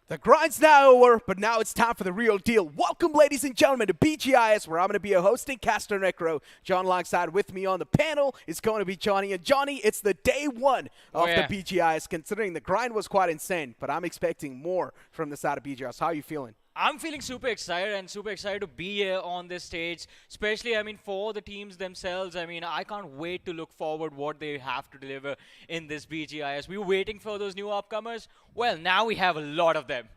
The grind's now over, but now it's time for the real deal. Welcome, ladies and gentlemen, to BGIS, where I'm going to be a hosting caster Necro. John alongside with me on the panel is going to be Johnny. And Johnny, it's the day one of the BGIS, considering the grind was quite insane, but I'm expecting more from the side of BGIS. How are you feeling? I'm feeling super excited to be here on this stage, especially, for the teams themselves. I can't wait to look forward what they have to deliver in this BGIS. We were waiting for those new upcomers. Well, now we have a lot of them.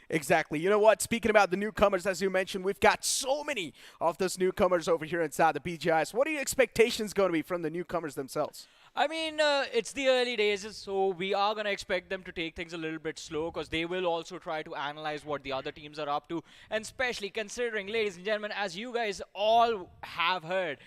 Exactly. You know what? Speaking about the newcomers, as you mentioned, we've got so many of those newcomers over here inside the BGIS. What are your expectations going to be from the newcomers themselves? It's the early days, so we are going to expect them to take things a little bit slow because they will also try to analyze what the other teams are up to. And especially considering, ladies and gentlemen, as you guys all have heard,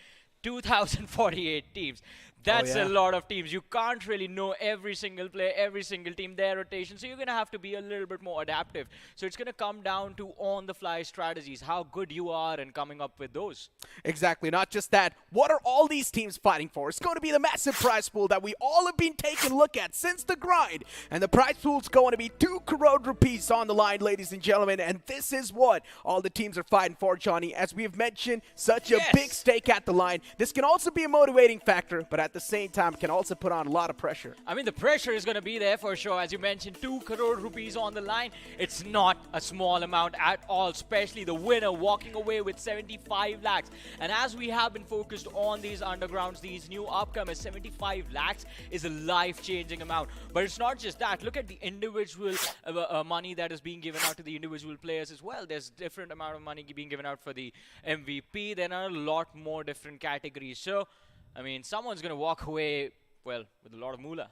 2,048 teams. That's a lot of teams. You can't really know every single player, every single team, their rotation. So you're going to have to be a little bit more adaptive. So it's going to come down to on-the-fly strategies, how good you are in coming up with those. Exactly. Not just that. What are all these teams fighting for? It's going to be the massive prize pool that we all have been taking a look at since the grind. And the prize pool's going to be 2 crore rupees on the line, ladies and gentlemen. And this is what all the teams are fighting for, Johnny. As we have mentioned, such a big stake at the line. This can also be a motivating factor, but at the same time can also put on a lot of pressure. The pressure is going to be there for sure. As you mentioned, 2 crore rupees on the line. It's not a small amount at all, especially the winner walking away with 75 lakhs. And as we have been focused on these undergrounds, these new upcomers, 75 lakhs is a life-changing amount. But it's not just that. Look at the individual money that is being given out to the individual players as well. There's different amount of money being given out for the MVP. There are a lot more different categories. So someone's going to walk away, well, with a lot of moolah.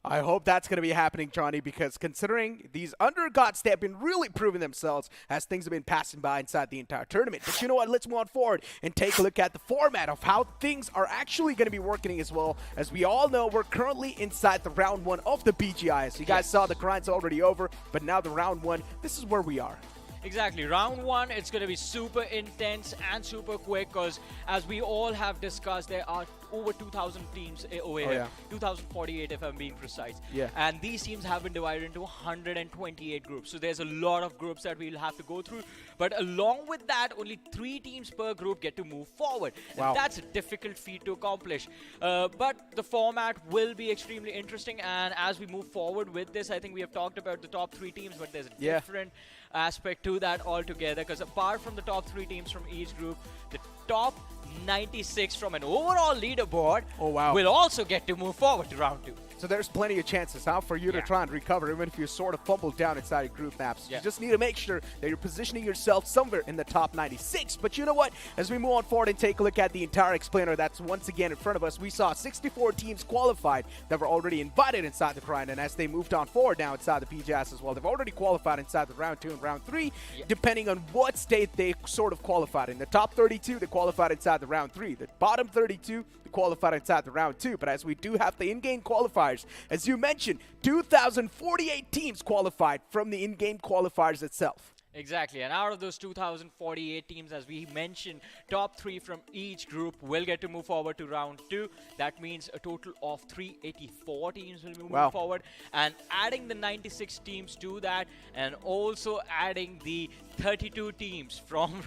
I hope that's going to be happening, Johnny, because considering these undergods, they have been really proving themselves as things have been passing by inside the entire tournament. But you know what? Let's move on forward and take a look at the format of how things are actually going to be working as well. As we all know, we're currently inside the round 1 of the BGIS. You guys saw the grind's already over, but now the round 1, this is where we are. Exactly. Round 1, it's going to be super intense and super quick because, as we all have discussed, there are over 2,000 teams over here. 2,048 if I'm being precise. Yeah. And these teams have been divided into 128 groups. So there's a lot of groups that we'll have to go through. But along with that, only 3 teams per group get to move forward. Wow. And that's a difficult feat to accomplish. But the format will be extremely interesting. And as we move forward with this, I think we have talked about the top 3 teams, but there's a different aspect to that altogether, because apart from the top 3 teams from each group, the top 96 from an overall leaderboard will also get to move forward to round 2. So there's plenty of chances for you to try and recover, even if you sort of fumble down inside your group maps. You just need to make sure that you're positioning yourself somewhere in the top 96. But you know what? As we move on forward and take a look at the entire explainer that's once again in front of us, we saw 64 teams qualified that were already invited inside the grind. And as they moved on forward now inside the BGS as well, they've already qualified inside the round 2 and round 3, depending on what state they sort of qualified. In the top 32, they qualified inside the round 3. The bottom 32, they qualified inside the round 2. But as we do have the in-game qualifiers, as you mentioned, 2,048 teams qualified from the in-game qualifiers itself. Exactly, and out of those 2,048 teams, as we mentioned, top 3 from each group will get to move forward to round 2. That means a total of 384 teams will move forward. And adding the 96 teams to that, and also adding the 32 teams from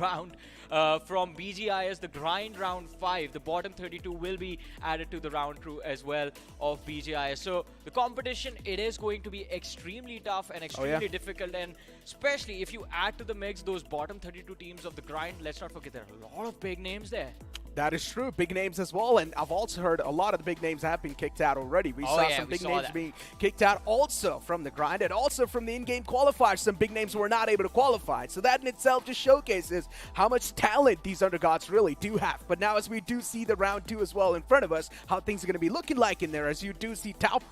from BGIS, the grind round 5, the bottom 32 will be added to the round 2 as well of BGIS. So the competition, it is going to be extremely tough and extremely difficult, and especially if you add to the mix those bottom 32 teams of the grind, let's not forget there are a lot of big names there. That is true. Big names as well. And I've also heard a lot of the big names have been kicked out already. We saw some big names being kicked out also from the grind and also from the in-game qualifiers. Some big names were not able to qualify. So that in itself just showcases how much talent these undergods really do have. But now as we do see the round 2 as well in front of us, how things are going to be looking like in there, as you do see top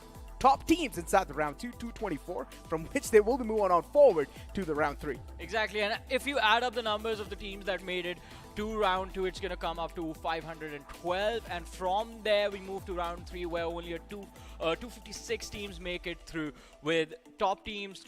teams inside the round 2, 224, from which they will be moving on forward to the round 3. Exactly, and if you add up the numbers of the teams that made it to round 2, it's going to come up to 512, and from there we move to round 3, where only 256 teams make it through, with top teams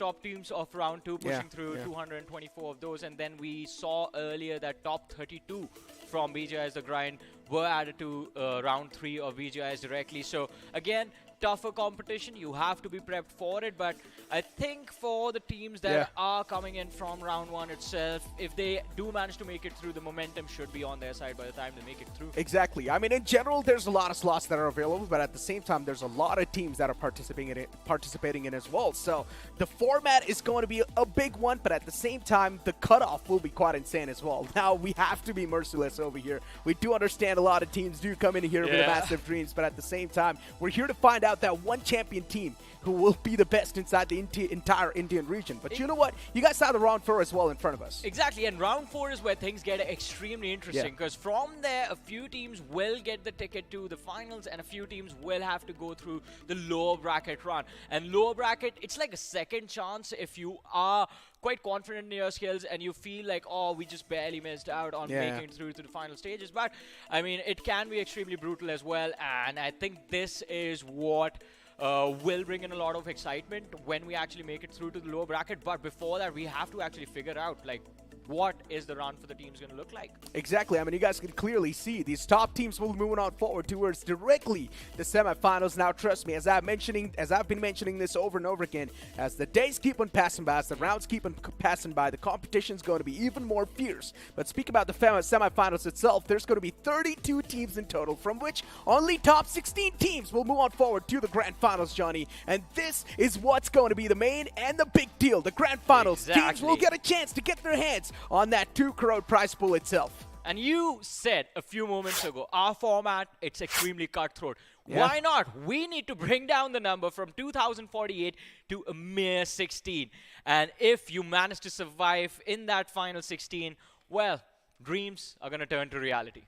of round 2 pushing through 224 of those. And then we saw earlier that top 32 from BGIS the grind were added to round 3 of BGIS directly. So again, tougher competition. You have to be prepped for it. But I think for the teams that are coming in from round 1 itself, if they do manage to make it through, the momentum should be on their side by the time they make it through. Exactly. I mean, in general, there's a lot of slots that are available, but at the same time, there's a lot of teams that are participating in as well. So the format is going to be a big one, but at the same time, the cutoff will be quite insane as well. Now, we have to be merciless over here. We do understand a lot of teams do come in here with massive dreams, but at the same time, we're here to find out that one champion team who will be the best inside the entire Indian region. But you know what? You guys have the round 4 as well in front of us. Exactly, and round 4 is where things get extremely interesting, because from there, a few teams will get the ticket to the finals, and a few teams will have to go through the lower bracket run. And lower bracket, it's like a second chance if you are quite confident in your skills and you feel like, oh, we just barely missed out on making it through to the final stages. But, I mean, it can be extremely brutal as well, and I think this is what will bring in a lot of excitement when we actually make it through to the lower bracket. But before that, we have to actually figure out, like, what is the run for the teams going to look like? Exactly. I mean, you guys can clearly see these top teams will be moving on forward towards directly the semifinals. Now, trust me, as I've been mentioning this over and over again, as the days keep on passing by, as the rounds keep on passing by, the competition is going to be even more fierce. But speaking about the semifinals itself, there's going to be 32 teams in total, from which only top 16 teams will move on forward to the grand finals, Johnny. And this is what's going to be the main and the big deal. The grand finals. Teams will get a chance to get their hands on that 2 crore prize pool itself. And you said a few moments ago, our format, it's extremely cutthroat. Why not? We need to bring down the number from 2048 to a mere 16. And if you manage to survive in that final 16, well, dreams are going to turn to reality.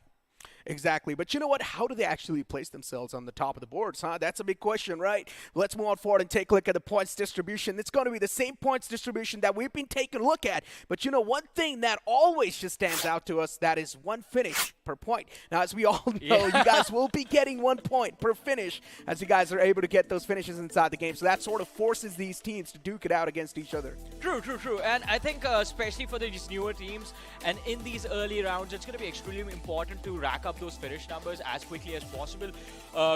Exactly. But you know what? How do they actually place themselves on the top of the boards, huh? That's a big question, right? Let's move on forward and take a look at the points distribution. It's going to be the same points distribution that we've been taking a look at. But you know, one thing that always just stands out to us, that is 1 finish per point. Now, as we all know, you guys will be getting 1 point per finish as you guys are able to get those finishes inside the game. So that sort of forces these teams to duke it out against each other. True, true, true. And I think especially for these newer teams and in these early rounds, it's going to be extremely important to rack up those finish numbers as quickly as possible,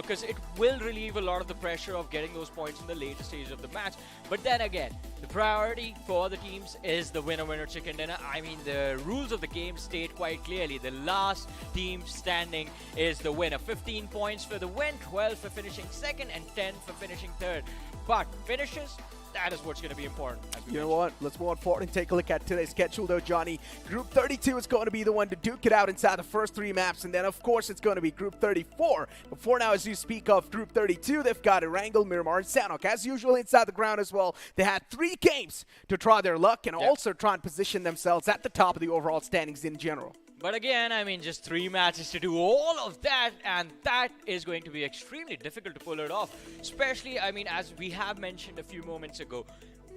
because it will relieve a lot of the pressure of getting those points in the later stage of the match. But then again, the priority for the teams is the winner chicken dinner. I mean, the rules of the game state quite clearly. The last team standing is the winner. 15 points for the win, 12 for finishing second, and 10 for finishing third. But finishes, that is what's going to be important. You know what? Let's move on forward and take a look at today's schedule, though, Johnny. Group 32 is going to be the one to duke it out inside the first 3 maps, and then, of course, it's going to be Group 34. Before now, as you speak of Group 32, they've got Erangel, Miramar, and Sanhok. As usual, inside the ground as well, they had 3 games to try their luck and also try and position themselves at the top of the overall standings in general. But again, I mean, just 3 matches to do all of that, and that is going to be extremely difficult to pull it off. Especially, I mean, as we have mentioned a few moments ago,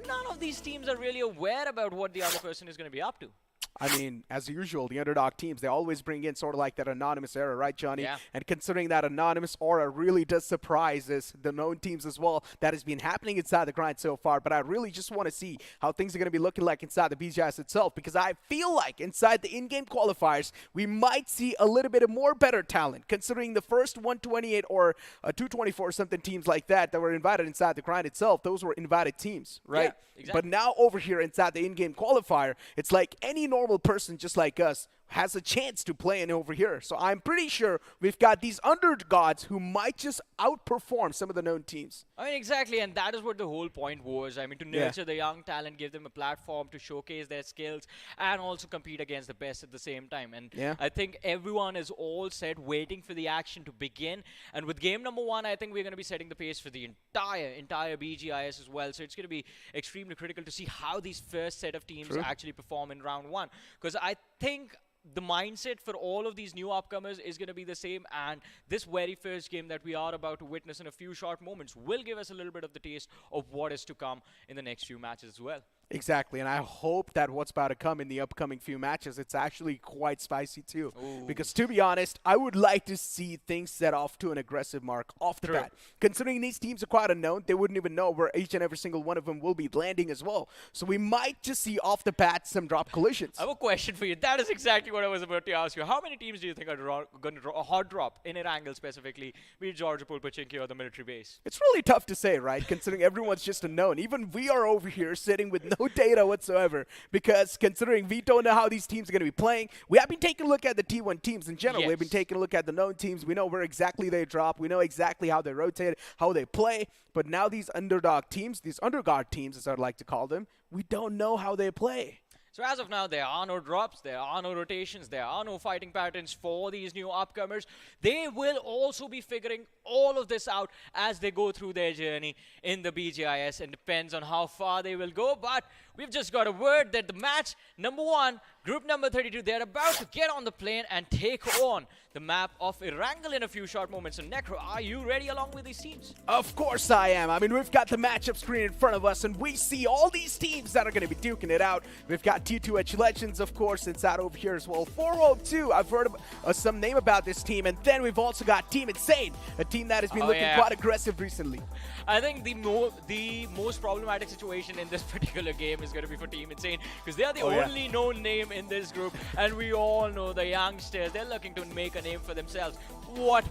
none of these teams are really aware about what the other person is going to be up to. I mean, as usual, the underdog teams, they always bring in sort of like that anonymous era, right, Johnny? Yeah. And considering that anonymous aura really does surprise us, the known teams as well, that has been happening inside the grind so far. But I really just want to see how things are going to be looking like inside the BGIS itself, because I feel like inside the in-game qualifiers, we might see a little bit of more better talent, considering the first 128 or 224 something teams like that were invited inside the grind itself. Those were invited teams, right? Yeah, exactly. But now over here inside the in-game qualifier, it's like any normal person just like us has a chance to play in over here. So I'm pretty sure we've got these underdogs who might just outperform some of the known teams. I mean, exactly, and that is what the whole point was. I mean, to nurture the young talent, give them a platform to showcase their skills, and also compete against the best at the same time. And I think everyone is all set, waiting for the action to begin. And with game number 1, I think we're going to be setting the pace for the entire BGIS as well. So it's going to be extremely critical to see how these first set of teams actually perform in round 1. Because I think the mindset for all of these new upcomers is going to be the same, and this very first game that we are about to witness in a few short moments will give us a little bit of the taste of what is to come in the next few matches as well. Exactly, and I hope that what's about to come in the upcoming few matches, it's actually quite spicy too. Ooh. Because to be honest, I would like to see things set off to an aggressive mark off the bat. Considering these teams are quite unknown, they wouldn't even know where each and every single one of them will be landing as well. So we might just see off the bat some drop collisions. I have a question for you. That is exactly what I was about to ask you. How many teams do you think are going to draw a hard drop in Erangel specifically, be it Georgia Pool, Pachinki, or the military base? It's really tough to say, right? Considering everyone's just unknown. Even we are over here sitting with no data whatsoever, because considering we don't know how these teams are going to be playing. We have been taking a look at the T1 teams in general. Yes. We've been taking a look at the known teams. We know where exactly they drop. We know exactly how they rotate, how they play. But now these underdog teams, these underdog teams as I'd like to call them, we don't know how they play. So as of now, there are no drops, there are no rotations, there are no fighting patterns for these new upcomers. They will also be figuring all of this out as they go through their journey in the BGIS, and depends on how far they will go. But we've just got a word that the match number 1, group number 32, they're about to get on the plane and take on the map of Erangel in a few short moments. So Necro, are you ready along with these teams? Of course I am. I mean, we've got the matchup screen in front of us, and we see all these teams that are going to be duking it out. We've got T2H Legends, of course, inside over here as well. 402, I've heard some name about this team. And then we've also got Team Insane, a team that has been looking quite aggressive recently. I think the most problematic situation in this particular game is going to be for Team Insane, because they are the only known name in this group, and we all know the youngsters, they're looking to make a name for themselves. What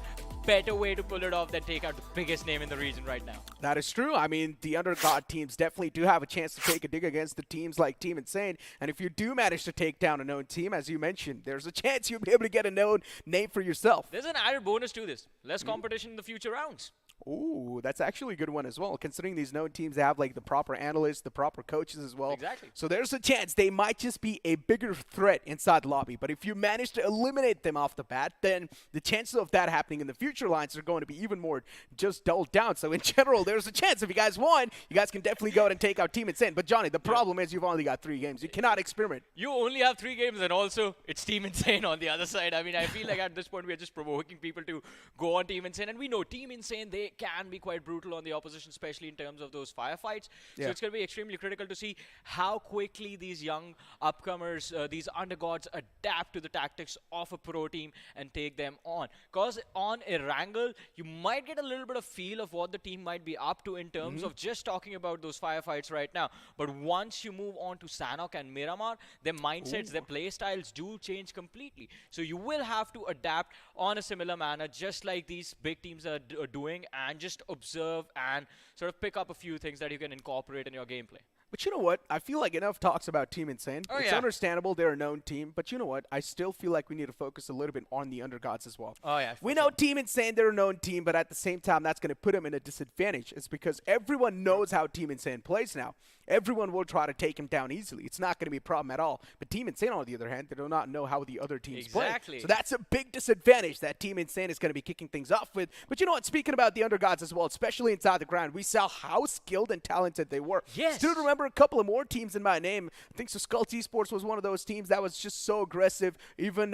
better way to pull it off than take out the biggest name in the region right now? That is true. I mean, the underdog teams definitely do have a chance to take a dig against the teams like Team Insane. And if you do manage to take down a known team, as you mentioned, there's a chance you'll be able to get a known name for yourself. There's an added bonus to this. Less competition in the future rounds. Ooh, that's actually a good one as well, considering these known teams have like the proper analysts, the proper coaches as well. Exactly. So there's a chance they might just be a bigger threat inside the lobby. But if you manage to eliminate them off the bat, then the chances of that happening in the future lines are going to be even more just doubled down. So in general, there's a chance if you guys won, you guys can definitely go out and take out Team Insane. But Johnny, the problem is you've only got 3 games. You cannot experiment. You only have 3 games, and also it's Team Insane on the other side. I mean, I feel like at this point we're just provoking people to go on Team Insane. And we know Team Insane, they can be quite brutal on the opposition, especially in terms of those firefights. So it's going to be extremely critical to see how quickly these young upcomers, these undergods, adapt to the tactics of a pro team and take them on. Because on Erangel, you might get a little bit of feel of what the team might be up to in terms of just talking about those firefights right now. But once you move on to Sanhok and Miramar, their mindsets, their play styles do change completely. So you will have to adapt on a similar manner, just like these big teams are doing, and just observe and sort of pick up a few things that you can incorporate in your gameplay. But you know what? I feel like enough talks about Team Insane. It's understandable they're a known team, but you know what? I still feel like we need to focus a little bit on the undergods as well. We know Team Insane, they're a known team, but at the same time, that's going to put them in a disadvantage. It's because everyone knows how Team Insane plays now. Everyone will try to take him down easily. It's not going to be a problem at all. But Team Insane, on the other hand, they do not know how the other teams play. So that's a big disadvantage that Team Insane is going to be kicking things off with. But you know what? Speaking about the undergods as well, especially inside the ground, we saw how skilled and talented they were. Still remember a couple of more teams in my name. I think so Skulls Esports was one of those teams that was just so aggressive. Even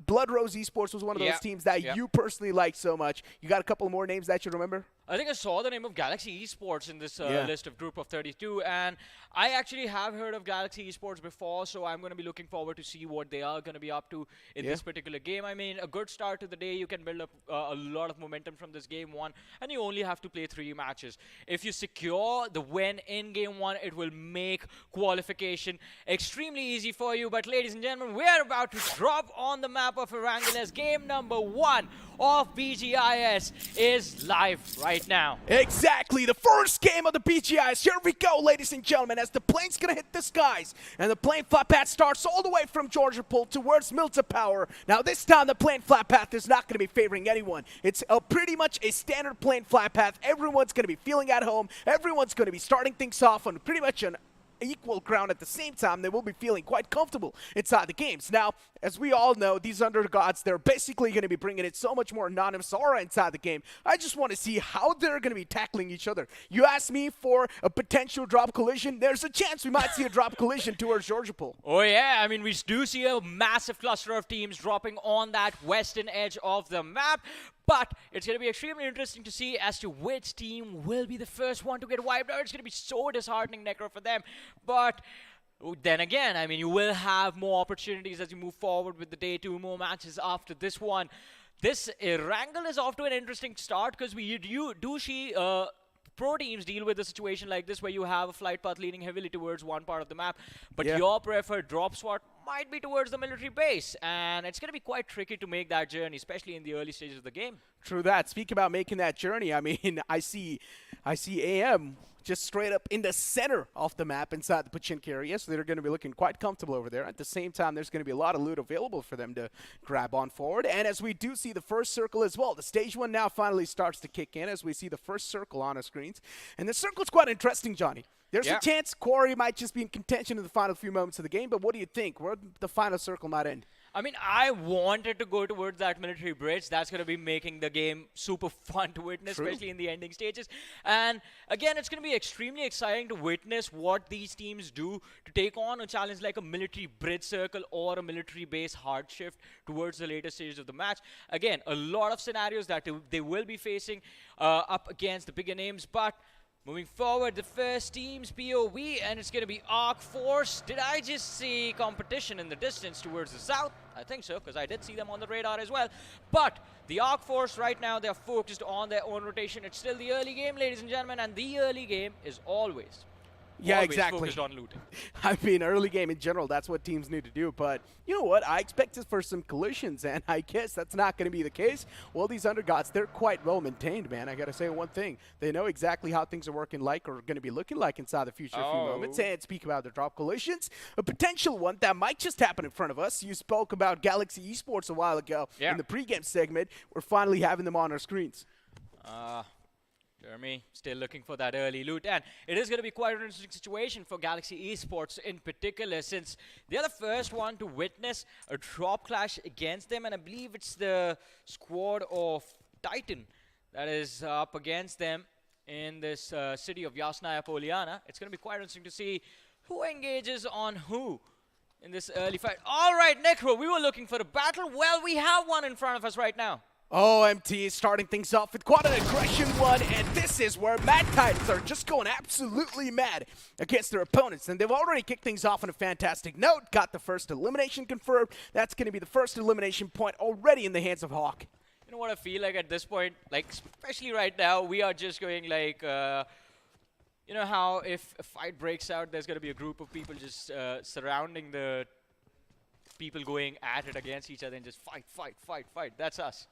Blood Rose Esports was one of those teams that you personally liked so much. You got a couple more names that you remember? I think I saw the name of Galaxy Esports in this list of group of 32, and I actually have heard of Galaxy Esports before, so I'm going to be looking forward to see what they are going to be up to in this particular game. I mean, a good start to the day, you can build up a lot of momentum from this game 1, and you only have to play 3 matches. If you secure the win in game 1, it will make qualification extremely easy for you. But ladies and gentlemen, we're about to drop on the map of Erangel as game number 1 of BGIS is live right now. Exactly, the first game of the BGIS. Here we go, ladies and gentlemen, as the plane's gonna hit the skies, and the plane flight path starts all the way from Georgia Pool towards Milta Power. Now this time the plane flight path is not gonna be favoring anyone. It's pretty much a standard plane flight path. Everyone's gonna be feeling at home. Everyone's gonna be starting things off on pretty much an equal ground. At the same time, they will be feeling quite comfortable inside the games. Now, as we all know, these undergods, they're basically going to be bringing it so much more anonymous aura inside the game. I just want to see how they're going to be tackling each other. You asked me for a potential drop collision. There's a chance we might see a drop collision towards Georgia Pool. Oh yeah, I mean, we do see a massive cluster of teams dropping on that western edge of the map. But it's going to be extremely interesting to see as to which team will be the first one to get wiped out. It's going to be so disheartening, Necro, for them. But then again, I mean, you will have more opportunities as you move forward with the day 2, more matches after this one. This Erangel is off to an interesting start because we do see pro teams deal with a situation like this where you have a flight path leaning heavily towards one part of the map, but your preferred drop spot might be towards the military base, and it's going to be quite tricky to make that journey, especially in the early stages of the game. True that. Speak about making that journey. I mean, I see AM just straight up in the center of the map inside the Pachinko area, so they're going to be looking quite comfortable over there. At the same time, there's going to be a lot of loot available for them to grab on forward. And as we do see the first circle as well, the stage 1 now finally starts to kick in as we see the first circle on our screens. And the circle's quite interesting, Johnny. There's a chance Quarry might just be in contention in the final few moments of the game, but what do you think? Where the final circle might end? I mean, I wanted to go towards that military bridge. That's going to be making the game super fun to witness, especially in the ending stages. And again, it's going to be extremely exciting to witness what these teams do to take on a challenge like a military bridge circle or a military base hard shift towards the later stages of the match. Again, a lot of scenarios that they will be facing up against the bigger names, but moving forward, the first team's POV, and it's going to be Arc Force. Did I just see competition in the distance towards the south? I think so, because I did see them on the radar as well. But the Arc Force right now, they're focused on their own rotation. It's still the early game, ladies and gentlemen, and the early game is always exactly focused on looting. I mean, early game in general, that's what teams need to do. But you know what? I expected for some collisions, and I guess that's not going to be the case. Well, these undergods, they're quite well maintained, man. I got to say one thing. They know exactly how things are working like or going to be looking like inside the future few moments. And speak about the drop collisions, a potential one that might just happen in front of us. You spoke about Galaxy Esports a while ago in the pregame segment. We're finally having them on our screens. Jeremy still looking for that early loot, and it is going to be quite an interesting situation for Galaxy Esports in particular, since they're the first one to witness a drop clash against them, and I believe it's the squad of Titan that is up against them in this city of Yasnaya Poliana. It's going to be quite interesting to see who engages on who in this early fight. All right, Necro, we were looking for a battle. Well, we have one in front of us right now. OMT is starting things off with quite an aggression one, and this is where Mad Titans are just going absolutely mad against their opponents. And they've already kicked things off on a fantastic note, got the first elimination confirmed. That's going to be the first elimination point already in the hands of Hawk. You know what I feel like at this point, like especially right now, we are just going like, you know how if a fight breaks out, there's going to be a group of people just surrounding the people going at it against each other and just fight, fight, fight, fight. That's us.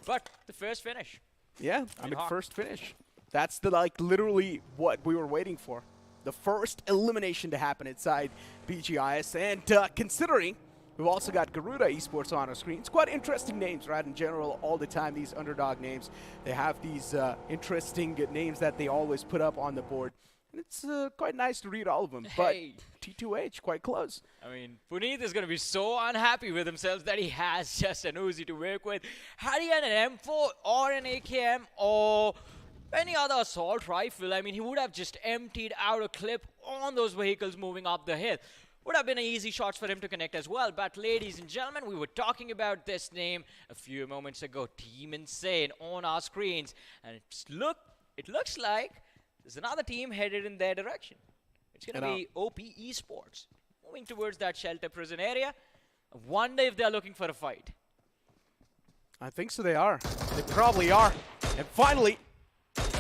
But the first finish. Yeah, I mean, first finish. That's the literally what we were waiting for. The first elimination to happen inside BGIS. And considering we've also got Garuda Esports on our screen, it's quite interesting names, right? In general, all the time, these underdog names, they have these interesting names that they always put up on the board. And it's quite nice to read all of them, but T2H, quite close. I mean, Puneet is going to be so unhappy with himself that he has just an Uzi to work with. Had he had an M4 or an AKM or any other assault rifle, I mean, he would have just emptied out a clip on those vehicles moving up the hill. Would have been an easy shots for him to connect as well. But ladies and gentlemen, we were talking about this name a few moments ago, Team Insane, on our screens. And it looks like there's another team headed in their direction. It's going to be OP Esports, moving towards that shelter prison area. I wonder if they're looking for a fight. I think so, they are. They probably are. And finally,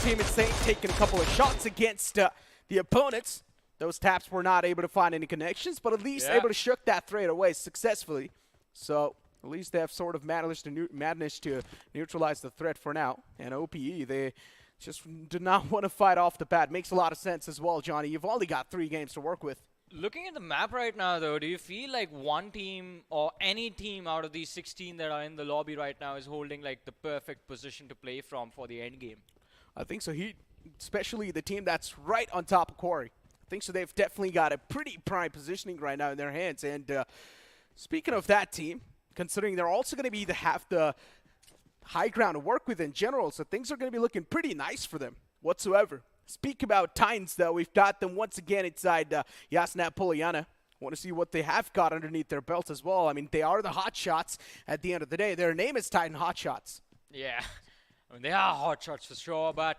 Team Insane taking a couple of shots against the opponents. Those taps were not able to find any connections, but at least able to shook that threat away successfully. So at least they have sort of managed to neutralize the threat for now. And OPE, they just did not want to fight off the bat. Makes a lot of sense as well, Johnny. You've only got 3 games to work with. Looking at the map right now, though, do you feel like one team or any team out of these 16 that are in the lobby right now is holding like the perfect position to play from for the end game? I think so. Especially the team that's right on top of Quarry. I think so. They've definitely got a pretty prime positioning right now in their hands. And speaking of that team, considering they're also going to have the high ground to work with in general, so things are going to be looking pretty nice for them whatsoever. Speak about Titans, though. We've got them once again inside Yasnaya Poliana. want to see what they have got underneath their belts as well. I mean, they are the hot shots at the end of the day. Their name is Titan Hot Shots. Yeah, I mean, they are hot shots for sure, but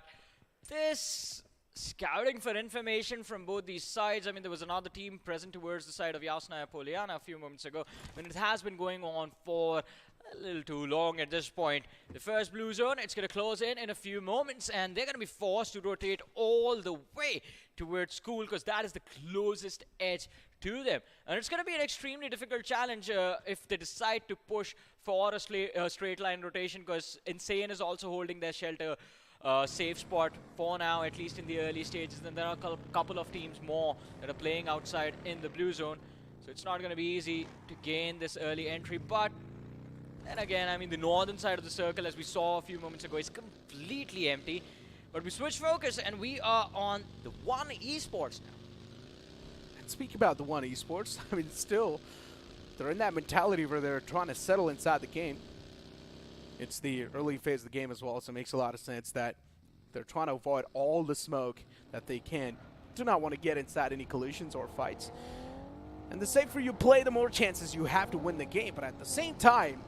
this scouting for information from both these sides. I mean, there was another team present towards the side of Yasnaya Poliana a few moments ago. I mean, it has been going on for a little too long at this point. The first blue zone, it's going to close in a few moments, and they're going to be forced to rotate all the way towards school because that is the closest edge to them. And it's going to be an extremely difficult challenge if they decide to push for a straight line rotation, because Insane is also holding their shelter safe spot for now, at least in the early stages. Then there are a couple of teams more that are playing outside in the blue zone, so it's not going to be easy to gain this early entry. But then again, I mean, the northern side of the circle, as we saw a few moments ago, is completely empty. But we switch focus and we are on the One Esports now. And speaking about the One Esports, I mean, still, they're in that mentality where they're trying to settle inside the game. It's the early phase of the game as well, so it makes a lot of sense that they're trying to avoid all the smoke that they can. Do not want to get inside any collisions or fights. And the safer you play, the more chances you have to win the game. But at the same time,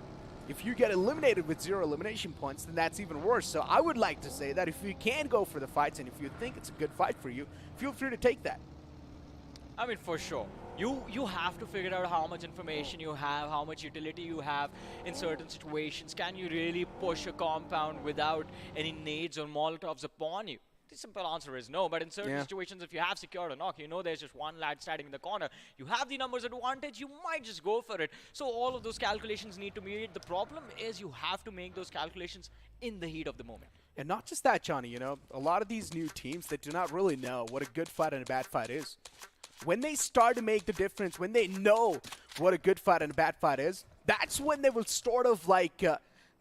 if you get eliminated with 0 elimination points, then that's even worse. So I would like to say that if you can go for the fights and if you think it's a good fight for you, feel free to take that. I mean, for sure. You have to figure out how much information you have, how much utility you have in certain situations. Can you really push a compound without any nades or molotovs upon you? The simple answer is no, but in certain situations, if you have secured a knock, you know there's just one lad standing in the corner, you have the numbers advantage, you might just go for it. So all of those calculations need to be made. The problem is you have to make those calculations in the heat of the moment. And not just that, Johnny, you know, a lot of these new teams that do not really know what a good fight and a bad fight is. When they start to make the difference, when they know what a good fight and a bad fight is, that's when they will sort of like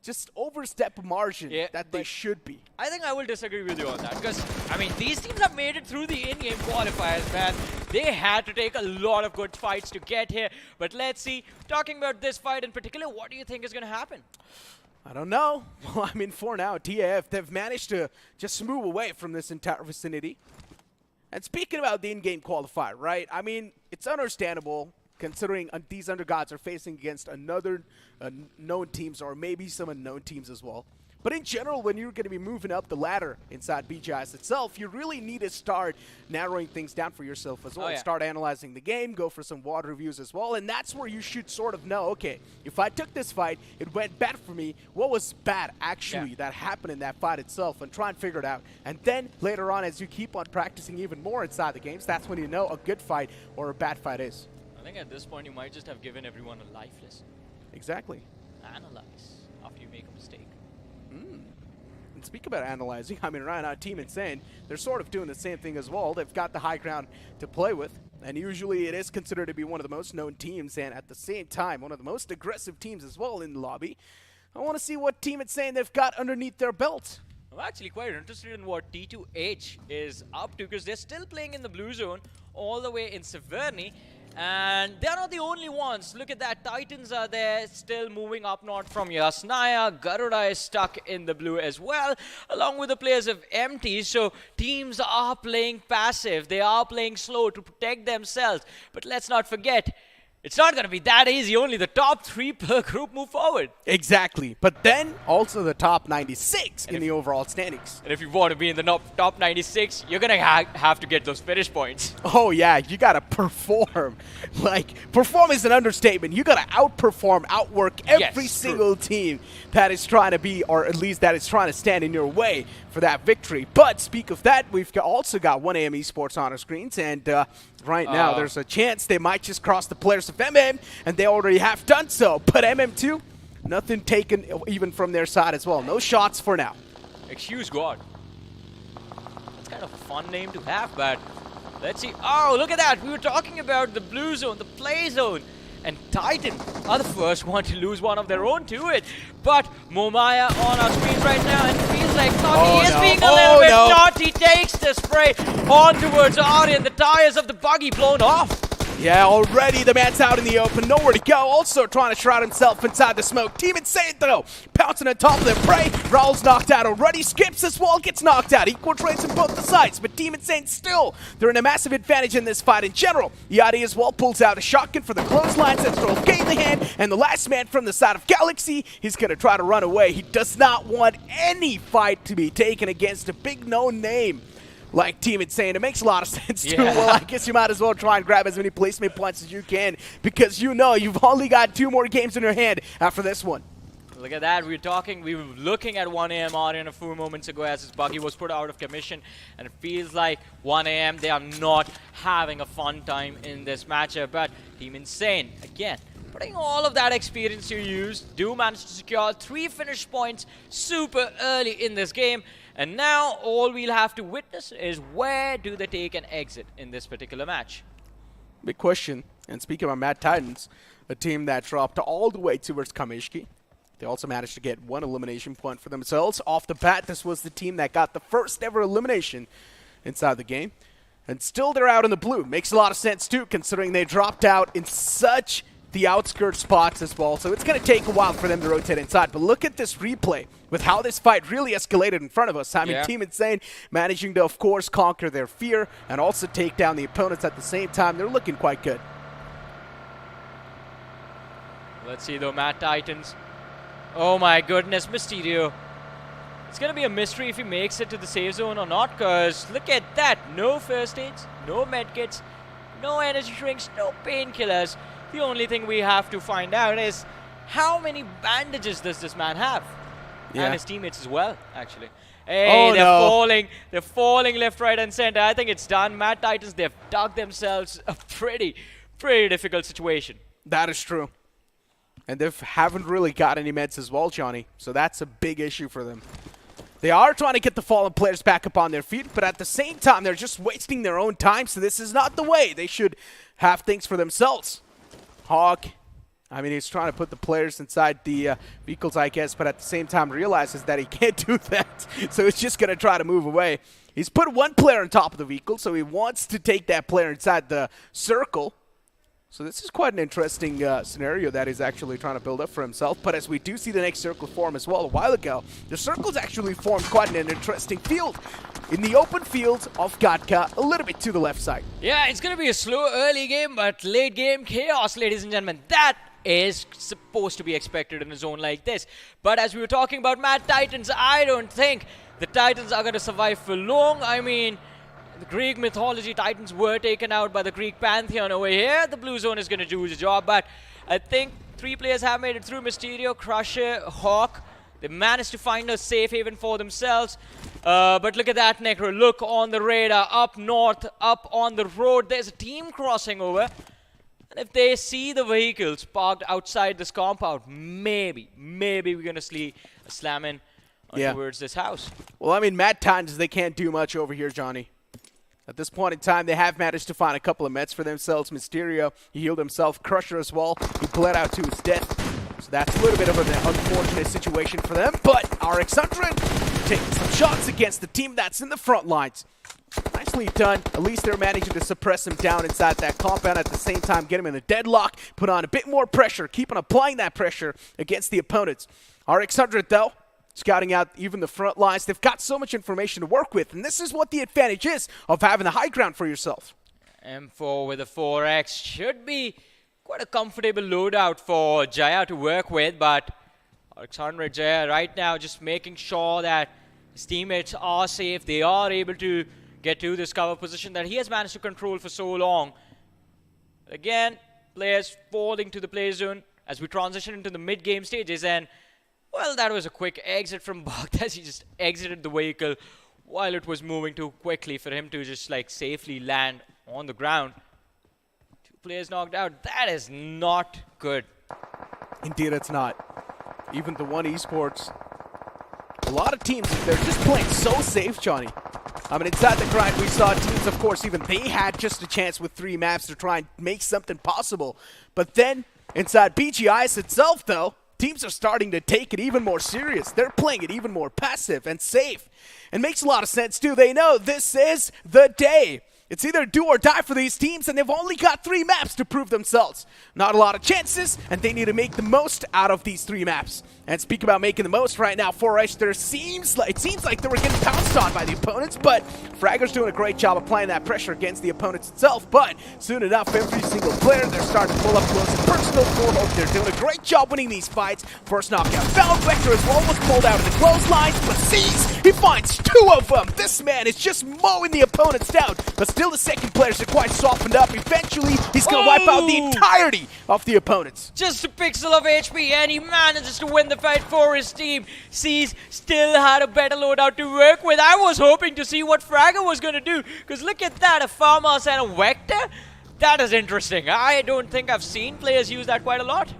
just overstep a margin that they should be. I think I will disagree with you on that because, I mean, these teams have made it through the in-game qualifiers, man. They had to take a lot of good fights to get here. But let's see, talking about this fight in particular, what do you think is going to happen? I don't know. Well, I mean, for now, TAF, they've managed to just move away from this entire vicinity. And speaking about the in-game qualifier, right? I mean, it's understandable considering these undergods are facing against another known teams or maybe some unknown teams as well. But in general, when you're going to be moving up the ladder inside BGIS itself, you really need to start narrowing things down for yourself as well. Start analyzing the game, go for some WOD reviews as well, and that's where you should sort of know, okay, if I took this fight, it went bad for me, what was bad actually that happened in that fight itself, and try and figure it out. And then later on, as you keep on practicing even more inside the games, that's when you know a good fight or a bad fight is. I think at this point, you might just have given everyone a life lesson. Exactly. Analyze after you make a mistake. And speak about analyzing, I mean, right now, Team Insane, they're sort of doing the same thing as well. They've got the high ground to play with, and usually it is considered to be one of the most known teams, and at the same time, one of the most aggressive teams as well in the lobby. I want to see what Team Insane they've got underneath their belt. I'm actually quite interested in what T2H is up to, because they're still playing in the blue zone all the way in Severny. And they're not the only ones. Look at that. Titans are there, still moving up north from Yasnaya. Garuda is stuck in the blue as well, along with the players of MT. So teams are playing passive. They are playing slow to protect themselves. But let's not forget, it's not going to be that easy. Only the top 3 per group move forward. Exactly. But then also the top 96 in the overall standings. And if you want to be in the top 96, you're going to have to get those finish points. Oh, yeah. You got to perform. Like, perform is an understatement. You got to outperform, outwork every single team that is trying to be, or at least that is trying to stand in your way for that victory. But speak of that, we've also got 1AM Esports on our screens, and right now there's a chance they might just cross the players of MM, and they already have done so. But MM2, nothing taken even from their side as well. No shots for now. Excuse God. It's kind of a fun name to have, but let's see. Oh, look at that. We were talking about the blue zone, the play zone. And Titan are the first one to lose one of their own to it. But Momaya on our screens right now, and it feels like Naughty is being a little bit naughty. Takes the spray on towards Aryan. The tires of the buggy blown off. Yeah, already the man's out in the open, nowhere to go. Also trying to shroud himself inside the smoke. Team Insane, though, pouncing on top of their prey. Raul's knocked out already, skips this wall, gets knocked out. Equal trades on both the sides, but Team Insane still, they're in a massive advantage in this fight in general. Yadi as well pulls out a shotgun for the clotheslines, sets Rolf in the hand, and the last man from the side of Galaxy, he's going to try to run away. He does not want any fight to be taken against a big known name like Team Insane. It makes a lot of sense too. Yeah. Well, I guess you might as well try and grab as many placement points as you can, because you know you've only got 2 more games in your hand after this one. Look at that. We were looking at 1AM in a few moments ago as his buggy was put out of commission, and it feels like 1AM, they are not having a fun time in this matchup. But Team Insane, again, putting all of that experience to use, do manage to secure 3 finish points super early in this game. And now all we'll have to witness is where do they take an exit in this particular match. Big question. And speaking about Mad Titans, a team that dropped all the way towards Kamishki. They also managed to get 1 elimination point for themselves. Off the bat, this was the team that got the first ever elimination inside the game. And still they're out in the blue. Makes a lot of sense too, considering they dropped out in such the outskirt spots as well. So it's going to take a while for them to rotate inside. But look at this replay with how this fight really escalated in front of us. I mean, Team Insane managing to, of course, conquer their fear and also take down the opponents at the same time. They're looking quite good. Let's see though, Mad Titans. Oh my goodness, Mysterio. It's going to be a mystery if he makes it to the save zone or not, because look at that. No first aids, no medkits, no energy drinks, no painkillers. The only thing we have to find out is how many bandages does this man have? And his teammates as well, actually. Hey, they're falling left, right, and center. I think it's done. Mad Titans, they've dug themselves a pretty difficult situation. That is true. And they haven't really got any meds as well, Johnny. So that's a big issue for them. They are trying to get the fallen players back up on their feet, but at the same time, they're just wasting their own time. So this is not the way. They should have things for themselves. Hawk, I mean, he's trying to put the players inside the vehicles, I guess, but at the same time realizes that he can't do that. So he's just going to try to move away. He's put 1 player on top of the vehicle, so he wants to take that player inside the circle. So this is quite an interesting scenario that he's actually trying to build up for himself. But as we do see the next circle form as well a while ago, the circle's actually formed quite an interesting field. In the open field of Gatka, a little bit to the left side. Yeah, it's going to be a slow early game, but late game chaos, ladies and gentlemen. That is supposed to be expected in a zone like this. But as we were talking about Mad Titans, I don't think the Titans are going to survive for long. I mean, the Greek mythology Titans were taken out by the Greek pantheon over here. The blue zone is going to do the job, but I think 3 players have made it through. Mysterio, Crusher, Hawk. They managed to find a safe haven for themselves. But look at that, Necro. Look on the radar, up north, up on the road. There's a team crossing over. And if they see the vehicles parked outside this compound, maybe we're going to see a slam in towards this house. Well, I mean, Mad Titans, they can't do much over here, Johnny. At this point in time, they have managed to find a couple of meds for themselves. Mysterio, he healed himself. Crusher as well. He bled out to his death. So that's a little bit of an unfortunate situation for them. But RX100 taking some shots against the team that's in the front lines. Nicely done. At least they're managing to suppress him down inside that compound. At the same time, get him in a deadlock. Put on a bit more pressure. Keep on applying that pressure against the opponents. RX100, though, scouting out even the front lines. They've got so much information to work with, and this is what the advantage is of having the high ground for yourself. M4 with a 4X should be quite a comfortable loadout for Jaya to work with, but Alexander Jaya right now just making sure that his teammates are safe. They are able to get to this cover position that he has managed to control for so long. Again, players falling to the play zone as we transition into the mid-game stages, and well, that was a quick exit from Bhakt as he just exited the vehicle while it was moving too quickly for him to just like safely land on the ground. 2 players knocked out. That is not good. Indeed, it's not. Even the one Esports, a lot of teams, they're just playing so safe, Johnny. I mean, inside the grind, we saw teams, of course, even they had just a chance with 3 maps to try and make something possible. But then, inside BGIS itself, though, teams are starting to take it even more serious. They're playing it even more passive and safe. And makes a lot of sense, too. They know this is the day. It's either do or die for these teams, and they've only got 3 maps to prove themselves. Not a lot of chances, and they need to make the most out of these 3 maps. And speak about making the most right now, 4H, it seems like they were getting pounced on by the opponents, but Fragger's doing a great job applying that pressure against the opponents itself. But soon enough, every single player, they're starting to pull up close and personal for Hope. They're doing a great job winning these fights. First knockout found. Vector as well was pulled out of the clotheslines, but sees he finds 2 of them. This man is just mowing the opponents down. But still the second players are quite softened up. Eventually, he's going to wipe out the entirety of the opponents. Just a pixel of HP, and he manages to win the fight for his team. Sees still had a better loadout to work with. I was hoping to see what Fragger was going to do, because look at that, a Farmhouse and a Vector. That is interesting. I don't think I've seen players use that quite a lot.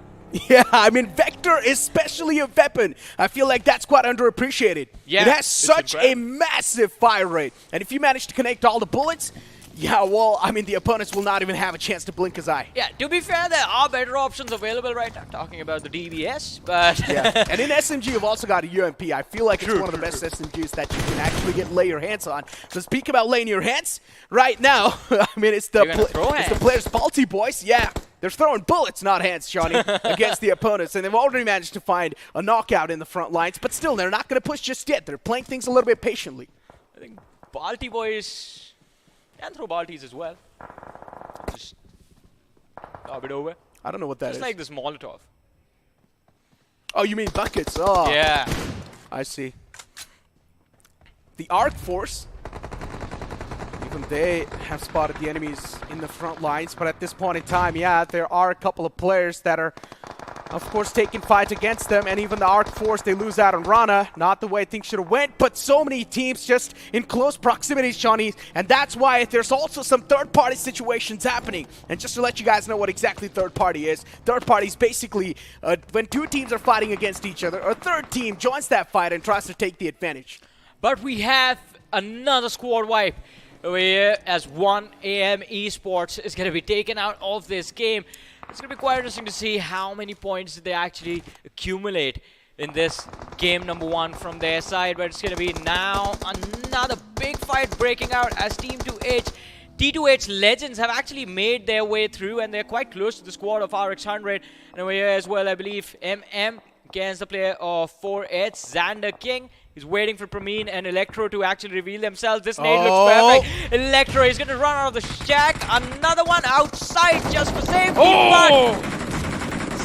Yeah, I mean, Vector, especially a weapon, I feel like that's quite underappreciated. Yeah, it has such a massive fire rate. And if you manage to connect all the bullets, yeah, well, I mean, the opponents will not even have a chance to blink his eye. Yeah, to be fair, there are better options available right now, talking about the DBS, but... yeah, and in SMG, you've also got a UMP. I feel like it's one of the best SMGs that you can actually lay your hands on. So speak about laying your hands, right now, I mean, it's the players' faulty, boys. Yeah, they're throwing bullets, not hands, Shawnee, against the opponents. And they've already managed to find a knockout in the front lines, but still, they're not going to push just yet. They're playing things a little bit patiently. I think Balti boys... and throw Baltis as well. Just lob it over. I don't know what that is. Just like this Molotov. Oh, you mean buckets? Oh. Yeah. I see. The Arc Force, even they have spotted the enemies in the front lines, but at this point in time, yeah, there are a couple of players that are, of course, taking fight against them, and even the Arc Force, they lose out on Rana. Not the way things should have went, but so many teams just in close proximity, Shawnee, and that's why there's also some third-party situations happening. And just to let you guys know what exactly third-party is, third-party is basically when 2 teams are fighting against each other, a third team joins that fight and tries to take the advantage. But we have another squad wipe where as 1 AM Esports is going to be taken out of this game. It's going to be quite interesting to see how many points they actually accumulate in this game number 1 from their side. But it's going to be now another big fight breaking out as Team 2H. T2H Legends have actually made their way through, and they're quite close to the squad of RX100. And over here as well, I believe MM against the player of 4H, Xander King. He's waiting for Prameen and Electro to actually reveal themselves. This nade looks perfect. Electro is going to run out of the shack. Another one outside just for safety. But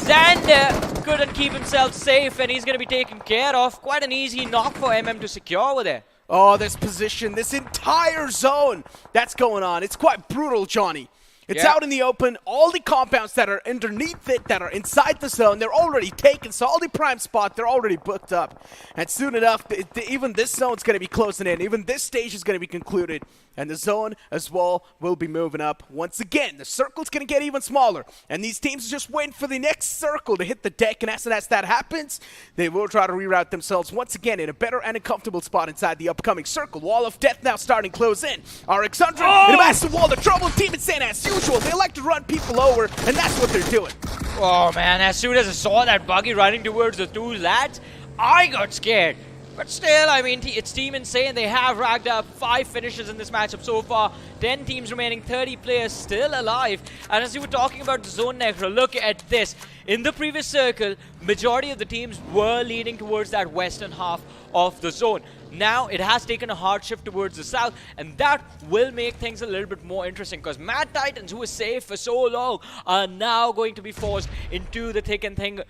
Xander couldn't keep himself safe, and he's going to be taken care of. Quite an easy knock for MM to secure over there. Oh, this position, this entire zone that's going on. It's quite brutal, Johnny. It's out in the open. All the compounds that are underneath it, that are inside the zone, they're already taken. So all the prime spot, they're already booked up. And soon enough, even this zone's going to be closing in. Even this stage is going to be concluded. And the zone as well will be moving up. Once again, the circle's going to get even smaller. And these teams are just waiting for the next circle to hit the deck. And as soon as that happens, they will try to reroute themselves once again in a better and a comfortable spot inside the upcoming circle. Wall of Death now starting close in. RX100 in a massive wall. The trouble team insane as usual. They like to run people over, and that's what they're doing. Oh man, as soon as I saw that buggy running towards the 2 lads, I got scared. But still, I mean, it's Team Insane. They have racked up 5 finishes in this matchup so far. 10 teams remaining, 30 players still alive. And as you were talking about the zone, Necro, look at this. In the previous circle, majority of the teams were leaning towards that western half of the zone. Now it has taken a hard shift towards the south, and that will make things a little bit more interesting, because Mad Titans, who were safe for so long, are now going to be forced into the thick and thin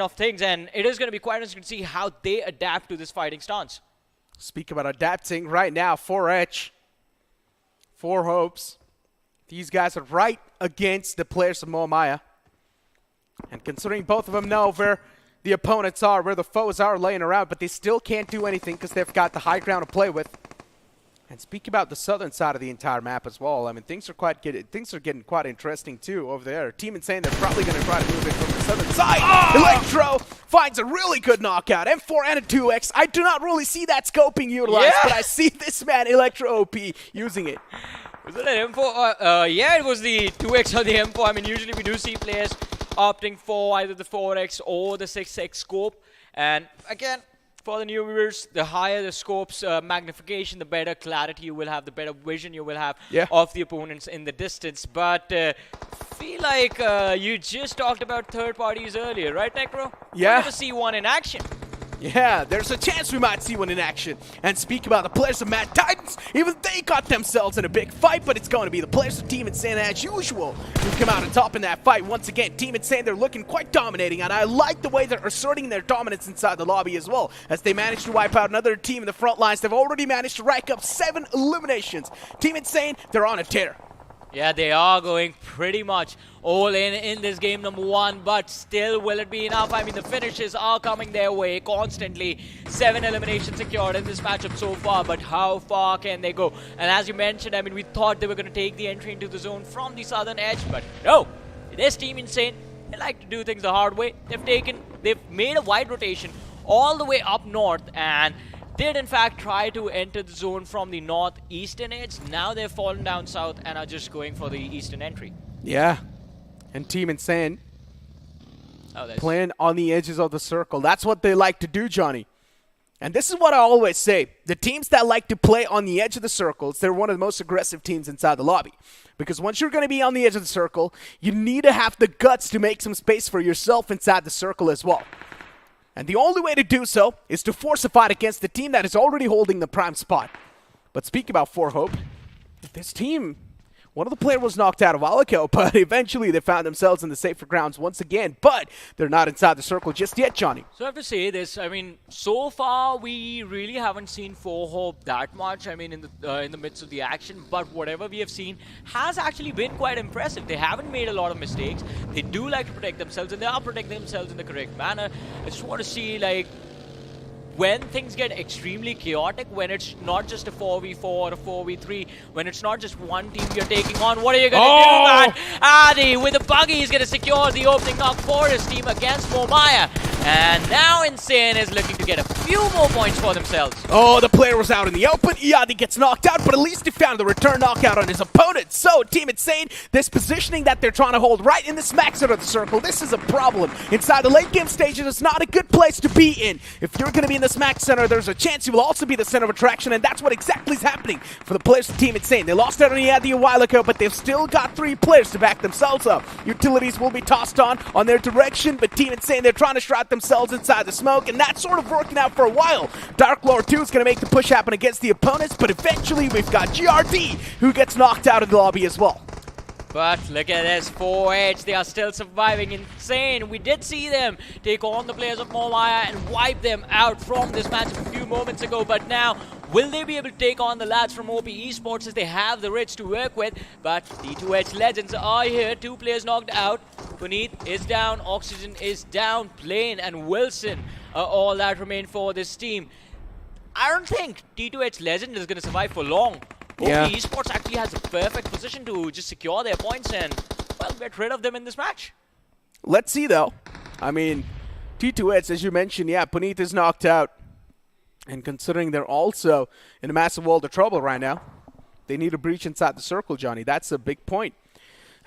of things, and it is going to be quite interesting to see how they adapt to this fighting stance. Speak about adapting right now, 4H, 4 Hopes. These guys are right against the players of Moamaya, and considering both of them know where the opponents are, where the foes are laying around, but they still can't do anything because they've got the high ground to play with. And speak about the southern side of the entire map as well. I mean, things are getting quite interesting too over there. Team Insane, they're probably going to try to move in from the southern side. Electro finds a really good knockout. M4 and a 2X. I do not really see that scoping utilized, but I see this man, Electro OP, using it. Was it an M4? Yeah, it was the 2X or the M4. I mean, usually we do see players opting for either the 4X or the 6X scope. And again, For the new viewers, the higher the scope's magnification, the better clarity you will have, the better vision you will have of the opponents in the distance. But feel like you just talked about third parties earlier, right, Necro? Yeah. We're going to see one in action. Yeah, there's a chance we might see one in action. And speak about the players of Mad Titans, even they got themselves in a big fight, but it's going to be the players of Team Insane as usual who come out on top in that fight. Once again, Team Insane, they're looking quite dominating, and I like the way they're asserting their dominance inside the lobby as well, as they managed to wipe out another team in the front lines. They've already managed to rack up 7 eliminations. Team Insane, they're on a tear. Yeah, they are going pretty much all in this game number 1, but still, will it be enough? I mean, the finishes are coming their way constantly. 7 eliminations secured in this matchup so far, but how far can they go? And as you mentioned, I mean, we thought they were going to take the entry into the zone from the southern edge, but no. This Team Insane, they like to do things the hard way. They've made a wide rotation all the way up north, and did in fact try to enter the zone from the northeastern edge. Now they've fallen down south and are just going for the eastern entry. Yeah. And Team Insane playing on the edges of the circle. That's what they like to do, Johnny. And this is what I always say. The teams that like to play on the edge of the circles, they're one of the most aggressive teams inside the lobby. Because once you're going to be on the edge of the circle, you need to have the guts to make some space for yourself inside the circle as well. And the only way to do so is to force a fight against the team that is already holding the prime spot. But speaking about For Hope, this team, one of the players was knocked out a while ago, but eventually they found themselves in the safer grounds once again. But they're not inside the circle just yet, Johnny. So I have to say this, I mean, so far we really haven't seen For Hope that much, I mean, in the midst of the action. But whatever we have seen has actually been quite impressive. They haven't made a lot of mistakes. They do like to protect themselves, and they are protecting themselves in the correct manner. I just want to see, like, when things get extremely chaotic, when it's not just a 4v4 or a 4v3, when it's not just one team you're taking on, what are you going to do, man? Adi, with a buggy, he's going to secure the opening knock for his team against Momaya. And now Insane is looking to get a few more points for themselves. Oh, the player was out in the open. Adi gets knocked out, but at least he found the return knockout on his opponent. So, Team Insane, this positioning that they're trying to hold right in the smack center of the circle, this is a problem. Inside the late game stages, it's not a good place to be in. If you're going to be in the smack center, there's a chance you will also be the center of attraction, and that's what exactly is happening for the players of Team Insane. They lost out on Adi a while ago, but they've still got 3 players to back themselves up. Utilities will be tossed on their direction, but Team Insane, they're trying to shroud themselves inside the smoke, and that's sort of working out for a while. Dark Lord 2 is going to make the push happen against the opponents, but eventually we've got GRD who gets knocked out of the lobby as well. But look at this, 4H, they are still surviving. Insane. We did see them take on the players of Momaya and wipe them out from this match a few moments ago, but now will they be able to take on the lads from OP Esports as they have the Rich to work with? But D2H Legends are here. 2 players knocked out. Puneet is down. Oxygen is down. Plane and Wilson are all that remain for this team. I don't think D2H Legend is going to survive for long. OP Esports actually has a perfect position to just secure their points and, well, get rid of them in this match. Let's see, though. I mean, T2H, as you mentioned, yeah, Puneet is knocked out. And considering they're also in a massive world of trouble right now, they need a breach inside the circle, Johnny. That's a big point.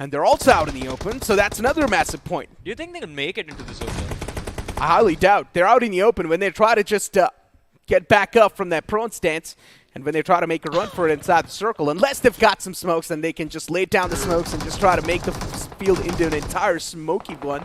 And they're also out in the open, so that's another massive point. Do you think they can make it into the zone? I highly doubt. They're out in the open when they try to just get back up from that prone stance, and when they try to make a run for it inside the circle, unless they've got some smokes, then they can just lay down the smokes and just try to make the field into an entire smoky one,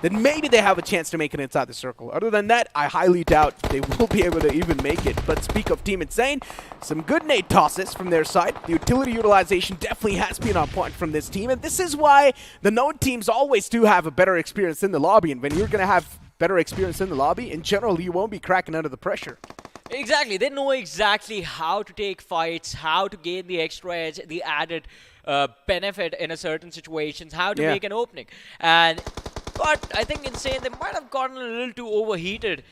then maybe they have a chance to make it inside the circle. Other than that, I highly doubt they will be able to even make it. But speak of Team Insane, some good nade tosses from their side. The utility utilization definitely has been on point from this team, and this is why the known teams always do have a better experience in the lobby, and when you're going to have better experience in the lobby, in general, you won't be cracking under the pressure. Exactly. They know exactly how to take fights, how to gain the extra edge, the added benefit in a certain situations, how to make an opening. But I think Insane, they might have gotten a little too overheated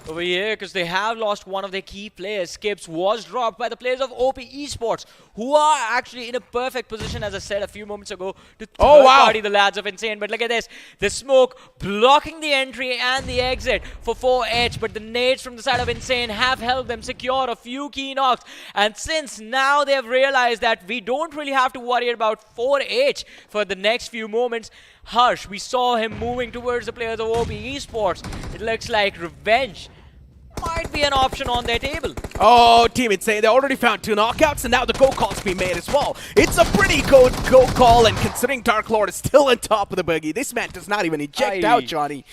over here because they have lost one of their key players. Skips was dropped by the players of OP Esports, who are actually in a perfect position, as I said a few moments ago, to third-party the lads of Insane. But look at this. The smoke blocking the entry and the exit for 4H, but the nades from the side of Insane have helped them secure a few key knocks. And since now they have realized that we don't really have to worry about 4H for the next few moments, Harsh, we saw him moving towards the players of OP Esports. It looks like revenge might be an option on their table. Oh, Team Insane, they already found 2 knockouts, and now the go call's being made as well. It's a pretty good go call, and considering Dark Lord is still on top of the boogie, this man does not even eject out, Johnny.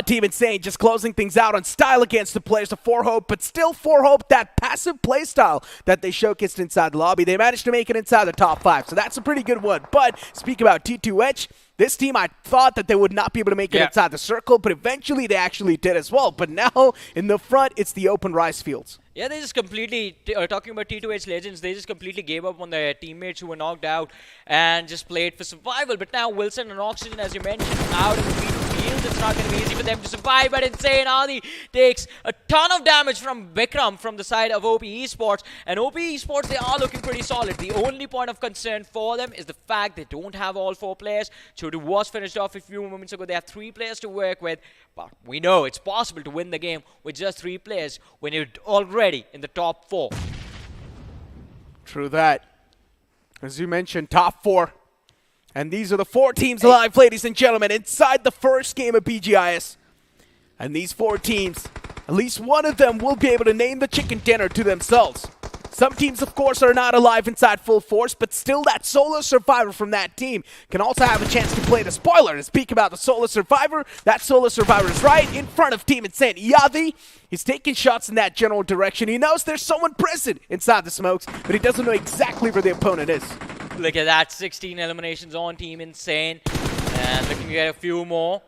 Team Insane just closing things out on style against the players of 4Hope, but still 4Hope, that passive play style that they showcased inside the lobby, they managed to make it inside the top 5, so that's a pretty good one. But speak about T2H, this team, I thought that they would not be able to make it inside the circle, but eventually they actually did as well. But now, in the front, it's the open rice fields. Yeah, they just completely, talking about T2H Legends, they just completely gave up on their teammates who were knocked out and just played for survival. But now Wilson and Oxygen, as you mentioned, out in the field, it's not going to be easy for them to survive. But Insane Adi takes a ton of damage from Bikram from the side of OP Esports. And OP Esports, they are looking pretty solid. The only point of concern for them is the fact they don't have all 4 players. Chodu was finished off a few moments ago. They have 3 players to work with. But we know it's possible to win the game with just 3 players when you're already in the top 4. True that. As you mentioned, top 4. And these are the 4 teams alive, ladies and gentlemen, inside the first game of BGIS. And these 4 teams, at least one of them will be able to name the chicken dinner to themselves. Some teams, of course, are not alive inside full force, but still that solo survivor from that team can also have a chance to play the spoiler. And speak about the solo survivor, that solo survivor is right in front of Team Insane. Yadi, he's taking shots in that general direction. He knows there's someone present inside the smokes, but he doesn't know exactly where the opponent is. Look at that, 16 eliminations on Team Insane, and looking to get a few more.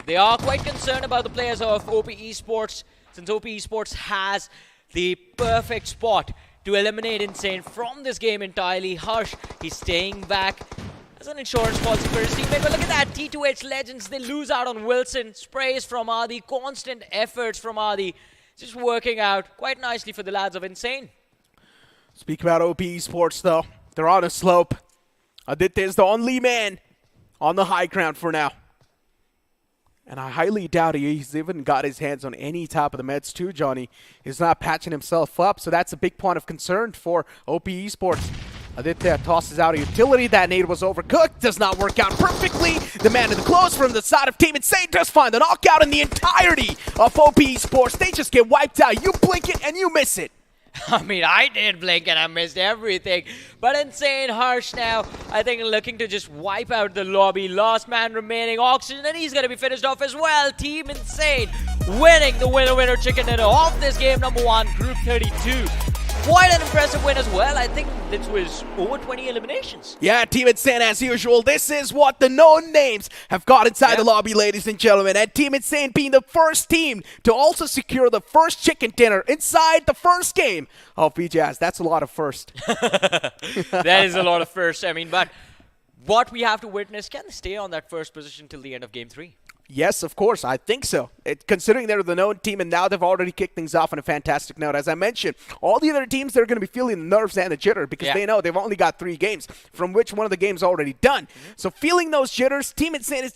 They are quite concerned about the players of OP Esports, since OP Esports has the perfect spot to eliminate Insane from this game entirely. Harsh, he's staying back as an insurance policy for his teammate. But look at that, T2H Legends, they lose out on Wilson. Sprays from Adi, constant efforts from Adi. Just working out quite nicely for the lads of Insane. Speak about OP Esports, though. They're on a slope. Aditya is the only man on the high ground for now. And I highly doubt he's even got his hands on any type of the meds too, Johnny. He's not patching himself up, so that's a big point of concern for OP Esports. Aditya tosses out a utility. That nade was overcooked. Does not work out perfectly. The man in the close from the side of Team Insane does find the knockout, in the entirety of OP Esports, they just get wiped out. You blink it and you miss it. I mean, I did blink and I missed everything. But Insane Harsh now, I think, looking to just wipe out the lobby. Last man remaining, Oxygen, and he's going to be finished off as well. Team Insane winning the winner chicken dinner of this game number 1, Group 32. Quite an impressive win as well. I think this was over 20 eliminations. Yeah, Team Insane, as usual, this is what the known names have got inside the lobby, ladies and gentlemen. And Team Insane being the first team to also secure the first chicken dinner inside the first game of BGIS. That's a lot of first. That is a lot of first. I mean, but what we have to witness, can they stay on that first position till the end of Game 3? Yes, of course. I think so. Considering they're the known team, and now they've already kicked things off on a fantastic note. As I mentioned, all the other teams, they're going to be feeling the nerves and the jitter because they know they've only got 3 games, from which one of the games already done. So feeling those jitters, Team Insane,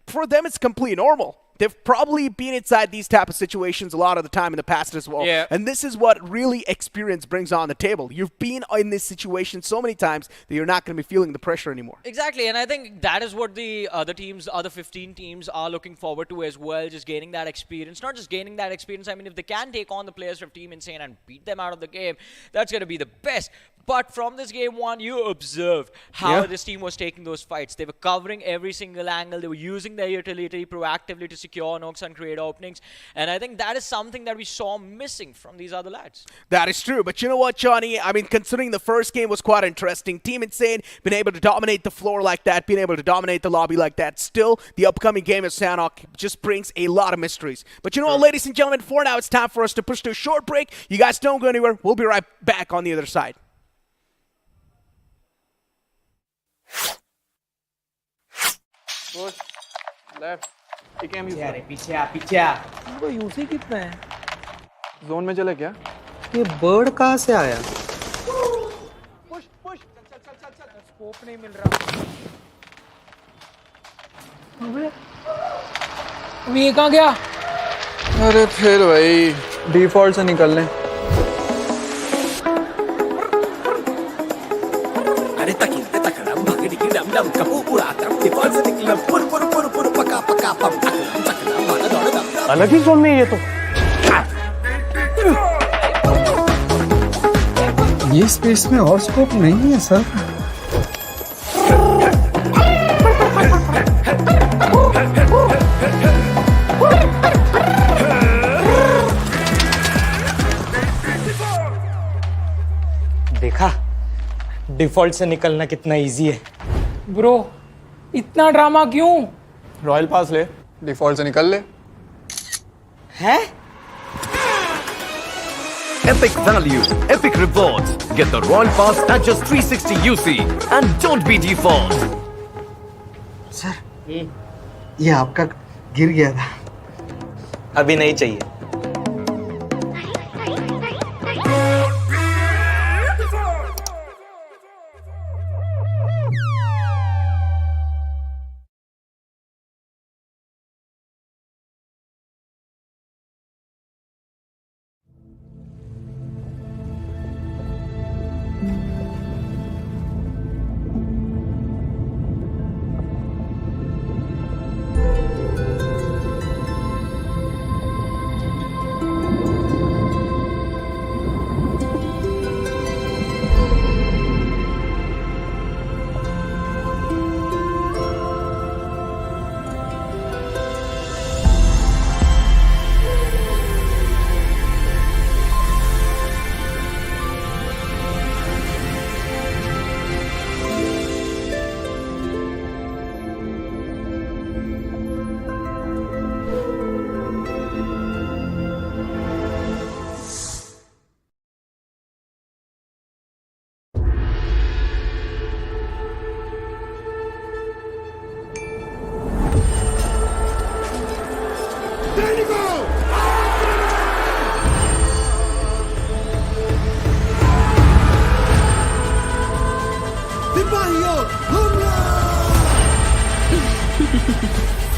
for them, it's completely normal. They've probably been inside these type of situations a lot of the time in the past as well. Yeah. And this is what really experience brings on the table. You've been in this situation so many times that you're not going to be feeling the pressure anymore. Exactly, and I think that is what the other teams, other 15 teams are looking forward to as well, just gaining that experience. Not just gaining that experience, I mean, if they can take on the players from Team Insane and beat them out of the game, that's going to be the best. But from this game 1, you observed how this team was taking those fights. They were covering every single angle. They were using their utility proactively to secure knocks and create openings. And I think that is something that we saw missing from these other lads. That is true. But you know what, Johnny? I mean, considering the first game was quite interesting, Team Insane been able to dominate the floor like that, being able to dominate the lobby like that. Still, the upcoming game of Sanhok just brings a lot of mysteries. But you know what, ladies and gentlemen, for now, it's time for us to push to a short break. You guys don't go anywhere. We'll be right back on the other side. पीछे वो UC कितना है zone में चला क्या ये bird कहाँ से आया पुश पुश चल स्कोप नहीं मिल रहा अबे ये कहाँ गया अरे फिर भाई डिफॉल्ट से निकल लें अरे तकिन तकड़म भगड़ी की डम डम कपू पूरा तम डिफॉल्ट से निकल पुर पुर पुर पुर पका पका पम अलग ही जोन में ये तो ये स्पेस में और स्कोप नहीं है सर। देखा डिफॉल्ट से निकलना कितना इजी है। ब्रो इतना ड्रामा क्यों? रॉयल पास ले, डिफॉल्ट से निकल ले। है Epic value, epic rewards. Get the Royal Pass at just 360 UC and don't be default. Sir ये आपका गिर गया था। अभी नहीं चाहिए।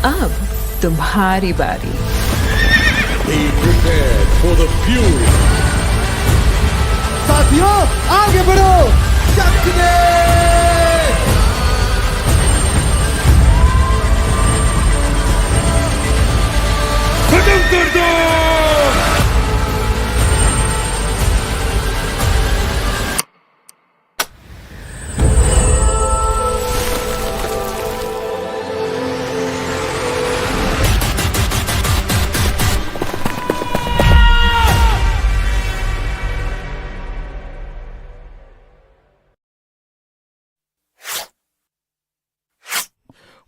अब तुम्हारी बारी। Be prepared for the fury. साथियों आगे बढ़ो, चकने! खत्म कर दो!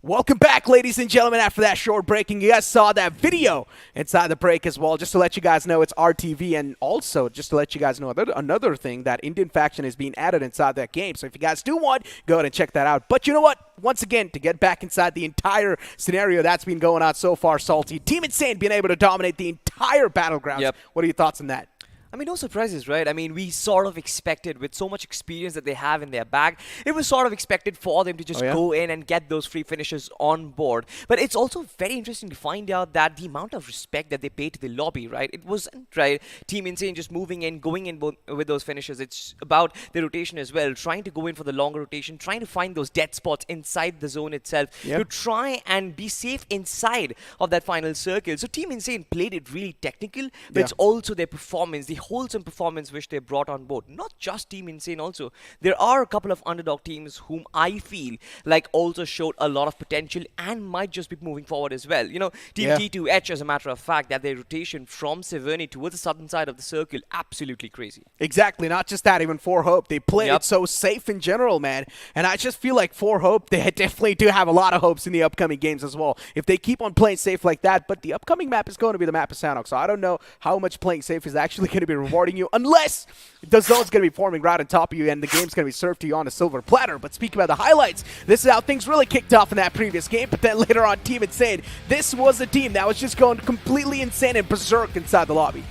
Welcome back, ladies and gentlemen, after that short break. And you guys saw that video inside the break as well. Just to let you guys know, it's RTV. And also, just to let you guys know, another thing, that Indian faction is being added inside that game. So if you guys do want, go ahead and check that out. But you know what? Once again, to get back inside the entire scenario that's been going on so far, Salty, Team Insane being able to dominate the entire Battlegrounds. Yep. What are your thoughts on that? I mean, no surprises, right? I mean, we sort of expected, with so much experience that they have in their bag, it was sort of expected for them to just go in and get those free finishes on board. But it's also very interesting to find out that the amount of respect that they pay to the lobby, right? It wasn't, right, Team Insane just moving in, going in with those finishes. It's about the rotation as well, trying to go in for the longer rotation, trying to find those dead spots inside the zone itself to try and be safe inside of that final circle. So Team Insane played it really technical, but it's also their performance, the wholesome performance which they brought on board. Not just Team Insane also. There are a couple of underdog teams whom I feel like also showed a lot of potential and might just be moving forward as well. You know, Team T2H, as a matter of fact, that their rotation from Severny towards the southern side of the circle, absolutely crazy. Exactly. Not just that, even 4Hope. They play it so safe in general, man. And I just feel like 4Hope, they definitely do have a lot of hopes in the upcoming games as well. If they keep on playing safe like that, but the upcoming map is going to be the map of Sanhok. So I don't know how much playing safe is actually going to be rewarding you, unless the zone's going to be forming right on top of you and the game's going to be served to you on a silver platter. But speaking about the highlights, this is how things really kicked off in that previous game. But then later on, Team Insane, this was a team that was just going completely insane and berserk inside the lobby.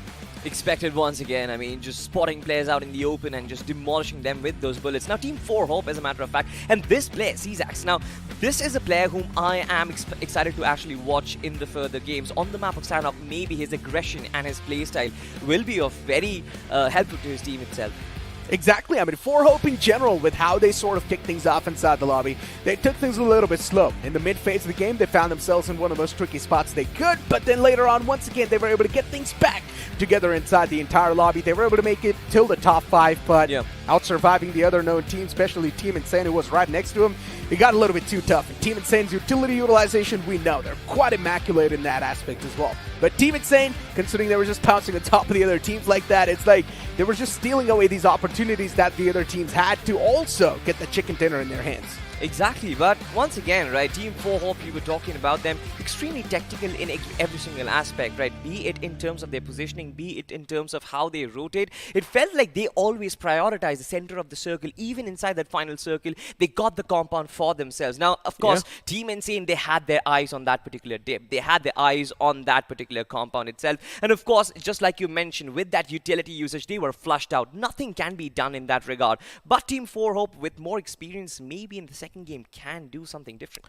Expected once again. I mean, just spotting players out in the open and just demolishing them with those bullets. Now, Team 4Hope, as a matter of fact, and this player, Czax. Now, this is a player whom I am excited to actually watch in the further games. On the map of Sanhok, maybe his aggression and his playstyle will be of very helpful to his team itself. Exactly. I mean, For Hope in general, with how they sort of kicked things off inside the lobby, they took things a little bit slow. In the mid-phase of the game, they found themselves in one of the most tricky spots they could, but then later on, once again, they were able to get things back together inside the entire lobby. They were able to make it till the top 5, but out-surviving the other known team, especially Team Insane, who was right next to him, it got a little bit too tough. And Team Insane's utility utilization, we know, they're quite immaculate in that aspect as well. But Team Insane, considering they were just pouncing on top of the other teams like that, it's like they were just stealing away these opportunities that the other teams had to also get the chicken dinner in their hands. Exactly, but once again, right, Team 4 Hope, you were talking about them, extremely tactical in every single aspect, right, be it in terms of their positioning, be it in terms of how they rotate. It felt like they always prioritized the center of the circle, even inside that final circle, they got the compound for themselves. Now, of course, Team Insane, they had their eyes on that particular dip, they had their eyes on that particular compound itself, and of course, just like you mentioned, with that utility usage, they were flushed out. Nothing can be done in that regard, but Team 4 Hope, with more experience, maybe in the second game can do something different.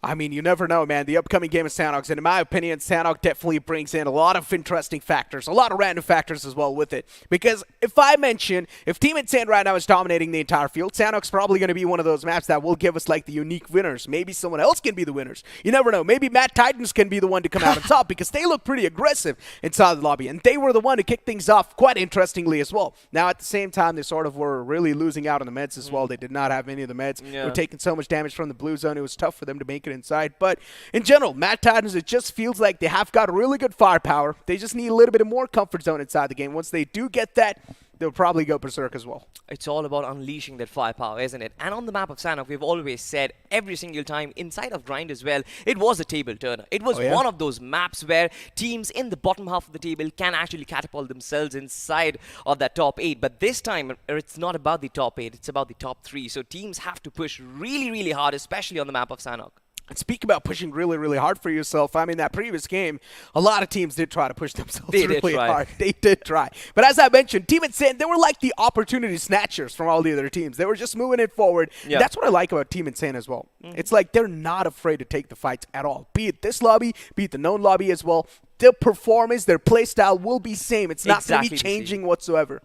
I mean, you never know, man. The upcoming game of Sanhok's, and in my opinion, Sanhok definitely brings in a lot of interesting factors, a lot of random factors as well with it. Because if I mention, if Team Insane right now is dominating the entire field, Sanhok's probably going to be one of those maps that will give us, like, the unique winners. Maybe someone else can be the winners. You never know. Maybe Mad Titans can be the one to come out on top because they look pretty aggressive inside the lobby, and they were the one to kick things off quite interestingly as well. Now, at the same time, they sort of were really losing out on the meds as well. They did not have any of the meds. They were taking so much damage from the blue zone. It was tough for them to make it inside. But in general, Mad Titans, it just feels like they have got really good firepower. They just need a little bit of more comfort zone inside the game. Once they do get that, they'll probably go berserk as well. It's all about unleashing that firepower, isn't it? And on the map of Sanhok, we've always said every single time, inside of Grind as well, it was a table turner. It was one of those maps where teams in the bottom half of the table can actually catapult themselves inside of that top 8. But this time, it's not about the top 8, it's about the top 3. So teams have to push really, really hard, especially on the map of Sanhok. And speak about pushing really, really hard for yourself. I mean, that previous game, a lot of teams did try to push themselves really hard. They did try. But as I mentioned, Team Insane, they were like the opportunity snatchers from all the other teams. They were just moving it forward. Yeah. That's what I like about Team Insane as well. It's like they're not afraid to take the fights at all. Be it this lobby, be it the known lobby as well. Their performance, their play style will be same. It's not going to be changing whatsoever.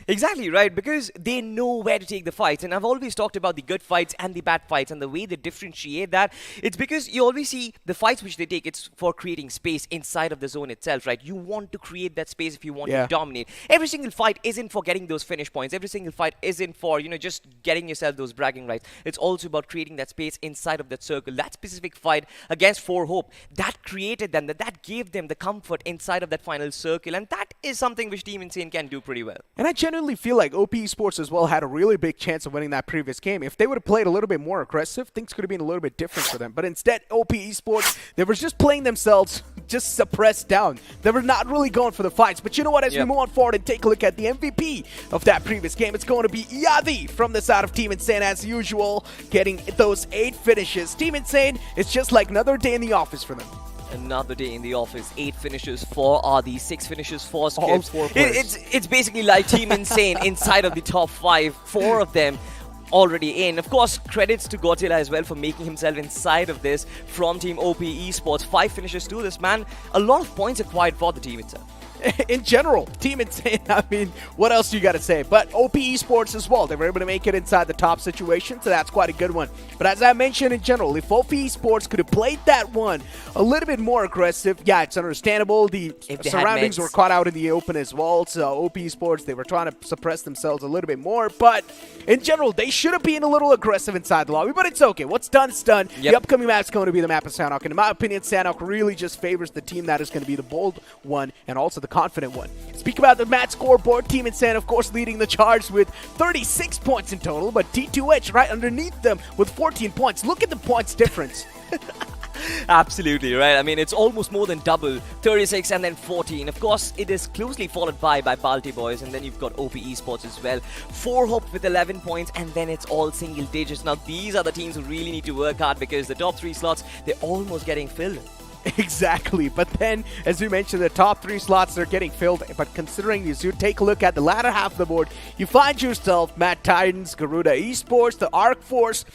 Exactly, right, because they know where to take the fights. And I've always talked about the good fights and the bad fights and the way they differentiate that. It's because you always see the fights which they take, it's for creating space inside of the zone itself, right? You want to create that space if you want to dominate. Every single fight isn't for getting those finish points. Every single fight isn't for, you know, just getting yourself those bragging rights. It's also about creating that space inside of that circle. That specific fight against 4 Hope, that created them, that gave them the comfort inside of that final circle. And that is something which Team Insane can do pretty well. And I genuinely feel like OP Esports as well had a really big chance of winning that previous game. If they would have played a little bit more aggressive, things could have been a little bit different for them. But instead, OP Esports, they were just playing themselves just suppressed down. They were not really going for the fights. But you know what? As we move on forward and take a look at the MVP of that previous game, it's going to be Yadi from the side of Team Insane as usual, getting those 8 finishes. Team Insane, it's just like another day in the office for them. Another day in the office. 8 finishes for RD, 6 finishes for Skips. All 4 players. It's basically like Team Insane inside of the top 5. 4 of them already in. Of course, credits to Godzilla as well for making himself inside of this from Team OP Esports. 5 finishes to this, man. A lot of points acquired for the team itself. In general, Team Insane, I mean, what else do you got to say? But OP Esports as well, they were able to make it inside the top situation, so that's quite a good one. But as I mentioned in general, if OP Esports could have played that one a little bit more aggressive, yeah, it's understandable. The surroundings were caught out in the open as well, so OP Esports, they were trying to suppress themselves a little bit more. But in general, they should have been a little aggressive inside the lobby, but it's okay. What's done is done. The upcoming map's going to be the map of Sanhok, and in my opinion, Sanhok really just favors the team that is going to be the bold one and also the confident one. Speak about the match scoreboard, Team Insane, of course, leading the charge with 36 points in total, but T2H right underneath them with 14 points. Look at the points difference. Absolutely, right? I mean, it's almost more than double. 36 and then 14. Of course, it is closely followed by Balti Boys, and then you've got OP Esports as well. 4 Hope with 11 points, and then it's all single digits. Now, these are the teams who really need to work hard because the top 3 slots, they're almost getting filled. Exactly, but then, as we mentioned, the top 3 slots are getting filled, but considering as you take a look at the latter half of the board, you find yourself Mad Titans, Garuda Esports, the Arc Force.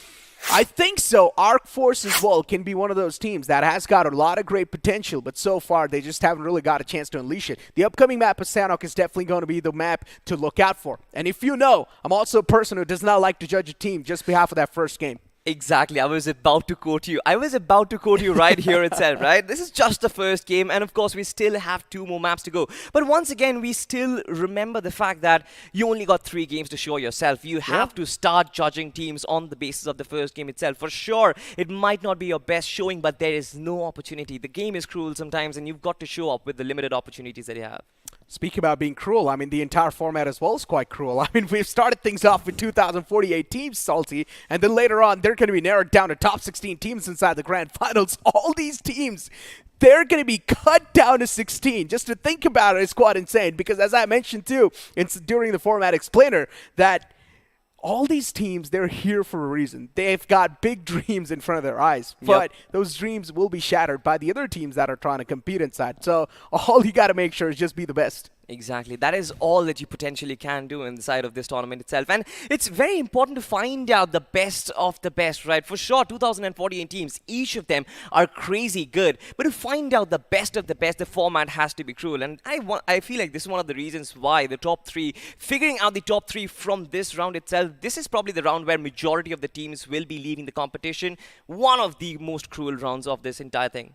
I think so. Arc Force as well can be one of those teams that has got a lot of great potential, but so far they just haven't really got a chance to unleash it. The upcoming map of Sanhok is definitely going to be the map to look out for. And if you know, I'm also a person who does not like to judge a team just behalf of that first game. Exactly. I was about to quote you. Right here itself, right? This is just the first game, and of course, we still have 2 more maps to go. But once again, we still remember the fact that you only got 3 games to show yourself. You have to start judging teams on the basis of the first game itself. For sure, it might not be your best showing, but there is no opportunity. The game is cruel sometimes, and you've got to show up with the limited opportunities that you have. Speaking about being cruel, I mean, the entire format as well is quite cruel. I mean, we've started things off with 2,048 teams, Salty, and then later on, they're going to be narrowed down to top 16 teams inside the grand finals. All these teams, they're going to be cut down to 16. Just to think about it is quite insane, because as I mentioned too, during the format explainer, that all these teams, they're here for a reason. They've got big dreams in front of their eyes, but those dreams will be shattered by the other teams that are trying to compete inside. So all you got to make sure is just be the best. Exactly. That is all that you potentially can do inside of this tournament itself. And it's very important to find out the best of the best, right? For sure, 2048 teams, each of them are crazy good. But to find out the best of the best, the format has to be cruel. And I feel like this is one of the reasons why the top 3, figuring out the top 3 from this round itself, this is probably the round where majority of the teams will be leaving the competition. One of the most cruel rounds of this entire thing.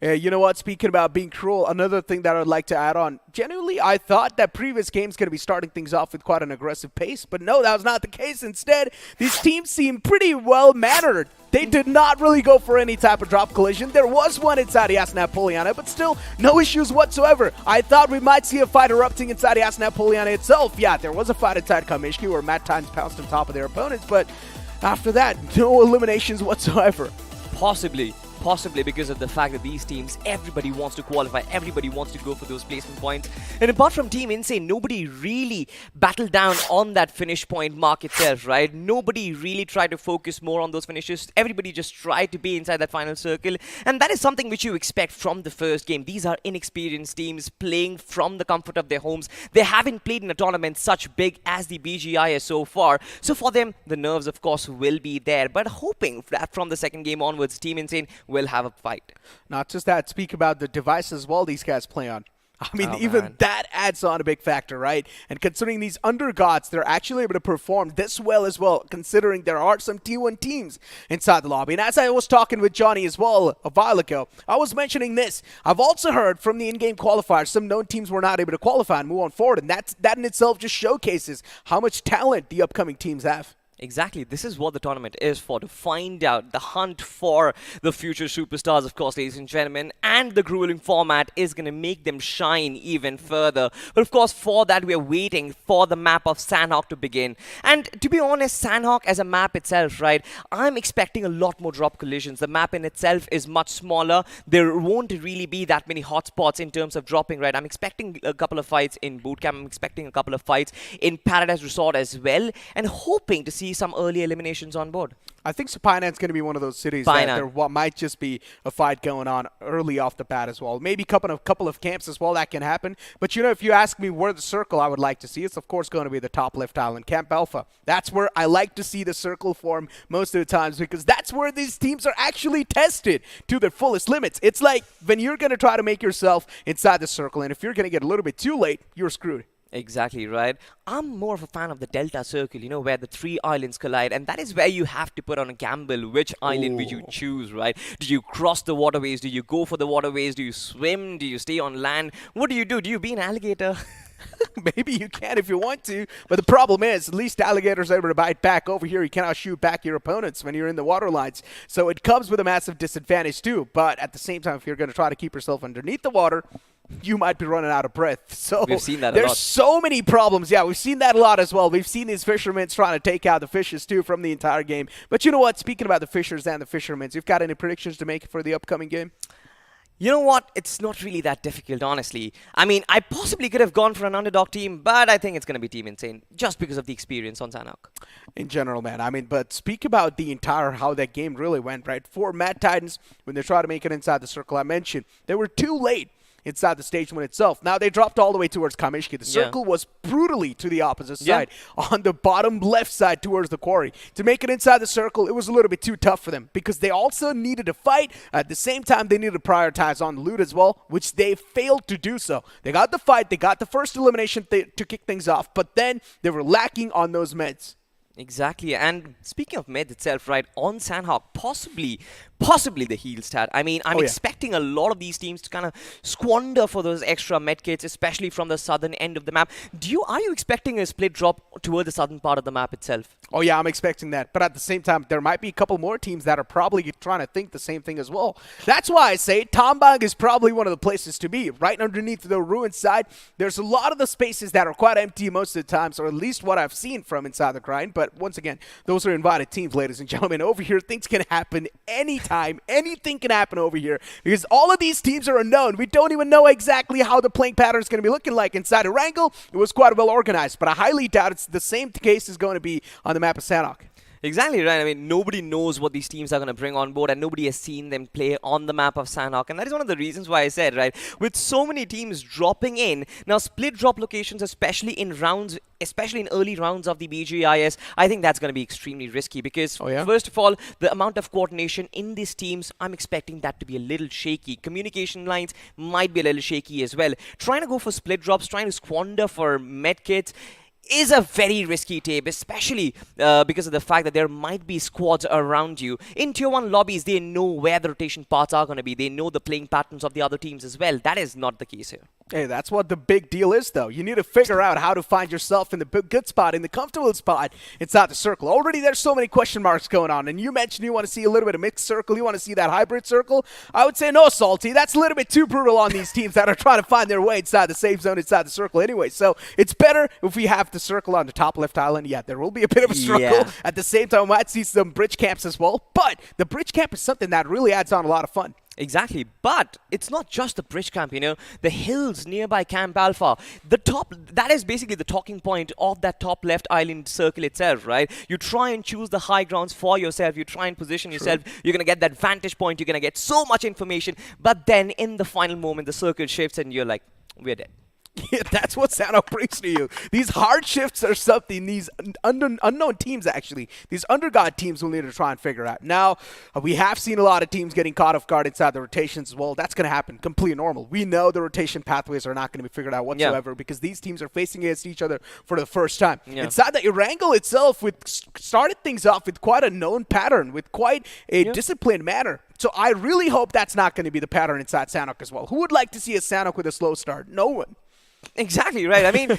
You know what? Speaking about being cruel, another thing that I'd like to add on. Genuinely, I thought that previous games going to be starting things off with quite an aggressive pace, but no, that was not the case. Instead, these teams seem pretty well-mannered. They did not really go for any type of drop collision. There was one inside the Asnap Poliana, but still, no issues whatsoever. I thought we might see a fight erupting inside the Asnap Poliana itself. Yeah, there was a fight inside Kamishki where Matt Tynes pounced on top of their opponents, but after that, no eliminations whatsoever. Possibly because of the fact that these teams, everybody wants to qualify, everybody wants to go for those placement points. And apart from Team Insane, nobody really battled down on that finish point mark itself, right? Nobody really tried to focus more on those finishes. Everybody just tried to be inside that final circle. And that is something which you expect from the first game. These are inexperienced teams playing from the comfort of their homes. They haven't played in a tournament such big as the BGIS so far. So for them, the nerves, of course, will be there. But hoping that from the second game onwards, Team Insane will have a fight. Not just that, speak about the device as well these guys play on. I mean, even that adds on a big factor, right? And considering these undergods, they're actually able to perform this well as well, considering there are some T1 teams inside the lobby. And as I was talking with Johnny as well a while ago, I was mentioning this. I've also heard from the in-game qualifiers, some known teams were not able to qualify and move on forward. And that in itself just showcases how much talent the upcoming teams have. Exactly. This is what the tournament is for, to find out the hunt for the future superstars, of course, ladies and gentlemen, and the grueling format is going to make them shine even further. But of course, for that, we are waiting for the map of Sanhok to begin. And to be honest, Sanhok as a map itself, right, I'm expecting a lot more drop collisions. The map in itself is much smaller. There won't really be that many hotspots in terms of dropping, right? I'm expecting a couple of fights in Bootcamp. I'm expecting a couple of fights in Paradise Resort as well, and hoping to see some early eliminations on board. I think Painan's going to be one of those cities that there might just be a fight going on early off the bat as well. Maybe a couple of camps as well, that can happen. But, you know, if you ask me where the circle I would like to see, it's of course going to be the top left island, Camp Alpha. That's where I like to see the circle form most of the times, because that's where these teams are actually tested to their fullest limits. It's like when you're going to try to make yourself inside the circle, and if you're going to get a little bit too late, you're screwed. Exactly, right? I'm more of a fan of the Delta Circle, you know, where the 3 islands collide, and that is where you have to put on a gamble. Which island will you choose, right? Do you cross the waterways? Do you go for the waterways? Do you swim? Do you stay on land? What do? Do you be an alligator? Maybe you can if you want to, but the problem is, at least alligators are able to bite back. Over here, you cannot shoot back your opponents when you're in the water lines. So it comes with a massive disadvantage too, but at the same time, if you're going to try to keep yourself underneath the water, you might be running out of breath. So we've seen that a lot. There's so many problems. Yeah, we've seen that a lot as well. We've seen these fishermen trying to take out the fishes too from the entire game. But you know what? Speaking about the fishers and the fishermen, you've got any predictions to make for the upcoming game? You know what? It's not really that difficult, honestly. I mean, I possibly could have gone for an underdog team, but I think it's going to be Team Insane, just because of the experience on Sanhok. In general, man. I mean, but speak about the entire, how that game really went, right? For Matt Titans, when they try to make it inside the circle I mentioned, they were too late inside the stage one itself. Now they dropped all the way towards Kamishki. The circle was brutally to the opposite side, on the bottom left side towards the quarry. To make it inside the circle, it was a little bit too tough for them because they also needed to fight. At the same time, they needed to prioritize on the loot as well, which they failed to do so. They got the fight, they got the first elimination to kick things off, but then they were lacking on those meds. Exactly, and speaking of med itself, right, on Sanhok, possibly the heal stat. I mean, I'm expecting a lot of these teams to kind of squander for those extra med kits, especially from the southern end of the map. Are you expecting a split drop toward the southern part of the map itself? Oh yeah, I'm expecting that. But at the same time, there might be a couple more teams that are probably trying to think the same thing as well. That's why I say Tombang is probably one of the places to be. Right underneath the ruin side, there's a lot of the spaces that are quite empty most of the times, or at least what I've seen from inside the grind. But once again, those are invited teams, ladies and gentlemen. Over here, things can happen anytime. Anything can happen over here because all of these teams are unknown. We don't even know exactly how the playing pattern is going to be looking like. Inside Erangel, it was quite well organized, but I highly doubt it's the same case is going to be on the map of Sanhok. Exactly right. I mean, nobody knows what these teams are going to bring on board, and nobody has seen them play on the map of Sanhok. And that is one of the reasons why I said, right, with so many teams dropping in, now split drop locations, especially in early rounds of the BGIS, I think that's going to be extremely risky because, first of all, the amount of coordination in these teams, I'm expecting that to be a little shaky. Communication lines might be a little shaky as well. Trying to go for split drops, trying to squander for medkits, is a very risky tape, especially because of the fact that there might be squads around you. In Tier 1 lobbies, they know where the rotation paths are going to be. They know the playing patterns of the other teams as well. That is not the case here. Hey, that's what the big deal is, though. You need to figure out how to find yourself in the good spot, in the comfortable spot inside the circle. Already there's so many question marks going on, and you mentioned you want to see a little bit of mixed circle. You want to see that hybrid circle. I would say no, Salty. That's a little bit too brutal on these teams that are trying to find their way inside the safe zone, inside the circle anyway. So it's better if we have the circle on the top left island. Yeah, there will be a bit of a struggle. At the same time, we might see some bridge camps as well, but the bridge camp is something that really adds on a lot of fun. Exactly, but it's not just the bridge camp, you know. The hills nearby Camp Alpha, that is basically the talking point of that top left island circle itself, right? You try and choose the high grounds for yourself, you try and position yourself, you're going to get that vantage point, you're going to get so much information, but then in the final moment, the circle shifts and you're like, we're dead. Yeah, that's what Sanhok brings to you. These hard shifts are something these unknown teams, actually, these undergod teams will need to try and figure out. Now, we have seen a lot of teams getting caught off guard inside the rotations as well. That's going to happen. Completely normal. We know the rotation pathways are not going to be figured out whatsoever because these teams are facing against each other for the first time. Inside the Erangel itself, started things off with quite a known pattern, with quite a disciplined manner. So I really hope that's not going to be the pattern inside Sanhok as well. Who would like to see a Sanhok with a slow start? No one. Exactly right. I mean,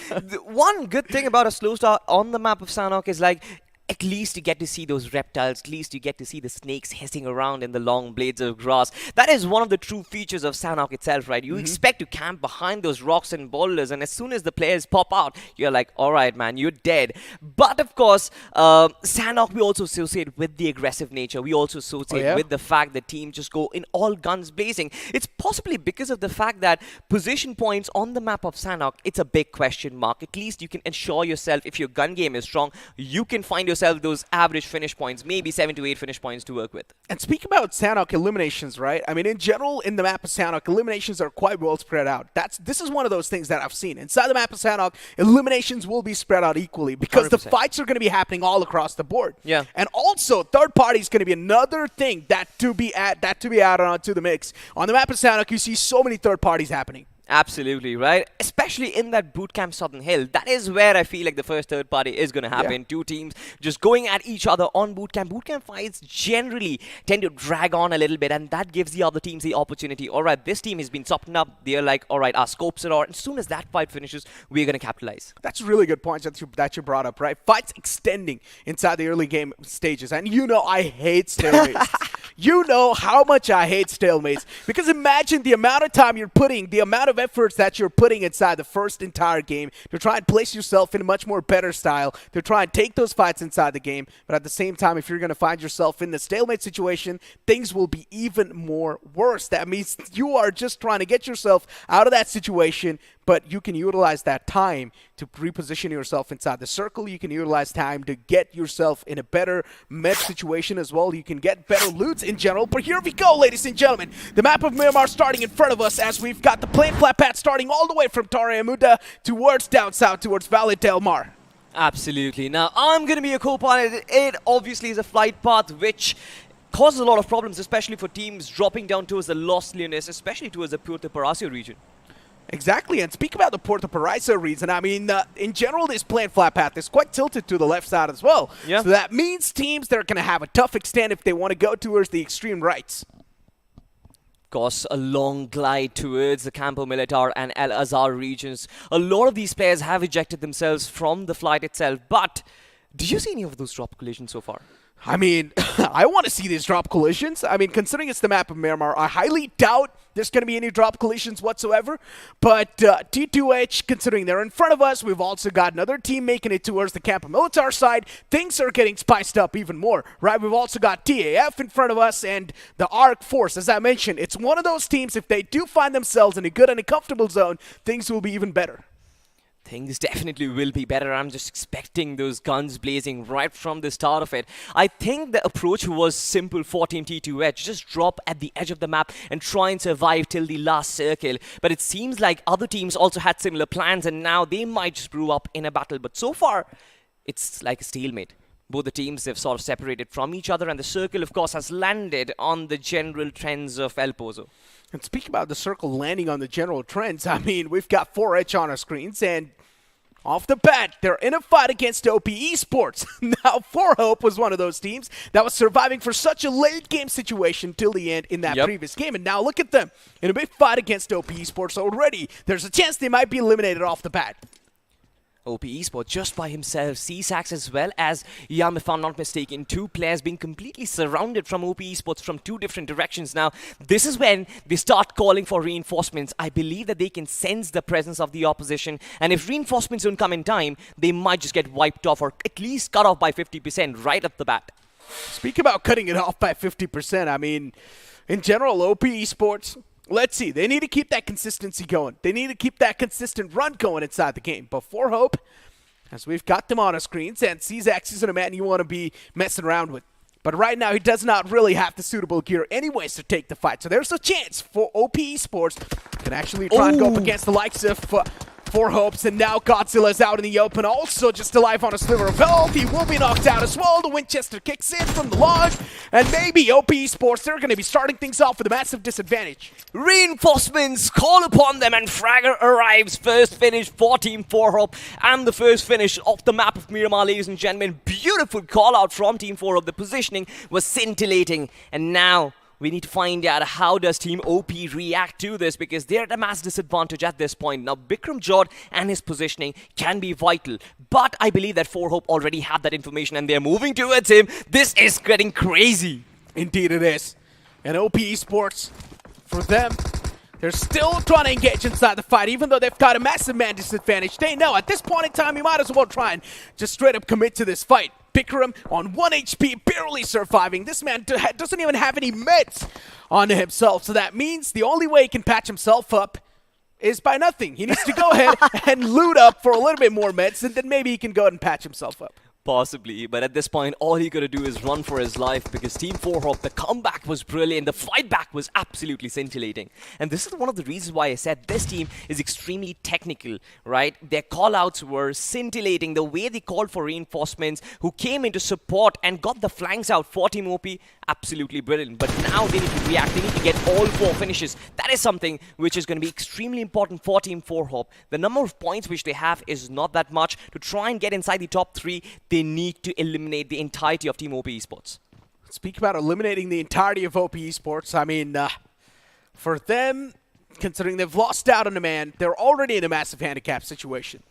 one good thing about a slow start on the map of Sanhok is like, at least you get to see those reptiles, at least you get to see the snakes hissing around in the long blades of grass. That is one of the true features of Sanhok itself, right? You expect to camp behind those rocks and boulders, and as soon as the players pop out, you're like, all right, man, you're dead. But of course, Sanhok we also associate with the aggressive nature. We also associate with the fact that teams just go in all guns blazing. It's possibly because of the fact that position points on the map of Sanhok, it's a big question mark. At least you can ensure yourself, if your gun game is strong, you can find yourself those average finish points, maybe 7 to 8 finish points to work with. And speak about Sanhok eliminations, right? I mean, in general, in the map of Sanhok, eliminations are quite well spread out. This is one of those things that I've seen. Inside the map of Sanhok, eliminations will be spread out equally because 100%. The fights are going to be happening all across the board. Yeah. And also, third party is going to be another thing that to be added on to the mix. On the map of Sanhok, you see so many third parties happening. Absolutely, right? Especially in that bootcamp Southern Hill. That is where I feel like the first third party is going to happen. Two teams just going at each other on bootcamp. Bootcamp fights generally tend to drag on a little bit, and that gives the other teams the opportunity. All right, this team has been topping up. They're like, all right, our scopes are on. As soon as that fight finishes, we're going to capitalize. That's a really good point that you brought up, right? Fights extending inside the early game stages. And you know I hate stalemates. You know how much I hate stalemates. Because imagine the amount of time you're putting, the amount of efforts that you're putting inside the first entire game to try and place yourself in a much more better style, to try and take those fights inside the game. But at the same time, if you're going to find yourself in the stalemate situation, things will be even more worse. That means you are just trying to get yourself out of that situation, but you can utilize that time to reposition yourself inside the circle. You can utilize time to get yourself in a better med situation as well. You can get better loots in general. But here we go, ladies and gentlemen. The map of Miramar starting in front of us as we've got the plain flat path starting all the way from Torre Amuda towards down south, towards Valle del Mar. Absolutely. Now, I'm going to be a co-pilot. It obviously is a flight path which causes a lot of problems, especially for teams dropping down towards the Los Leones, especially towards the Puerto Paraiso region. Exactly, and speak about the Puerto Paraiso region. I mean, in general, this plain flat path is quite tilted to the left side as well. Yeah. So that means teams that are going to have a tough extent if they want to go towards the extreme rights. Of course, a long glide towards the Campo Militar and El Azhar regions. A lot of these players have ejected themselves from the flight itself, but did you see any of those drop collisions so far? I mean, I want to see these drop collisions. I mean, considering it's the map of Miramar, I highly doubt there's going to be any drop collisions whatsoever. But T2H, considering they're in front of us, we've also got another team making it towards the Campo Militar side. Things are getting spiced up even more, right? We've also got TAF in front of us and the ARC Force. As I mentioned, it's one of those teams, if they do find themselves in a good and a comfortable zone, things will be even better. Things definitely will be better. I'm just expecting those guns blazing right from the start of it. I think the approach was simple for Team T2H. Just drop at the edge of the map and try and survive till the last circle. But it seems like other teams also had similar plans and now they might just brew up in a battle. But so far, it's like a stalemate. Both the teams have sort of separated from each other and the circle, of course, has landed on the general trends of El Pozo. And speaking about the circle landing on the general trends, I mean, we've got 4H on our screens, and off the bat, they're in a fight against OP Esports. Now, 4Hope was one of those teams that was surviving for such a late-game situation till the end in that previous game. And now look at them in a big fight against OP Esports already. There's a chance they might be eliminated off the bat. OP Esports just by himself, CSAX as well as Yam, if I'm not mistaken, two players being completely surrounded from OP Esports from two different directions. Now, this is when they start calling for reinforcements. I believe that they can sense the presence of the opposition, and if reinforcements don't come in time, they might just get wiped off or at least cut off by 50% right off the bat. Speak about cutting it off by 50%. I mean, in general, OP Esports, let's see. They need to keep that consistency going. They need to keep that consistent run going inside the game. But 4Hope, as we've got them on our screens, and CSAX isn't a man you want to be messing around with. But right now, he does not really have the suitable gear anyways to take the fight. So there's a chance for OP Esports can actually try and go up against the likes of 4Hopes, and now Godzilla's out in the open, also just alive on a sliver of health. He will be knocked out as well. The Winchester kicks in from the lodge, and maybe OP Esports, they're going to be starting things off with a massive disadvantage. Reinforcements call upon them, and Fragger arrives. First finish for Team 4Hope, and the first finish off the map of Miramar, ladies and gentlemen. Beautiful call out from Team 4Hope. The positioning was scintillating, and now we need to find out how does Team OP react to this, because they're at a mass disadvantage at this point. Now, Bikram Jod and his positioning can be vital, but I believe that 4Hope already have that information and they're moving towards him. This is getting crazy. Indeed it is. And OP Esports, for them, they're still trying to engage inside the fight, even though they've got a massive man disadvantage. They know at this point in time, you might as well try and just straight up commit to this fight. Bikram on 1 HP, barely surviving. This man doesn't even have any meds on himself, so that means the only way he can patch himself up is by nothing. He needs to go ahead and loot up for a little bit more meds, and then maybe he can go ahead and patch himself up. Possibly, but at this point, all he gotta do is run for his life, because Team 4Hope, the comeback was brilliant, the fight back was absolutely scintillating. And this is one of the reasons why I said this team is extremely technical, right? Their callouts were scintillating, the way they called for reinforcements, who came into support and got the flanks out for Team OP, absolutely brilliant. But now they need to react, they need to get all 4 finishes. That is something which is going to be extremely important for Team 4Hope. The number of points which they have is not that much. To try and get inside the top 3, they need to eliminate the entirety of Team OP Esports. Speak about eliminating the entirety of OP Esports. I mean, for them, considering they've lost out on a man, they're already in a massive handicap situation.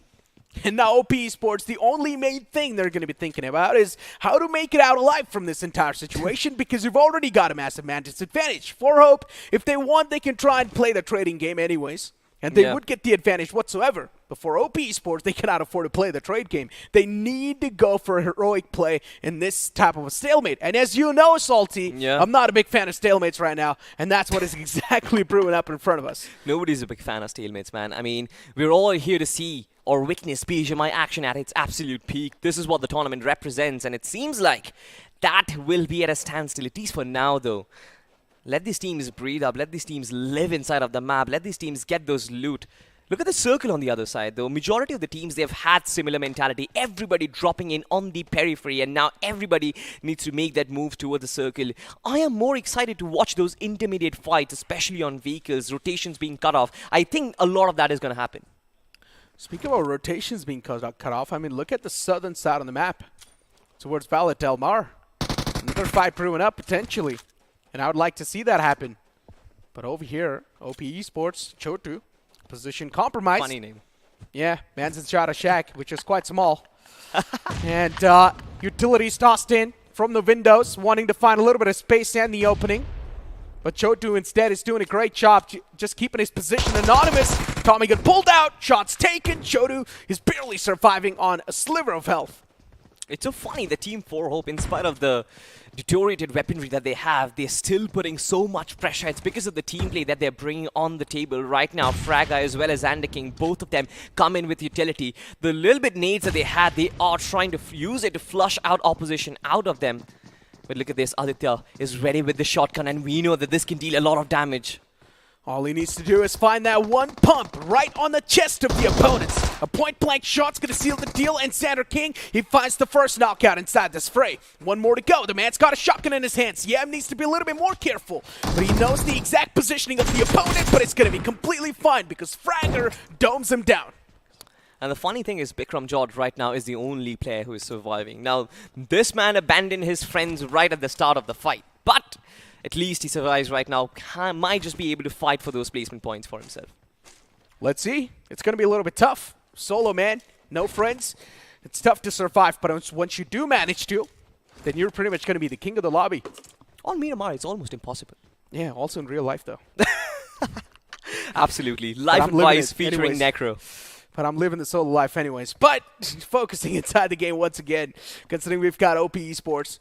And now OP Esports, the only main thing they're going to be thinking about is how to make it out alive from this entire situation, because you've already got a massive man disadvantage. 4Hope, if they want, they can try and play the trading game anyways. and they would get the advantage whatsoever. But for OP Esports, they cannot afford to play the trade game. They need to go for a heroic play in this type of a stalemate. And as you know, Salty, I'm not a big fan of stalemates right now, and that's what is exactly brewing up in front of us. Nobody's a big fan of stalemates, man. I mean, we're all here to see or witness BGMI action at its absolute peak. This is what the tournament represents, and it seems like that will be at a standstill, at least for now, though. Let these teams breathe up. Let these teams live inside of the map. Let these teams get those loot. Look at the circle on the other side, though. Majority of the teams, they've had similar mentality. Everybody dropping in on the periphery, and now everybody needs to make that move toward the circle. I am more excited to watch those intermediate fights, especially on vehicles, rotations being cut off. I think a lot of that is going to happen. Speaking of rotations being cut off, I mean, look at the southern side on the map towards Valet Del Mar. Another fight brewing up, potentially. And I would like to see that happen. But over here, OP Esports, Chotu, position compromised. Funny name. Yeah, man's inside a shack, which is quite small. And utilities tossed in from the windows, wanting to find a little bit of space and the opening. But Chotu instead is doing a great job just keeping his position anonymous. Tommy got pulled out, shots taken. Chotu is barely surviving on a sliver of health. It's so funny, the Team 4 Hope, in spite of the deteriorated weaponry that they have, they're still putting so much pressure. It's because of the team play that they're bringing on the table right now. Fraga as well as Xander King, both of them come in with utility. The little bit nades that they had, they are trying to use it to flush out opposition out of them. But look at this, Aditya is ready with the shotgun, and we know that this can deal a lot of damage. All he needs to do is find that one pump right on the chest of the opponents. A point-blank shot's going to seal the deal, and Xander King, he finds the first knockout inside this fray. One more to go. The man's got a shotgun in his hands. Yeah, needs to be a little bit more careful. But he knows the exact positioning of the opponent, but it's going to be completely fine because Fragger domes him down. And the funny thing is, Bikram Jod right now is the only player who is surviving. Now, this man abandoned his friends right at the start of the fight, but at least he survives right now. Might just be able to fight for those placement points for himself. Let's see. It's going to be a little bit tough. Solo man, no friends. It's tough to survive, but once you do manage to, then you're pretty much going to be the king of the lobby. On Miramar, it's almost impossible. Yeah, also in real life, though. Absolutely. Life advice featuring Necro. But I'm living the solo life anyways. But focusing inside the game once again, considering we've got OP Esports.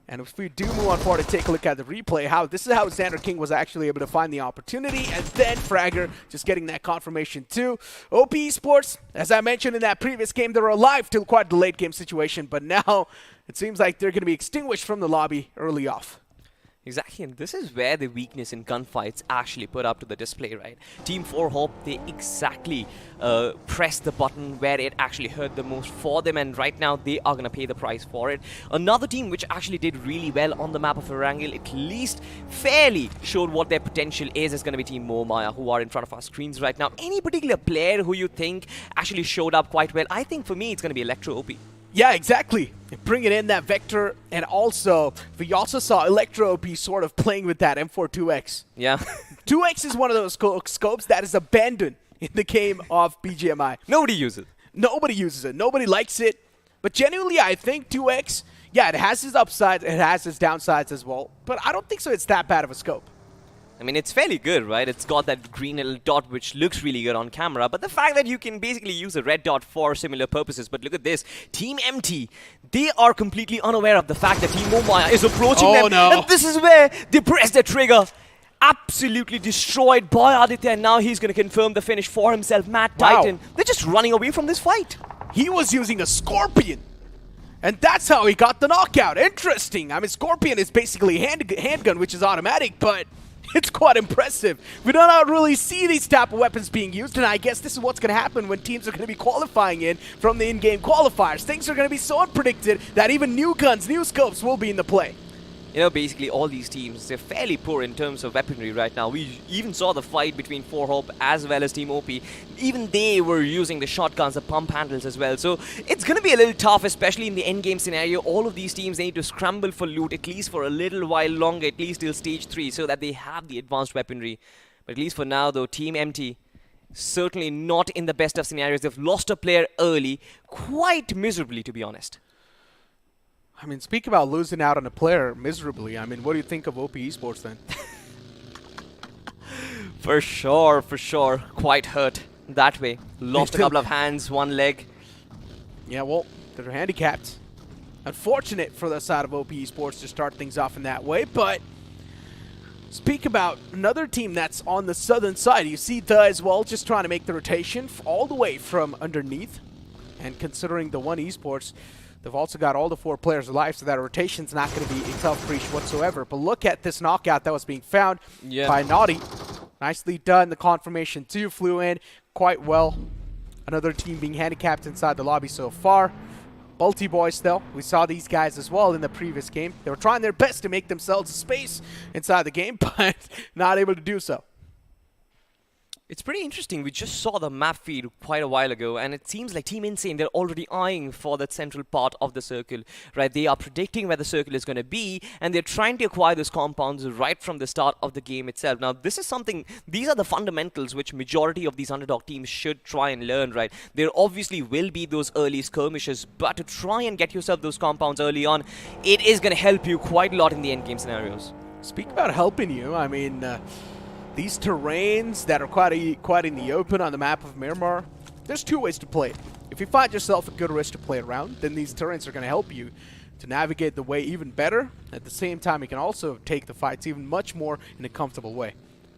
And if we do move on forward to take a look at the replay, this is how Xander King was actually able to find the opportunity, and then Fragger just getting that confirmation too. OP Esports, as I mentioned in that previous game, they were alive till quite the late game situation, but now it seems like they're going to be extinguished from the lobby early off. Exactly, and this is where the weakness in gunfights actually put up to the display, right? Team 4 Hope, they exactly pressed the button where it actually hurt the most for them, and right now they are going to pay the price for it. Another team which actually did really well on the map of Erangel, at least fairly showed what their potential is going to be Team Momaya, who are in front of our screens right now. Any particular player who you think actually showed up quite well? I think for me it's going to be Electro OP. Yeah, exactly. Bringing in that Vector, and also, we also saw Electro OP sort of playing with that M4-2X. Yeah. 2X is one of those scopes that is abandoned in the game of BGMI. Nobody uses it. Nobody uses it. Nobody likes it. But genuinely, I think 2X, yeah, it has its upsides, it has its downsides as well. But I don't think so it's that bad of a scope. I mean, it's fairly good, right? It's got that green little dot which looks really good on camera, but the fact that you can basically use a red dot for similar purposes. But look at this. Team MT, they are completely unaware of the fact that Team Momaya is approaching them. No. And this is where they press the trigger. Absolutely destroyed by Aditya, and now he's going to confirm the finish for himself. Matt Titan, they're just running away from this fight. He was using a Scorpion. And that's how he got the knockout. Interesting. I mean, Scorpion is basically a handgun, which is automatic, but it's quite impressive. We do not really see these type of weapons being used, and I guess this is what's going to happen when teams are going to be qualifying in from the in-game qualifiers. Things are going to be so unpredicted that even new guns, new scopes will be in the play. You know, basically all these teams, they're fairly poor in terms of weaponry right now. We even saw the fight between 4 Hope as well as Team OP. Even they were using the shotguns, the pump handles as well. So it's going to be a little tough, especially in the endgame scenario. All of these teams, they need to scramble for loot at least for a little while longer, at least till stage 3, so that they have the advanced weaponry. But at least for now, though, Team MT, certainly not in the best of scenarios. They've lost a player early, quite miserably, to be honest. I mean, speak about losing out on a player miserably. I mean, what do you think of OP Esports then? For sure, for sure. Quite hurt that way. Lost a couple of hands, one leg. Yeah, well, they're handicapped. Unfortunate for the side of OP Esports to start things off in that way, but speak about another team that's on the southern side. You see the as well, just trying to make the rotation all the way from underneath. And considering the one Esports, they've also got all the 4 players alive, so that rotation's not going to be a tough breach whatsoever. But look at this knockout that was being found by Naughty. Nicely done. The confirmation too flew in quite well. Another team being handicapped inside the lobby so far. Balti boys though, we saw these guys as well in the previous game. They were trying their best to make themselves space inside the game, but not able to do so. It's pretty interesting. We just saw the map feed quite a while ago, and it seems like Team Insane, they're already eyeing for that central part of the circle, right? They are predicting where the circle is going to be, and they're trying to acquire those compounds right from the start of the game itself. Now, this is something, these are the fundamentals which majority of these underdog teams should try and learn, right? There obviously will be those early skirmishes, but to try and get yourself those compounds early on, it is going to help you quite a lot in the endgame scenarios. Speak about helping you, I mean, these terrains that are quite in the open on the map of Miramar, there's 2 ways to play it. If you find yourself a good risk to play around, then these terrains are going to help you to navigate the way even better. At the same time, you can also take the fights even much more in a comfortable way.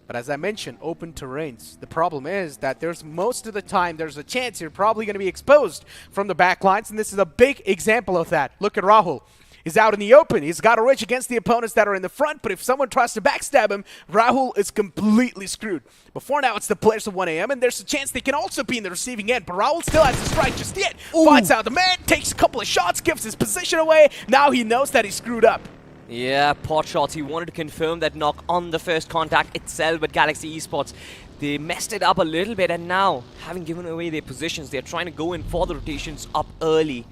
But as I mentioned, open terrains, the problem is that there's most of the time there's a chance you're probably going to be exposed from the back lines, and this is a big example of that. Look at Rahul. He's out in the open. He's got a ridge against the opponents that are in the front, but if someone tries to backstab him, Rahul is completely screwed. Before now, it's the players of 1AM, and there's a chance they can also be in the receiving end, but Rahul still has to strike just yet. Fights out the man, takes a couple of shots, gives his position away. Now he knows that he's screwed up. Yeah, pot shots. He wanted to confirm that knock on the first contact itself, but Galaxy Esports, they messed it up a little bit, and now, having given away their positions, they're trying to go in for the rotations up early.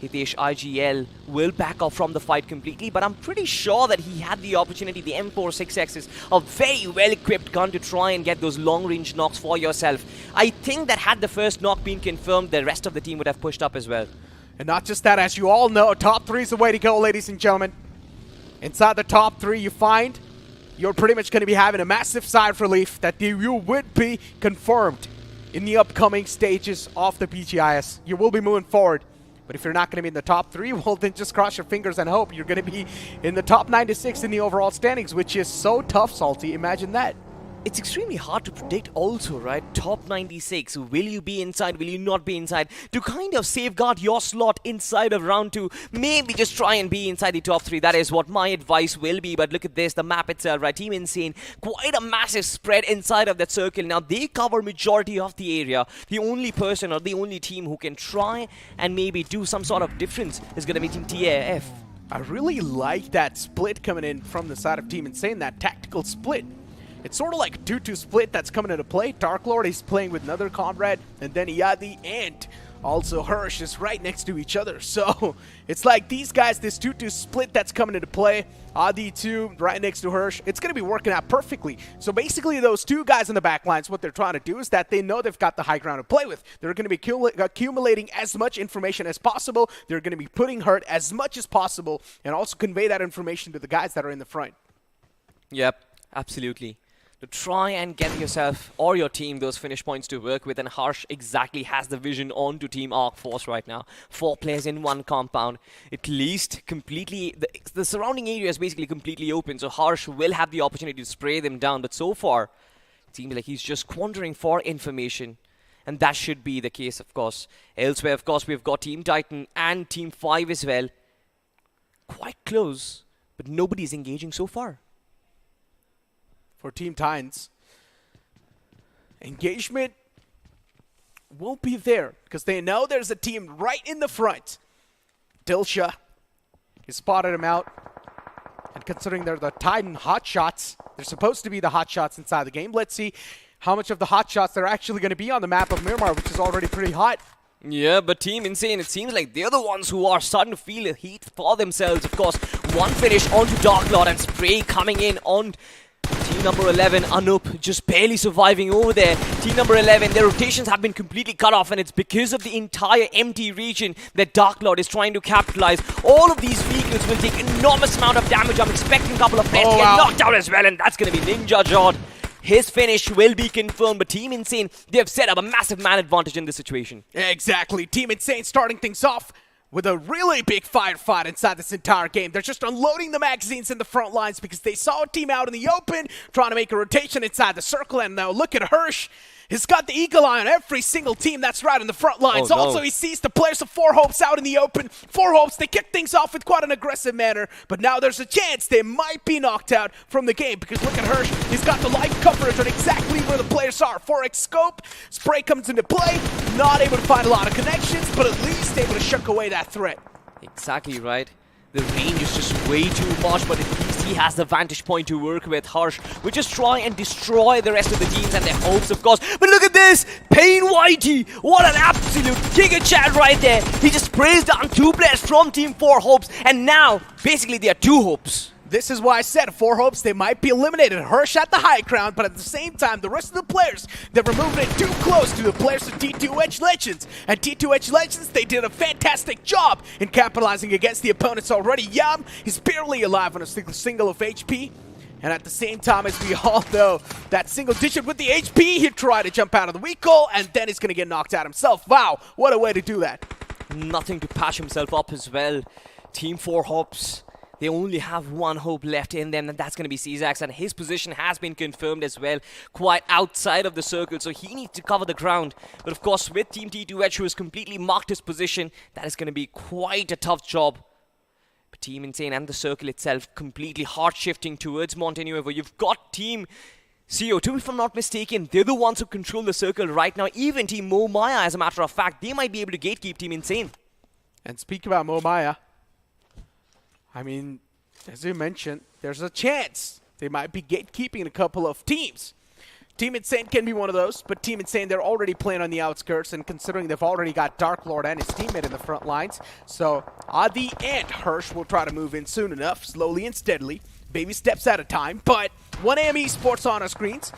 Hitesh IGL will back off from the fight completely, but I'm pretty sure that he had the opportunity. The M46X is a very well-equipped gun to try and get those long-range knocks for yourself. I think that had the first knock been confirmed, the rest of the team would have pushed up as well. And not just that, as you all know, top 3 is the way to go, ladies and gentlemen. Inside the top 3, you find you're pretty much going to be having a massive sigh of relief that you would be confirmed in the upcoming stages of the BGIS. You will be moving forward. But if you're not going to be in the top 3, well, then just cross your fingers and hope you're going to be in the top 96 in the overall standings, which is so tough, Salty. Imagine that. It's extremely hard to predict also, right? Top 96, will you be inside, will you not be inside? To kind of safeguard your slot inside of round 2, maybe just try and be inside the top 3. That is what my advice will be. But look at this, the map itself, right? Team Insane, quite a massive spread inside of that circle. Now, they cover majority of the area. The only person or the only team who can try and maybe do some sort of difference is going to be Team TAF. I really like that split coming in from the side of Team Insane, that tactical split. It's sort of like a 2-2 split that's coming into play. Dark Lord is playing with another comrade, and then Yadi and also Hirsch is right next to each other. So it's like these guys, this 2-2 split that's coming into play. Adi 2 right next to Hirsch. It's going to be working out perfectly. So basically those 2 guys in the back lines, what they're trying to do is that they know they've got the high ground to play with. They're going to be accumulating as much information as possible. They're going to be putting hurt as much as possible and also convey that information to the guys that are in the front. Yep, absolutely. To try and get yourself or your team those finish points to work with, and Harsh exactly has the vision on to Team Arc Force right now. 4 players in 1 compound, at least completely, the surrounding area is basically completely open, so Harsh will have the opportunity to spray them down, but so far, it seems like he's just squandering for information, and that should be the case, of course. Elsewhere, of course, we've got Team Titan and Team 5 as well. Quite close, but nobody's engaging so far. For Team Titans, engagement won't be there because they know there's a team right in the front. Dilsha has spotted him out, and considering they're the Titan hotshots, they're supposed to be the hotshots inside the game. Let's see how much of the hotshots there are actually going to be on the map of Miramar, which is already pretty hot. Yeah, but Team Insane, it seems like they're the ones who are starting to feel the heat for themselves. Of course, 1 finish onto Dark Lord and spray coming in on Team number 11, Anup, just barely surviving over there. Team number 11, their rotations have been completely cut off, and it's because of the entire empty region that Dark Lord is trying to capitalize. All of these vehicles will take enormous amount of damage. I'm expecting a couple of players to get knocked out as well, and that's going to be Ninja Jod. his finish will be confirmed. But Team Insane, they have set up a massive man advantage in this situation. Exactly. Team Insane starting things off with a really big firefight inside this entire game. They're just unloading the magazines in the front lines because they saw a team out in the open trying to make a rotation inside the circle. And now look at Hirsch. He's got the eagle eye on every single team that's right in the front lines. Oh, no. Also, he sees the players of Four Hopes out in the open. Four Hopes, they kick things off with quite an aggressive manner, but now there's a chance they might be knocked out from the game because look at Hirsch. He's got the live coverage on exactly where the players are. 4x scope, spray comes into play. Not able to find a lot of connections, but at least able to shuck away that threat. Exactly right. The range is just way too much, but at least he has the vantage point to work with. Harsh will just try and destroy the rest of the teams and their hopes, of course. But look at this! Pain Whitey! What an absolute giga chat right there! He just sprays down 2 players from Team 4 Hopes, and now, basically, there are 2 Hopes. This is why I said 4 Hopes, they might be eliminated. Hirsch at the high ground, but at the same time, the rest of the players, they're removing it too close to the players of T2H Legends. And T2H Legends, they did a fantastic job in capitalizing against the opponents already. Yam, he's barely alive on a single of HP. And at the same time, as we all know, that single digit with the HP, he tried to jump out of the vehicle, and then he's going to get knocked out himself. Wow, what a way to do that. Nothing to patch himself up as well. Team 4 Hopes, they only have 1 hope left in them, and that's going to be Czax, and his position has been confirmed as well, quite outside of the circle, so he needs to cover the ground. But of course, with Team T2H, who has completely marked his position, that is going to be quite a tough job. But Team Insane and the circle itself completely hard-shifting towards Montenegro. You've got Team CO2, if I'm not mistaken. They're the ones who control the circle right now. Even Team Mo Maya, as a matter of fact, they might be able to gatekeep Team Insane. And speak about Mo Maya, I mean, as you mentioned, there's a chance they might be gatekeeping a couple of teams. Team Insane can be one of those, but Team Insane, they're already playing on the outskirts, and considering they've already got Dark Lord and his teammate in the front lines, so at the end, Hirsch will try to move in soon enough, slowly and steadily, baby steps at a time, but 1AM Esports on our screens,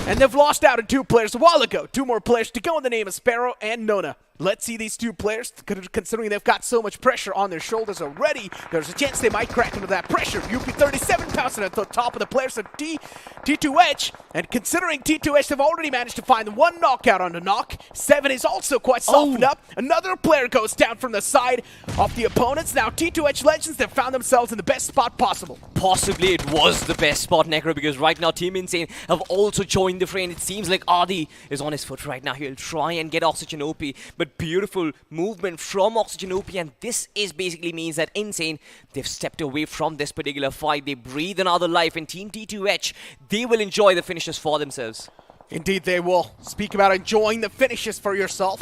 and they've lost out on 2 players a while ago. 2 more players to go in the name of Sparrow and Nona. Let's see these 2 players, considering they've got so much pressure on their shoulders already, there's a chance they might crack under that pressure. UP37 pouncing at the top of the players of T2H, and considering T2H have already managed to find 1 knockout on the knock, 7 is also quite softened up. Another player goes down from the side of the opponents. Now T2H Legends, they've found themselves in the best spot possible. Possibly it was the best spot, Necro, because right now Team Insane have also joined the fray, and it seems like Adi is on his foot right now. He'll try and get Oxygen OP, but beautiful movement from Oxygen OP, and this is basically means that Insane, they've stepped away from this particular fight. They breathe another life, and Team T2H, they will enjoy the finishes for themselves. Indeed they will. Speak about enjoying the finishes for yourself.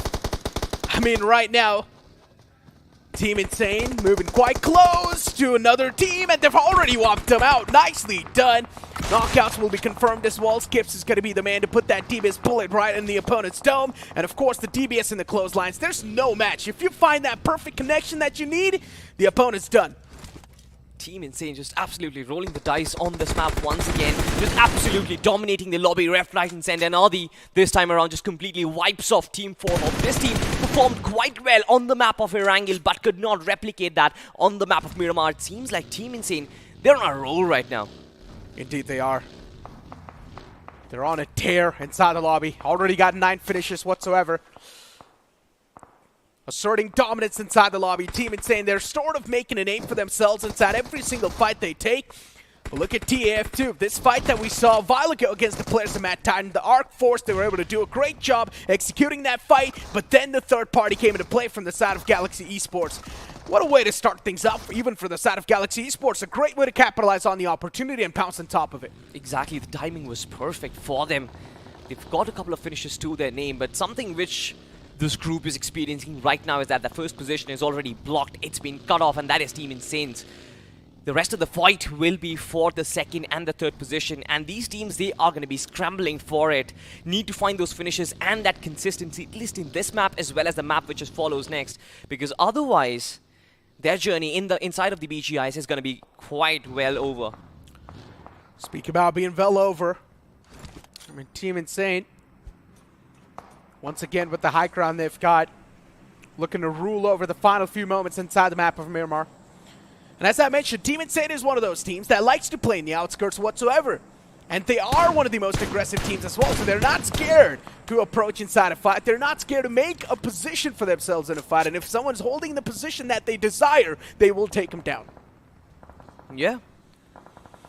I mean, right now, Team Insane moving quite close to another team, and they've already whopped them out. Nicely done. Knockouts will be confirmed as well. Skips is going to be the man to put that DBS bullet right in the opponent's dome. And of course, the DBS in the clotheslines. There's no match. If you find that perfect connection that you need, the opponent's done. Team Insane just absolutely rolling the dice on this map once again. Just absolutely dominating the lobby left, right, and center. And Adi, this time around, just completely wipes off Team 4 Hopes. This team performed quite well on the map of Erangel, but could not replicate that on the map of Miramar. It seems like Team Insane, they're on a roll right now. Indeed they are. They're on a tear inside the lobby. Already got 9 finishes whatsoever. Asserting dominance inside the lobby. Team Insane, they're sort of making a name for themselves inside every single fight they take. But look at TAF2. This fight that we saw a while ago against the players of Mad Titan, the Arc Force, they were able to do a great job executing that fight, but then the third party came into play from the side of Galaxy Esports. What a way to start things up, even for the side of Galaxy Esports. A great way to capitalize on the opportunity and pounce on top of it. Exactly, the timing was perfect for them. They've got a couple of finishes to their name, but something which this group is experiencing right now is that the first position is already blocked. It's been cut off, and that is Team Insane's. The rest of the fight will be for the second and the third position, and these teams, they are going to be scrambling for it. Need to find those finishes and that consistency, at least in this map as well as the map which follows next, because otherwise their journey inside of the BGIS is going to be quite well over. Speak about being well over. I mean, Team Insane, once again with the high ground they've got, looking to rule over the final few moments inside the map of Miramar. And as I mentioned, Team Insane is one of those teams that likes to play in the outskirts whatsoever. And they are one of the most aggressive teams as well, so they're not scared to approach inside a fight. They're not scared to make a position for themselves in a fight, and if someone's holding the position that they desire, they will take them down. Yeah.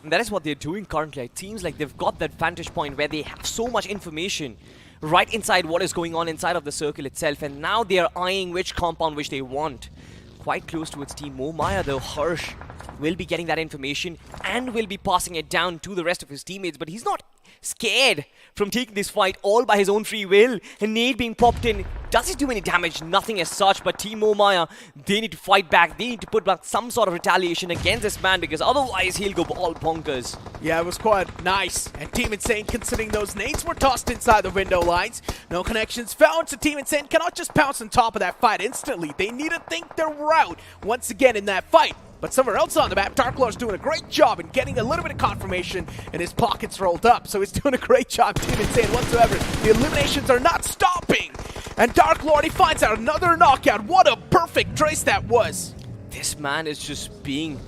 And that is what they're doing currently. It seems like they've got that vantage point where they have so much information right inside what is going on inside of the circle itself, and now they are eyeing which compound which they want. Quite close towards Team Momaya though. Harsh will be getting that information and will be passing it down to the rest of his teammates, but he's not scared from taking this fight all by his own free will. And nade being popped in, does it do any damage? Nothing as such, but Team Momaya, they need to fight back. They need to put back some sort of retaliation against this man, because otherwise he'll go all bonkers. Yeah, it was quite nice. And Team Insane, considering those nades were tossed inside the window lines, no connections found, so Team Insane cannot just pounce on top of that fight instantly. They need to think their route once again in that fight. But somewhere else on the map, Darklord's doing a great job in getting a little bit of confirmation, and his pockets rolled up. So he's doing a great job, Team Insane, whatsoever. The eliminations are not stopping. And Darklord, he finds out another knockout. What a perfect trace that was. This man is just being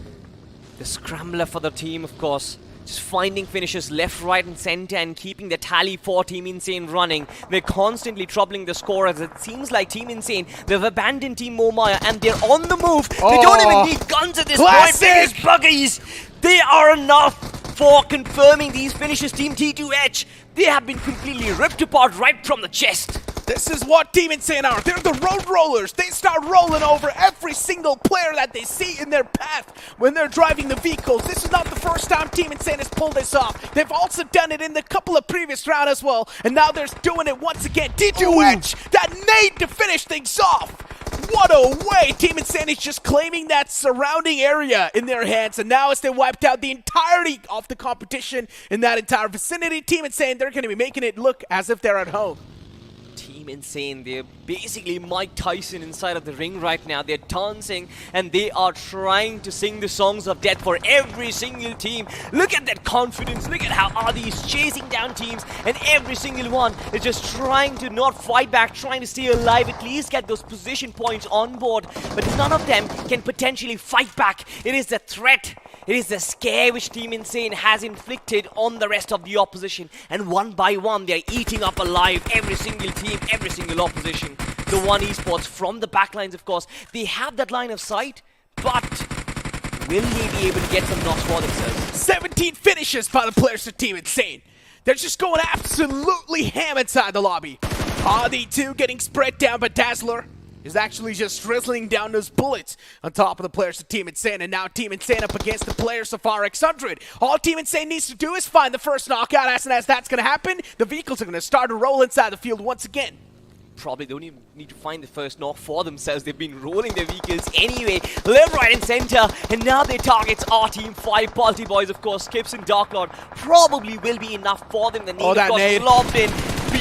the scrambler for the team, of course. Just finding finishes left, right, and center and keeping the tally for Team Insane running. They're constantly troubling the score, as it seems like Team Insane, they've abandoned Team Momaya and they're on the move. They don't even need guns at this point. These buggies, they are enough for confirming these finishes. Team T2H, they have been completely ripped apart right from the chest. This is what Team Insane are. They're the road rollers. They start rolling over every single player that they see in their path when they're driving the vehicles. This is not the first time Team Insane has pulled this off. They've also done it in the couple of previous rounds as well, and now they're doing it once again. T2H, that nade to finish things off. What a way! Team Insane is just claiming that surrounding area in their hands, and now as they wiped out the entirety of the competition in that entire vicinity, Team Insane, they're going to be making it look as if they're at home. Team Insane, they're basically Mike Tyson inside of the ring right now. They're dancing and they are trying to sing the songs of death for every single team. Look at that confidence. Look at how Adi is chasing down teams, and every single one is just trying to not fight back, trying to stay alive, at least get those position points on board. But none of them can potentially fight back. It is the threat. It is the scare which Team Insane has inflicted on the rest of the opposition. And one by one, they're eating up alive every single team, every single opposition. The One Esports from the backlines, of course. They have that line of sight, but will they be able to get some knocks for themselves? 17 finishes by the players of Team Insane. They're just going absolutely ham inside the lobby. Adi too getting spread down, but Dazzler is actually just drizzling down those bullets on top of the players of Team Insane, and now Team Insane up against the players of RX100. All Team Insane needs to do is find the first knockout. As soon as that's going to happen, the vehicles are going to start to roll inside the field once again. Probably don't even need to find the first knock for themselves. They've been rolling their vehicles anyway, left, right, and center, and now their targets are Team 5. Balti Boys, of course, Skips and Darklord probably will be enough for them. The nade, of course, lobbed in.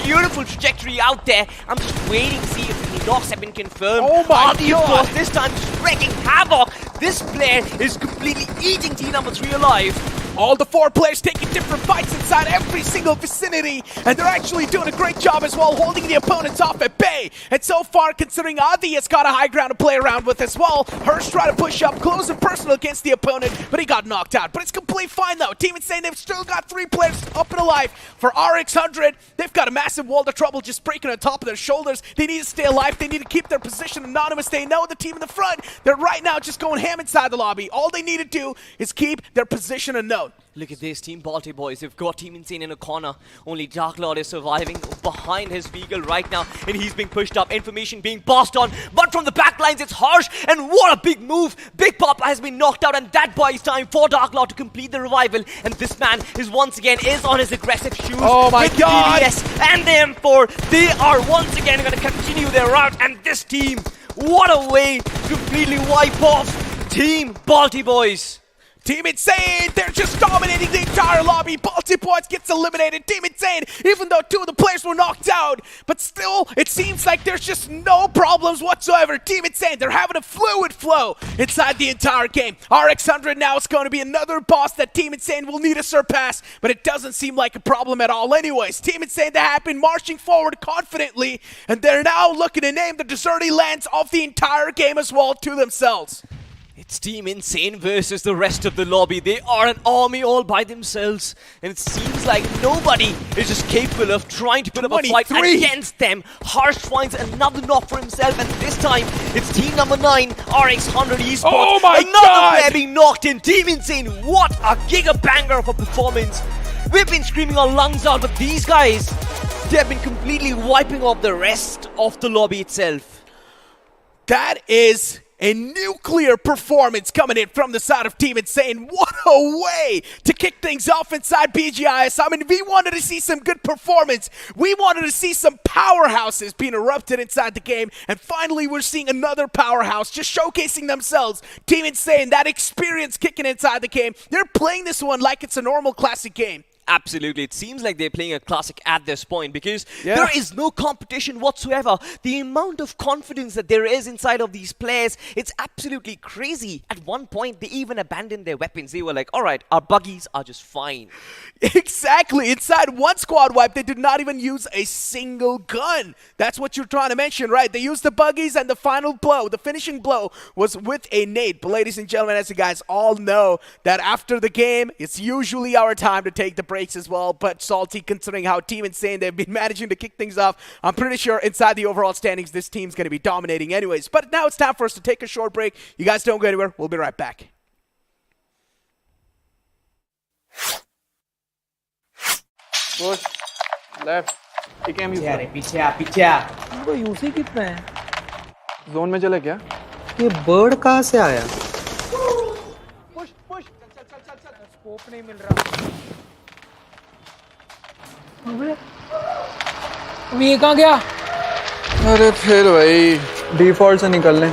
Beautiful trajectory out there. I'm just waiting to see if the knocks have been confirmed. Oh my God! Of course, this time just wrecking havoc. This player is completely eating team number 3 alive. All the 4 players taking different fights inside every single vicinity, and they're actually doing a great job as well, holding the opponents off at bay. And so far, considering Adi has got a high ground to play around with as well, Hirsch tried to push up close and personal against the opponent, but he got knocked out. But it's complete fine though. Team Insane, they've still got 3 players up and alive. For RX100, they've got a massive wall of trouble just breaking on top of their shoulders. They need to stay alive. They need to keep their position anonymous. They know the team in the front, they're right now just going ham inside the lobby. All they need to do is keep their position unknown. Look at this, Team Balti Boys. They've got Team Insane in a corner. Only Darklord is surviving behind his vehicle right now, and he's being pushed up. Information being passed on, but from the backlines, it's Harsh, and what a big move. Big Pop has been knocked out, and that buys time for Darklord to complete the revival. And this man is once again on his aggressive shoes. Oh my God! BGIS and the M4, they are once again going to continue their route, and this team, what a way to completely wipe off Team Balti Boys. Team Insane, they're just dominating the entire lobby. Balti Boys gets eliminated. Team Insane, even though 2 of the players were knocked out, but still, it seems like there's just no problems whatsoever. Team Insane, they're having a fluid flow inside the entire game. RX100 now is going to be another boss that Team Insane will need to surpass, but it doesn't seem like a problem at all anyways. Team Insane, they have been marching forward confidently, and they're now looking to name the deserty lands of the entire game as well to themselves. It's Team Insane versus the rest of the lobby. They are an army all by themselves. And it seems like nobody is just capable of trying to put up a fight against them. Harsh finds another knock for himself, and this time it's team number 9, RX100 Esports. Oh my Another player being knocked in. Team Insane, what a giga banger of a performance. We've been screaming our lungs out, but these guys, they have been completely wiping off the rest of the lobby itself. That is a nuclear performance coming in from the side of Team Insane. What a way to kick things off inside BGIS. I mean, we wanted to see some good performance. We wanted to see some powerhouses being erupted inside the game. And finally, we're seeing another powerhouse just showcasing themselves. Team Insane, that experience kicking inside the game. They're playing this one like it's a normal classic game. Absolutely. It seems like they're playing a classic at this point because there is no competition whatsoever. The amount of confidence that there is inside of these players, it's absolutely crazy. At one point, they even abandoned their weapons. They were like, all right, our buggies are just fine. Exactly. Inside one squad wipe, they did not even use a single gun. That's what you're trying to mention, right? They used the buggies, and the final blow, the finishing blow, was with a nade. But ladies and gentlemen, as you guys all know, that after the game, it's usually our time to take the breaks as well. But salty, considering how Team Insane, they've been managing to kick things off, I'm pretty sure inside the overall standings, this team's going to be dominating anyways. But now it's time for us to take a short break. You guys don't go anywhere. We'll be right back. Push left ठीक है पीछे आ रे, पीछे आ bro UC कितना है zone में चले क्या ये बर्ड कहाँ से आया पुश पुश चल चल चल चल स्कोप नहीं मिल रहा अबे ये कहाँ गया अरे फिर भाई डिफॉल्ट से निकल लें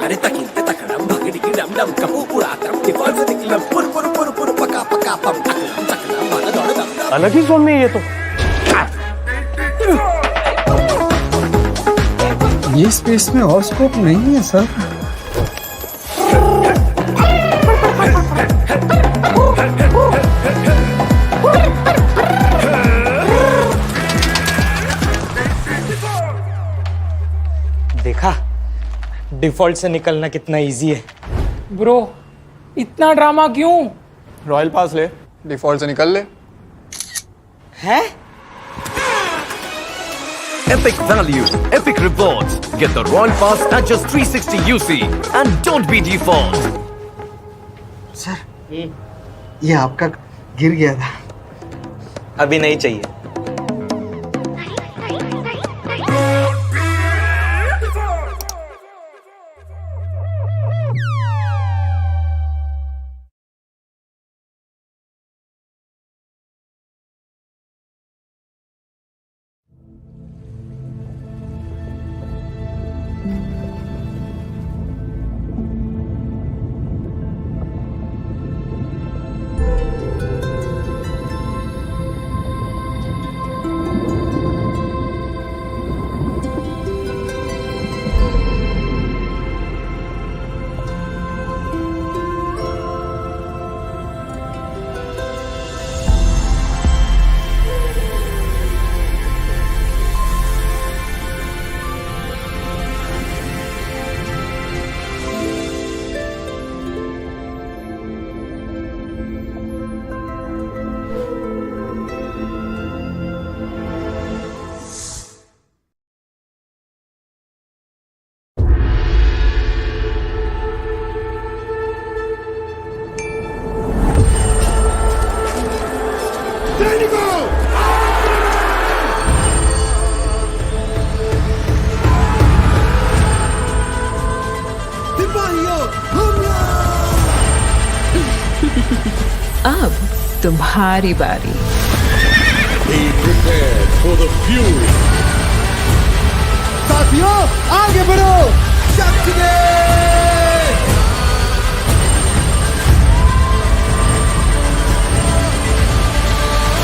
अरे तकिन तकड़म भगड़ी की डम डम कपू पूरा तरफ डिफॉल्ट से निकलम पुर पुर पुर पुर पका पका पम तकड़म भागा दौड़ दम अलग ही जोन में ये तो ये स्पेस में और स्कोप नहीं है सर देखा डिफॉल्ट से निकलना कितना इजी है ब्रो इतना ड्रामा क्यों रॉयल पास ले डिफॉल्ट से निकल ले हैं Epic value, epic rewards. Get the Royal Pass at just 360 UC and don't be default. Sir ये आपका गिर गया था अभी नहीं चाहिए अब तुम्हारी बारी Be prepared for the fury. साथियों आगे बढ़ो शक्ति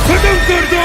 खत्म कर दो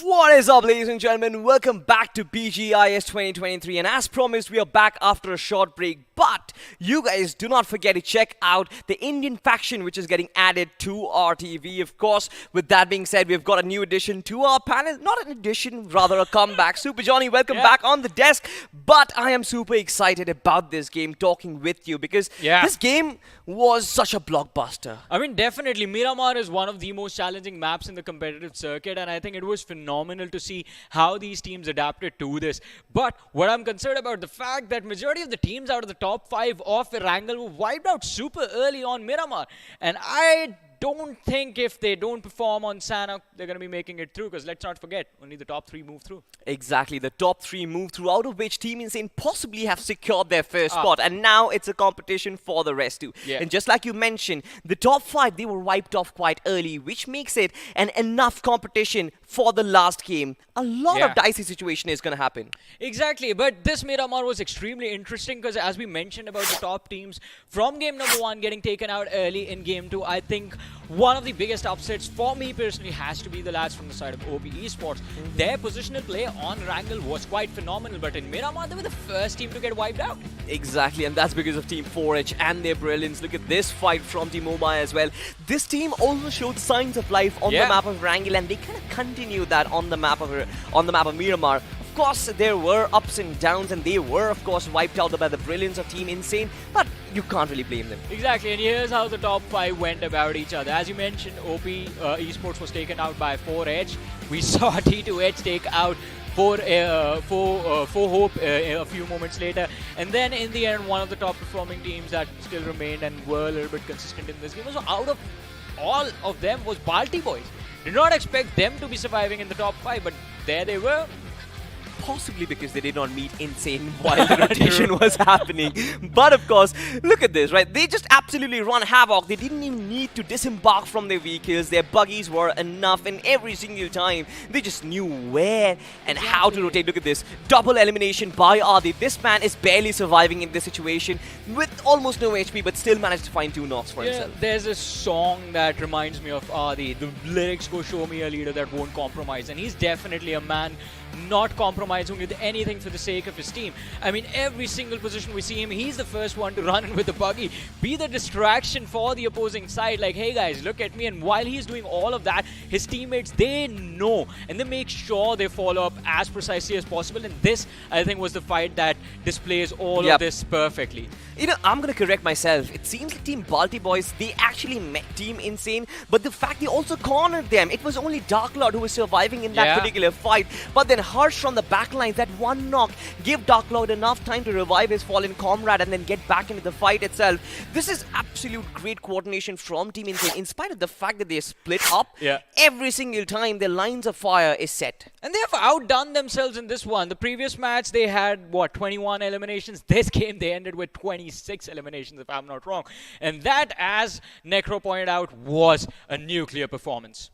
What is up, ladies and gentlemen? Welcome back to BGIS 2023, and as promised, we are back after a short break. But you guys do not forget to check out the Indian faction, which is getting added to our TV. Of course, with that being said, we've got a new addition to our panel. Not an addition, rather a comeback. Super Johnny, welcome back on the desk. But I am super excited about this game, talking with you, because this game was such a blockbuster. I mean, definitely, Miramar is one of the most challenging maps in the competitive circuit, and I think it was phenomenal to see how these teams adapted to this. But what I'm concerned about, the fact that majority of the teams out of the top 5 of Erangel were wiped out super early on Miramar, and I don't think if they don't perform on Sanhok, they're going to be making it through, because let's not forget, only the top 3 move through. Exactly, the top 3 move through, out of which Team Insane possibly have secured their first spot, and now it's a competition for the rest too. And just like you mentioned, the top 5, they were wiped off quite early, which makes it an enough competition for the last game. A lot of dicey situation is going to happen. Exactly, but this Miramar was extremely interesting, because as we mentioned about the top teams from game number 1 getting taken out early in game 2, I think one of the biggest upsets for me personally has to be the lads from the side of OP Esports. Their positional play on Erangel was quite phenomenal, but in Miramar, they were the first team to get wiped out. Exactly, and that's because of Team 4H and their brilliance. Look at this fight from Team Mobile as well. This team also showed signs of life on the map of Erangel, and they kind of continue that on the map of Miramar. Of course, there were ups and downs, and they were, of course, wiped out by the brilliance of Team Insane, but you can't really blame them. Exactly, and here's how the top 5 went about each other. As you mentioned, OP Esports was taken out by 4H. We saw T2H take out 4 Hope a few moments later, and then in the end, one of the top performing teams that still remained and were a little bit consistent in this game. So out of all of them was Balti Boys. Did not expect them to be surviving in the top 5, but there they were. Possibly because they did not meet Insane while the rotation was happening. But of course, look at this, right? They just absolutely run havoc. They didn't even need to disembark from their vehicles. Their buggies were enough, and every single time they just knew where and how to rotate. Look at this. Double elimination by Adi. This man is barely surviving in this situation with almost no HP, but still managed to find 2 knocks for himself. There's a song that reminds me of Adi. The lyrics go, "Show me a leader that won't compromise," and he's definitely a man not compromising with anything for the sake of his team. I mean, every single position we see him, he's the first one to run in with the buggy, be the distraction for the opposing side, like, hey guys, look at me. And while he's doing all of that, his teammates, they know, and they make sure they follow up as precisely as possible. And this, I think, was the fight that displays all of this perfectly. You know, I'm going to correct myself. It seems like Team Balti Boys, they actually met Team Insane, but the fact they also cornered them. It was only Dark Lord who was surviving in that particular fight. But then Harsh from the backlines, that one knock gave Dark Lord enough time to revive his fallen comrade and then get back into the fight itself. This is absolute great coordination from Team Insane. In spite of the fact that they split up, every single time their lines of fire is set. And they have outdone themselves in this one. The previous match, they had, 21 eliminations. This game, they ended with 26 eliminations, if I'm not wrong. And that, as Necro pointed out, was a nuclear performance.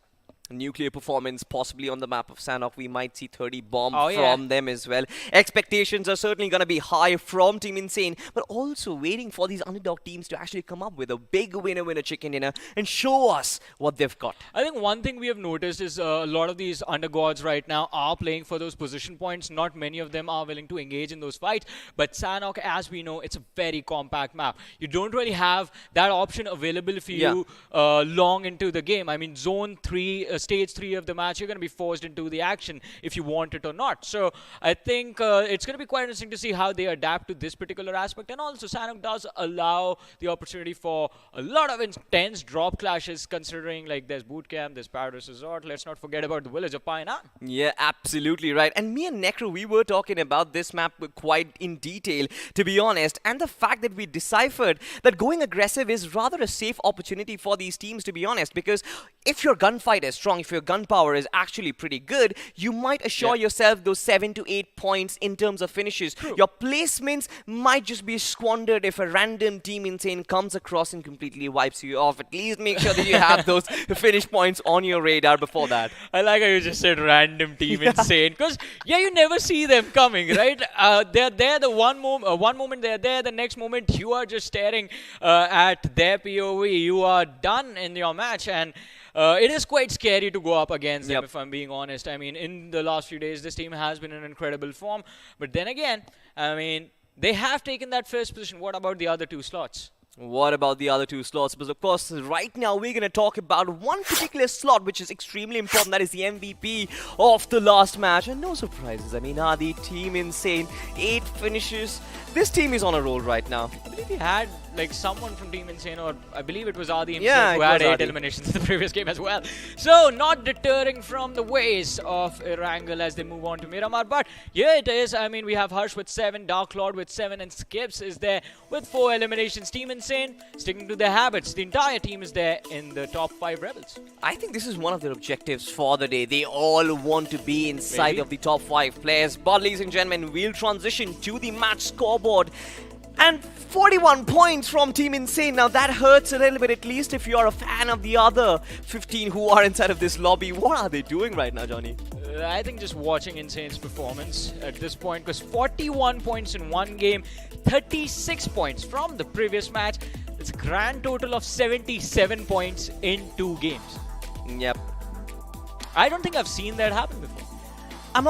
Nuclear performance, possibly on the map of Sanhok. We might see 30 bomb from them as well. Expectations are certainly going to be high from Team Insane, but also waiting for these underdog teams to actually come up with a big winner chicken dinner and show us what they've got. I think one thing we have noticed is a lot of these undergods right now are playing for those position points. Not many of them are willing to engage in those fights, but Sanhok, as we know, it's a very compact map. You don't really have that option available for you long into the game. I mean, zone 3, stage 3 of the match, you're going to be forced into the action if you want it or not. So I think it's going to be quite interesting to see how they adapt to this particular aspect. And also, Sanhok does allow the opportunity for a lot of intense drop clashes, considering like there's boot camp, there's Paradise Resort. Let's not forget about the village of Painan. Yeah, absolutely right. And me and Necro, we were talking about this map quite in detail, to be honest. And the fact that we deciphered that going aggressive is rather a safe opportunity for these teams, to be honest, because if your gunfight is strong, if your gun power is actually pretty good, you might assure yourself those 7 to 8 points in terms of finishes. True. Your placements might just be squandered if a random Team Insane comes across and completely wipes you off. At least make sure that you have those finish points on your radar before that. I like how you just said random Team Insane, because you never see them coming, right? They're there the one moment they're there, the next moment you are just staring at their POV. You are done in your match, and it is quite scary to go up against them, if I'm being honest. I mean, in the last few days, this team has been in incredible form. But then again, I mean, they have taken that first position. What about the other two slots? What about the other two slots? Because of course, right now we're going to talk about one particular slot which is extremely important. That is the MVP of the last match. And no surprises. I mean, the team Insane, 8 finishes. This team is on a roll right now. I believe he had like someone from Team Insane, or I believe it was Adi himself who had 8 eliminations in the previous game as well. So not deterring from the ways of Erangel as they move on to Miramar. But here it is. I mean, we have Harsh with 7, Dark Lord with 7, and Skips is there with 4 eliminations. Team Insane sticking to their habits. The entire team is there in the top 5 Rebels. I think this is one of their objectives for the day. They all want to be inside of the top 5 players. But ladies and gentlemen, we'll transition to the match scoreboard. And 41 points from Team Insane. Now that hurts a little bit, at least if you are a fan of the other 15 who are inside of this lobby. What are they doing right now, Johnny? I think just watching Insane's performance at this point, because 41 points in one game, 36 points from the previous match. It's a grand total of 77 points in 2 games. Yep. I don't think I've seen that happen before. I'm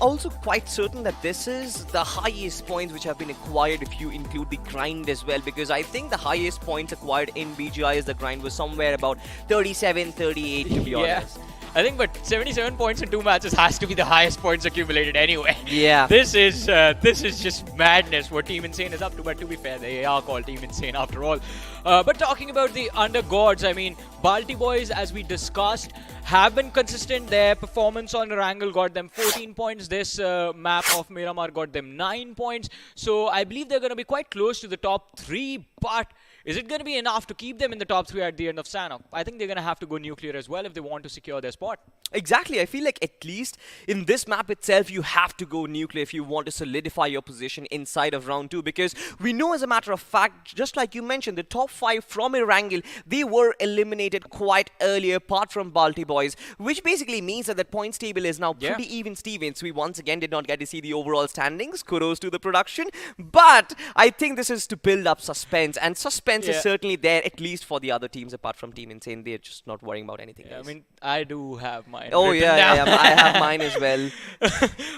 also quite certain that this is the highest points which have been acquired if you include the grind as well, because I think the highest points acquired in BGIS, the grind was somewhere about 37, 38 to be honest. I think, but 77 points in 2 matches has to be the highest points accumulated anyway. Yeah. This is just madness what Team Insane is up to. But to be fair, they are called Team Insane after all. But talking about the undergods, I mean, Balti boys, as we discussed, have been consistent. Their performance on Erangel got them 14 points. This map of Miramar got them 9 points. So I believe they're going to be quite close to the top 3. But is it going to be enough to keep them in the top 3 at the end of Sanhok? I think they're going to have to go nuclear as well if they want to secure their spot. Exactly. I feel like at least in this map itself, you have to go nuclear if you want to solidify your position inside of round 2. Because we know, as a matter of fact, just like you mentioned, the top 5 from Erangel, they were eliminated quite early, apart from Balti boys, which basically means that the points table is now pretty even Stevens. We once again did not get to see the overall standings. Kudos to the production. But I think this is to build up suspense, and suspense is certainly there, at least for the other teams apart from Team Insane. They're just not worrying about anything else. I mean, I do have mine. Oh yeah, I have mine as well.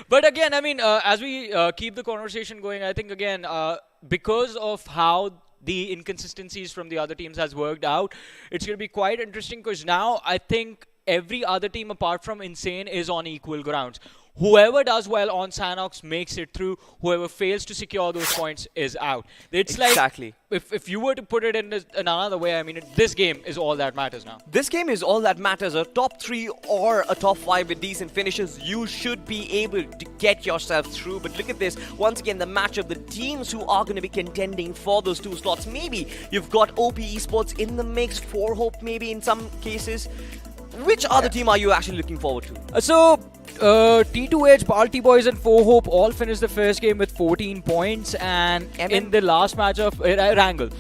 But again, I mean, as we keep the conversation going, I think again, because of how the inconsistencies from the other teams has worked out, it's going to be quite interesting, because now I think every other team apart from Insane is on equal grounds. Whoever does well on Sanhok makes it through. Whoever fails to secure those points is out. It's exactly. Like, if you were to put it in another way, I mean, this game is all that matters now. This game is all that matters. A top 3 or a top 5 with decent finishes, you should be able to get yourself through. But look at this. Once again, the match of the teams who are going to be contending for those 2 slots. Maybe you've got OP Esports in the mix, 4 Hope maybe in some cases. Which other team are you actually looking forward to? So, T2H, Balti Boys and 4 Hope all finished the first game with 14 points. And in the last match of Erangel,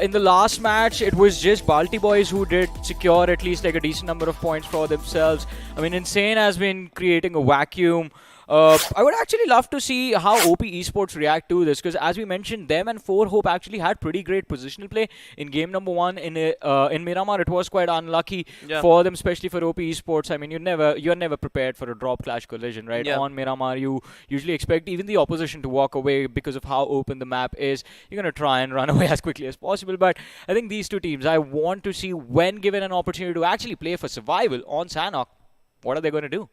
in the last match, it was just Balti Boys who did secure at least like a decent number of points for themselves. I mean, Insane has been creating a vacuum. I would actually love to see how OP Esports react to this, because as we mentioned, them and 4 Hope actually had pretty great positional play in game number 1 in Miramar. It was quite unlucky for them, especially for OP Esports. I mean, you're never prepared for a drop clash collision, right? On Miramar, you usually expect even the opposition to walk away because of how open the map is. You're going to try and run away as quickly as possible. But I think these 2 teams, I want to see, when given an opportunity to actually play for survival on Sanhok, what are they going to do?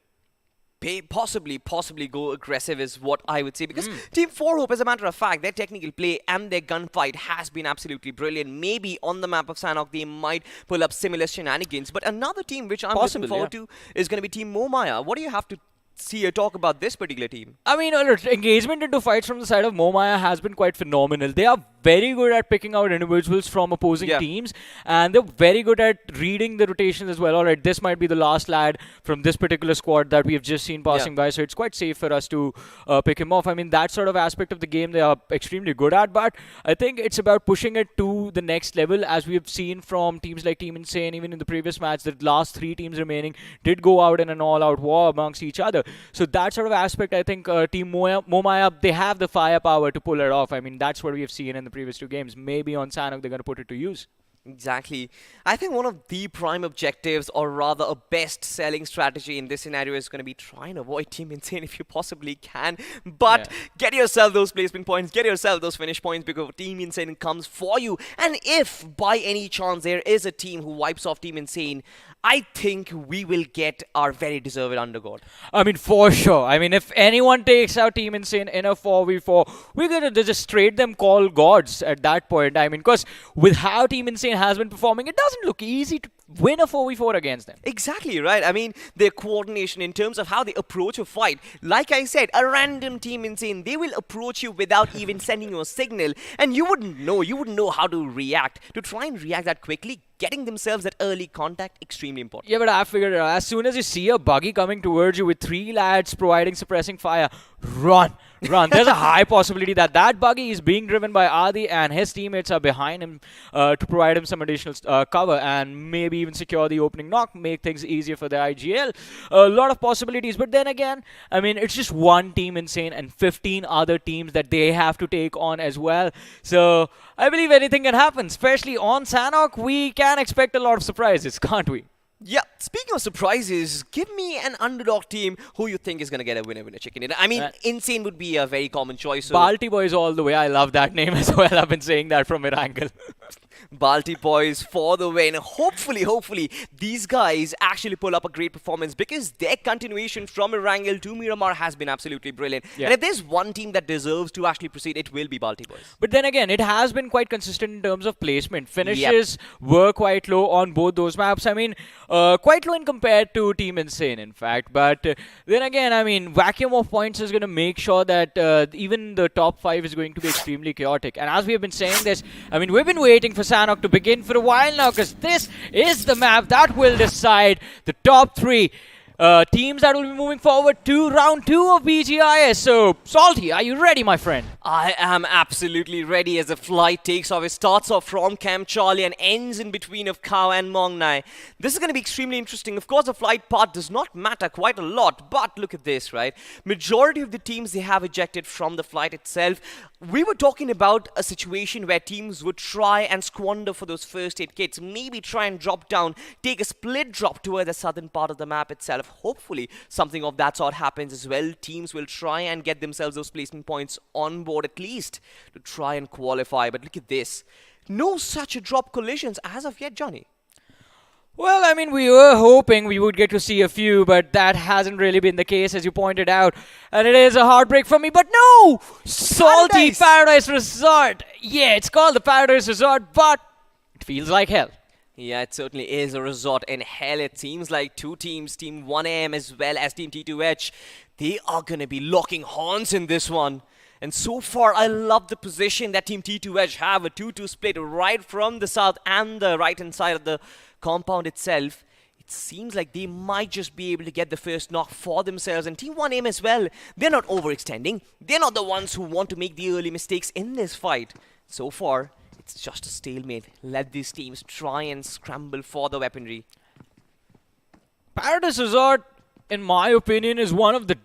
Possibly go aggressive is what I would say, because Team 4 Hope, as a matter of fact, their technical play and their gunfight has been absolutely brilliant. Maybe on the map of Sanhok they might pull up similar shenanigans. But another team which I'm looking forward to is going to be Team Momaya. What do you have to see or talk about this particular team? I mean, engagement into fights from the side of Momaya has been quite phenomenal. They are very good at picking out individuals from opposing teams, and they're very good at reading the rotations as well. Alright, this might be the last lad from this particular squad that we have just seen passing by, so it's quite safe for us to pick him off. I mean, that sort of aspect of the game they are extremely good at, but I think it's about pushing it to the next level, as we have seen from teams like Team Insane. Even in the previous match, the last 3 teams remaining did go out in an all-out war amongst each other. So that sort of aspect, I think Team Momaya, they have the firepower to pull it off. I mean, that's what we have seen in the previous 2 games. Maybe on Sanhok, they're going to put it to use. Exactly. I think one of the prime objectives, or rather a best-selling strategy in this scenario, is going to be try and avoid Team Insane if you possibly can. But get yourself those placement points, get yourself those finish points, because Team Insane comes for you. And if by any chance there is a team who wipes off Team Insane, I think we will get our very deserved undergod. I mean, for sure. I mean, if anyone takes out Team Insane in a 4v4, we're going to just straight them call gods at that point. I mean, because with how Team Insane has been performing, it doesn't look easy to win a 4v4 against them. Exactly right. I mean, their coordination in terms of how they approach a fight. Like I said, a random Team Insane, they will approach you without even sending you a signal, and you wouldn't know how to react. To try and react that quickly, getting themselves that early contact, extremely important. Yeah, but I figured it out. As soon as you see a buggy coming towards you with 3 lads providing suppressing fire, run. There's a high possibility that that buggy is being driven by Adi and his teammates are behind him to provide him some additional cover and maybe even secure the opening knock, make things easier for the IGL. A lot of possibilities, but then again, I mean, it's just one Team Insane and 15 other teams that they have to take on as well. So I believe anything can happen, especially on Sanhok. We can expect a lot of surprises, can't we? Yeah, speaking of surprises, give me an underdog team who you think is going to get a winner chicken dinner. I mean, Insane would be a very common choice. So Balti Boys all the way. I love that name as well. I've been saying that from Erangel. Balti Boys for the win. Hopefully, these guys actually pull up a great performance, because their continuation from Erangel to Miramar has been absolutely brilliant. Yeah. And if there's one team that deserves to actually proceed, it will be Balti Boys. But then again, it has been quite consistent in terms of placement. Finishes were quite low on both those maps. I mean, quite low in compared to Team Insane, in fact. But then again, I mean, vacuum of points is going to make sure that even the top 5 is going to be extremely chaotic. And as we have been saying this, I mean, we've been waiting for Sanhok to begin for a while now, because this is the map that will decide the top 3 teams that will be moving forward to round 2 of BGIS. So, Salty, are you ready, my friend? I am absolutely ready as the flight takes off. It starts off from Camp Charlie and ends in between of Khao and Mongnai. This is going to be extremely interesting. Of course, the flight part does not matter quite a lot, but look at this, right? Majority of the teams, they have ejected from the flight itself. We were talking about a situation where teams would try and squander for those first aid kits, maybe try and drop down, take a split drop toward the southern part of the map itself. Hopefully, something of that sort happens as well. Teams will try and get themselves those placement points on board at least to try and qualify. But look at this. No such a drop collisions as of yet, Johnny. Well, I mean, we were hoping we would get to see a few, but that hasn't really been the case, as you pointed out. And it is a heartbreak for me, but no! Salty Paradise Resort! Yeah, it's called the Paradise Resort, but it feels like hell. Yeah, it certainly is a resort in hell. It seems like 2 teams, Team 1AM as well as Team T2H, they are going to be locking horns in this one. And so far, I love the position that Team T2H have, a 2-2 split right from the south and the right-hand side of the compound itself. It seems like they might just be able to get the first knock for themselves. And Team 1AM as well, they're not overextending. They're not the ones who want to make the early mistakes in this fight. So far, it's just a stalemate. Let these teams try and scramble for the weaponry. Paradise Resort, in my opinion, is one of the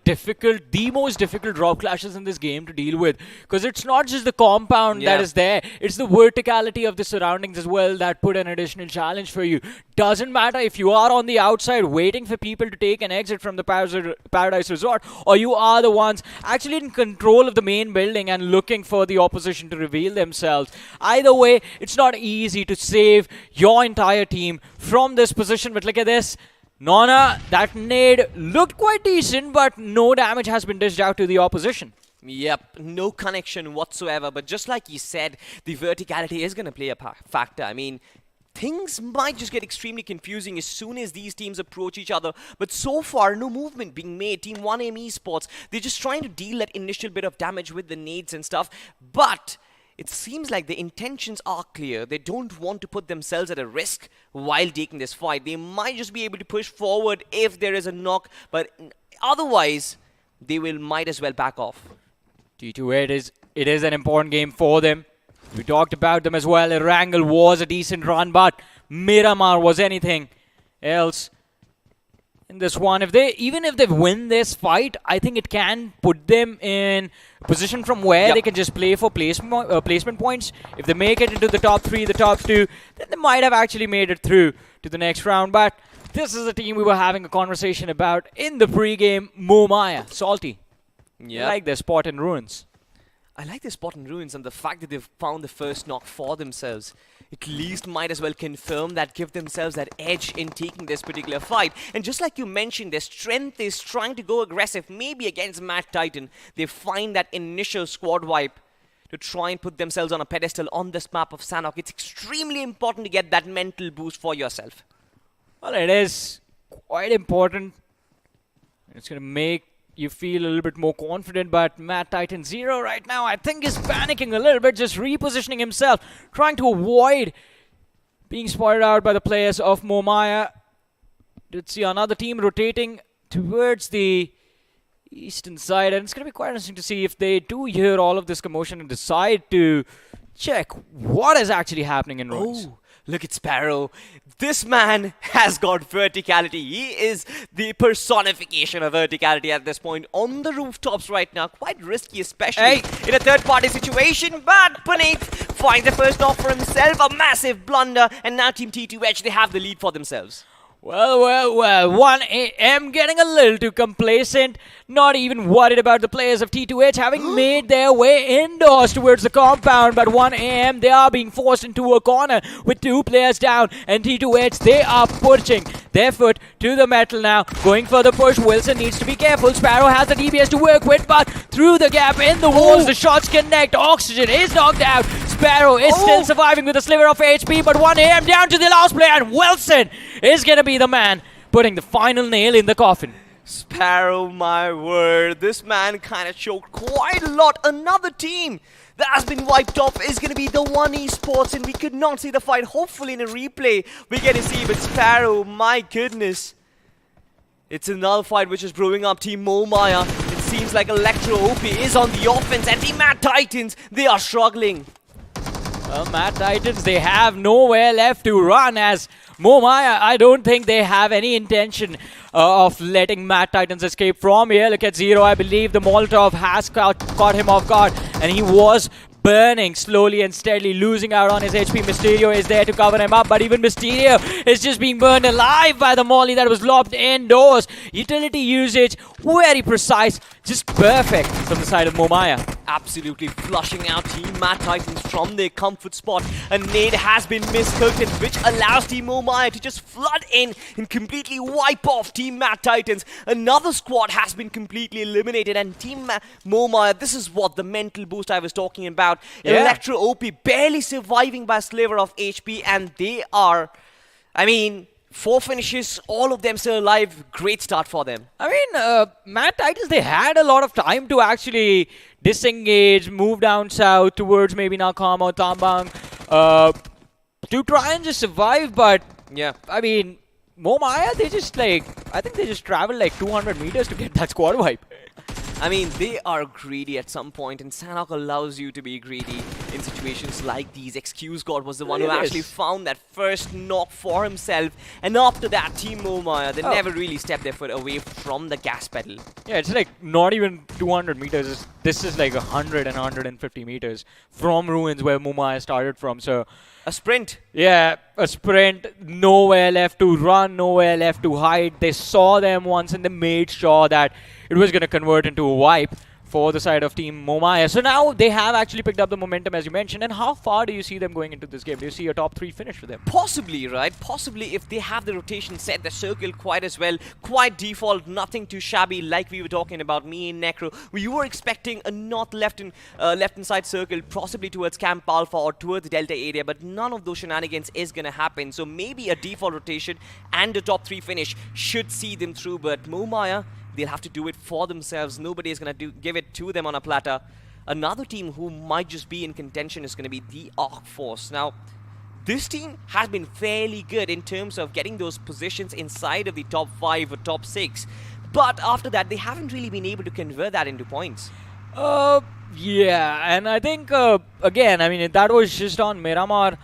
most difficult drop clashes in this game to deal with, because it's not just the compound that is there, it's the verticality of the surroundings as well that put an additional challenge for you. Doesn't matter if you are on the outside waiting for people to take an exit from the Paradise Resort, or you are the ones actually in control of the main building and looking for the opposition to reveal themselves. Either way, it's not easy to save your entire team from this position. But look at this. Nona, that nade looked quite decent, but no damage has been dished out to the opposition. Yep, no connection whatsoever. But just like you said, the verticality is going to play a factor. I mean, things might just get extremely confusing as soon as these teams approach each other. But so far, no movement being made. Team 1AM Esports, they're just trying to deal that initial bit of damage with the nades and stuff. But it seems like the intentions are clear. They don't want to put themselves at a risk while taking this fight. They might just be able to push forward if there is a knock, but otherwise, they might as well back off. T2 it is an important game for them. We talked about them as well. Erangel was a decent run, but Miramar was anything else. in this one. Even if they win this fight, I think it can put them in a position from where they can just play for placement points. If they make it into the top 3, the top 2, then they might have actually made it through to the next round. But this is a team we were having a conversation about in the pre-game. Momaya, Salty. I like their spot in Ruins. I like their spot in Ruins, and the fact that they've found the first knock for themselves at least might as well confirm that, give themselves that edge in taking this particular fight. And just like you mentioned, their strength is trying to go aggressive, maybe against Mad Titan. They find that initial squad wipe to try and put themselves on a pedestal on this map of Sanhok. It's extremely important to get that mental boost for yourself. Well, it is quite important. It's going to make you feel a little bit more confident, but Mad Titan 0 right now, I think, is panicking a little bit, just repositioning himself, trying to avoid being spotted out by the players of Momaya. Did see another team rotating towards the eastern side, and it's going to be quite interesting to see if they do hear all of this commotion and decide to check what is actually happening in Ruins. Oh, look at Sparrow. This man has got verticality. He is the personification of verticality at this point on the rooftops right now. Quite risky, especially in a third-party situation. But Puneet finds the first knock for himself. A massive blunder. And now Team T2H, they have the lead for themselves. Well, 1 AM getting a little too complacent, not even worried about the players of T2H having made their way indoors towards the compound, but 1 AM, they are being forced into a corner with 2 players down, and T2H, they are pushing their foot to the metal now, going for the push. Wilson needs to be careful. Sparrow has the DBS to work with, but through the gap in the walls, the shots connect. Oxygen is knocked out. Sparrow is still surviving with a sliver of HP, but 1 AM down to the last player, and Wilson is going to be the man putting the final nail in the coffin. Sparrow, my word. This man kind of choked quite a lot. Another team that has been wiped off is going to be the One Esports, and we could not see the fight. Hopefully in a replay we get to see, but Sparrow, my goodness. It's another fight which is brewing up. Team Momaya, it seems like Electro OP is on the offense, and Team Mad Titans, they are struggling. Well, Mad Titans, they have nowhere left to run, as Momaya, I don't think they have any intention of letting Mad Titans escape from here. Look at Zero. I believe the Molotov has caught him off guard, and he was burning slowly and steadily, losing out on his HP. Mysterio is there to cover him up, but even Mysterio is just being burned alive by the molly that was lobbed indoors. Utility usage, very precise, just perfect from the side of Momaya. Absolutely flushing out Team Mad Titans from their comfort spot. A nade has been miscooked, which allows Team Momaya to just flood in and completely wipe off Team Mad Titans. Another squad has been completely eliminated, and Team Momaya, this is what the mental boost I was talking about. Electro OP barely surviving by a sliver of HP, and they are, I mean, 4 finishes, all of them still alive. Great start for them. I mean, Mad Titans, they had a lot of time to actually disengage, move down south towards maybe Nakam or Tambang to try and just survive, but yeah, I mean, Momaya, they just I think they just traveled like 200 meters to get that squad wipe. I mean, they are greedy at some point, and Sanhok allows you to be greedy in situations like these. Excuse God was the one who actually found that first knock for himself, and after that, Team Momaya, they never really stepped their foot away from the gas pedal. Yeah, it's like not even 200 meters. This is like 100 and 150 meters from Ruins where Momaya started from, so... A sprint. Yeah, a sprint. Nowhere left to run, nowhere left to hide. They saw them once and they made sure that it was going to convert into a wipe for the side of Team Momaya. So now they have actually picked up the momentum, as you mentioned. And how far do you see them going into this game? Do you see a top 3 finish for them? Possibly, right? Possibly if they have the rotation set, the circle quite as well. Quite default, nothing too shabby like we were talking about, me and Necro. We were expecting a north left-hand side circle, possibly towards Camp Alpha or towards the Delta area, but none of those shenanigans is going to happen. So maybe a default rotation and a top 3 finish should see them through, but Momaya, they'll have to do it for themselves. Nobody is going to give it to them on a platter. Another team who might just be in contention is going to be the Arc Force. Now, this team has been fairly good in terms of getting those positions inside of the top 5 or top 6. But after that, they haven't really been able to convert that into points. Yeah, and I think, again, I mean, that was just on Miramar.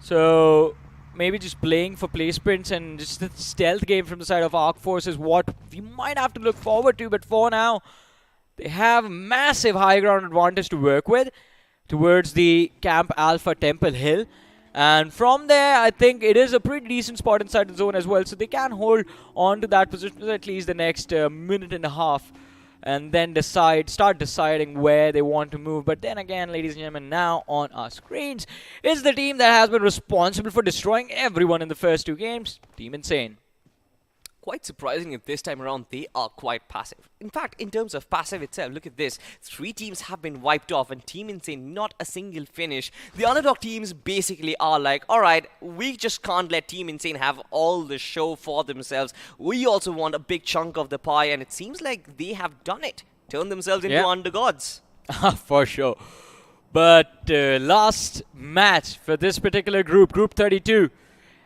So, maybe just playing for placements and just the stealth game from the side of Arc Force is what we might have to look forward to. But for now, they have massive high ground advantage to work with towards the Camp Alpha Temple Hill. And from there, I think it is a pretty decent spot inside the zone as well. So they can hold on to that position for at least the next minute and a half. And then start deciding where they want to move. But then again, ladies and gentlemen, now on our screens is the team that has been responsible for destroying everyone in the first 2 games, Team Insane. Quite surprising if this time around they are quite passive. In fact, in terms of passive itself, look at this. 3 teams have been wiped off and Team Insane not a single finish. The underdog teams basically are like, alright, we just can't let Team Insane have all the show for themselves. We also want a big chunk of the pie, and it seems like they have done it. Turned themselves into undergods. For sure. But last match for this particular group, Group 32.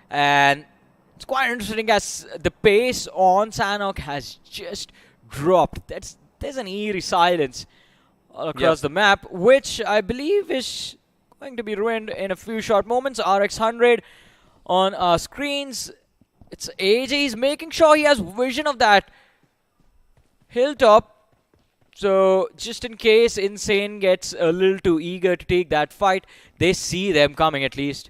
And it's quite interesting as the pace on Sanhok has just dropped. There's an eerie silence all across the map, which I believe is going to be ruined in a few short moments. RX100 on our screens. It's AJ. He's making sure he has vision of that hilltop. So just in case Insane gets a little too eager to take that fight, they see them coming at least.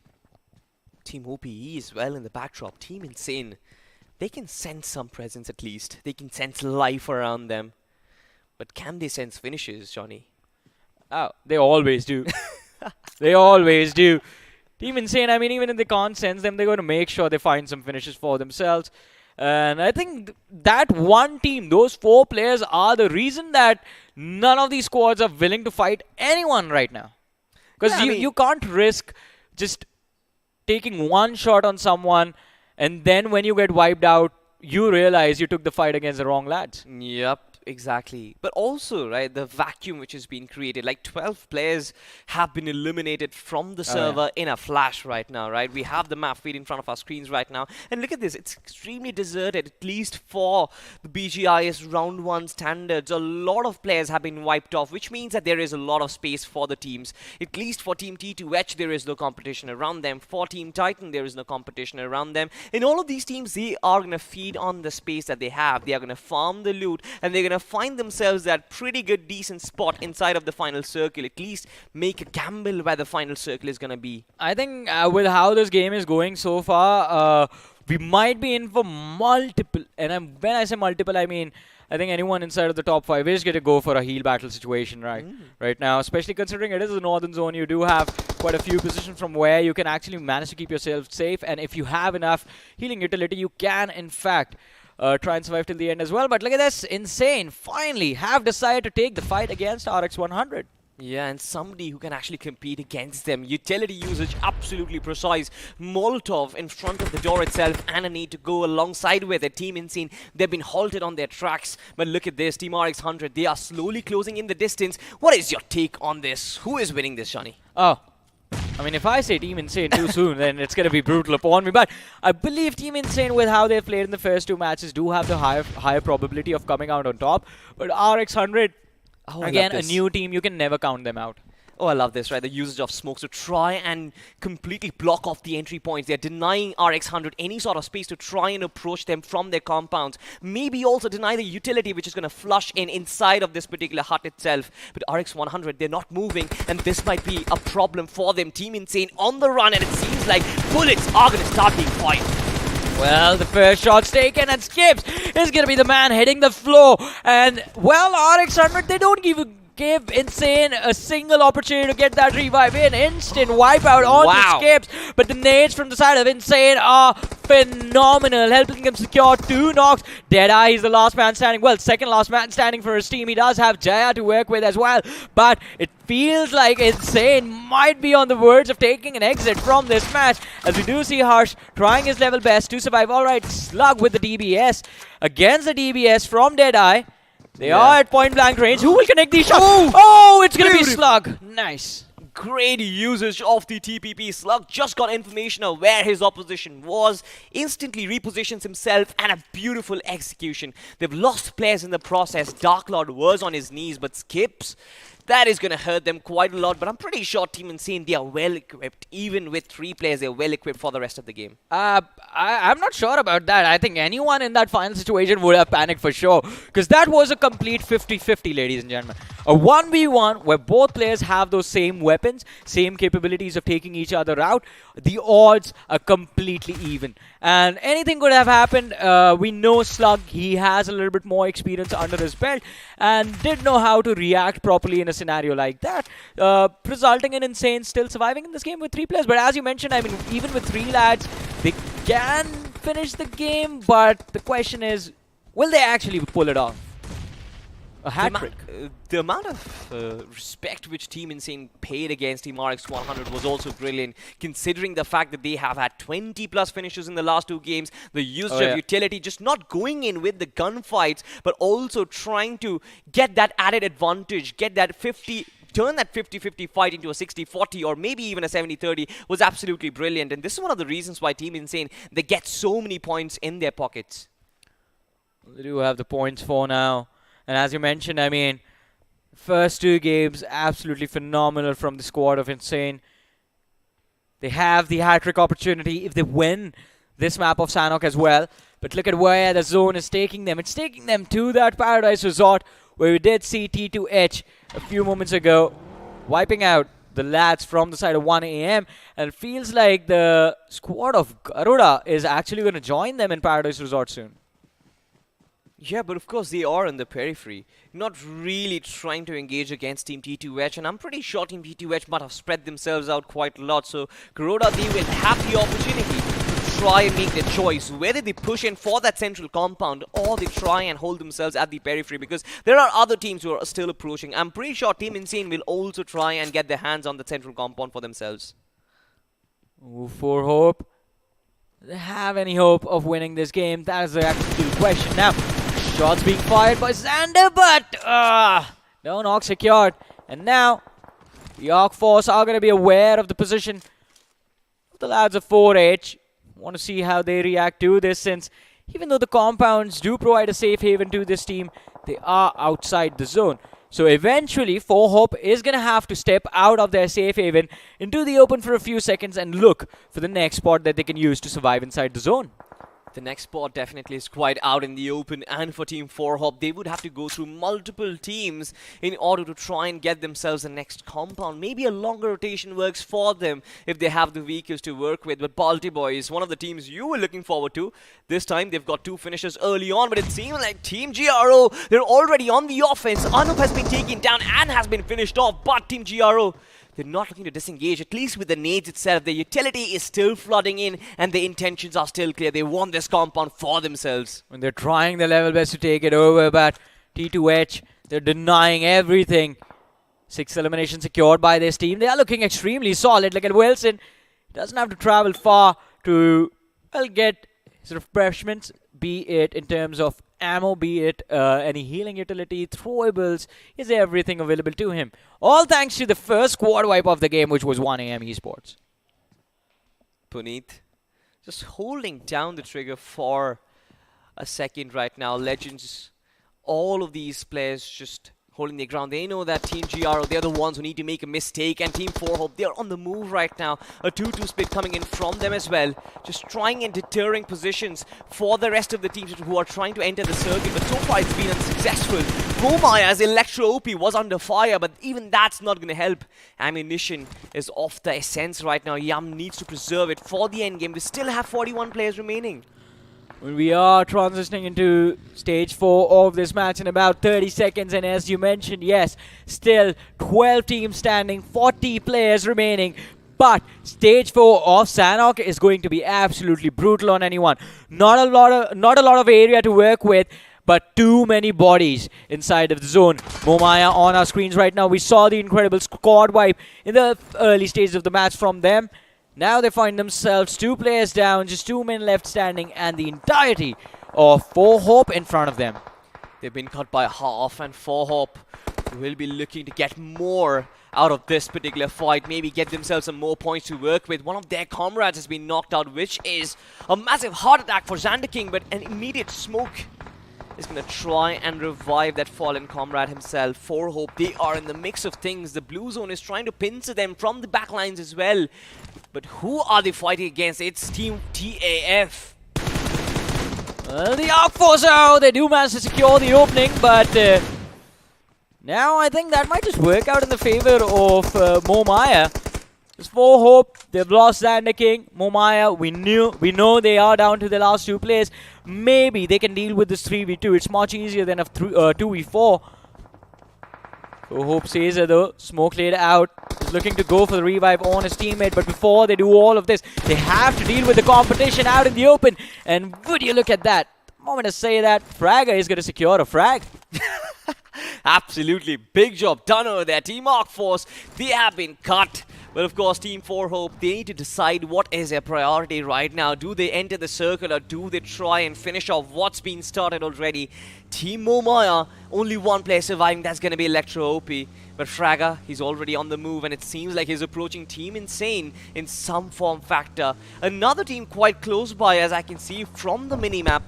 Team OPE is well in the backdrop. Team Insane, they can sense some presence at least. They can sense life around them. But can they sense finishes, Johnny? Oh, they always do. They always do. Team Insane, I mean, even if they can't sense them, they're going to make sure they find some finishes for themselves. And I think that one team, those 4 players, are the reason that none of these squads are willing to fight anyone right now. Because you can't risk just taking one shot on someone, and then when you get wiped out, you realize you took the fight against the wrong lads. Yep, exactly. But also, right, the vacuum which has been created, like 12 players have been eliminated from the server in a flash right now, right? We have the map feed in front of our screens right now. And look at this, it's extremely deserted, at least for the BGIS Round 1 standards. A lot of players have been wiped off, which means that there is a lot of space for the teams. At least for Team T2H, there is no competition around them. For Team Titan, there is no competition around them. In all of these teams, they are going to feed on the space that they have. They are going to farm the loot, and they're going to find themselves that pretty good, decent spot inside of the final circle. At least make a gamble where the final circle is going to be. I think with how this game is going so far, we might be in for multiple. And when I say multiple, I mean I think anyone inside of the top 5 is going to go for a heal battle situation right now, especially considering it is the northern zone. You do have quite a few positions from where you can actually manage to keep yourself safe, and if you have enough healing utility, you can in fact try and survive till the end as well. But look at this, Insane finally have decided to take the fight against RX100. Yeah, and somebody who can actually compete against them. Utility usage absolutely precise. Molotov in front of the door itself, and a need to go alongside with it. Team Insane, they've been halted on their tracks. But look at this, Team RX100, they are slowly closing in the distance. What is your take on this? Who is winning this, Johnny? Oh, I mean, if I say Team Insane too soon, then it's going to be brutal upon me. But I believe Team Insane, with how they've played in the first 2 matches, do have the higher probability of coming out on top. But RX100, again, a new team, you can never count them out. Oh, I love this, right? The usage of smokes to try and completely block off the entry points. They're denying RX100 any sort of space to try and approach them from their compounds. Maybe also deny the utility which is going to flush inside of this particular hut itself. But RX100, they're not moving, and this might be a problem for them. Team Insane on the run, and it seems like bullets are going to start being fired. Well, the first shot's taken, and Skips is going to be the man hitting the floor. And, well, RX100, they don't give Insane a single opportunity to get that revive in. Instant wipeout on Skips. But the nades from the side of Insane are phenomenal, helping them secure 2 knocks. Deadeye, he's the last man standing. Well, second last man standing for his team. He does have Jaya to work with as well. But it feels like Insane might be on the verge of taking an exit from this match, as we do see Harsh trying his level best to survive. Alright, Slug with the DBS against the DBS from Deadeye. They are at point blank range. Who will connect these shots? Oh, it's going to be Slug. Nice. Great usage of the TPP. Slug just got information of where his opposition was, instantly repositions himself, and a beautiful execution. They've lost players in the process. Dark Lord was on his knees, but skips. That is going to hurt them quite a lot, but I'm pretty sure Team Insane, they are well equipped. Even with 3 players, they're well equipped for the rest of the game. I'm not sure about that. I think anyone in that final situation would have panicked for sure, because that was a complete 50-50, ladies and gentlemen. A 1v1 where both players have those same weapons, same capabilities of taking each other out. The odds are completely even. And anything could have happened. We know Slug, he has a little bit more experience under his belt and did know how to react properly in a scenario like that, resulting in Insane still surviving in this game with 3 players. But as you mentioned, I mean, even with 3 lads, they can finish the game, but the question is, will they actually pull it off? A hat-trick. The amount of respect which Team Insane paid against Team RX100 was also brilliant, considering the fact that they have had 20+ finishes in the last 2 games, the usage of utility, just not going in with the gunfights, but also trying to get that added advantage, get that 50... turn that 50-50 fight into a 60-40 or maybe even a 70-30 was absolutely brilliant. And this is one of the reasons why Team Insane, they get so many points in their pockets. They do have the points for now. And as you mentioned, I mean, first 2 games, absolutely phenomenal from the squad of Insane. They have the hat-trick opportunity if they win this map of Sanhok as well. But look at where the zone is taking them. It's taking them to that Paradise Resort where we did see T2H a few moments ago wiping out the lads from the side of 1AM. And it feels like the squad of Garuda is actually going to join them in Paradise Resort soon. Yeah, but of course they are in the periphery, not really trying to engage against Team T2H, and I'm pretty sure Team T2H might have spread themselves out quite a lot, so Garuda, they will have the opportunity to try and make their choice, whether they push in for that central compound or they try and hold themselves at the periphery, because there are other teams who are still approaching. I'm pretty sure Team Insane will also try and get their hands on the central compound for themselves. Ooh, for hope. Do they have any hope of winning this game? That is the actual question. Now, shots being fired by Xander, but no knock secured. And now, the Arc Force are going to be aware of the position of the lads of 4H. Want to see how they react to this, since even though the compounds do provide a safe haven to this team, they are outside the zone. So eventually, 4Hope is going to have to step out of their safe haven into the open for a few seconds and look for the next spot that they can use to survive inside the zone. The next spot definitely is quite out in the open, and for Team 4Hop, they would have to go through multiple teams in order to try and get themselves the next compound. Maybe a longer rotation works for them if they have the vehicles to work with, but Balti Boys, one of the teams you were looking forward to. This time, they've got 2 finishes early on, but it seems like Team GRO, they're already on the offense. Anup has been taken down and has been finished off, but Team GRO, they're not looking to disengage, at least with the nades itself. The utility is still flooding in, and the intentions are still clear. They want this compound for themselves. And they're trying their level best to take it over, but T2H, they're denying everything. 6 eliminations secured by this team. They are looking extremely solid. Look at Wilson. He doesn't have to travel far to, well, get his refreshments, be it in terms of ammo, be it any healing utility, throwables, is everything available to him. All thanks to the first squad wipe of the game, which was 1AM Esports. Puneet just holding down the trigger for a second right now. Legends, all of these players just holding their ground. They know that Team GRO, they're the ones who need to make a mistake, and Team 4Hope, they're on the move right now. A 2-2 split coming in from them as well. Just trying and deterring positions for the rest of the teams who are trying to enter the circuit, but so far it's been unsuccessful. Momaya's Electro OP was under fire, but even that's not going to help. Ammunition is of the essence right now. Yum needs to preserve it for the endgame. They still have 41 players remaining. We are transitioning into stage 4 of this match in about 30 seconds, and as you mentioned, yes, still 12 teams standing, 40 players remaining. But stage 4 of Sanhok is going to be absolutely brutal on anyone. Not a lot of area to work with, but too many bodies inside of the zone. Momaya on our screens right now. We saw the incredible squad wipe in the early stages of the match from them. Now they find themselves 2 players down, just 2 men left standing, and the entirety of 4Hope in front of them. They've been cut by half, and 4Hope, will be looking to get more out of this particular fight, maybe get themselves some more points to work with. One of their comrades has been knocked out, which is a massive heart attack for Xander King, but an immediate smoke is going to try and revive that fallen comrade himself. For Hope, they are in the mix of things. The blue zone is trying to pincer them from the backlines as well. But who are they fighting against? It's Team TAF. Well, the Arc Force, they do manage to secure the opening, but now I think that might just work out in the favor of Momaya. Just for Hope, they've lost Xander King. Momaya, we know they are down to the last 2 players. Maybe they can deal with this 3v2. It's much easier than a 2v4. So Hope says though, smoke laid out. He's looking to go for the revive on his teammate, but before they do all of this, they have to deal with the competition out in the open. And would you look at that? The moment I say that, Fragger is going to secure a frag. Absolutely, big job done over there. Team Arc Force, they have been cut. But of course, Team 4 Hope, they need to decide what is their priority right now. Do they enter the circle or do they try and finish off what's been started already? Team Momaya, only one player surviving, that's going to be Electro OP. But Fragger, he's already on the move and it seems like he's approaching Team Insane in some form factor. Another team quite close by, as I can see from the minimap.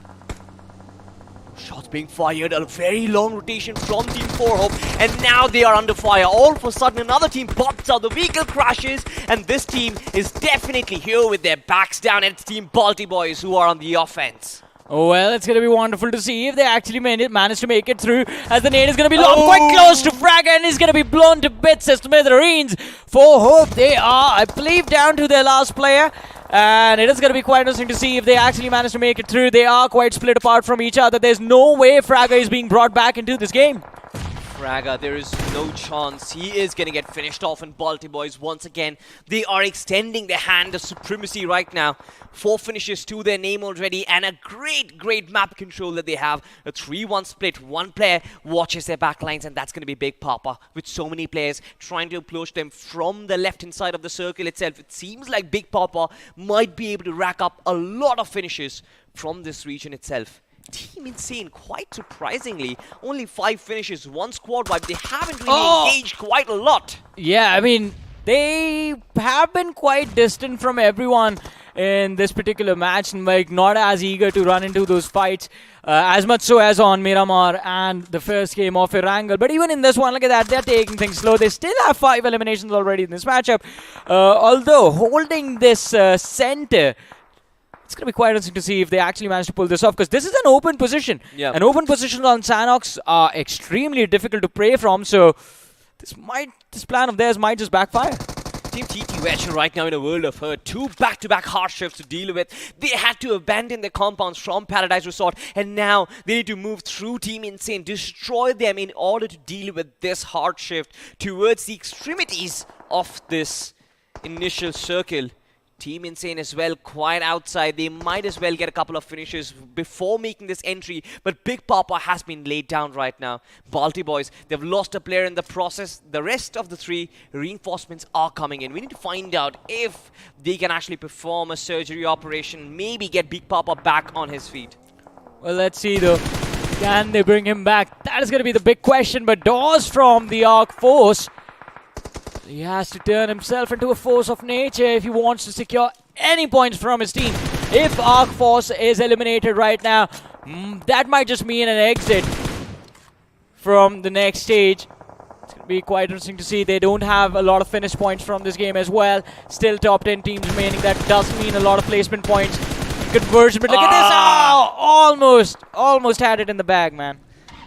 Shots being fired, a very long rotation from Team 4 Hope, and now they are under fire. All of a sudden, another team pops out, the vehicle crashes, and this team is definitely here with their backs down, and it's Team Balti Boys who are on the offense. Oh, well, it's going to be wonderful to see if they actually manage to make it through, as the nade is going to be lobbed quite close to Fragger, and he's going to be blown to bits as smithereens. 4 Hope, they are, I believe, down to their last player. And it is going to be quite interesting to see if they actually manage to make it through. They are quite split apart from each other. There's no way Fragger is being brought back into this game. Fragger, there is no chance. He is going to get finished off, and Balti Boys, once again, they are extending their hand of supremacy right now. 4 finishes to their name already, and a great map control that they have. A 3-1 split. One player watches their backlines, and that's going to be Big Papa, with so many players trying to approach them from the left-hand side of the circle itself. It seems like Big Papa might be able to rack up a lot of finishes from this region itself. Team Insane, quite surprisingly, only 5 finishes, 1 squad wipe. They haven't really engaged quite a lot. Yeah, I mean, they have been quite distant from everyone in this particular match, and like not as eager to run into those fights as much so as on Miramar and the first game of Erangel. But even in this one, look at that, they're taking things slow. They still have 5 eliminations already in this matchup. Although holding this center, it's going to be quite interesting to see if they actually manage to pull this off, because this is an open position. Yeah. And open positions on Sanhoks are extremely difficult to prey from, so this plan of theirs might just backfire. Team TTH right now in a world of hurt. 2 back-to-back hard shifts to deal with. They had to abandon their compounds from Paradise Resort, and now they need to move through Team Insane, destroy them in order to deal with this hard shift towards the extremities of this initial circle. Team Insane as well, quite outside. They might as well get a couple of finishes before making this entry, but Big Papa has been laid down right now. Balti Boys, they've lost a player in the process. The rest of the 3 reinforcements are coming in. We need to find out if they can actually perform a surgery operation, maybe get Big Papa back on his feet. Well, let's see though. Can they bring him back? That is going to be the big question, but doors from the Arc Force. He has to turn himself into a force of nature if he wants to secure any points from his team. If Arc Force is eliminated right now, that might just mean an exit from the next stage. It's going to be quite interesting to see. They don't have a lot of finish points from this game as well. Still top 10 teams remaining. That does mean a lot of placement points. Conversion, but look at this. Oh, almost had it in the bag, man.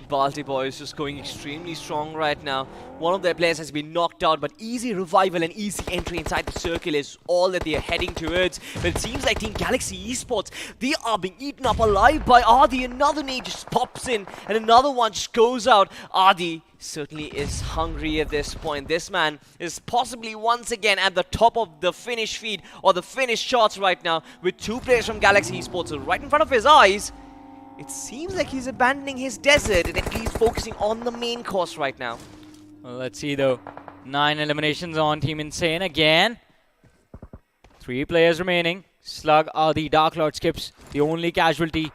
Balti Boys just going extremely strong right now. One of their players has been knocked out, but easy revival and easy entry inside the circle is all that they are heading towards. But it seems like Team Galaxy Esports, they are being eaten up alive by Adi. Another nade just pops in, and another one just goes out. Adi certainly is hungry at this point. This man is possibly once again at the top of the finish feed, or the finish shots right now, with 2 players from Galaxy Esports right in front of his eyes. It seems like he's abandoning his desert and at least focusing on the main course right now. Well, let's see though. 9 eliminations on Team Insane again. 3 players remaining. Slug are the Dark Lord skips, the only casualty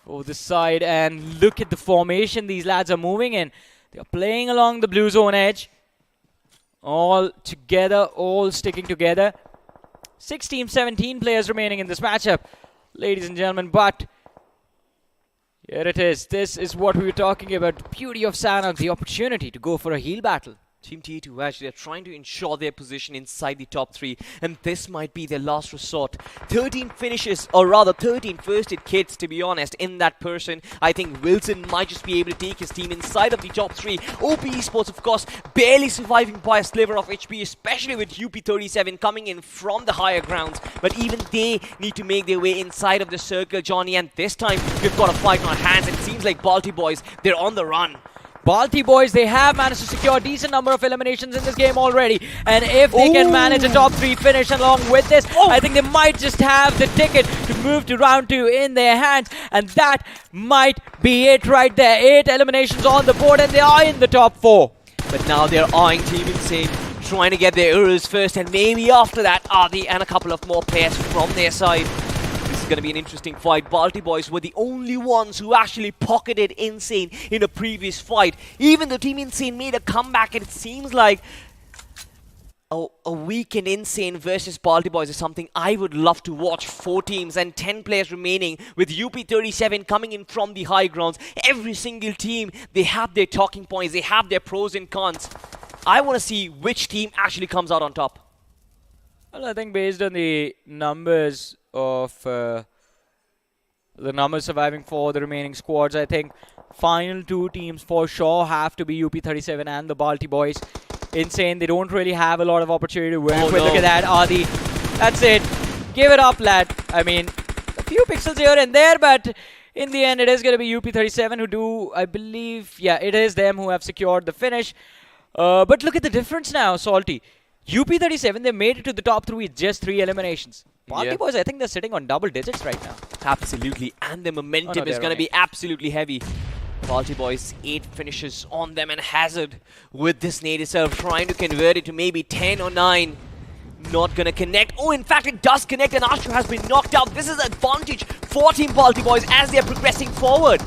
for this side. And look at the formation these lads are moving in. They are playing along the blue zone edge. All together, all sticking together. 6 teams, 17 players remaining in this matchup, ladies and gentlemen. But here it is. This is what we were talking about. The beauty of Sanhok, the opportunity to go for a heal battle. Team T2 actually are trying to ensure their position inside the top 3, and this might be their last resort. 13 finishes, or rather 13 first aid kits, to be honest, in that person. I think Wilson might just be able to take his team inside of the top 3. OP Esports, of course, barely surviving by a sliver of HP, especially with UP37 coming in from the higher grounds. But even they need to make their way inside of the circle, Johnny, and this time we've got a fight on our hands. It seems like Balti boys, they're on the run. Balti boys, they have managed to secure a decent number of eliminations in this game already. And if they can manage a top 3 finish along with this, I think they might just have the ticket to move to round 2 in their hands. And that might be it right there. 8 eliminations on the board and they are in the top 4. But now they're eyeing Team Insane, trying to get their Urus first, and maybe after that, Adi and a couple of more players from their side. This is going to be an interesting fight. Balti boys were the only ones who actually pocketed Insane in a previous fight. Even though Team Insane made a comeback, it seems like a weekend Insane versus Balti boys is something I would love to watch. 4 teams and 10 players remaining, with UP37 coming in from the high grounds. Every single team, they have their talking points, they have their pros and cons. I want to see which team actually comes out on top. Well, I think based on the numbers of surviving for the remaining squads, I think final 2 teams for sure have to be UP37 and the Balti boys. Insane, they don't really have a lot of opportunity to work with. Look at that, Adi. That's it. Give it up, lad. I mean, a few pixels here and there, but in the end, it is going to be UP37 who do, I believe, yeah, it is them who have secured the finish. But look at the difference now, Salty. UP37, they made it to the top 3 with just 3 eliminations. Balti boys, I think they're sitting on double digits right now. Absolutely, and the momentum is going to be absolutely heavy. Balti boys, 8 finishes on them, and Hazard with this nade itself, trying to convert it to maybe 10 or 9. Not going to connect. Oh, in fact, it does connect, and Ashu has been knocked out. This is an advantage for Team Balti boys as they're progressing forward.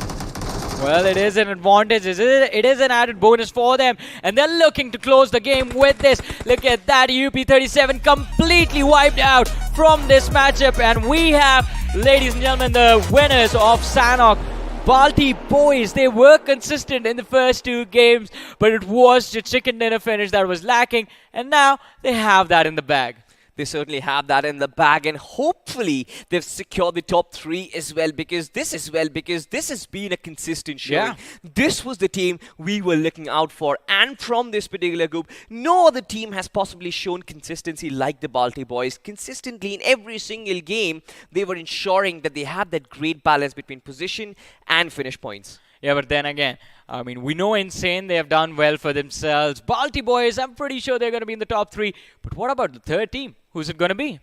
Well, it is an advantage. It is an added bonus for them. And they're looking to close the game with this. Look at that. UP37 completely wiped out from this matchup. And we have, ladies and gentlemen, the winners of Sanhok. Balti boys, they were consistent in the first 2 games, but it was the chicken dinner finish that was lacking. And now they have that in the bag. They certainly have that in the bag, and hopefully they've secured the top 3 as well, because this has been a consistent showing. Yeah. This was the team we were looking out for, and from this particular group, no other team has possibly shown consistency like the Balti boys. Consistently in every single game, they were ensuring that they had that great balance between position and finish points. Yeah, but then again, I mean, we know Insane, they have done well for themselves. Balti boys, I'm pretty sure they're going to be in the top 3. But what about the third team? Who's it going to be?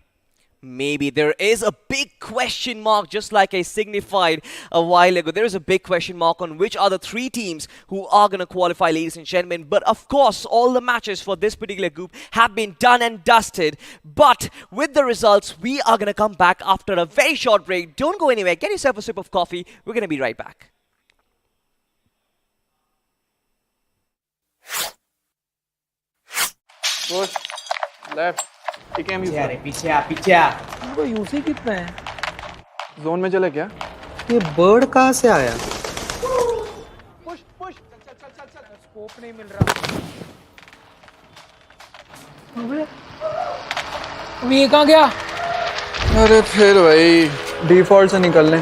Maybe there is a big question mark, just like I signified a while ago. There is a big question mark on which are the 3 teams who are going to qualify, ladies and gentlemen. But of course, all the matches for this particular group have been done and dusted. But with the results, we are going to come back after a very short break. Don't go anywhere. Get yourself a sip of coffee. We're going to be right back. Push left ठीक है पीछे आ वो UC कितना है zone में चला क्या ये बर्ड कहाँ से आया पुश पुश चल स्कोप नहीं मिल रहा अबे ये कहाँ गया अरे फिर भाई डिफॉल्ट से निकलने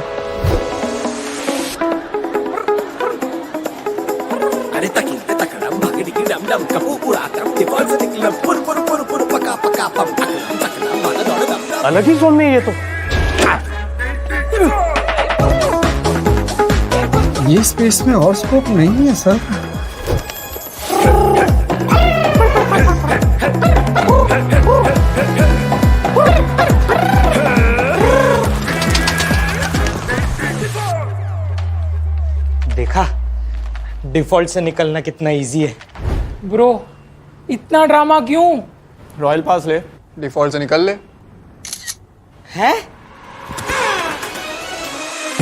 अरे तकिल तकड़म भगड़ी डम डम कपू पूरा तरफ डिफॉल्ट से निकल पुर पुर पुर पुर पका पका पम तकड़म माना दौड़ दम अलग ही जोन में ये तो ये स्पेस में और स्कोप नहीं है सर देखा डिफॉल्ट से निकलना कितना इजी है ब्रो इतना ड्रामा क्यों रॉयल पास ले डिफॉल्ट से निकल ले है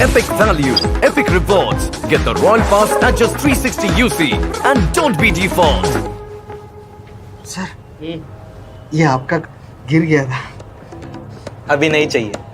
Epic value, epic rewards. Get the Royal Pass at just 360 UC and don't be default. Sir ये आपका गिर गया था अभी नहीं चाहिए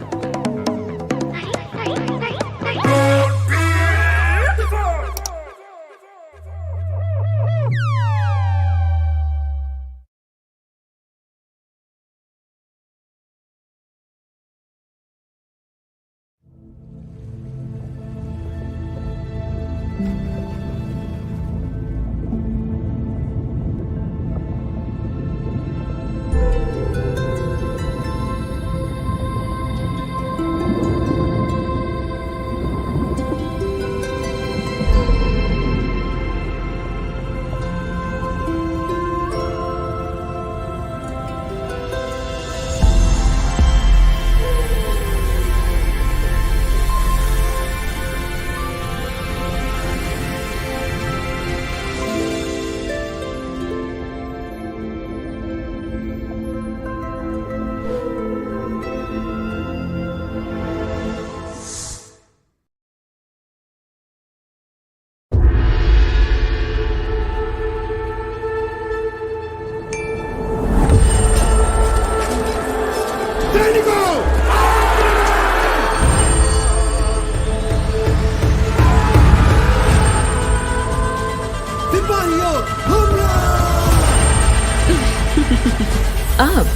अब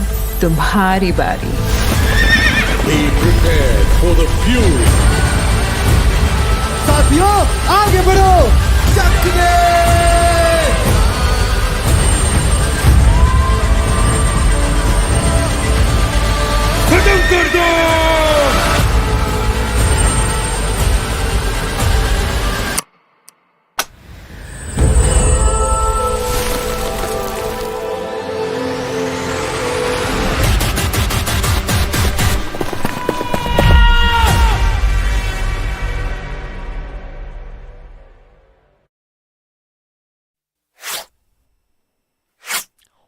तुम्हारी बारी Be prepared for the fury. साथियों आगे बढ़ो चकने खत्म कर दो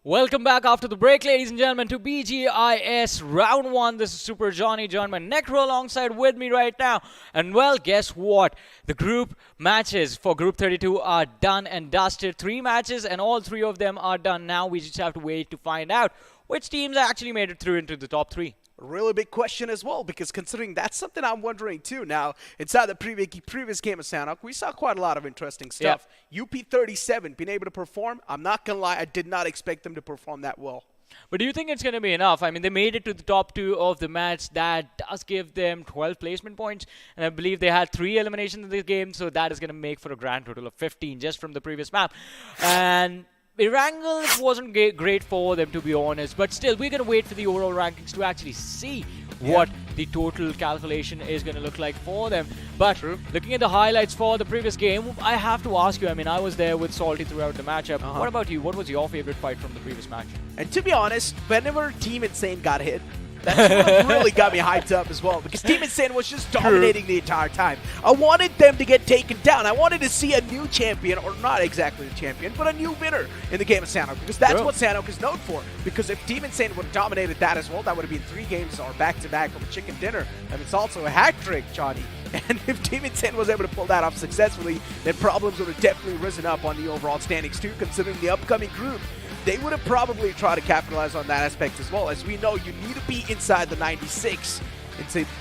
Welcome back after the break, ladies and gentlemen, to BGIS Round 1. This is Super Johnny, joined by Necro alongside with me right now. And well, guess what? The group matches for Group 32 are done and dusted. 3 matches and all 3 of them are done now. We just have to wait to find out which teams actually made it through into the top 3. Really big question as well, because considering that's something I'm wondering too. Now, inside the previous game of Sanhok, we saw quite a lot of interesting stuff. Yep. UP37 being able to perform, I'm not going to lie, I did not expect them to perform that well. But do you think it's going to be enough? I mean, they made it to the top 2 of the match. That does give them 12 placement points. And I believe they had 3 eliminations in this game, so that is going to make for a grand total of 15 just from the previous map. And Erangel wasn't great for them, to be honest, but still, we're going to wait for the overall rankings to actually see what the total calculation is going to look like for them. But looking at the highlights for the previous game, I have to ask you, I mean, I was there with Salty throughout the matchup. What about you? What was your favorite fight from the previous match? And to be honest, whenever Team Insane got hit, that's what really got me hyped up as well, because Team Insane was just dominating the entire time. I wanted them to get taken down. I wanted to see a new champion, or not exactly a champion, but a new winner in the game of Sanhok, because that's what Sanhok is known for. Because if Team Insane would have dominated that as well, that would have been 3 games or back-to-back of a chicken dinner. And it's also a hat trick, Johnny. And if Team Insane was able to pull that off successfully, then problems would have definitely risen up on the overall standings too, considering the upcoming group. They would have probably tried to capitalize on that aspect as well. As we know, you need to be inside the 96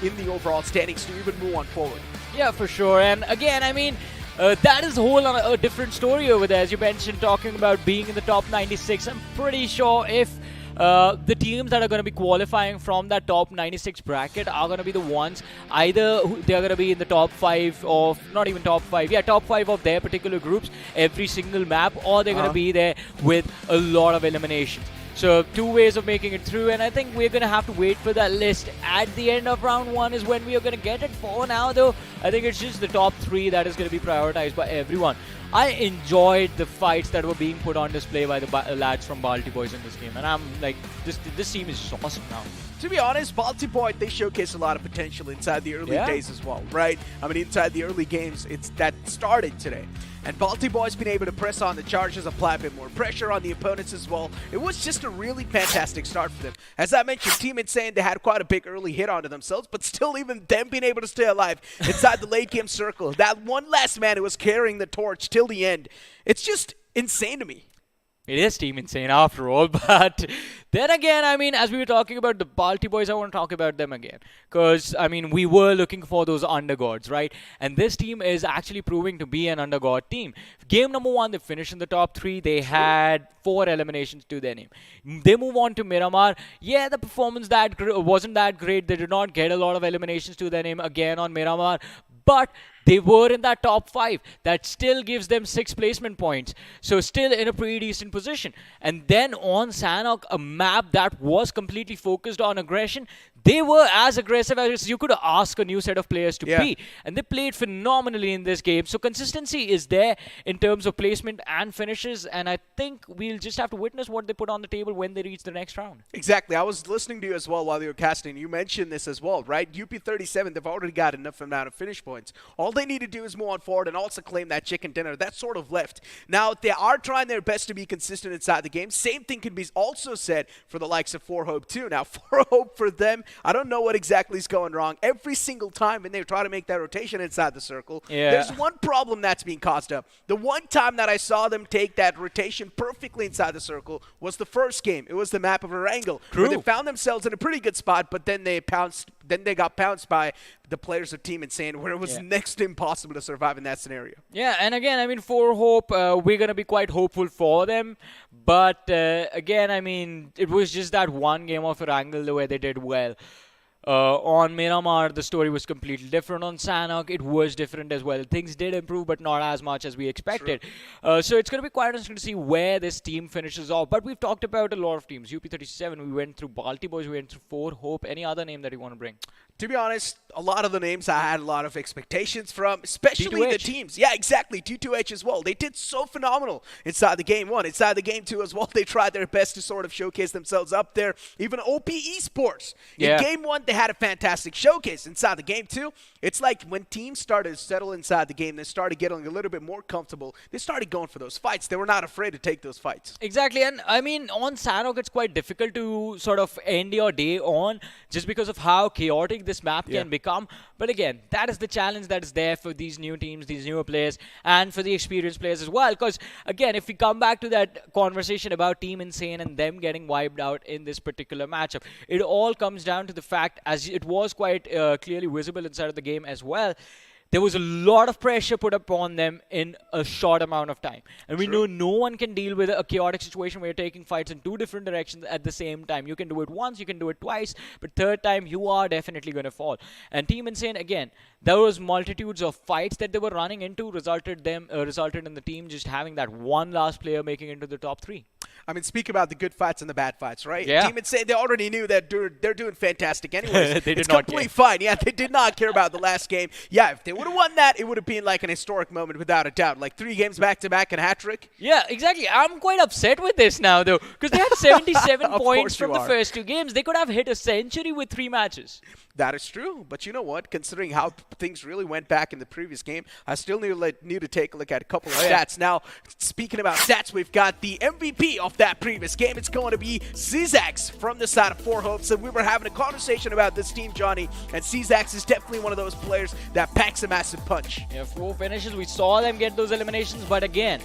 in the overall standings to even move on forward. Yeah, for sure. And again, I mean, that is a whole different story over there. As you mentioned, talking about being in the top 96, I'm pretty sure if the teams that are going to be qualifying from that top 96 bracket are going to be the ones either they're going to be in the top 5 of, not even top 5, top 5 of their particular groups every single map, or they're going to be there with a lot of eliminations. So 2 ways of making it through, and I think we're going to have to wait for that list at the end of round 1 is when we are going to get it. For now though, I think it's just the top 3 that is going to be prioritized by everyone. I enjoyed the fights that were being put on display by the lads from Balti Boys in this game, and I'm like, this team is just awesome now. To be honest, Balti Boy, they showcase a lot of potential inside the early days as well, right? I mean, inside the early games, that started today. And Balti Boy's been able to press on the charges, apply a bit more pressure on the opponents as well. It was just a really fantastic start for them. As I mentioned, Team Insane, they had quite a big early hit onto themselves, but still even them being able to stay alive inside the late game circle. That one last man who was carrying the torch till the end. It's just insane to me. It is Team Insane after all, but then again, I mean, as we were talking about the Balti Boys, I want to talk about them again. Because, I mean, we were looking for those undergods, right? And this team is actually proving to be an undergod team. Game number 1, they finished in the top 3. They had 4 eliminations to their name. They move on to Miramar. Yeah, the performance wasn't that great. They did not get a lot of eliminations to their name again on Miramar. But they were in that top 5. That still gives them 6 placement points. So still in a pretty decent position. And then on Sanhok, a map that was completely focused on aggression, they were as aggressive as you could ask a new set of players to be. And they played phenomenally in this game. So consistency is there in terms of placement and finishes. And I think we'll just have to witness what they put on the table when they reach the next round. Exactly. I was listening to you as well while you were casting. You mentioned this as well, right? UP37, they've already got enough amount of finish points. All they need to do is move on forward and also claim that chicken dinner. That's sort of left. Now, they are trying their best to be consistent inside the game. Same thing can be also said for the likes of 4Hope too. Now, 4Hope for them, I don't know what exactly is going wrong. Every single time when they try to make that rotation inside the circle, there's one problem that's being caused up. The one time that I saw them take that rotation perfectly inside the circle was the first game. It was the map of Erangel, where they found themselves in a pretty good spot, but then they got pounced by the players of Team Insane, where it was next to impossible to survive in that scenario. Yeah, and again, I mean, for Hope, we're going to be quite hopeful for them. But again, I mean, it was just that one game of Erangel where they did well. On Miramar, the story was completely different. On Sanhok, it was different as well. Things did improve, but not as much as we expected. So it's going to be quite interesting to see where this team finishes off. But we've talked about a lot of teams. UP37, we went through Balti Boys, we went through 4Hope. Any other name that you want to bring? To be honest, a lot of the names I had a lot of expectations from, especially T2H. the teams. Yeah, exactly. T2H as well. They did so phenomenal inside the game 1. Inside the game 2 as well, they tried their best to sort of showcase themselves up there. Even OP Esports. In game 1, they had a fantastic showcase. Inside the game 2, it's like when teams started to settle inside the game, they started getting a little bit more comfortable. They started going for those fights. They were not afraid to take those fights. Exactly. And I mean, on Sanhok, it's quite difficult to sort of end your day on just because of how chaotic this map can become. But again, that is the challenge that is there for these new teams, these newer players, and for the experienced players as well. Because again, if we come back to that conversation about Team Insane and them getting wiped out in this particular matchup, it all comes down to the fact, as it was quite clearly visible inside of the game as well, there was a lot of pressure put upon them in a short amount of time. And we know no one can deal with a chaotic situation where you're taking fights in 2 different directions at the same time. You can do it once, you can do it twice, but third time you are definitely going to fall. And Team Insane, again, there was multitudes of fights that they were running into, resulted in the team just having that one last player making it into the top 3. I mean, speak about the good fights and the bad fights, right? Yeah. Team Insane, they already knew that they're doing fantastic anyways. They did it's not completely fine. Yeah, they did not care about the last game. Yeah, if they would have won that, it would have been like an historic moment without a doubt. Like 3 games back-to-back and a hat-trick. Yeah, exactly. I'm quite upset with this now, though, because they had 77 points from the first 2 games. They could have hit a century with 3 matches. That is true. But you know what? Considering how things really went back in the previous game, I still need to take a look at a couple of stats. Now, speaking about stats, we've got the MVP of that previous game. It's going to be Czax from the side of 4Hope. So we were having a conversation about this team, Johnny, and Czax is definitely one of those players that packs a massive punch. Yeah, 4 finishes. We saw them get those eliminations, but again,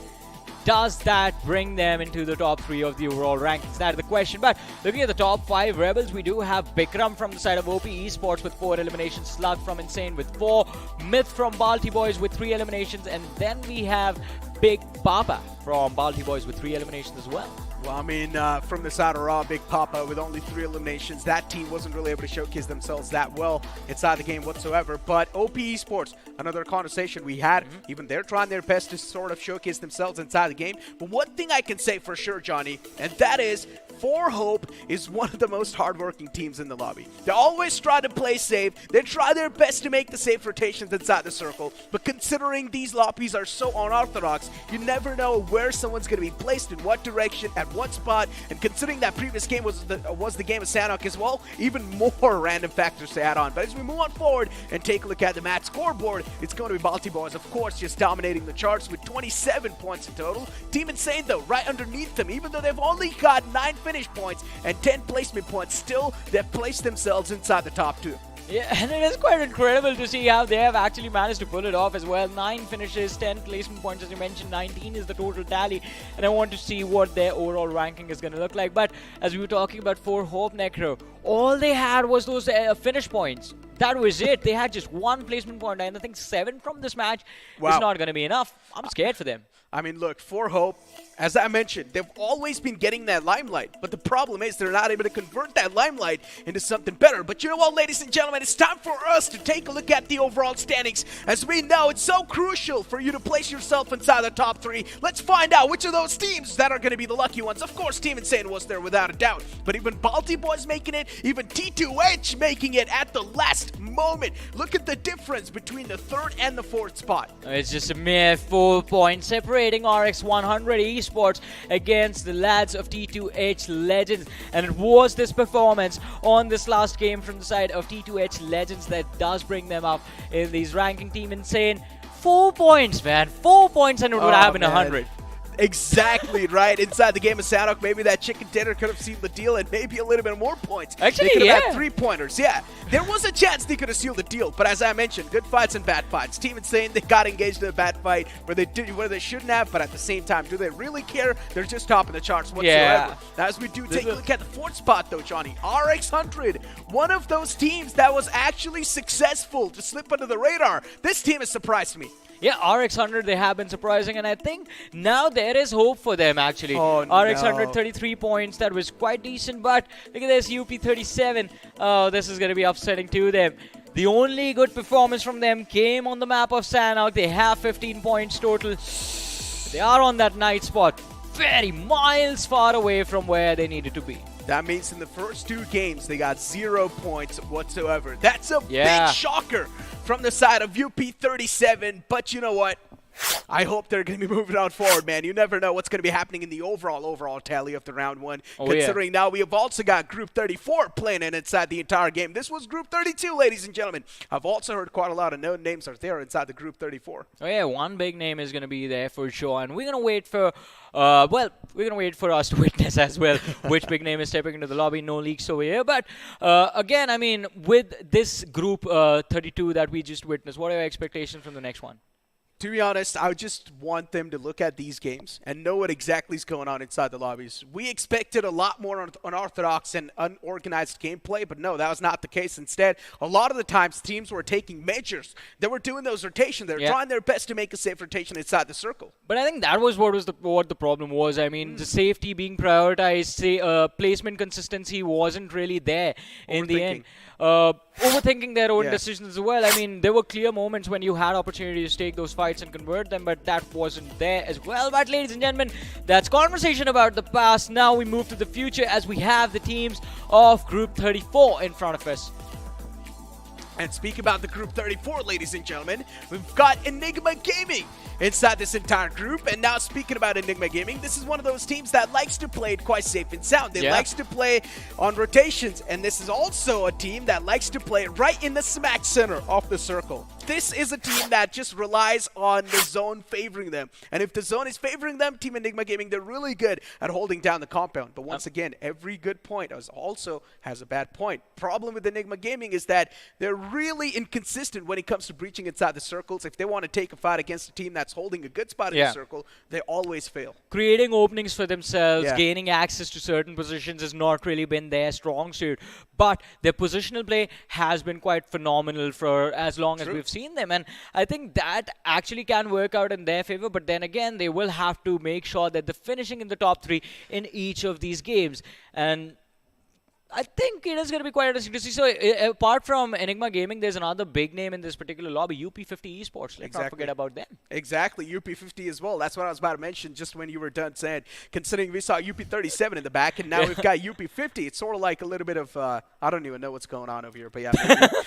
does that bring them into the top 3 of the overall rankings? That's the question. But looking at the top 5 Rebels, we do have Bikram from the side of OP Esports with 4 eliminations, Slug from Insane with 4, Myth from Balti Boys with 3 eliminations, and then we have Big Papa from Balti Boys with 3 eliminations as well. Well, I mean, from the side of Raw, Big Papa with only 3 eliminations, that team wasn't really able to showcase themselves that well inside the game whatsoever. But OP Esports, another conversation we had, even they're trying their best to sort of showcase themselves inside the game. But one thing I can say for sure, Johnny, and that is 4Hope is one of the most hardworking teams in the lobby. They always try to play safe. They try their best to make the safe rotations inside the circle. But considering these lobbies are so unorthodox, you never know where someone's going to be placed, in what direction, at 1 spot, and considering that previous game was the game of Sanhok as well, even more random factors to add on. But as we move on forward and take a look at the match scoreboard, it's going to be Balti Boys, of course, just dominating the charts with 27 points in total. Team Insane, though, right underneath them, even though they've only got 9 finish points and 10 placement points, still they've placed themselves inside the top 2. Yeah, and it is quite incredible to see how they have actually managed to pull it off as well. 9 finishes, 10 placement points, as you mentioned, 19 is the total tally. And I want to see what their overall ranking is going to look like. But as we were talking about for Hope Necro, all they had was those finish points. That was it. They had just 1 placement point, and I think 7 from this match is not going to be enough. I'm scared for them. I mean, look, for Hope, as I mentioned, they've always been getting that limelight, but the problem is they're not able to convert that limelight into something better. But you know what, ladies and gentlemen, it's time for us to take a look at the overall standings. As we know, it's so crucial for you to place yourself inside the top 3. Let's find out which of those teams that are going to be the lucky ones. Of course, Team Insane was there without a doubt, but even Balti Boys making it, even T2H making it at the last moment. Look at the difference between the 3rd and the 4th spot. It's just a mere 4 points separating RX 100 Esports against the lads of T2H Legends. And it was this performance on this last game from the side of T2H Legends that does bring them up in these ranking. Team Insane, 4 points, man. 4 points and it would have been 100. Exactly right. Inside the game of Sanhok, maybe that chicken dinner could have sealed the deal and maybe a little bit more points. Actually, they could have had 3-pointers. Yeah, there was a chance they could have sealed the deal. But as I mentioned, good fights and bad fights. Team Insane, they got engaged in a bad fight where they shouldn't have, but at the same time, do they really care? They're just topping the charts whatsoever. Yeah. Now, as we do take a look at the 4th spot, though, Johnny, RX 100, one of those teams that was actually successful to slip under the radar. This team has surprised me. Yeah, RX 100, they have been surprising, and I think now there is hope for them, actually. RX 100, 33 points, that was quite decent, but look at this, UP 37. Oh, this is going to be upsetting to them. The only good performance from them came on the map of Sanhok. They have 15 points total. They are on that night spot, very miles far away from where they needed to be. That means in the first 2 games, they got 0 points whatsoever. That's a big shocker from the side of UP 37. But you know what? I hope they're going to be moving on forward, man. You never know what's going to be happening in the overall tally of the round 1. Considering now we have also got Group 34 playing in inside the entire game. This was Group 32, ladies and gentlemen. I've also heard quite a lot of known names are there inside the Group 34. Oh yeah, one big name is going to be there for sure. And we're going to wait for, we're going to wait for us to witness as well which big name is stepping into the lobby. No leaks over here. But again, I mean, with this Group 32 that we just witnessed, what are your expectations from the next one? To be honest, I just want them to look at these games and know what exactly is going on inside the lobbies. We expected a lot more unorthodox and unorganized gameplay, but no, that was not the case. Instead, a lot of the times, teams were taking measures. They were doing those rotations. They were trying their best to make a safe rotation inside the circle. But I think that was what the problem was. I mean, the safety being prioritized, placement consistency wasn't really there in the end. Overthinking their own decisions as well. I mean, there were clear moments when you had opportunities to take those fights and convert them, but that wasn't there as well. But ladies and gentlemen, that's conversation about the past. Now we move to the future as we have the teams of Group 34 in front of us. And speak about the Group 34, ladies and gentlemen, we've got Enigma Gaming inside this entire group. And now speaking about Enigma Gaming, this is one of those teams that likes to play it quite safe and sound. They likes to play on rotations. And this is also a team that likes to play right in the smack center of the circle. This is a team that just relies on the zone favoring them. And if the zone is favoring them, Team Enigma Gaming, they're really good at holding down the compound. But once again, every good point also has a bad point. Problem with Enigma Gaming is that they're really inconsistent when it comes to breaching inside the circles. If they want to take a fight against a team that's holding a good spot in the circle, they always fail. Creating openings for themselves, gaining access to certain positions has not really been their strong suit. But their positional play has been quite phenomenal for as long as we've seen them. And I think that actually can work out in their favor. But then again, they will have to make sure that they're finishing in the top 3 in each of these games. And I think it is going to be quite interesting to see. So, apart from Enigma Gaming, there's another big name in this particular lobby, UP50 Esports. Let's not forget about them. Exactly, UP50 as well. That's what I was about to mention just when you were done saying. Considering we saw UP37 in the back, and now we've got UP50. It's sort of like a little bit of, I don't even know what's going on over here, but yeah,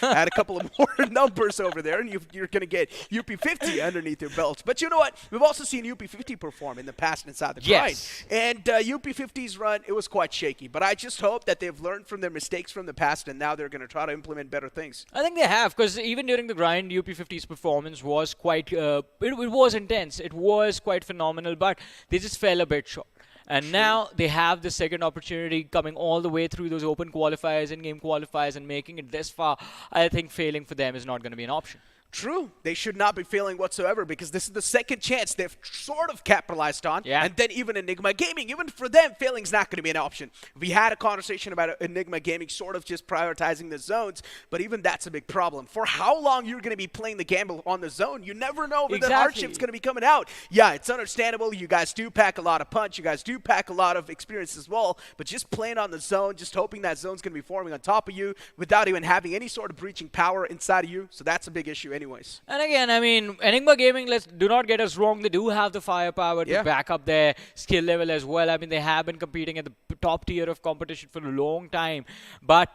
add a couple of more numbers over there, and you're going to get UP50 underneath your belt. But you know what? We've also seen UP50 perform in the past inside the grind. And UP50's run, it was quite shaky. But I just hope that they've learned from their mistakes from the past, and now they're going to try to implement better things. I think they have, because even during the grind, UP50's performance was quite, it was intense. It was quite phenomenal, but they just fell a bit short. And now they have the second opportunity coming all the way through those open qualifiers, in-game qualifiers, and making it this far. I think failing for them is not going to be an option. True. They should not be failing whatsoever because this is the second chance they've sort of capitalized on. Yeah. And then even Enigma Gaming, even for them, failing's not going to be an option. We had a conversation about Enigma Gaming sort of just prioritizing the zones, but even that's a big problem. For how long you're going to be playing the gamble on the zone, you never know when the hardship's going to be coming out. Yeah, it's understandable. You guys do pack a lot of punch. You guys do pack a lot of experience as well, but just playing on the zone, just hoping that zone's going to be forming on top of you without even having any sort of breaching power inside of you. So that's a big issue anyways. And again, I mean, Enigma Gaming, do not get us wrong, they do have the firepower to back up their skill level as well. I mean, they have been competing at the top tier of competition for a long time. But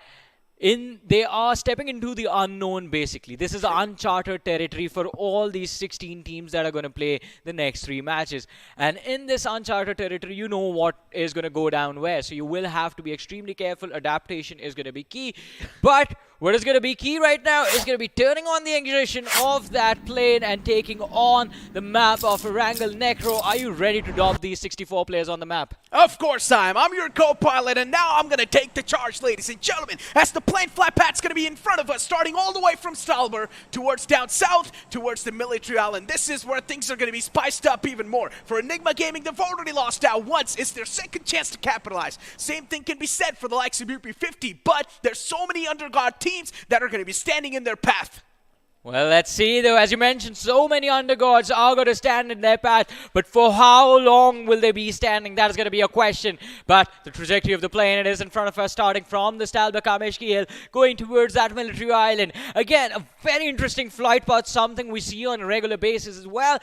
they are stepping into the unknown, basically. This is uncharted territory for all these 16 teams that are going to play the next 3 matches. And in this uncharted territory, you know what is going to go down where. So you will have to be extremely careful. Adaptation is going to be key. But what is going to be key right now is going to be turning on the ignition of that plane and taking on the map of Erangel. Necro, are you ready to dob these 64 players on the map? Of course I am. I'm your co-pilot, and now I'm going to take the charge, ladies and gentlemen, as the plane flat pat's going to be in front of us, starting all the way from Stalber towards down south, towards the military island. This is where things are going to be spiced up even more. For Enigma Gaming, they've already lost out once. It's their second chance to capitalize. Same thing can be said for the likes of UP50, but there's so many underguard teams that are going to be standing in their path. Well, let's see, though. As you mentioned, so many undergods are going to stand in their path. But for how long will they be standing? That is going to be a question. But the trajectory of the plane, it is in front of us, starting from the Stalber Kameshki Hill, going towards that military island. Again, a very interesting flight path, something we see on a regular basis as well.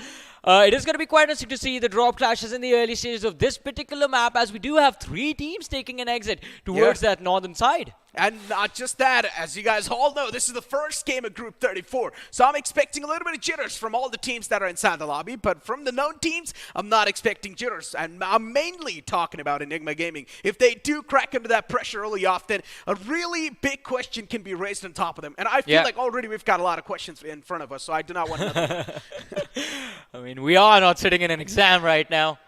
It is going to be quite interesting to see the drop clashes in the early stages of this particular map, as we do have 3 teams taking an exit towards that northern side. And not just that, as you guys all know, this is the first game of Group 34. So I'm expecting a little bit of jitters from all the teams that are inside the lobby, but from the known teams, I'm not expecting jitters. And I'm mainly talking about Enigma Gaming. If they do crack into that pressure early off, then a really big question can be raised on top of them. And I feel like already we've got a lot of questions in front of us, so I do not want another. I mean, we are not sitting in an exam right now.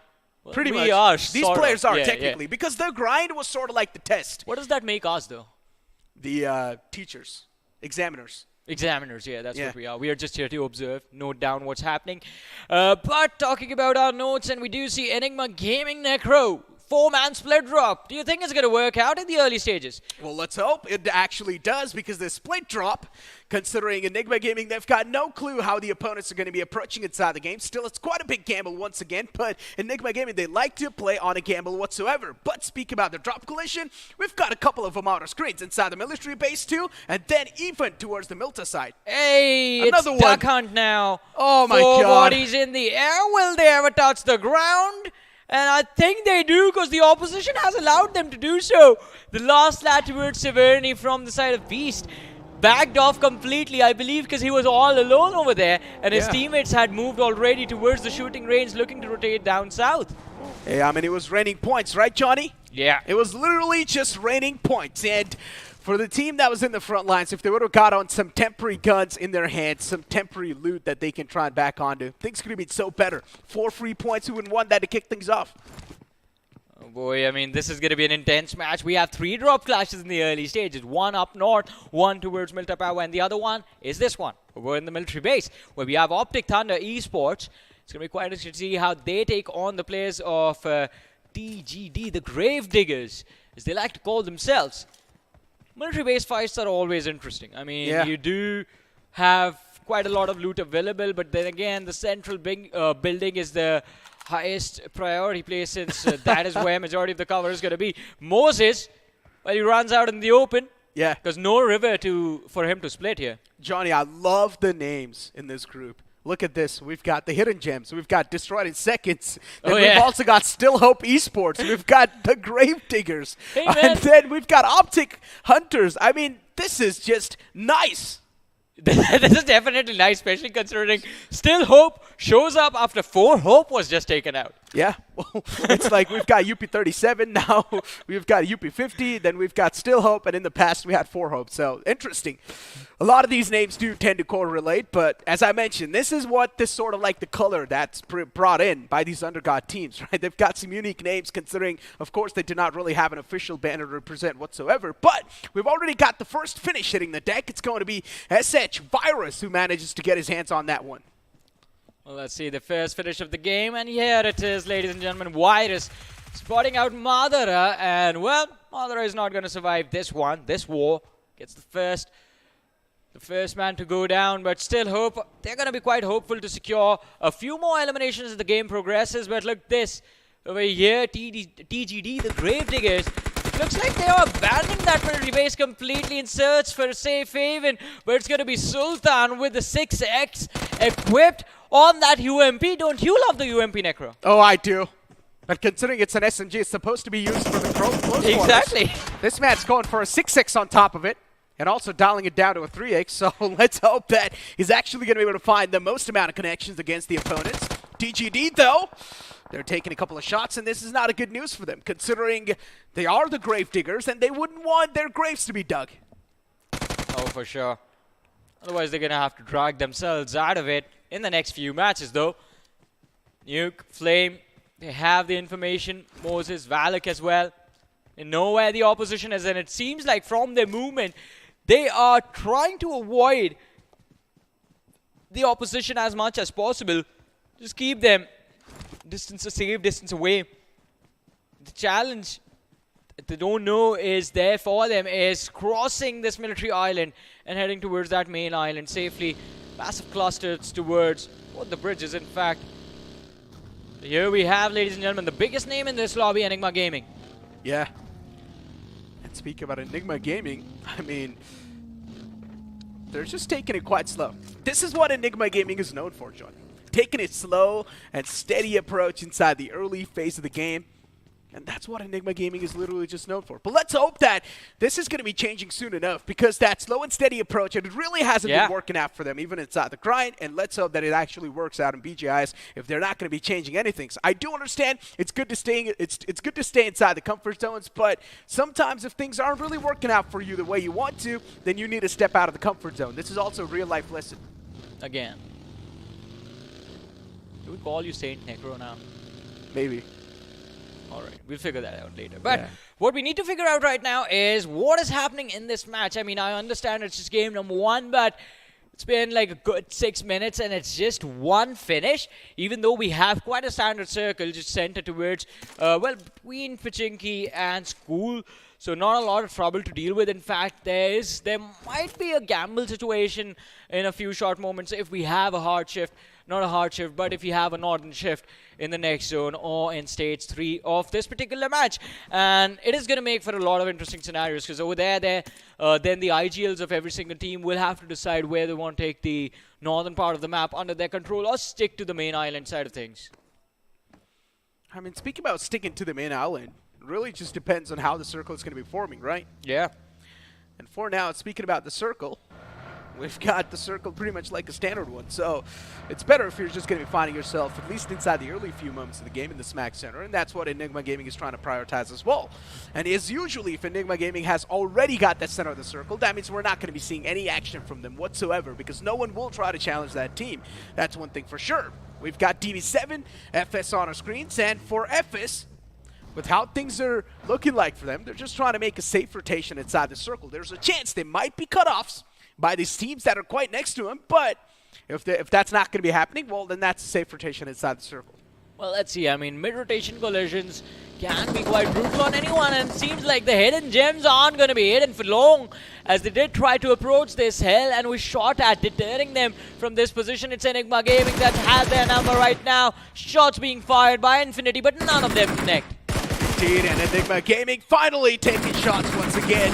Well, Pretty much. These players are technically, because their grind was sort of like the test. What does that make us, though? The teachers, examiners. Examiners, yeah, that's what we are. We are just here to observe, note down what's happening. But talking about our notes, and we do see Enigma Gaming Necro. 4-man split drop. Do you think it's going to work out in the early stages? Well, let's hope it actually does, because the split drop, considering Enigma Gaming, they've got no clue how the opponents are going to be approaching inside the game. Still, it's quite a big gamble once again, but Enigma Gaming, they like to play on a gamble whatsoever. But speak about the drop collision, we've got a couple of them on our screens inside the military base too, and then even towards the Milta side. Hey, another it's Duck Hunt now. Oh my God. 4 God. bodies in the air. Will they ever touch the ground? And I think they do, because the opposition has allowed them to do so. The last lad towards Severny from the side of Beast backed off completely, I believe, because he was all alone over there. And his teammates had moved already towards the shooting range, looking to rotate down south. Hey, I mean, it was raining points, right, Johnny? Yeah. It was literally just raining points. And for the team that was in the front lines, if they would have got on some temporary guns in their hands, some temporary loot that they can try and back onto, things could have been so better. 4 free points, who would want that to kick things off? Oh boy, I mean, this is going to be an intense match. We have 3 drop clashes in the early stages. 1 up north, 1 towards Miltapawa, and the other one is this one. We're in the military base, where we have Optic Thunder Esports. It's going to be quite interesting to see how they take on the players of TGD, the Grave Diggers, as they like to call themselves. Military base fights are always interesting. I mean, you do have quite a lot of loot available, but then again, the central building is the highest priority place, since that is where majority of the cover is going to be. Moses Well, he runs out in the open. Yeah. There's no river for him to split here. Johnny, I love the names in this group. Look at this. We've got the Hidden Gems. We've got Destroyed in Seconds. Then we've also got Still Hope Esports. We've got the Gravediggers. Hey, and then we've got Optic Hunters. I mean, this is just nice. This is definitely nice, especially considering Still Hope shows up after 4 Hope was just taken out. Yeah, well, it's like we've got UP37 now, we've got UP50, then we've got Still Hope, and in the past we had 4 Hope. So interesting. A lot of these names do tend to correlate, but as I mentioned, this is what this sort of like the color that's brought in by these Undergod teams, right? They've got some unique names considering, of course, they do not really have an official banner to represent whatsoever, but we've already got the first finish hitting the deck. It's going to be SH Virus who manages to get his hands on that one. Well, let's see the first finish of the game, and here it is, ladies and gentlemen. Virus spotting out Madara, and well, Madara is not going to survive this one. This war gets the first man to go down, but Still Hope, they're going to be quite hopeful to secure a few more eliminations as the game progresses. But look this, over here, TGD, the Gravediggers, looks like they are abandoning that military base completely in search for a safe haven, but it's going to be Sultan with the 6X equipped on that UMP. Don't you love the UMP, Necro? Oh, I do. But considering it's an SMG, it's supposed to be used for the close quarters. Exactly. This man's going for a 6X on top of it, and also dialing it down to a 3X, so let's hope that he's actually going to be able to find the most amount of connections against the opponents. TGD, though, they're taking a couple of shots, and this is not a good news for them, considering they are the Gravediggers, and they wouldn't want their graves to be dug. Oh, for sure. Otherwise, they're going to have to drag themselves out of it in the next few matches, though. Nuke, Flame, they have the information. Moses, Valak as well. They know where the opposition is, and it seems like from their movement, they are trying to avoid the opposition as much as possible. Just keep them a safe distance away. The challenge that they don't know is there for them is crossing this military island and heading towards that main island safely. Massive clusters towards the bridges, in fact. Here we have, ladies and gentlemen, the biggest name in this lobby, Enigma Gaming. Yeah. And speaking about Enigma Gaming, I mean, they're just taking it quite slow. This is what Enigma Gaming is known for, John. Taking it slow and steady approach inside the early phase of the game. And that's what Enigma Gaming is literally just known for. But let's hope that this is going to be changing soon enough, because that slow and steady approach, it really hasn't been working out for them, even inside the grind. And let's hope that it actually works out in BGIS if they're not going to be changing anything. So I do understand it's good to stay it's good to stay inside the comfort zones, but sometimes if things aren't really working out for you the way you want to, then you need to step out of the comfort zone. This is also a real life lesson. Again. Do we call you Saint Necro now? Maybe. Alright, we'll figure that out later. But what we need to figure out right now is what is happening in this match. I mean, I understand it's just game number 1, but it's been like a good 6 minutes and it's just one finish. Even though we have quite a standard circle just centered towards, well, between Pachinki and School. So not a lot of trouble to deal with. In fact, there might be a gamble situation in a few short moments if we have a hard shift. Not a hard shift, but if you have a northern shift in the next zone or in stage 3 of this particular match. And it is going to make for a lot of interesting scenarios, because over there, then the IGLs of every single team will have to decide where they want to take the northern part of the map under their control or stick to the main island side of things. I mean, speaking about sticking to the main island, it really just depends on how the circle is going to be forming, right? Yeah. And for now, speaking about the circle, we've got the circle pretty much like a standard one, so it's better if you're just going to be finding yourself at least inside the early few moments of the game in the smack center, and that's what Enigma Gaming is trying to prioritize as well. And as usually, if Enigma Gaming has already got that center of the circle, that means we're not going to be seeing any action from them whatsoever, because no one will try to challenge that team. That's one thing for sure. We've got DB7, FS on our screens, and for FS, with how things are looking like for them, they're just trying to make a safe rotation inside the circle. There's a chance they might be cut-offs by these teams that are quite next to him, but if that's not going to be happening, well, then that's a safe rotation inside the circle. Well, let's see. I mean, mid-rotation collisions can be quite brutal on anyone, and it seems like the hidden gems aren't going to be hidden for long, as they did try to approach this hill and was shot at, deterring them from this position. It's Enigma Gaming that has their number right now. Shots being fired by Infinity, but none of them connect. indeed, and Enigma Gaming finally taking shots once again.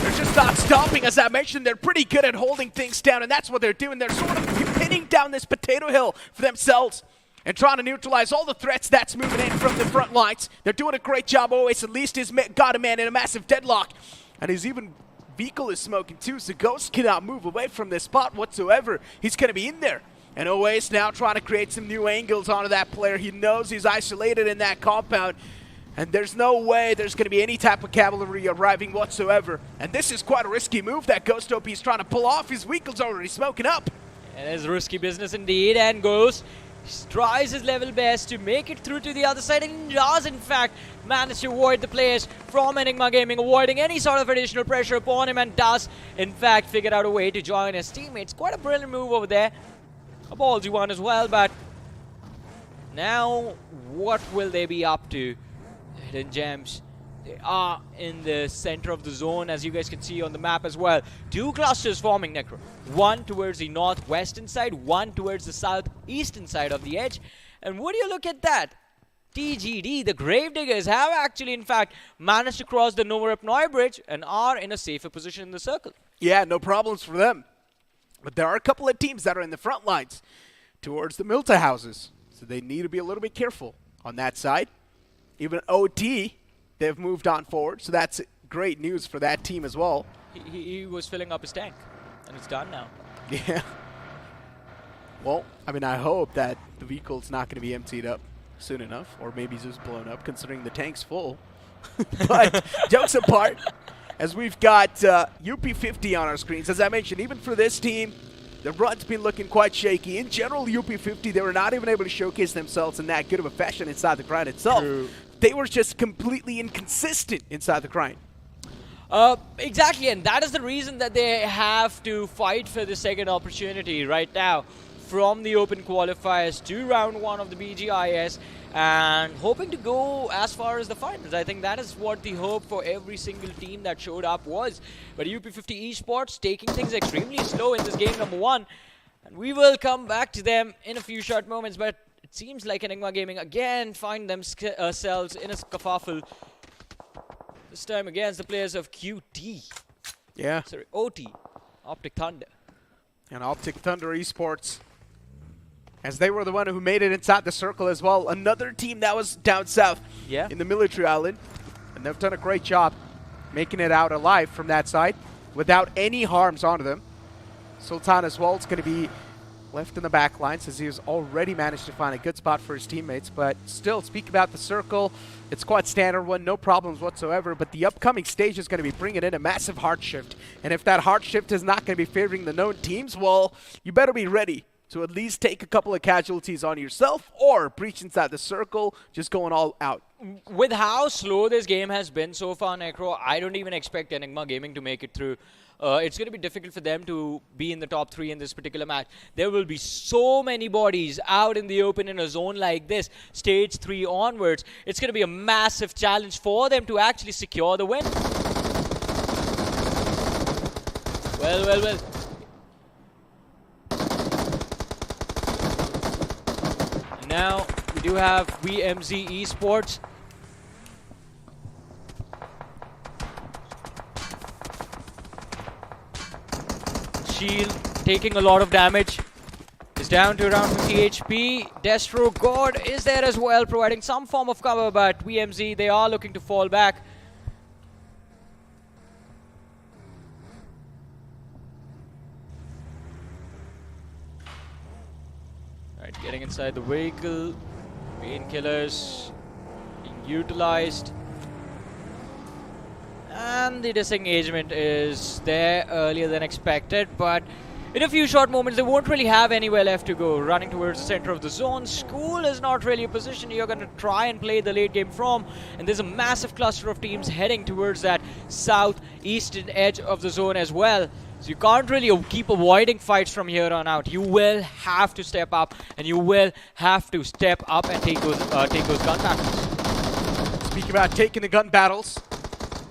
They're just not stopping. As I mentioned, they're pretty good at holding things down, and that's what they're doing. They're sort of pinning down this potato hill for themselves and trying to neutralize all the threats that's moving in from the front lines. They're doing a great job always. At least he's got a man in a massive deadlock, and his even vehicle is smoking too, so Ghost cannot move away from this spot whatsoever. He's going to be in there. And Oasis now trying to create some new angles onto that player. He knows he's isolated in that compound, and there's no way there's going to be any type of cavalry arriving whatsoever. And this is quite a risky move that Ghost OP is trying to pull off. His vehicle's already smoking up. It is risky business indeed, and Ghost tries his level best to make it through to the other side, and does in fact manage to avoid the players from Enigma Gaming, avoiding any sort of additional pressure upon him, and does in fact figure out a way to join his teammates. Quite a brilliant move over there. A ballsy one as well, but now what will they be up to? Hidden Gems, they are in the center of the zone, as you guys can see on the map as well. Two clusters forming, Necro. One towards the northwestern side, one towards the southeastern side of the edge. And would you look at that? TGD, the Gravediggers, have actually in fact managed to cross the Nova Repnoi Bridge and are in a safer position in the circle. Yeah, no problems for them. But there are a couple of teams that are in the front lines towards the Milta houses, so they need to be a little bit careful on that side. Even OT, they've moved on forward, so that's great news for that team as well. He was filling up his tank, and it's done now. Yeah. Well, I mean, I hope that the vehicle's not going to be emptied up soon enough, or maybe just blown up, considering the tank's full. But jokes apart, as we've got UP50 on our screens. As I mentioned, even for this team, the run's been looking quite shaky. In general, UP50, they were not even able to showcase themselves in that good of a fashion inside the grind itself. True. They were just completely inconsistent inside the grind. Exactly, and that is the reason that they have to fight for the second opportunity right now from the open qualifiers to round 1 of the BGIS, and hoping to go as far as the finals. I think that is what the hope for every single team that showed up was. But UP50 Esports taking things extremely slow in this game number 1, and we will come back to them in a few short moments. But it seems like Enigma Gaming again find themselves in a kerfuffle. This time against the players of QT. Yeah. Sorry, OT, Optic Thunder. And Optic Thunder Esports, as they were the one who made it inside the circle as well. Another team that was down south in the military island. And they've done a great job making it out alive from that side without any harms onto them. Sultan as well is going to be left in the back line, since he has already managed to find a good spot for his teammates. But still, speak about the circle, it's quite standard one, no problems whatsoever. But the upcoming stage is going to be bringing in a massive hard shift. And if that hard shift is not going to be favoring the known teams, well, you better be ready to at least take a couple of casualties on yourself, or breach inside the circle, just going all out. With how slow this game has been so far, Necro, I don't even expect Enigma Gaming to make it through. It's going to be difficult for them to be in the top 3 in this particular match. There will be so many bodies out in the open in a zone like this, stage 3 onwards. It's going to be a massive challenge for them to actually secure the win. Well. Now, we do have BMZ Esports. Shield taking a lot of damage. Is down to around 50 HP. Destro God is there as well, providing some form of cover, but BMZ, they are looking to fall back. Right, getting inside the vehicle. Painkillers being utilized. And the disengagement is there earlier than expected, but in a few short moments they won't really have anywhere left to go. Running towards the center of the zone. School is not really a position you're going to try and play the late game from, and there's a massive cluster of teams heading towards that southeastern edge of the zone as well. So you can't really keep avoiding fights from here on out. You will have to step up, and you will have to step up and take those gun battles. Speaking about taking the gun battles,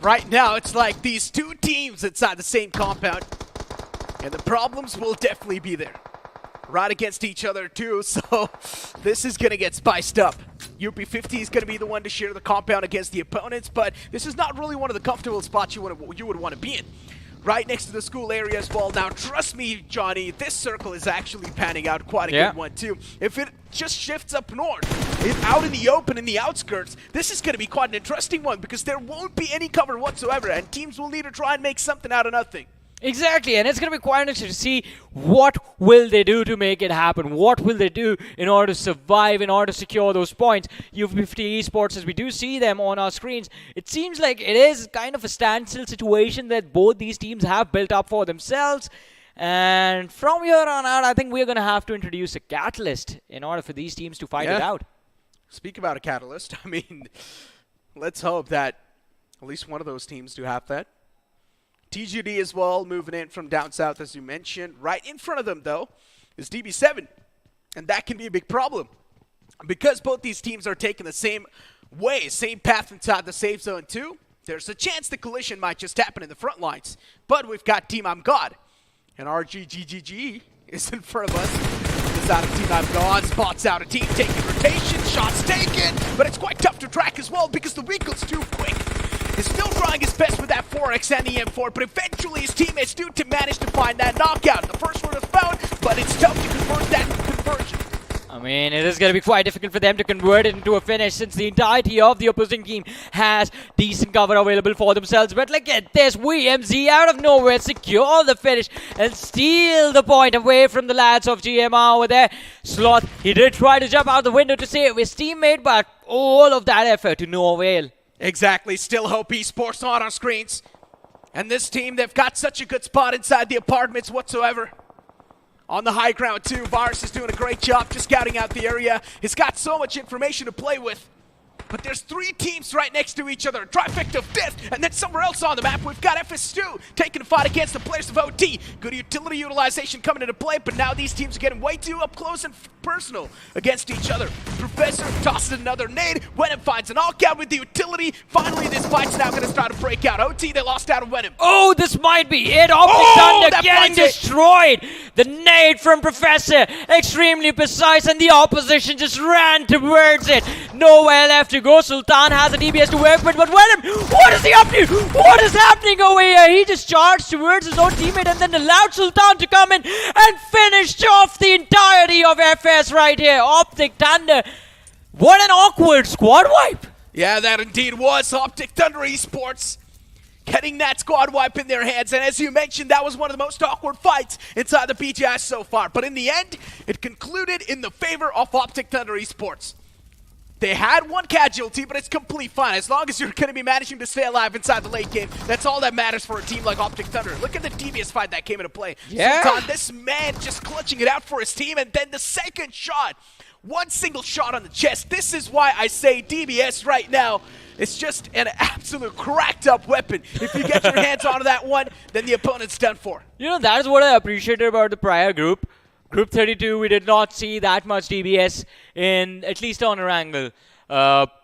right now it's like these two teams inside the same compound, and the problems will definitely be there. right against each other too, so this is going to get spiced up. UP50 is going to be the one to share the compound against the opponents, but this is not really one of the comfortable spots you would want to be in. Right next to the school area as well. Now, trust me, Johnny, this circle is actually panning out quite a good one too. If it just shifts up north, out in the open, in the outskirts, this is going to be quite an interesting one because there won't be any cover whatsoever, and teams will need to try and make something out of nothing. Exactly, and it's going to be quite interesting to see what will they do to make it happen. What will they do in order to survive, in order to secure those points. UP50 Esports, as we do see them on our screens, it seems like it is kind of a standstill situation that both these teams have built up for themselves. And from here on out, I think we're going to have to introduce a catalyst in order for these teams to fight it out. Speak about a catalyst. I mean, let's hope that at least one of those teams do have that. TGD as well, moving in from down south, as you mentioned. Right in front of them, though, is DB7. And that can be a big problem. Because both these teams are taking the same way, same path inside the safe zone, too, there's a chance the collision might just happen in the front lines. But we've got Team I'm God. And RGGGG is in front of us. This out of Team I'm God, spots out a team, taking rotation, shots taken. But it's quite tough to track as well because the vehicle's too quick. He's still trying his best with that 4X and the M4, but eventually his teammates do manage to find that knockout. The first one is found, but it's tough to convert that conversion. I mean, it is going to be quite difficult for them to convert it into a finish since the entirety of the opposing team has decent cover available for themselves. But look at this, WMZ out of nowhere secure the finish and steal the point away from the lads of GMR over there. Sloth, he did try to jump out the window to save his teammate, but all of that effort to no avail. Exactly. Still hope Esports on our screens. And this team, they've got such a good spot inside the apartments whatsoever. On the high ground, too. Virus is doing a great job just scouting out the area. He's got so much information to play with. But there's three teams right next to each other. Trifecta of death, and then somewhere else on the map, we've got FS2 taking a fight against the players of OT. Good utility utilization coming into play, but now these teams are getting way too up close and personal against each other. Professor tosses another nade. Venom finds an knockout with the utility. Finally, this fight's now going to start to break out. OT, they lost out of Venom. Oh, this might be it. Optic Thunder getting destroyed. The nade from Professor, extremely precise, and the opposition just ran towards it. Nowhere left to go. Sultan has a DBS to work with, but Venom, what is he up to? What is happening over here? He just charged towards his own teammate and then allowed Sultan to come in and finished off the entirety of FS right here. Optic Thunder. What an awkward squad wipe. Yeah, that indeed was Optic Thunder Esports getting that squad wipe in their hands. And as you mentioned, that was one of the most awkward fights inside the BGIS so far. But in the end, it concluded in the favor of Optic Thunder Esports. They had one casualty, but it's complete fine. As long as you're going to be managing to stay alive inside the late game, that's all that matters for a team like Optic Thunder. Look at the devious fight that came into play. Yeah. Sultan, this man just clutching it out for his team, and then the second shot. One single shot on the chest. This is why I say DBS right now is just an absolute cracked up weapon. If you get your hands onto that one, then the opponent's done for. You know, that is what I appreciated about the prior group. Group 32, we did not see that much DBS in, at least on Erangel.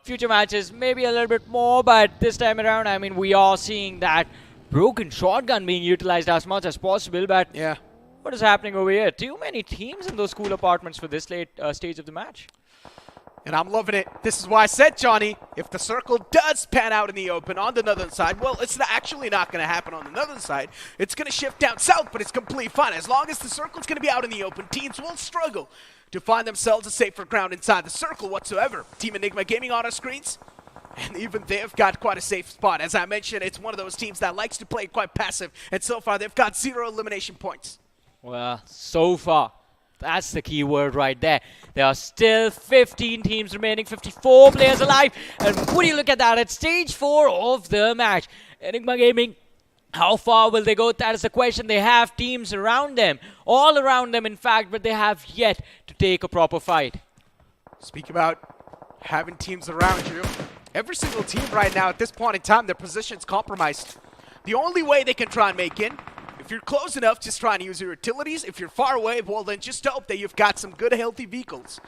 Future matches, maybe a little bit more, but this time around, I mean, we are seeing that broken shotgun being utilized as much as possible, but yeah, what is happening over here? Too many teams in those school apartments for this late stage of the match. And I'm loving it. This is why I said, Johnny, if the circle does pan out in the open on the northern side, well, it's actually not going to happen on the northern side. It's going to shift down south, but it's completely fine. As long as the circle's going to be out in the open, teams will struggle to find themselves a safer ground inside the circle whatsoever. Team Enigma Gaming on our screens, and even they've got quite a safe spot. As I mentioned, it's one of those teams that likes to play quite passive, and so far they've got 0 elimination points. Well, so far. That's the key word right there. There are still 15 teams remaining, 54 players alive. And would you look at that? At stage 4 of the match. Enigma Gaming, how far will they go? That is the question. They have teams around them. All around them, in fact, but they have yet to take a proper fight. Speak about having teams around you. Every single team right now, at this point in time, their position's compromised. The only way they can try and make in, if you're close enough, just try and use your utilities. If you're far away, well, then just hope that you've got some good, healthy vehicles.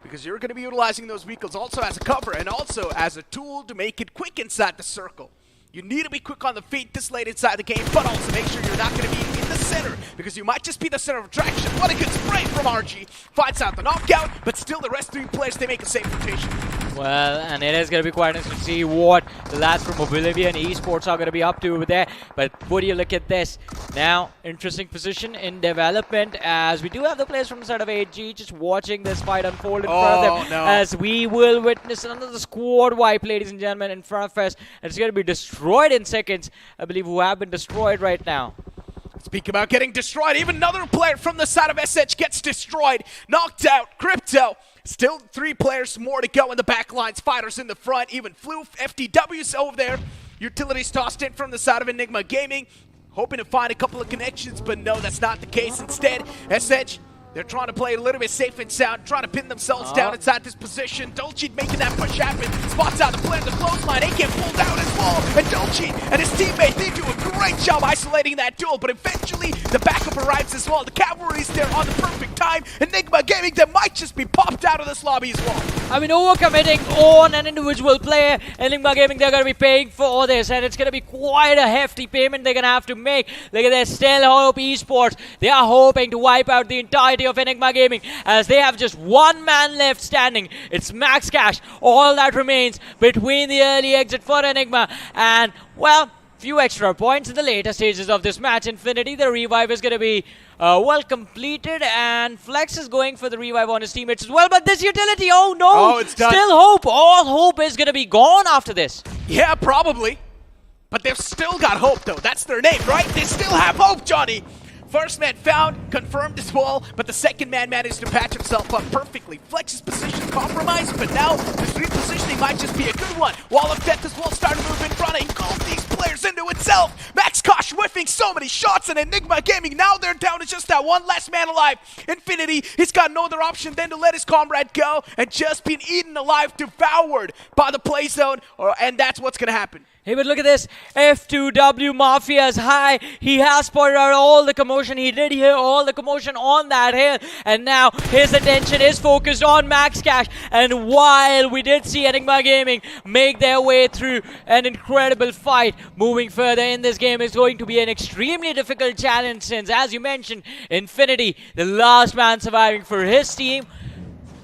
Because you're going to be utilizing those vehicles also as a cover and also as a tool to make it quick inside the circle. You need to be quick on the feet this late inside the game, but also make sure you're not going to be in the center, because you might just be the center of attraction. What a good spray from RG. Finds out the knockout, but still the rest 3 players, they make a safe rotation. Well, and it is going to be quite interesting to see what the lads from Oblivion Esports are going to be up to over there. But would you look at this? Now, interesting position in development, as we do have the players from the side of 8G just watching this fight unfold in front of them. No. As we will witness another squad wipe, ladies and gentlemen, in front of us. And it's going to be destroyed in seconds, I believe, who have been destroyed right now. Speak about getting destroyed. Even another player from the side of SH gets destroyed. Knocked out. Crypto. Still 3 players more to go in the back lines. Fighters in the front. Even Floof, FTW's over there. Utilities tossed in from the side of Enigma Gaming. Hoping to find a couple of connections, but no, that's not the case. Instead, SH, they're trying to play a little bit safe and sound, trying to pin themselves down inside this position. Dolce making that push happen. Spots out the play in the clothesline. They get pulled down as well. And Dolce and his teammate, they do a great job isolating that duel. But eventually, the backup arrives as well. The cavalry's there on the perfect time. Enigma Gaming, they might just be popped out of this lobby as well. I mean, overcommitting on an individual player. Enigma Gaming, they're going to be paying for all this. And it's going to be quite a hefty payment they're going to have to make. Look at this, still Hope Esports. They are hoping to wipe out the entirety of Enigma Gaming, as they have just 1 man left standing. It's Max Cash, all that remains between the early exit for Enigma, and well, few extra points in the later stages of this match. Infinity, the revive is going to be well completed, and Flex is going for the revive on his teammates as well, but this utility, oh no, it's done. Still Hope, all hope is going to be gone after this. Yeah, probably. But they've still got hope, though. That's their name, right? They still have hope, Johnny. First man found, confirmed as well, but the second man managed to patch himself up perfectly. Flex's position compromised, but now this repositioning might just be a good one. Wall of Death as well starting to move in front and engulf these players into itself. Max Kosh whiffing so many shots, and Enigma Gaming, now they're down to just that one last man alive. Infinity, he's got no other option than to let his comrade go and just been eaten alive, devoured by the play zone, and that's what's going to happen. Hey, but look at this. F2W Mafia is high. He has spotted out all the commotion. He did hear all the commotion on that hill. And now his attention is focused on Max Cash. And while we did see Enigma Gaming make their way through an incredible fight, moving further in this game is going to be an extremely difficult challenge, since, as you mentioned, Infinity, the last man surviving for his team,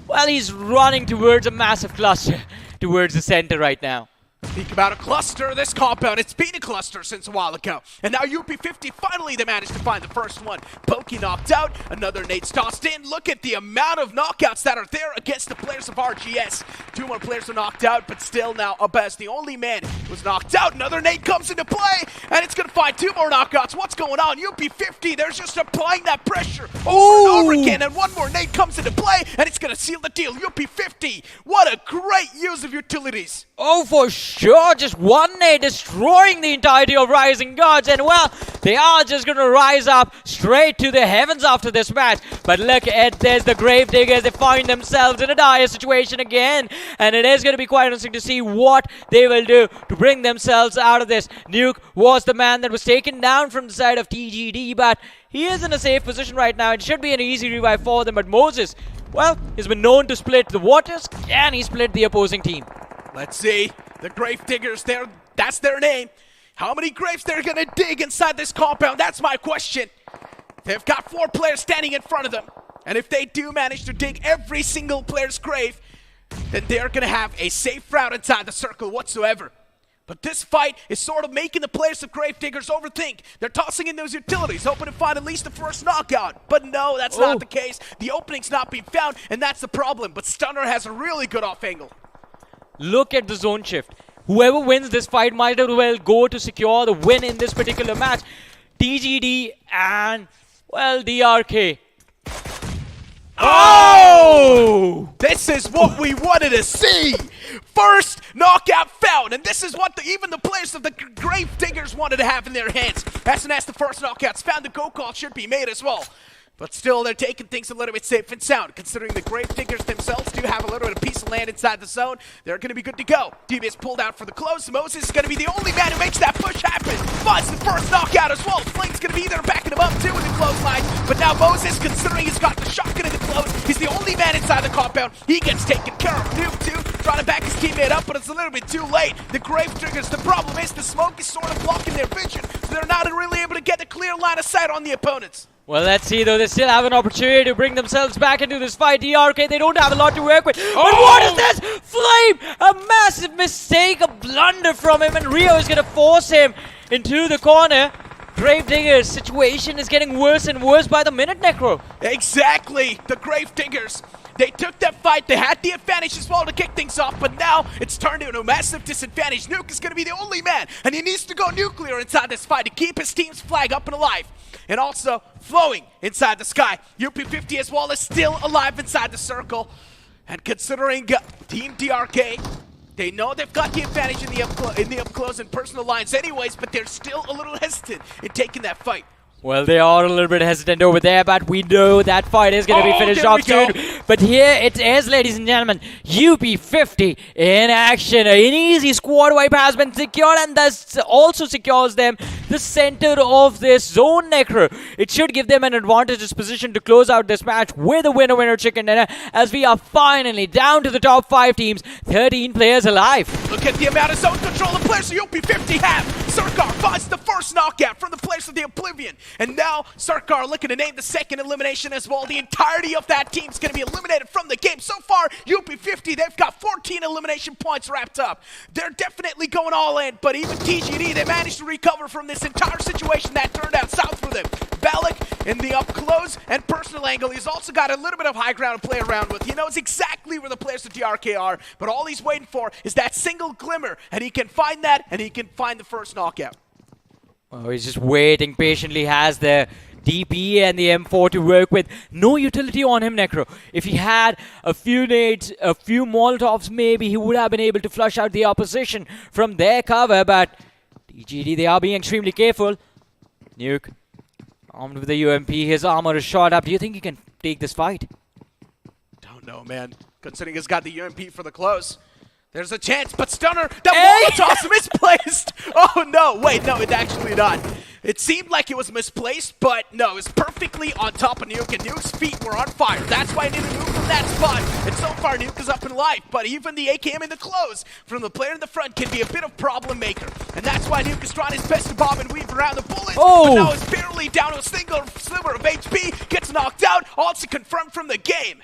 well, he's running towards a massive cluster, towards the center right now. Speak about a cluster, this compound, it's been a cluster since a while ago. And now UP50, finally they managed to find the first one. Pokey knocked out, another nade's tossed in. Look at the amount of knockouts that are there against the players of RGS. 2 more players are knocked out, but still now Abez, the only man who's knocked out. Another nade comes into play, and it's gonna find 2 more knockouts. What's going on? UP50, they're just applying that pressure over and over again, and 1 more nade comes into play, and it's gonna seal the deal. UP50, what a great use of utilities. Oh, for sure, just 1 nade destroying the entirety of Rising Gods, and well, they are just going to rise up straight to the heavens after this match. But look at this, the Gravediggers, they find themselves in a dire situation again, and it is going to be quite interesting to see what they will do to bring themselves out of this. Nuke was the man that was taken down from the side of TGD, but he is in a safe position right now. It should be an easy revive for them, but Moses, well, he's been known to split the waters. Can he split the opposing team? Let's see. The Gravediggers, that's their name. How many graves they're gonna dig inside this compound? That's my question. They've got 4 players standing in front of them. And if they do manage to dig every single player's grave, then they're gonna have a safe route inside the circle whatsoever. But this fight is sort of making the players of Gravediggers overthink. They're tossing in those utilities, hoping to find at least the first knockout. But no, that's not the case. The opening's not being found, and that's the problem. But Stunner has a really good off angle. Look at the zone shift. Whoever wins this fight might as well go to secure the win in this particular match. TGD and, well, DRK. Oh! This is what we wanted to see! First knockout found, and this is what even the players of the Gravediggers wanted to have in their hands. As soon as the first knockout's found, the go call should be made as well. But still, they're taking things a little bit safe and sound, considering the Gravediggers themselves do have a little bit of piece of land inside the zone. They're going to be good to go. DB is pulled out for the close. Moses is going to be the only man who makes that push happen. Finds the first knockout as well. Flame's going to be there backing him up too in the close line. But now Moses, considering he's got the shotgun in the close, he's the only man inside the compound. He gets taken care of. Nuke too, trying to back his teammate up, but it's a little bit too late. The Gravediggers, the problem is the smoke is sort of blocking their vision, so they're not really able to get a clear line of sight on the opponents. Well, let's see, though. They still have an opportunity to bring themselves back into this fight. DRK, they don't have a lot to work with. But what is this? Flame! A massive mistake, a blunder from him, and Rio is going to force him into the corner. Gravediggers' situation is getting worse and worse by the minute, Necro. Exactly! The Gravediggers, they took that fight, they had the advantage as well to kick things off, but now it's turned into a massive disadvantage. Nuke is going to be the only man, and he needs to go nuclear inside this fight to keep his team's flag up and alive. And also flowing inside the sky. UP50 as well is still alive inside the circle. And considering Team DRK, they know they've got the advantage in the up close and personal lines anyways, but they're still a little hesitant in taking that fight. Well, they are a little bit hesitant over there, but we know that fight is going to be finished off soon. But here it is, ladies and gentlemen. UP50 in action. An easy squad wipe has been secured, and this also secures them the center of this zone, Necro. It should give them an advantageous position to close out this match with a winner-winner chicken dinner, as we are finally down to the top 5 teams, 13 players alive. Look at the amount of zone control the players of UP50 have. Sarkar finds the first knockout from the players of the Oblivion. And now Sarkar looking to name the second elimination as well. The entirety of that team is going to be eliminated from the game. So far, UP50, they've got 14 elimination points wrapped up. They're definitely going all in, but even TGD, they managed to recover from this entire situation that turned out south for them. Balak in the up close and personal angle. He's also got a little bit of high ground to play around with. He knows exactly where the players of DRK are, but all he's waiting for is that single glimmer, and he can find that, and he can find the first knockout. Oh, he's just waiting patiently, has the DP and the M4 to work with. No utility on him, Necro. If he had a few nades, a few Molotovs, maybe he would have been able to flush out the opposition from their cover, but DGD, they are being extremely careful. Nuke, armed with the UMP, his armor is shot up. Do you think he can take this fight? Don't know, man. Considering he's got the UMP for the close. There's a chance, but Stunner, that Molotov misplaced! Oh no, wait, no, it's actually not. It seemed like it was misplaced, but no, it's perfectly on top of Nuke, and Nuke's feet were on fire. That's why he didn't move from that spot. And so far, Nuke is up in life, but even the AKM in the close from the player in the front can be a bit of problem maker. And that's why Nuke is trying his best to bob and weave around the bullets, but now is barely down to a single sliver of HP, gets knocked out, also confirmed from the game.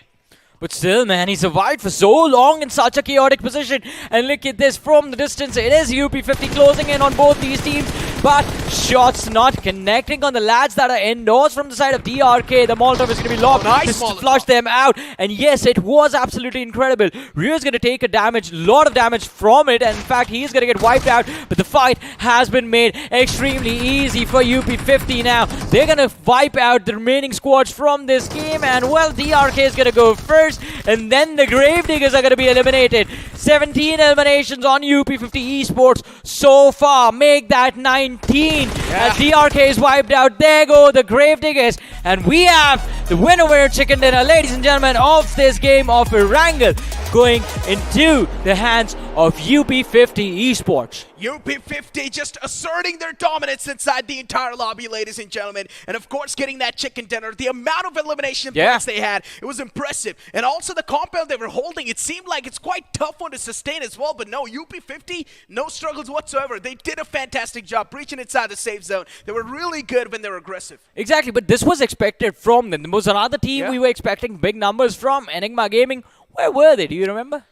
But still, man, he survived for so long in such a chaotic position. And look at this from the distance. It is UP50 closing in on both these teams. But shots not connecting on the lads that are indoors from the side of DRK. The Molotov is going to be locked just to flush them out. And yes, it was absolutely incredible. Rio is going to take a lot of damage from it. And in fact, he is going to get wiped out. But the fight has been made extremely easy for UP50 now. They're going to wipe out the remaining squads from this game. And well, DRK is going to go first. And then the Gravediggers are going to be eliminated. 17 eliminations on UP50 Esports so far. Make that 19 as DRK is wiped out. There go the Gravediggers. And we have the winner chicken dinner, ladies and gentlemen, of this game of Erangel going into the hands of UP50 Esports. UP50 just asserting their dominance inside the entire lobby, ladies and gentlemen. And of course, getting that chicken dinner. The amount of elimination points they had, it was impressive. And also the compound they were holding, it seemed like it's quite tough one to sustain as well. But no, UP50, no struggles whatsoever. They did a fantastic job breaching inside the safe zone. They were really good when they were aggressive. Exactly, but this was expected from them. There was another team we were expecting big numbers from, Enigma Gaming. Where were they? Do you remember?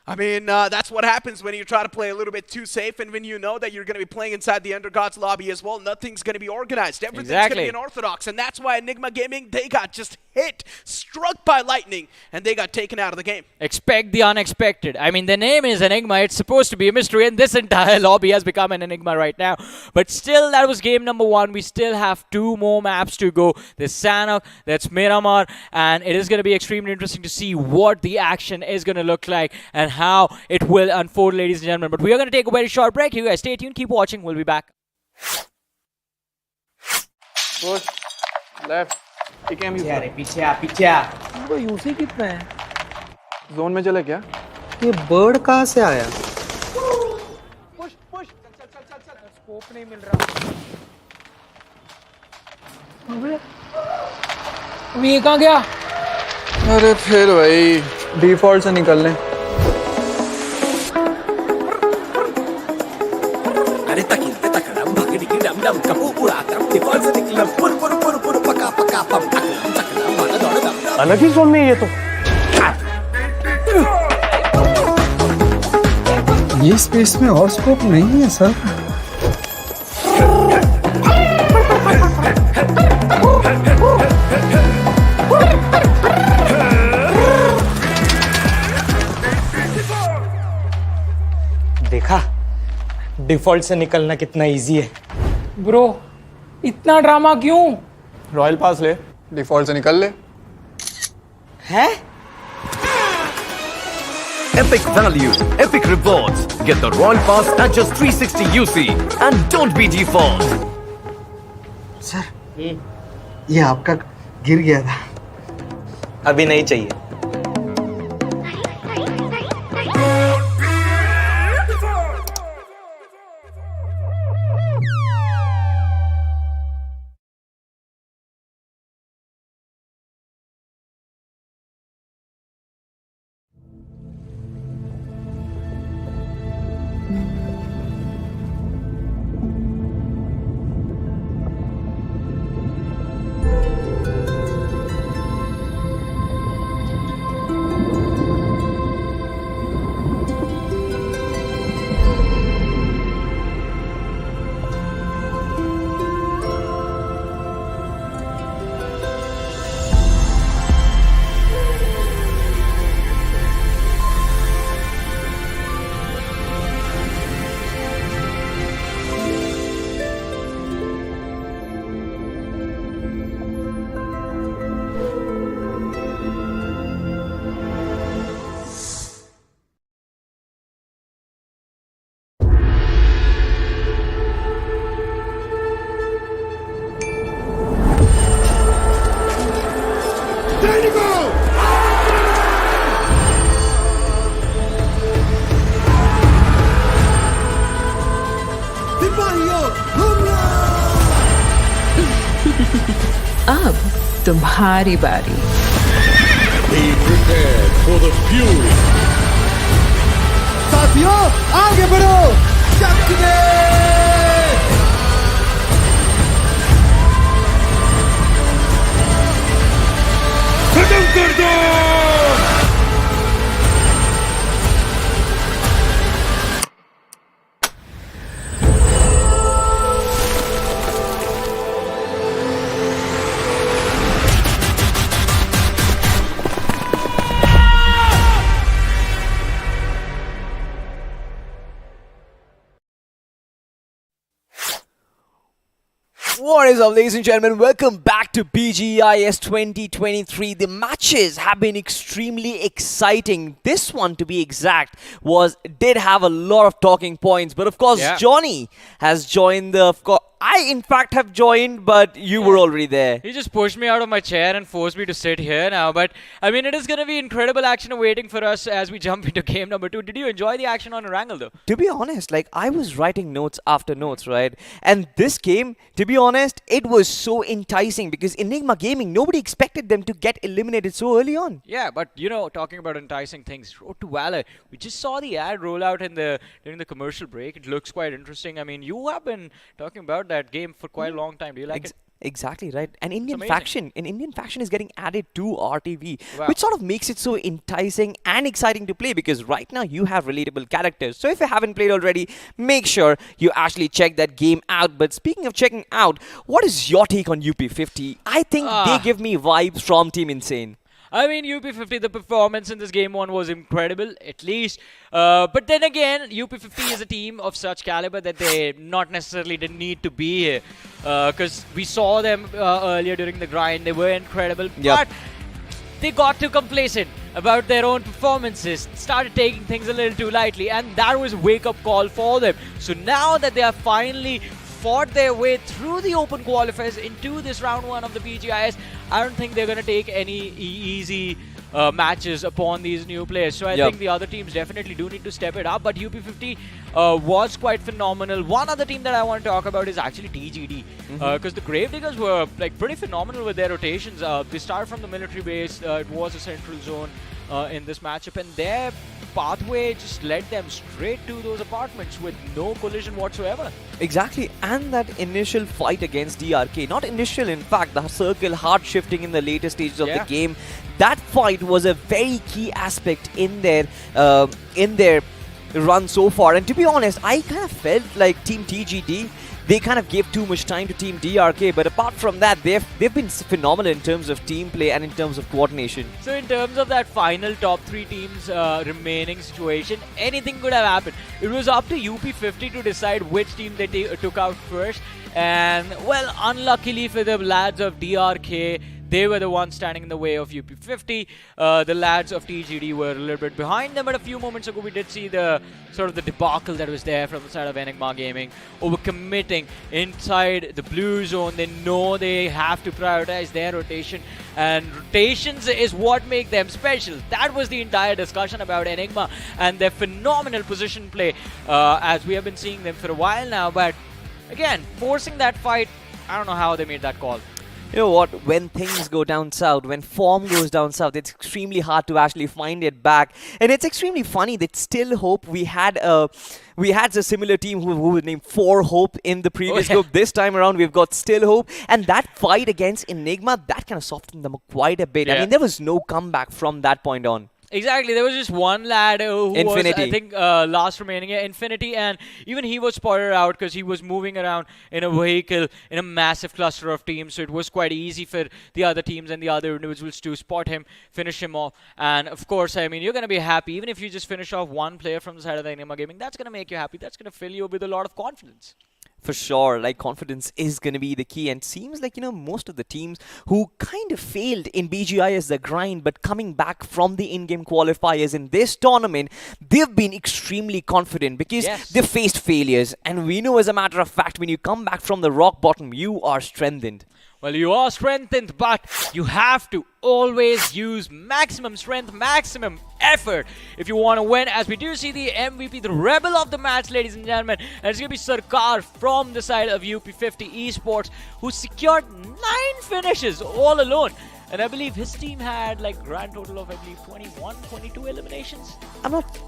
I mean, that's what happens when you try to play a little bit too safe, and when you know that you're going to be playing inside the Undergods lobby as well, nothing's going to be organized. Everything's going to be unorthodox, and that's why Enigma Gaming, they got just hit, struck by lightning, and they got taken out of the game. Expect the unexpected. I mean, the name is Enigma. It's supposed to be a mystery, and this entire lobby has become an enigma right now. But still, that was game number 1. We still have 2 more maps to go. There's Sanhok, that's Miramar, and it is going to be extremely interesting to see what the action is going to look like and how it will unfold, ladies and gentlemen. But we are going to take a very short break. You guys stay tuned, keep watching. We'll be back. Push, left, पीछे आ bro UC कितना है? Zone में चले क्या? ये bird कहाँ से आया? स्कोप नहीं मिल रहा। अबे ये कहाँ गया? अरे फिर भाई डिफॉल्ट से निकल लें। अरे तकिल तकड़म भगड़ी की डम डम कपू उड़ातम डिफॉल्ट से निकलम पुर पुर पुर पुर पका पका पम अकलम तकड़म भागा दौड़ दम अलग ही जोन में ये तो। ये स्पेस में और स्कोप नहीं है सर। देखा डिफॉल्ट से निकलना कितना इजी है। ब्रो इतना ड्रामा क्यों? रॉयल पास ले, डिफॉल्ट से निकल ले। है? Epic value, epic rewards. Get the Royal Pass at just 360 UC and don't be default. Sir ये आपका गिर गया था। अभी नहीं चाहिए। अब तुम्हारी बारी। Be prepared for the fury. साथियों आगे बढ़ो, चक दे। खत्म कर दो। What is up, ladies and gentlemen? Welcome back to BGIS 2023. The matches have been extremely exciting. This one, to be exact, did have a lot of talking points. But of course, Johnny has joined the. I, in fact, have joined, but you were already there. He just pushed me out of my chair and forced me to sit here now. But, I mean, it is going to be incredible action awaiting for us as we jump into game number 2. Did you enjoy the action on Erangel, though? To be honest, like, I was writing notes after notes, right? And this game, to be honest, it was so enticing because Enigma Gaming, nobody expected them to get eliminated so early on. Yeah, but, you know, talking about enticing things, Road to Valor, we just saw the ad roll out during the commercial break. It looks quite interesting. I mean, you have been talking about that game for quite a long time. Do you like it? Exactly, right. An Indian faction is getting added to RTV, Wow. which sort of makes it so enticing and exciting to play because right now you have relatable characters. So if you haven't played already, make sure you actually check that game out. But speaking of checking out, what is your take on UP50? I think they give me vibes from Team Insane. I mean, UP50, the performance in this game 1 was incredible, at least. But then again, UP50 is a team of such caliber that they not necessarily didn't need to be here. Because we saw them earlier during the grind. They were incredible. But they got too complacent about their own performances, started taking things a little too lightly. And that was a wake-up call for them. So now that they are finally fought their way through the open qualifiers into this round 1 of the BGIS. I don't think they're going to take any easy matches upon these new players. So I think the other teams definitely do need to step it up. But UP50 was quite phenomenal. One other team that I want to talk about is actually TGD. Because the Gravediggers were like pretty phenomenal with their rotations. They started from the military base. It was a central zone in this matchup. And their pathway just led them straight to those apartments with no collision whatsoever. Exactly, and that initial fight against DRK, not initial, in fact, the circle hard shifting in the later stages of the game, that fight was a very key aspect in their run so far. And to be honest, I kind of felt like Team TGD, they kind of gave too much time to Team DRK, but apart from that, they've been phenomenal in terms of team play and in terms of coordination. So in terms of that final top 3 teams remaining situation, anything could have happened. It was up to UP50 to decide which team they took out first, and well, unluckily for the lads of DRK, they were the ones standing in the way of UP50. The lads of TGD were a little bit behind them, but a few moments ago we did see the sort of the debacle that was there from the side of Enigma Gaming, overcommitting inside the blue zone. They know they have to prioritize their rotation, and rotations is what make them special. That was the entire discussion about Enigma and their phenomenal position play, as we have been seeing them for a while now. But again, forcing that fight, I don't know how they made that call. You know what, when things go down south, when form goes down south, it's extremely hard to actually find it back. And it's extremely funny that Still Hope, we had a similar team who was named For Hope in the previous group. This time around, we've got Still Hope. And that fight against Enigma, that kind of softened them quite a bit. I mean, there was no comeback from that point on. Exactly, there was just one lad who was, I think, last remaining, Infinity, and even he was spotted out because he was moving around in a vehicle in a massive cluster of teams, so it was quite easy for the other teams and the other individuals to spot him, finish him off. And of course, I mean, you're going to be happy, even if you just finish off one player from the side of the Enigma Gaming, that's going to make you happy, that's going to fill you with a lot of confidence. For sure, like confidence is going to be the key, and seems like, you know, most of the teams who kind of failed in BGIS the grind, but coming back from the in-game qualifiers in this tournament, they've been extremely confident because they've faced failures, and we know as a matter of fact, when you come back from the rock bottom, you are strengthened. Well, you are strengthened, but you have to always use maximum strength, maximum effort if you want to win, as we do see the MVP, the rebel of the match, ladies and gentlemen. And it's going to be Sarkar from the side of UP50 Esports, who secured 9 finishes all alone. And I believe his team had like grand total of, I believe, 21, 22 eliminations.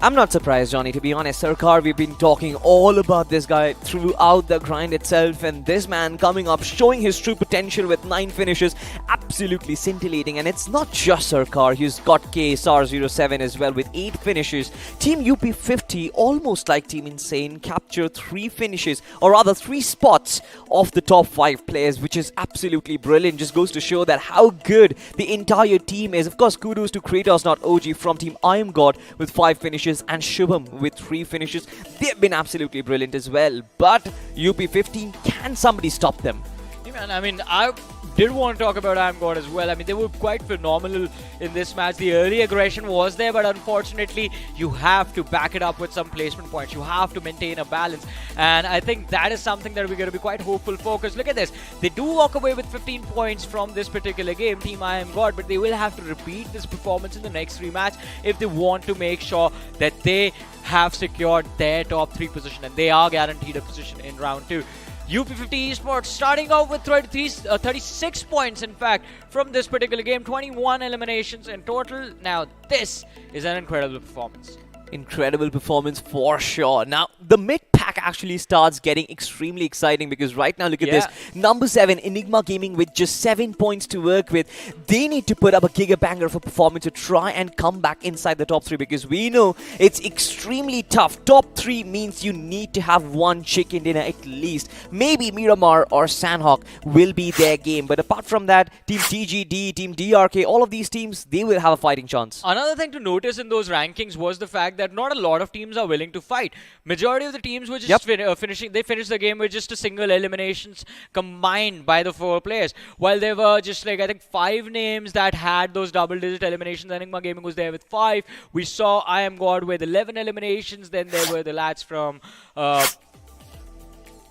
I'm not surprised, Johnny, to be honest. Sarkar, we've been talking all about this guy throughout the grind itself, and this man coming up, showing his true potential with 9 finishes, absolutely scintillating. And it's not just Sarkar, he's got KSR07 as well with 8 finishes. Team UP50, almost like Team Insane, captured 3 finishes, or rather 3 spots of the top 5 players, which is absolutely brilliant. Just goes to show that how good the entire team is. Of course, kudos to Kratos, not OG, from Team I Am God with 5 finishes, and Shubham with 3 finishes. They've been absolutely brilliant as well. But UP15, can somebody stop them? Yeah, man, I mean, I did want to talk about I Am God as well. I mean, they were quite phenomenal in this match. The early aggression was there, but unfortunately, you have to back it up with some placement points. You have to maintain a balance. And I think that is something that we're going to be quite hopeful for, because look at this. They do walk away with 15 points from this particular game, Team I Am God, but they will have to repeat this performance in the next 3 matches if they want to make sure that they have secured their top 3 position, and they are guaranteed a position in round 2. UP50 Esports starting off with 36 points, in fact, from this particular game. 21 eliminations in total. Now, this is an incredible performance. Incredible performance for sure. Now, the mid-pack actually starts getting extremely exciting, because right now, look at this. Number 7, Enigma Gaming, with just 7 points to work with. They need to put up a gigabanger of a performance to try and come back inside the top 3, because we know it's extremely tough. Top 3 means you need to have one chicken dinner at least. Maybe Miramar or Sanhok will be their game. But apart from that, Team TGD, Team DRK, all of these teams, they will have a fighting chance. Another thing to notice in those rankings was the fact that not a lot of teams are willing to fight. Majority of the teams were just finishing. They finished the game with just a single eliminations combined by the 4 players. While there were just like, I think, 5 names that had those double-digit eliminations. Enigma Gaming was there with 5. We saw I Am God with 11 eliminations. Then there were the lads from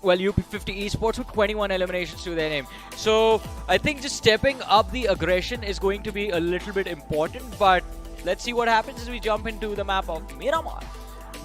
well, UP50 Esports with 21 eliminations to their name. So I think just stepping up the aggression is going to be a little bit important, but let's see what happens as we jump into the map of Miramar.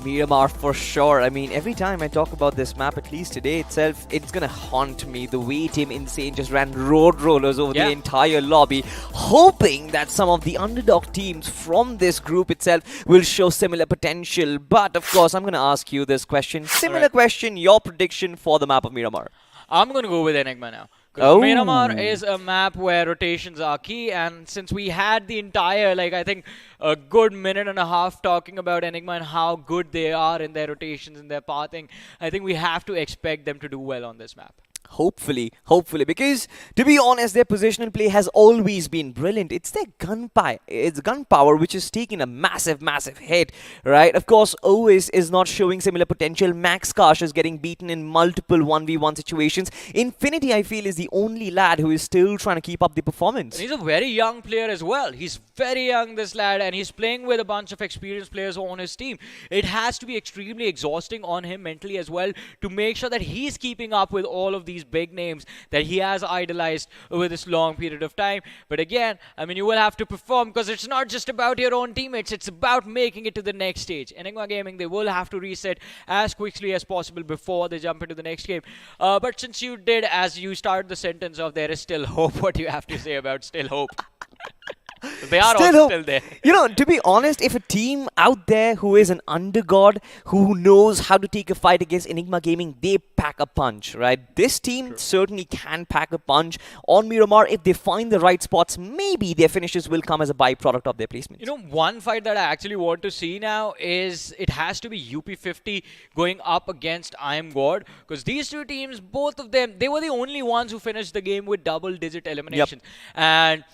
Miramar for sure. I mean, every time I talk about this map, at least today itself, it's gonna haunt me. The way Team Insane just ran road rollers over the entire lobby, hoping that some of the underdog teams from this group itself will show similar potential. But of course, I'm gonna ask you this question. Similar question, your prediction for the map of Miramar. I'm going to go with Enigma now. Because Miramar is a map where rotations are key, and since we had the entire, like, I think a good minute and a half talking about Enigma and how good they are in their rotations and their pathing, I think we have to expect them to do well on this map. Hopefully, because to be honest, their positional play has always been brilliant. It's their gunpower which is taking a massive hit, right? Of course, OS is not showing similar potential. Max Karsh is getting beaten in multiple 1v1 situations. Infinity, I feel, is the only lad who is still trying to keep up the performance. And he's a very young player as well. He's very young, this lad, and he's playing with a bunch of experienced players on his team. It has to be extremely exhausting on him mentally as well to make sure that he's keeping up with all of these big names that he has idolized over this long period of time. But again, I mean, you will have to perform, because it's not just about your own teammates, it's about making it to the next stage. Enigma Gaming, they will have to reset as quickly as possible before they jump into the next game. But since you did, as you started the sentence of there is still hope, what do you have to say about still hope? They are still there. You know, to be honest, if a team out there who is an undergod, who knows how to take a fight against Enigma Gaming, they pack a punch, right? This team certainly can pack a punch on Miramar. If they find the right spots, maybe their finishes will come as a byproduct of their placement. You know, one fight that I actually want to see now is it has to be UP50 going up against I Am God, because these two teams, both of them, they were the only ones who finished the game with double-digit eliminations. And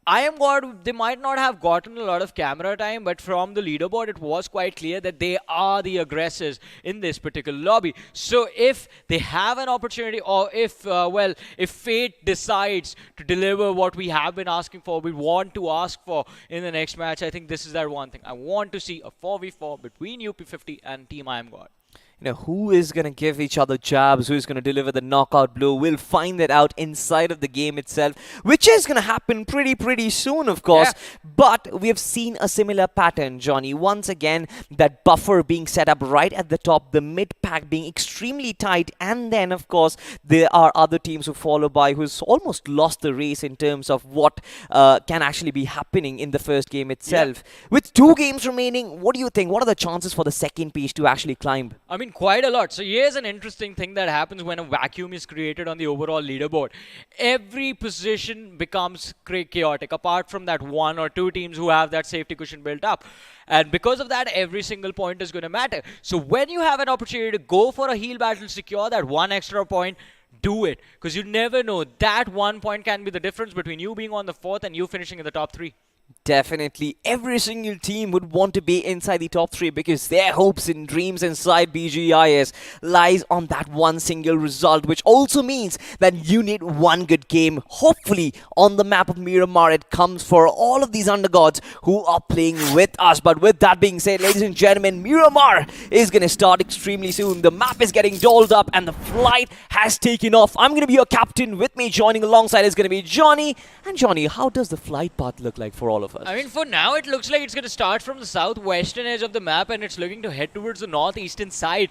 I Am God, they might not have gotten a lot of camera time, but from the leaderboard, it was quite clear that they are the aggressors in this particular lobby. So if they have an opportunity, or if, if fate decides to deliver what we have been asking for, we want to ask for in the next match, I think this is that one thing. I want to see a 4v4 between UP50 and Team I Am God. You know, who is going to give each other jabs, who is going to deliver the knockout blow. We'll find that out inside of the game itself, which is going to happen pretty soon, of course. Yeah. But we have seen a similar pattern, Johnny. Once again, that buffer being set up right at the top, the mid pack being extremely tight, and then, of course, there are other teams who follow by who's almost lost the race in terms of what can actually be happening in the first game itself. Yeah. With 2 games remaining, what do you think? What are the chances for the second page to actually climb? I mean, quite a lot. So here's an interesting thing that happens when a vacuum is created on the overall leaderboard. Every position becomes chaotic, apart from that 1 or 2 teams who have that safety cushion built up. And because of that, every single point is going to matter. So when you have an opportunity to go for a heal battle, secure that 1 extra point, do it. Because you never know. That 1 point can be the difference between you being on the 4th and you finishing in the top 3. Definitely, every single team would want to be inside the top 3 because their hopes and dreams inside BGIS lies on that one single result, which also means that you need one good game. Hopefully, on the map of Miramar, it comes for all of these undergods who are playing with us. But with that being said, ladies and gentlemen, Miramar is going to start extremely soon. The map is getting dolled up and the flight has taken off. I'm going to be your captain. With me joining alongside is going to be Johnny. And Johnny, how does the flight path look like for all of us? I mean, for now, it looks like it's going to start from the southwestern edge of the map and it's looking to head towards the northeastern side,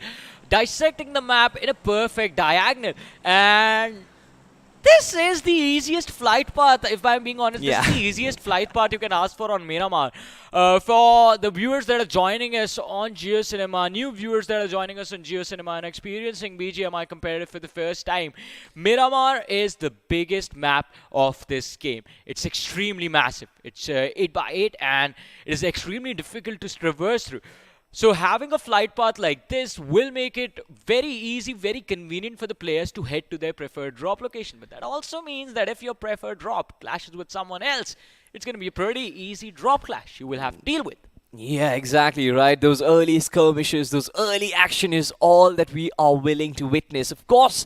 dissecting the map in a perfect diagonal. And this is the easiest flight path, if I'm being honest. Yeah. This is the easiest flight path you can ask for on Miramar. For the viewers that are joining us on JioCinema, new viewers that are joining us on JioCinema and experiencing BGMI competitive for the first time, Miramar is the biggest map of this game. It's extremely massive. It's 8x8 and it is extremely difficult to traverse through. So having a flight path like this will make it very easy, very convenient for the players to head to their preferred drop location. But that also means that if your preferred drop clashes with someone else, it's going to be a pretty easy drop clash you will have to deal with. Yeah, exactly right. Those early skirmishes, those early action is all that we are willing to witness. Of course,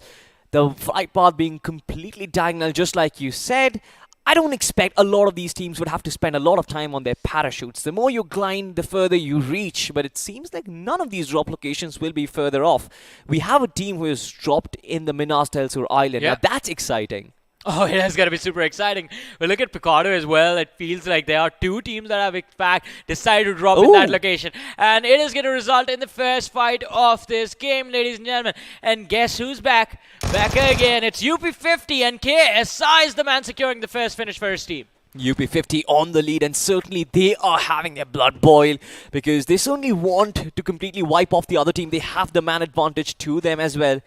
the flight path being completely diagonal, just like you said. I don't expect a lot of these teams would have to spend a lot of time on their parachutes. The more you climb, the further you reach. But it seems like none of these drop locations will be further off. We have a team who is dropped in the Minas Tel Sur Island. Yeah. Now that's exciting. Oh, it is going to be super exciting. But look at Picardo as well. It feels like there are two teams that have, in fact, decided to drop in that location. And it is going to result in the first fight of this game, ladies and gentlemen. And guess who's back? Back again. It's UP50 and KSI is the man securing the first finish for his team. UP50 on the lead, and certainly they are having their blood boil because they certainly want to completely wipe off the other team. They have the man advantage to them as well.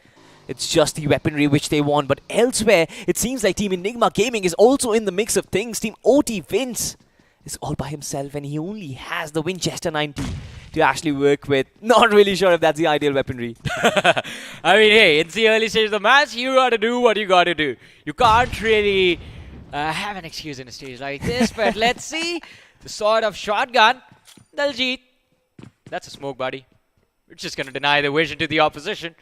It's just the weaponry which they want. But elsewhere, it seems like Team Enigma Gaming is also in the mix of things. Team OT Vince is all by himself, and he only has the Winchester 90 to actually work with. Not really sure if that's the ideal weaponry. I mean, hey, it's the early stage of the match. You got to do what you got to do. You can't really have an excuse in a stage like this. But let's see. The sort of shotgun. Daljit. That's a smoke, buddy. We're just going to deny the vision to the opposition.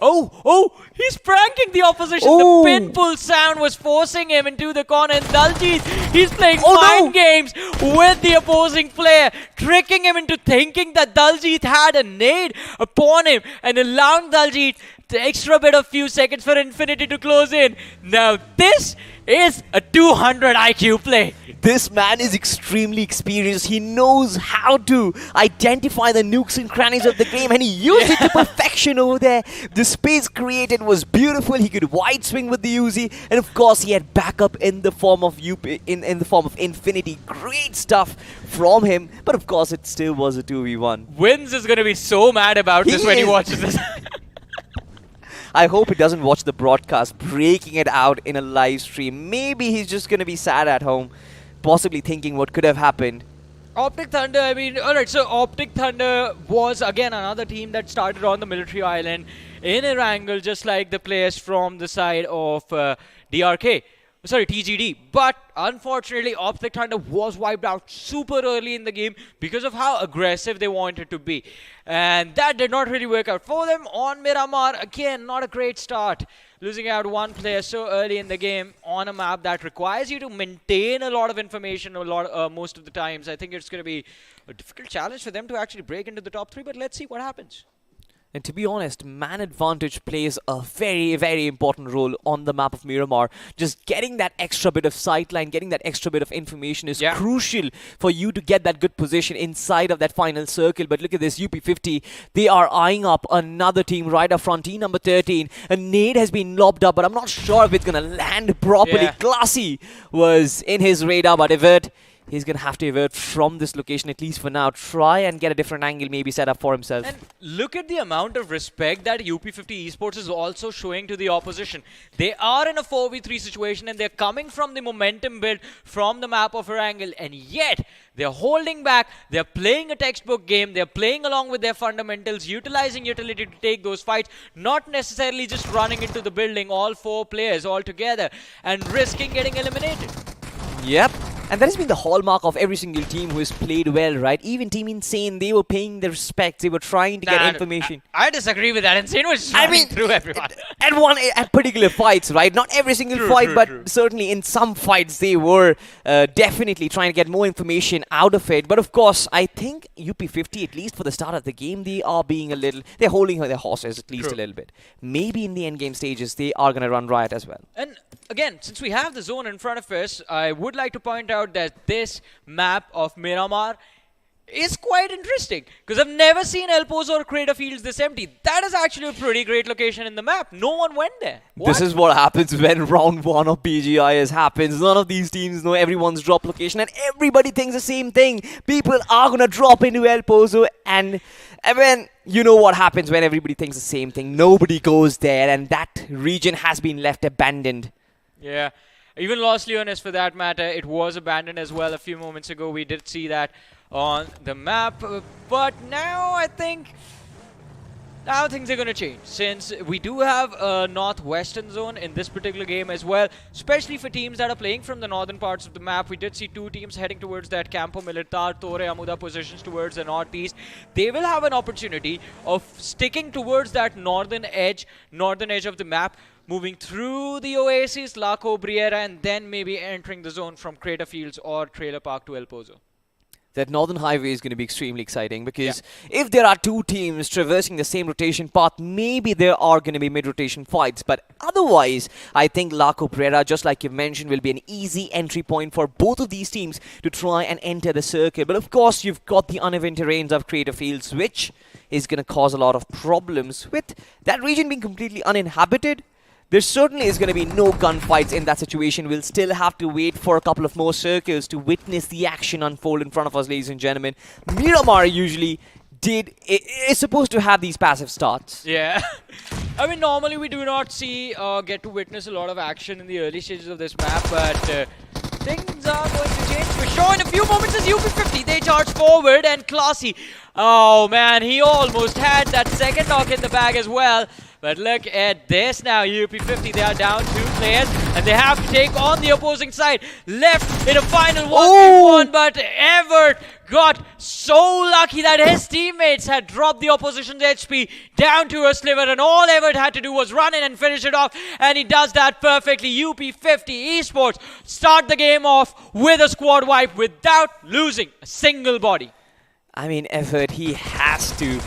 Oh, he's pranking the opposition. The pin pull sound was forcing him into the corner. And Daljit, he's playing mind games with the opposing player, tricking him into thinking that Daljit had a nade upon him and allowing Daljit the extra bit of few seconds for Infinity to close in. Now this is a 200 IQ play. This man is extremely experienced. He knows how to identify the nooks and crannies of the game, and he used it to perfection over there. The space created was beautiful. He could wide swing with the Uzi, and of course he had backup in the form of in the form of Infinity. Great stuff from him, but of course it still was a 2v1. Wins is going to be so mad about this when he watches this. I hope he doesn't watch the broadcast, breaking it out in a live stream. Maybe he's just going to be sad at home, possibly thinking what could have happened. Optic Thunder, I mean, alright, so Optic Thunder was again another team that started on the military island in Erangel, just like the players from the side of DRK. Sorry, TGD. But unfortunately, Optic Thunder was wiped out super early in the game because of how aggressive they wanted to be. And that did not really work out for them. On Miramar, again, not a great start. Losing out one player so early in the game on a map that requires you to maintain a lot of information most of the times. I think it's going to be a difficult challenge for them to actually break into the top 3, but let's see what happens. And to be honest, man advantage plays a very, very important role on the map of Miramar. Just getting that extra bit of sightline, getting that extra bit of information is crucial for you to get that good position inside of that final circle. But look at this, UP50. They are eyeing up another team right up front, team number 13. A nade has been lobbed up, but I'm not sure if it's going to land properly. Classy was in his radar, but Evert, he's going to have to avert from this location, at least for now. Try and get a different angle maybe set up for himself. And look at the amount of respect that UP50 Esports is also showing to the opposition. They are in a 4v3 situation and they're coming from the momentum build from the map of Erangel. And yet, they're holding back. They're playing a textbook game. They're playing along with their fundamentals, utilizing utility to take those fights. Not necessarily just running into the building, all 4 players all together, and risking getting eliminated. Yep. And that has been the hallmark of every single team who has played well, right? Even Team Insane, they were paying their respect. They were trying to get information. I disagree with that. Insane was running through everyone. At particular fights, right? Not every single fight, but certainly in some fights they were definitely trying to get more information out of it. But of course, I think UP50, at least for the start of the game, they are being they're holding their horses at least a little bit. Maybe in the end game stages, they are going to run riot as well. And again, since we have the zone in front of us, I would like to point out that this map of Miramar is quite interesting because I've never seen El Pozo or Crater Fields this empty. That is actually a pretty great location in the map. No one went there. This is what happens when round 1 of BGIS happens. None of these teams know everyone's drop location and everybody thinks the same thing. People are going to drop into El Pozo, and when you know what happens when everybody thinks the same thing. Nobody goes there and that region has been left abandoned. Yeah. Even Los Leones, for that matter, it was abandoned as well a few moments ago. We did see that on the map. But now I think now things are going to change, since we do have a northwestern zone in this particular game as well, especially for teams that are playing from the northern parts of the map. We did see 2 teams heading towards that Campo Militar, Torre Amuda positions towards the northeast. They will have an opportunity of sticking towards that northern edge of the map, moving through the Oasis, Laco, Briera, and then maybe entering the zone from Crater Fields or Trailer Park to El Pozo. That Northern Highway is going to be extremely exciting because if there are two teams traversing the same rotation path, maybe there are going to be mid-rotation fights. But otherwise, I think Laco Pereira, just like you mentioned, will be an easy entry point for both of these teams to try and enter the circle. But of course, you've got the uneven terrains of Crater Fields, which is going to cause a lot of problems with that region being completely uninhabited. There certainly is going to be no gunfights in that situation. We'll still have to wait for a couple of more circles to witness the action unfold in front of us, ladies and gentlemen. Miramar usually is supposed to have these passive starts. Yeah. I mean, normally we do not get to witness a lot of action in the early stages of this map, but things are going to change for sure in a few moments as UP50. They charge forward and Classy. Oh man, he almost had that second knock in the bag as well. But look at this now, UP50, they are down 2 players and they have to take on the opposing side. Left in a final 1v1, but Evert got so lucky that his teammates had dropped the opposition's HP down to a sliver, and all Evert had to do was run in and finish it off, and he does that perfectly. UP50 Esports start the game off with a squad wipe without losing a single body. I mean, Evert, he has to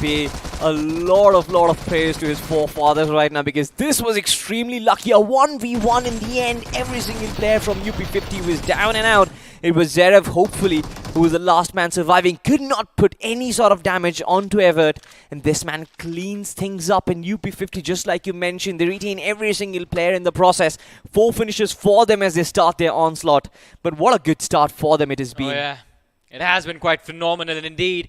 pay a lot of praise to his forefathers right now, because this was extremely lucky. A 1v1 in the end. Every single player from UP50 was down and out. It was Zerev, hopefully, who was the last man surviving. Could not put any sort of damage onto Evert. And this man cleans things up in UP50, just like you mentioned. They retain every single player in the process. 4 finishes for them as they start their onslaught. But what a good start for them it has been. Oh yeah, it has been quite phenomenal indeed.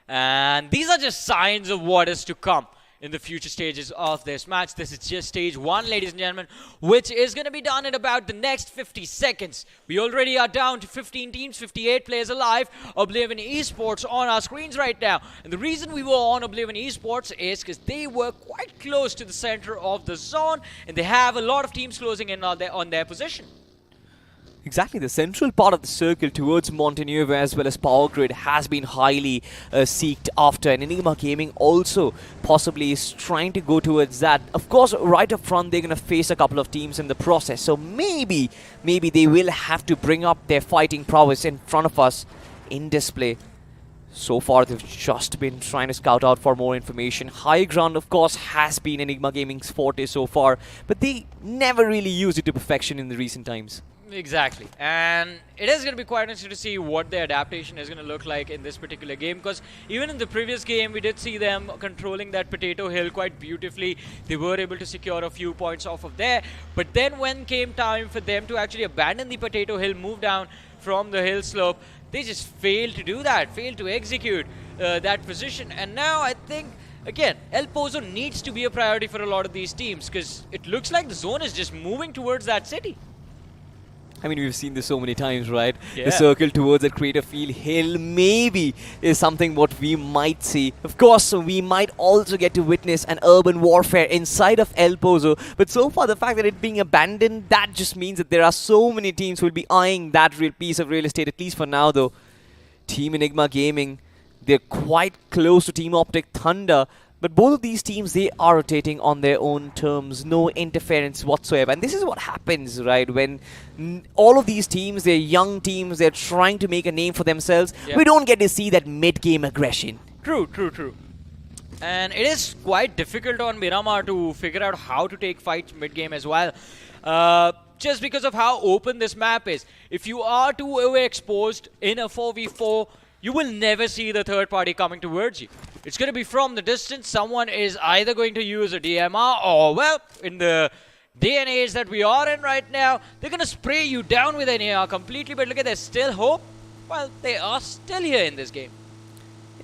And these are just signs of what is to come in the future stages of this match. This is just stage 1, ladies and gentlemen, which is going to be done in about the next 50 seconds. We already are down to 15 teams, 58 players alive. Oblivion Esports on our screens right now. And the reason we were on Oblivion Esports is because they were quite close to the center of the zone, and they have a lot of teams closing in on their position. Exactly, the central part of the circle towards Montenegro as well as Power Grid has been highly seeked after, and Enigma Gaming also possibly is trying to go towards that. Of course, right up front they're going to face a couple of teams in the process, so maybe they will have to bring up their fighting prowess in front of us in display. So far they've just been trying to scout out for more information. High ground, of course, has been Enigma Gaming's forte so far, but they never really used it to perfection in the recent times. Exactly, and it is going to be quite interesting to see what their adaptation is going to look like in this particular game, because even in the previous game we did see them controlling that potato hill quite beautifully. They were able to secure a few points off of there, but then when came time for them to actually abandon the potato hill, move down from the hill slope, they just failed to do that, failed to execute that position. And now I think, again, El Pozo needs to be a priority for a lot of these teams, because it looks like the zone is just moving towards that city. I mean, we've seen this so many times, right? Yeah. The circle towards that Crater Field Hill maybe is something what we might see. Of course, we might also get to witness an urban warfare inside of El Pozo. But so far, the fact that it being abandoned, that just means that there are so many teams who will be eyeing that piece of real estate, at least for now, though. Team Enigma Gaming, they're quite close to Team Optic Thunder. But both of these teams, they are rotating on their own terms, no interference whatsoever. And this is what happens, right? When all of these teams, they're young teams, they're trying to make a name for themselves. Yep. We don't get to see that mid-game aggression. True. And it is quite difficult on Miramar to figure out how to take fights mid-game as well. Just because of how open this map is. If you are too overexposed in a 4v4, you will never see the third party coming towards you. It's going to be from the distance. Someone is either going to use a DMR or, well, in the day and age that we are in right now, they're going to spray you down with an AR completely. But look at, there's still hope. Well, they are still here in this game.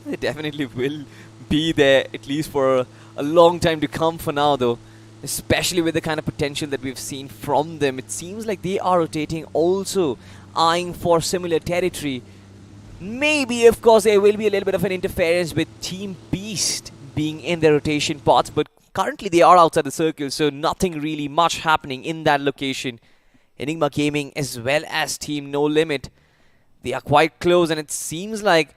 They definitely will be there, at least for a long time to come for now, though. Especially with the kind of potential that we've seen from them. It seems like they are rotating also, eyeing for similar territory. Maybe, of course, there will be a little bit of an interference with Team Beast being in the rotation paths, but currently they are outside the circle, so nothing really much happening in that location. Enigma Gaming as well as Team No Limit, they are quite close, and it seems like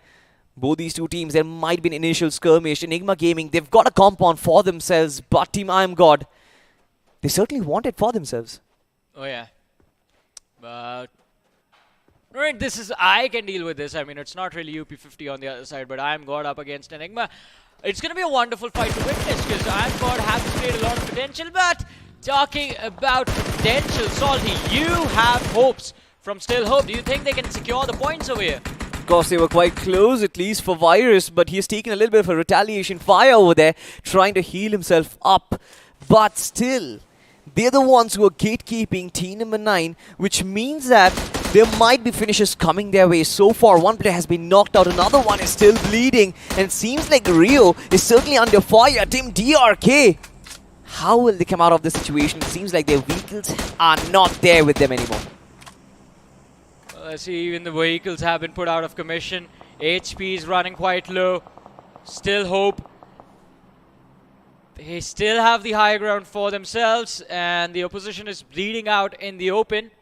both these two teams, there might be an initial skirmish. Enigma Gaming, they've got a compound for themselves, but Team I Am God, they certainly want it for themselves. Oh yeah. But right, I can deal with this. I mean, it's not really UP50 on the other side, but I'm God up against Enigma. It's going to be a wonderful fight to witness because I'm God has displayed a lot of potential. But talking about potential, Salty, you have hopes from Still Hope. Do you think they can secure the points over here? Of course, they were quite close, at least for Virus, but he's taken a little bit of a retaliation fire over there, trying to heal himself up. But still, they're the ones who are gatekeeping team number 9, which means that there might be finishes coming their way. So far, one player has been knocked out, another one is still bleeding, and it seems like Rio is certainly under fire. Team DRK, how will they come out of the situation? It seems like their vehicles are not there with them anymore. Let's see, even the vehicles have been put out of commission. HP is running quite low. Still Hope. They still have the high ground for themselves, and the opposition is bleeding out in the open.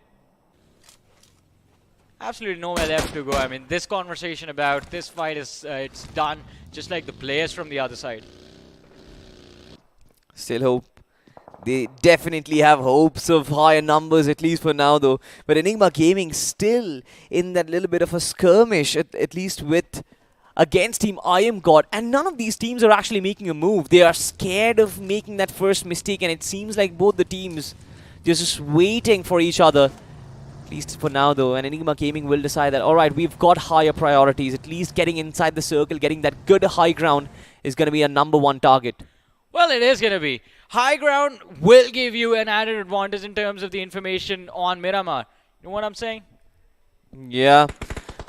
Absolutely nowhere left to go. I mean, this conversation about this fight is it's done, just like the players from the other side. Still Hope. They definitely have hopes of higher numbers, at least for now, though. But Enigma Gaming still in that little bit of a skirmish, at least with against Team I Am God. And none of these teams are actually making a move. They are scared of making that first mistake, and it seems like both the teams just waiting for each other. At least for now, though. And Enigma Gaming will decide that, alright, we've got higher priorities. At least getting inside the circle, getting that good high ground is going to be a #1 target. Well, it is going to be. High ground will give you an added advantage in terms of the information on Miramar. You know what I'm saying? Yeah.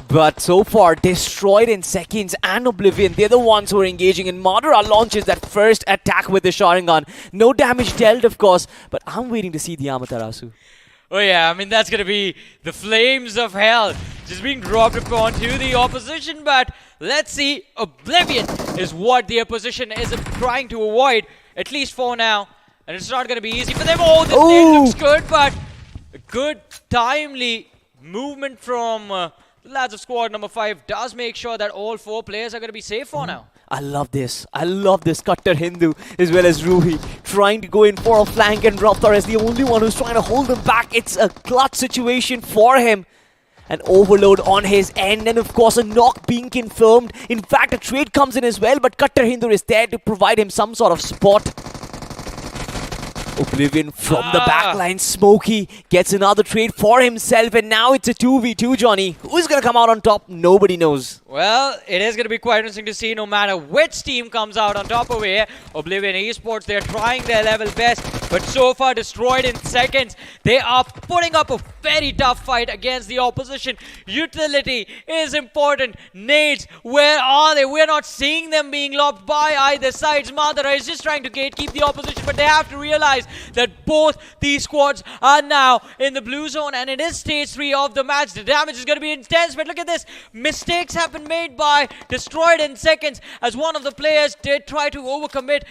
But so far, Destroyed in seconds and Oblivion, they're the ones who are engaging. And Madara launches that first attack with the Sharingan. No damage dealt, of course. But I'm waiting to see the Amaterasu. Oh yeah, I mean, that's going to be the flames of hell just being dropped upon to the opposition. But let's see, Oblivion is what the opposition is trying to avoid, at least for now. And it's not going to be easy for them. Oh, this nade looks good, but a good, timely movement from the lads of squad number 5 does make sure that all 4 players are going to be safe for now. I love this. I love this Cutter Hindu as well as Ruhi trying to go in for a flank, and Raptor is the only one who's trying to hold them back. It's a clutch situation for him. An overload on his end, and of course a knock being confirmed. In fact, a trade comes in as well, but Cutter Hindu is there to provide him some sort of support. Oblivion from the backline. Smokey gets another trade for himself, and now it's a 2v2, Johnny. Who's going to come out on top? Nobody knows. Well, it is going to be quite interesting to see no matter which team comes out on top over here. Oblivion Esports, they're trying their level best, but so far Destroyed in seconds. They are putting up a very tough fight against the opposition. Utility is important. Nades, where are they? We're not seeing them being lobbed by either sides. Madara is just trying to gatekeep the opposition, but they have to realize that both these squads are now in the blue zone, and it is stage 3 of the match. The damage is going to be intense, but look at this. Mistakes have been made by Destroyed in seconds, as one of the players did try to overcommit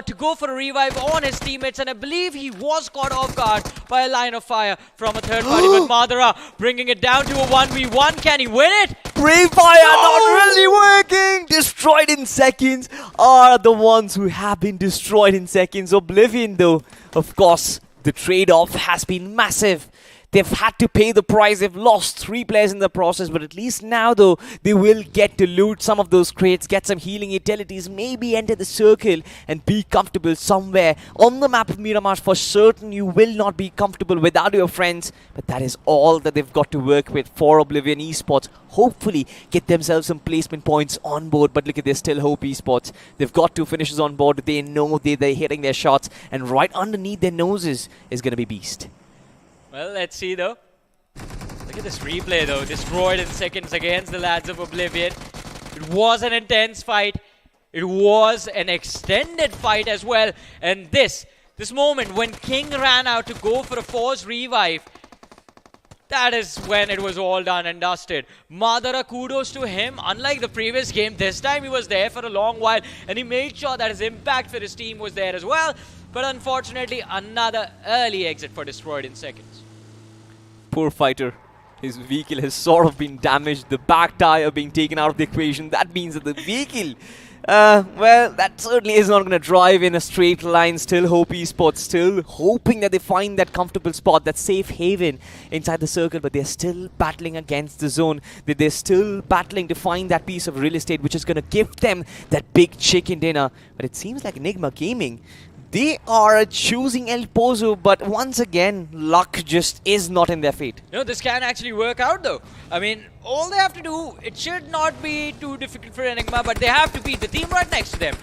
to go for a revive on his teammates, and I believe he was caught off guard by a line of fire from a third party. But Madara bringing it down to a 1v1. Can he win it? Brave Fire not really working. Destroyed in seconds are the ones who have been destroyed in seconds. Oblivion, though, of course, the trade-off has been massive. They've had to pay the price. They've lost 3 players in the process, but at least now, though, they will get to loot some of those crates, get some healing utilities, maybe enter the circle and be comfortable somewhere on the map of Miramar. For certain, you will not be comfortable without your friends, but that is all that they've got to work with for Oblivion Esports. Hopefully, get themselves some placement points on board, but look at this, Still Hope Esports. They've got 2 finishers on board. They know they're hitting their shots, and right underneath their noses is going to be Beast. Well, let's see though. Look at this replay though. Destroyed in seconds against the lads of Oblivion. It was an intense fight. It was an extended fight as well. And this moment when King ran out to go for a forced revive, that is when it was all done and dusted. Madara, kudos to him. Unlike the previous game, this time he was there for a long while, and he made sure that his impact for his team was there as well. But unfortunately, another early exit for Destroyed in seconds. Poor fighter. His vehicle has sort of been damaged. The back tire being taken out of the equation. That means that the vehicle Well, that certainly is not going to drive in a straight line. Still hope Esports, still hoping that they find that comfortable spot, that safe haven inside the circle, but they're still battling against the zone. They're still battling to find that piece of real estate which is going to give them that big chicken dinner. But it seems like Enigma Gaming, they are choosing El Pozo, but once again, luck just is not in their fate. You know, this can actually work out though. I mean, all they have to do, it should not be too difficult for Enigma, but they have to beat the team right next to them.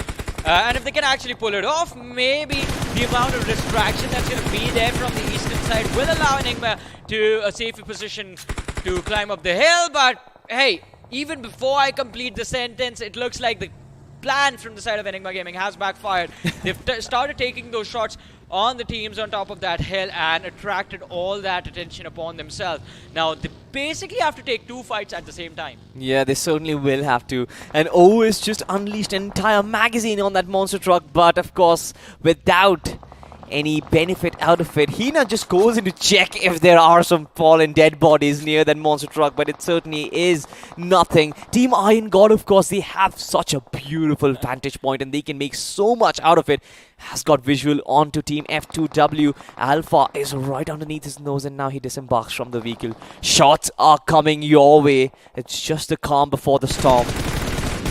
And if they can actually pull it off, maybe the amount of distraction that's going to be there from the eastern side will allow Enigma to a safer position to climb up the hill. But hey, even before I complete the sentence, it looks like the plan from the side of Enigma Gaming has backfired. They've started taking those shots on the teams on top of that hill and attracted all that attention upon themselves. Now, they basically have to take 2 fights at the same time. Yeah, they certainly will have to. And O has just unleashed an entire magazine on that monster truck, but of course, without any benefit out of it. Hina just goes in to check if there are some fallen dead bodies near that monster truck, but it certainly is nothing. Team Iron God, of course, they have such a beautiful vantage point and they can make so much out of it. Has got visual onto Team F2W. Alpha is right underneath his nose and now he disembarks from the vehicle. Shots are coming your way. It's just the calm before the storm.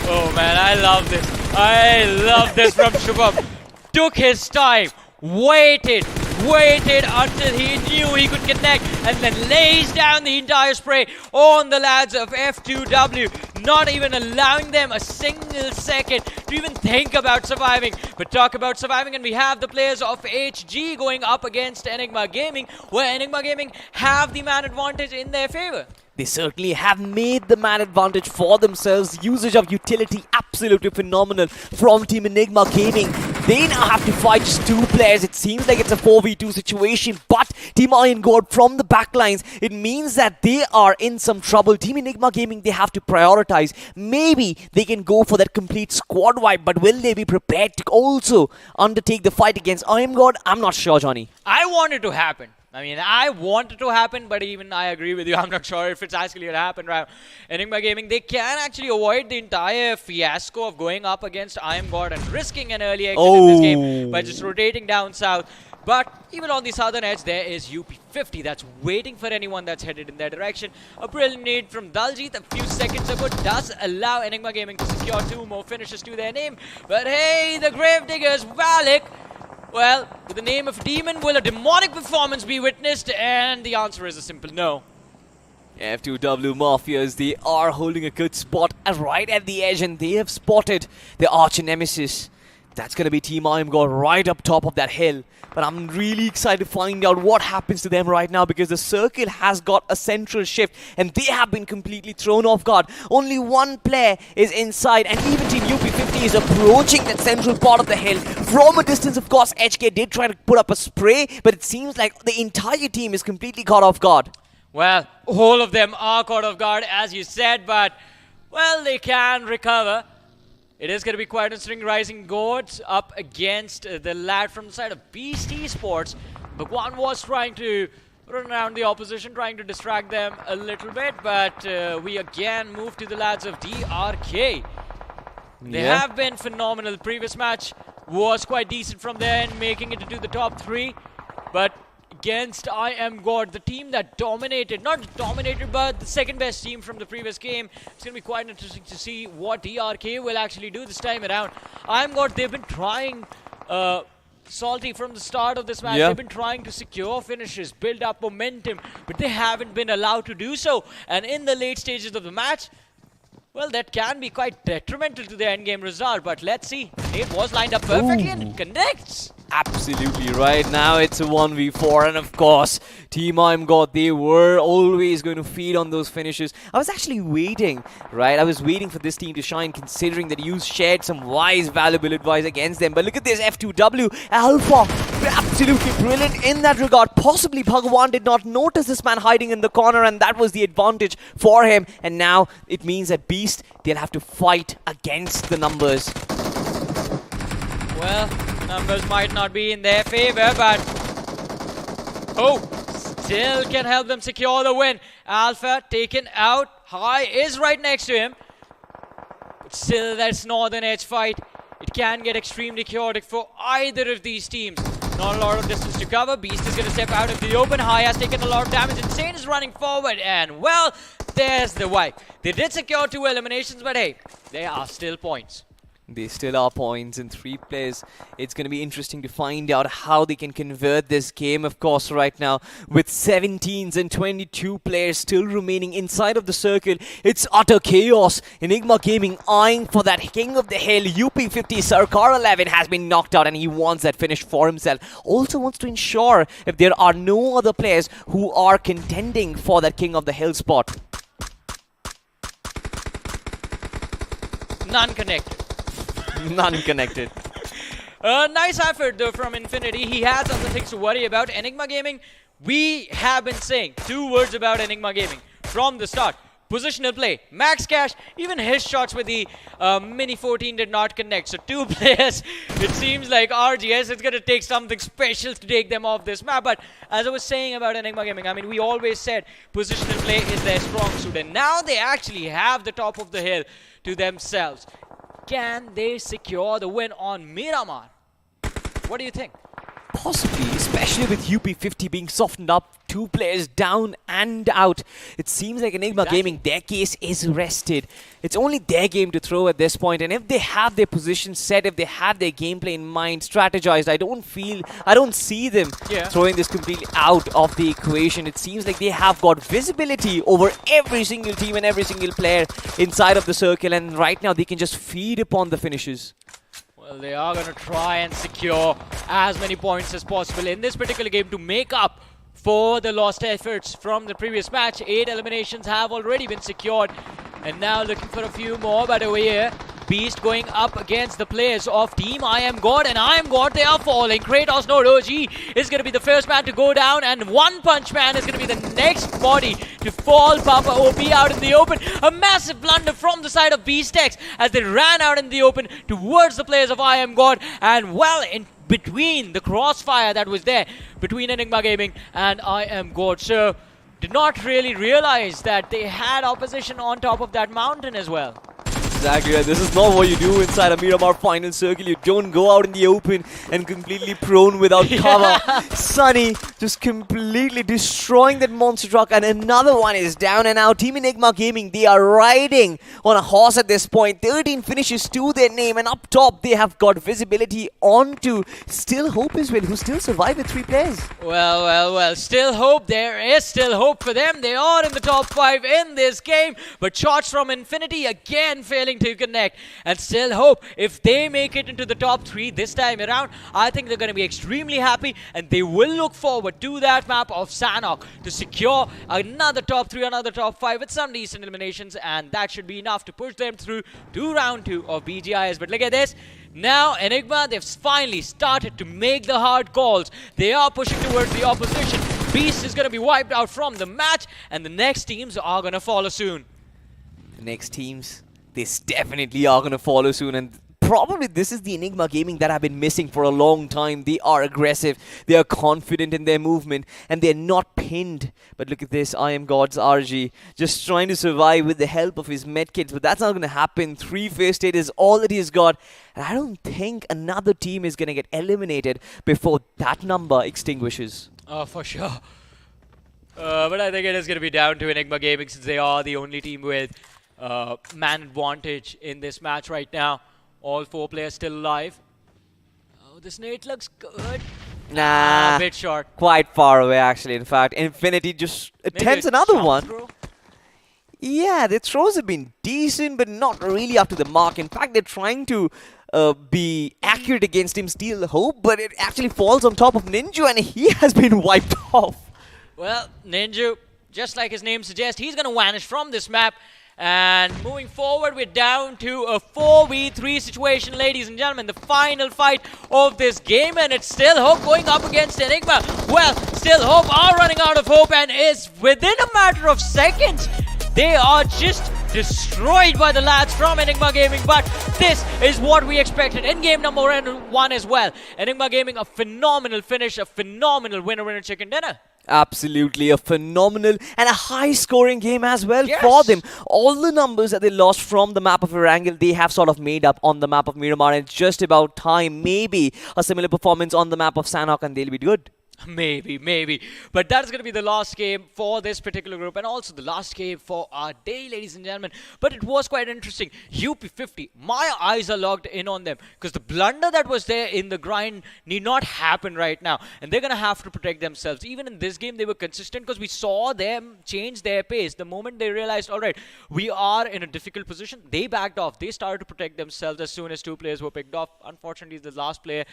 Oh man, I love this. I love this from Shubham. Took his time. Waited until he knew he could connect and then lays down the entire spray on the lads of F2W, not even allowing them a single second to even think about surviving. But talk about surviving, and we have the players of HG going up against Enigma Gaming, where Enigma Gaming have the man advantage in their favor. They certainly have made the man advantage for themselves. Usage of utility absolutely phenomenal from Team Enigma Gaming. They now have to fight just 2 players. It seems like it's a 4v2 situation, but Team Iron God from the backlines, it means that they are in some trouble. Team Enigma Gaming, they have to prioritize. Maybe they can go for that complete squad wipe, but will they be prepared to also undertake the fight against Iron God? I'm not sure, Johnny. I want it to happen. I mean, I want it to happen, but even I agree with you. I'm not sure if it's actually going to happen. Right? Enigma Gaming, they can actually avoid the entire fiasco of going up against I Am God and risking an early exit in this game by just rotating down south. But even on the southern edge, there is UP50 that's waiting for anyone that's headed in their direction. A brilliant nade from Daljit a few seconds ago does allow Enigma Gaming to secure 2 more finishes to their name. But hey, the Gravediggers, Valak, well, with the name of Demon, will a demonic performance be witnessed? And the answer is a simple no. F2W Mafias, they are holding a good spot right at the edge and they have spotted their arch nemesis. That's going to be Team Iron God right up top of that hill. But I'm really excited to find out what happens to them right now because the circle has got a central shift and they have been completely thrown off guard. Only 1 player is inside and even Team UP50 is approaching that central part of the hill. From a distance, of course, HK did try to put up a spray, but it seems like the entire team is completely caught off guard. Well, all of them are caught off guard, as you said, but, well, they can recover. It is going to be quite interesting. Rising Gods up against the lad from the side of Beast Esports. Bhagwan was trying to run around the opposition, trying to distract them a little bit, but we again move to the lads of DRK. They have been phenomenal. The previous match was quite decent from there and making it into the top 3, but against I Am God, the team that dominated, not dominated, but the second best team from the previous game. It's going to be quite interesting to see what DRK will actually do this time around. I Am God, they've been trying salty from the start of this match. They've been trying to secure finishes, build up momentum, but they haven't been allowed to do so. And in the late stages of the match, well, that can be quite detrimental to their endgame result, but let's see. It was lined up perfectly and it connects. Absolutely right. Now it's a 1v4 and of course Team I'm God, they were always going to feed on those finishes. I was actually waiting, right? I was waiting for this team to shine considering that you shared some wise, valuable advice against them. But look at this F2W, Alpha, absolutely brilliant in that regard. Possibly Bhagwan did not notice this man hiding in the corner and that was the advantage for him. And now it means that Beast, they'll have to fight against the numbers. Well, numbers might not be in their favor, but still can help them secure the win. Alpha taken out. High is right next to him. Still, that's Northern Edge fight. It can get extremely chaotic for either of these teams. Not a lot of distance to cover. Beast is going to step out of the open. High has taken a lot of damage. Insane is running forward. And, well, there's the wipe. They did secure 2 eliminations, but hey, there are still points. They still are points in 3 players. It's going to be interesting to find out how they can convert this game, of course, right now. With 17s and 22 players still remaining inside of the circle. It's utter chaos. Enigma Gaming eyeing for that King of the Hill. UP50 Sarkar 11 has been knocked out and he wants that finish for himself. Also wants to ensure if there are no other players who are contending for that King of the Hill spot. None connected. None connected. Nice effort though from Infinity. He has other things to worry about. Enigma Gaming, we have been saying 2 words about Enigma Gaming from the start. Positional play, max cash, even his shots with the Mini 14 did not connect. So 2 players, it seems like RGS is going to take something special to take them off this map. But as I was saying about Enigma Gaming, I mean, we always said positional play is their strong suit. And now they actually have the top of the hill to themselves. Can they secure the win on Miramar? What do you think? Possibly, especially with UP50 being softened up, 2 players down and out. It seems like Enigma Gaming, their case is rested. It's only their game to throw at this point, and if they have their position set, if they have their gameplay in mind, strategized, I don't see them throwing this completely out of the equation. It seems like they have got visibility over every single team and every single player inside of the circle, and right now they can just feed upon the finishes. Well, they are going to try and secure as many points as possible in this particular game to make up for the lost efforts from the previous match. 8 eliminations have already been secured. And now looking for a few more, but over here, Beast going up against the players of Team I Am God, and I Am God, they are falling. Kratos Node OG is going to be the first man to go down, and One Punch Man is going to be the next body to fall. Papa OP out in the open. A massive blunder from the side of Beastex as they ran out in the open towards the players of I Am God, and well, in between the crossfire that was there between Enigma Gaming and I Am God. So, did not really realize that they had opposition on top of that mountain as well. Exactly, this is not what you do inside a Miramar final circle. You don't go out in the open and completely prone without cover. Sunny just completely destroying that monster truck, and another one is down. And now Team Enigma Gaming, they are riding on a horse at this point. 13 finishes to their name, and up top they have got visibility onto Still Hope as well, who still survive with 3 players. Well, still hope. There is still hope for them. They are in the top 5 in this game, but shots from Infinity again failing to connect. And Still Hope, if they make it into the top 3 this time around, I think they're going to be extremely happy, and they will look forward to that map of Sanhok to secure another top 3, another top 5 with some decent eliminations, and that should be enough to push them through to round 2 of BGIS. But look at this. Now Enigma, they've finally started to make the hard calls. They are pushing towards the opposition. Beast is going to be wiped out from the match, and the next teams are going to follow soon. The next teams, they definitely are going to follow soon, and probably this is the Enigma Gaming that I've been missing for a long time. They are aggressive, they are confident in their movement, and they're not pinned. But look at this, I Am God's RG just trying to survive with the help of his medkits, but that's not going to happen. 3 phase state is all that he's got, and I don't think another team is going to get eliminated before that number extinguishes. Oh, for sure. But I think it is going to be down to Enigma Gaming, since they are the only team with man advantage in this match right now. All 4 players still alive. Oh, this nade looks good. Nah, a bit short. Quite far away, actually. In fact, Infinity just attempts another one. Throw? Yeah, their throws have been decent, but not really up to the mark. In fact, they're trying to be accurate against him, Steal Hope, but it actually falls on top of Ninja, and he has been wiped off. Well, Ninja, just like his name suggests, he's going to vanish from this map. And moving forward, we're down to a 4v3 situation, ladies and gentlemen. The final fight of this game, and it's Still Hope going up against Enigma. Well, Still Hope are running out of hope, and is within a matter of seconds, they are just destroyed by the lads from Enigma Gaming. But this is what we expected in game number 1 as well. Enigma Gaming, a phenomenal finish, a phenomenal winner chicken dinner. Absolutely a phenomenal and a high-scoring game as well for them. All the numbers that they lost from the map of Erangel, they have sort of made up on the map of Miramar, and it's just about time. Maybe a similar performance on the map of Sanhok and they'll be good. Maybe. But that's going to be the last game for this particular group and also the last game for our day, ladies and gentlemen. But it was quite interesting. UP50, my eyes are locked in on them because the blunder that was there in the grind need not happen right now. And they're going to have to protect themselves. Even in this game, they were consistent because we saw them change their pace. The moment they realized, all right, we are in a difficult position, they backed off. They started to protect themselves as soon as two players were picked off. Unfortunately, the last player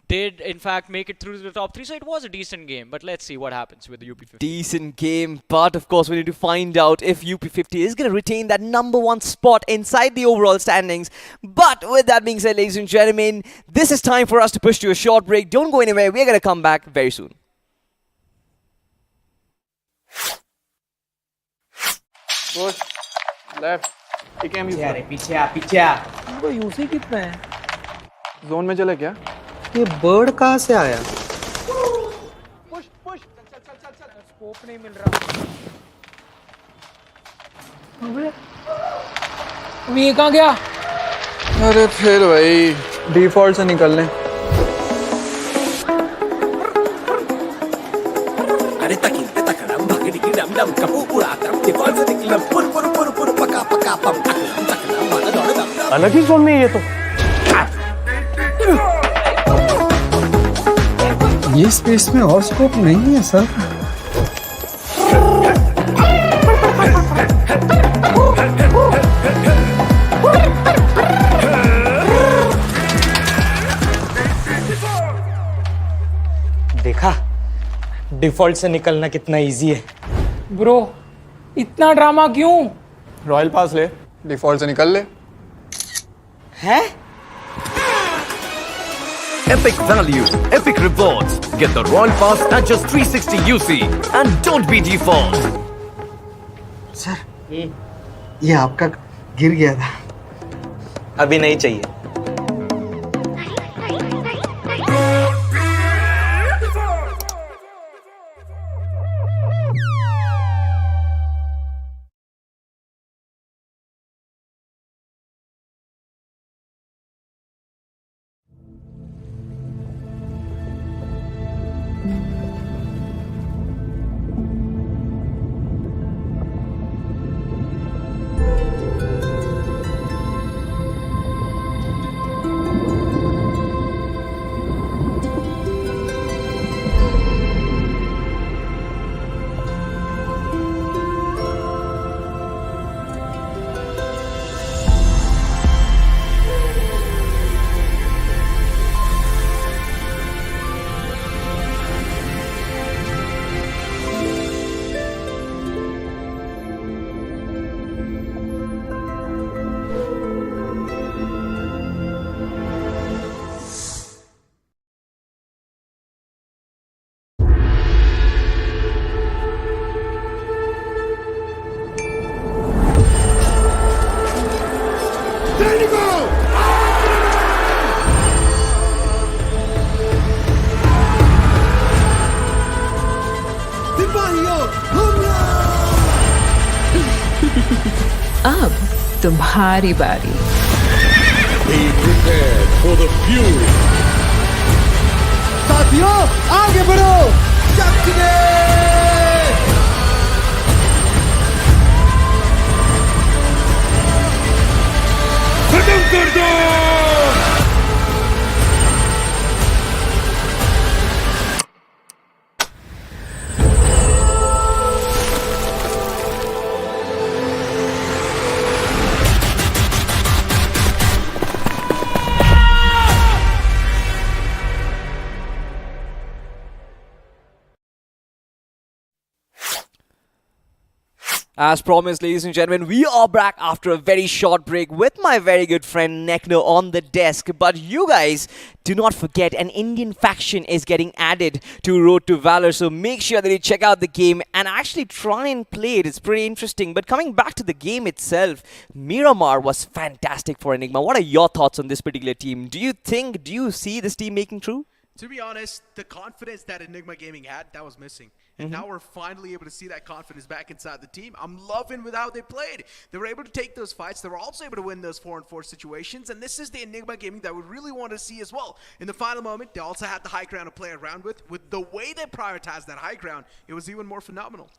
did in fact make it through to the top 3, so it was a decent game, but let's see what happens with the UP50. Decent game, but of course we need to find out if UP50 is going to retain that #1 spot inside the overall standings. But with that being said, ladies and gentlemen, this is time for us to push to a short break. Don't go anywhere, we're going to come back very soon. Push left एक M पीछे आ पीछे आ bro UC कितना है zone में चले क्या ये bird कहाँ से आया पुश पुश चल स्कोप नहीं मिल रहा अबे ये कहाँ गया अरे फिर भाई डिफॉल्ट से निकल लें अरे तकिन पे तकड़म भगड़ी की डम डम कपू उड़ातम डिफॉल्ट से निकलम पुर पुर पुर पुर पका पका पम तकड़म तकड़म भागा दौड़ दम अलग ही जोन में ये तो ये स्पेस में और स्कोप नहीं है सर देखा डिफॉल्ट से निकलना कितना इजी है ब्रो इतना ड्रामा क्यों रॉयल पास ले डिफॉल्ट से निकल ले हैं Epic value, epic rewards. Get the Royal Pass at just 360 UC and don't be default. Sir ये आपका गिर गया था अभी नहीं चाहिए अब तुम्हारी बारी साथियों आगे बढ़ो चकने खत्म कर दो As promised, ladies and gentlemen, we are back after a very short break with my very good friend Nekno on the desk. But you guys, do not forget, an Indian faction is getting added to Road to Valor. So make sure that you check out the game and actually try and play it. It's pretty interesting. But coming back to the game itself, Miramar was fantastic for Enigma. What are your thoughts on this particular team? Do you see this team making through? To be honest, the confidence that Enigma Gaming had, that was missing. And now we're finally able to see that confidence back inside the team. I'm loving with how they played. They were able to take those fights. They were also able to win those 4-on-4 situations. And this is the Enigma Gaming that we really want to see as well. In the final moment, they also had the high ground to play around with. With the way they prioritized that high ground, it was even more phenomenal.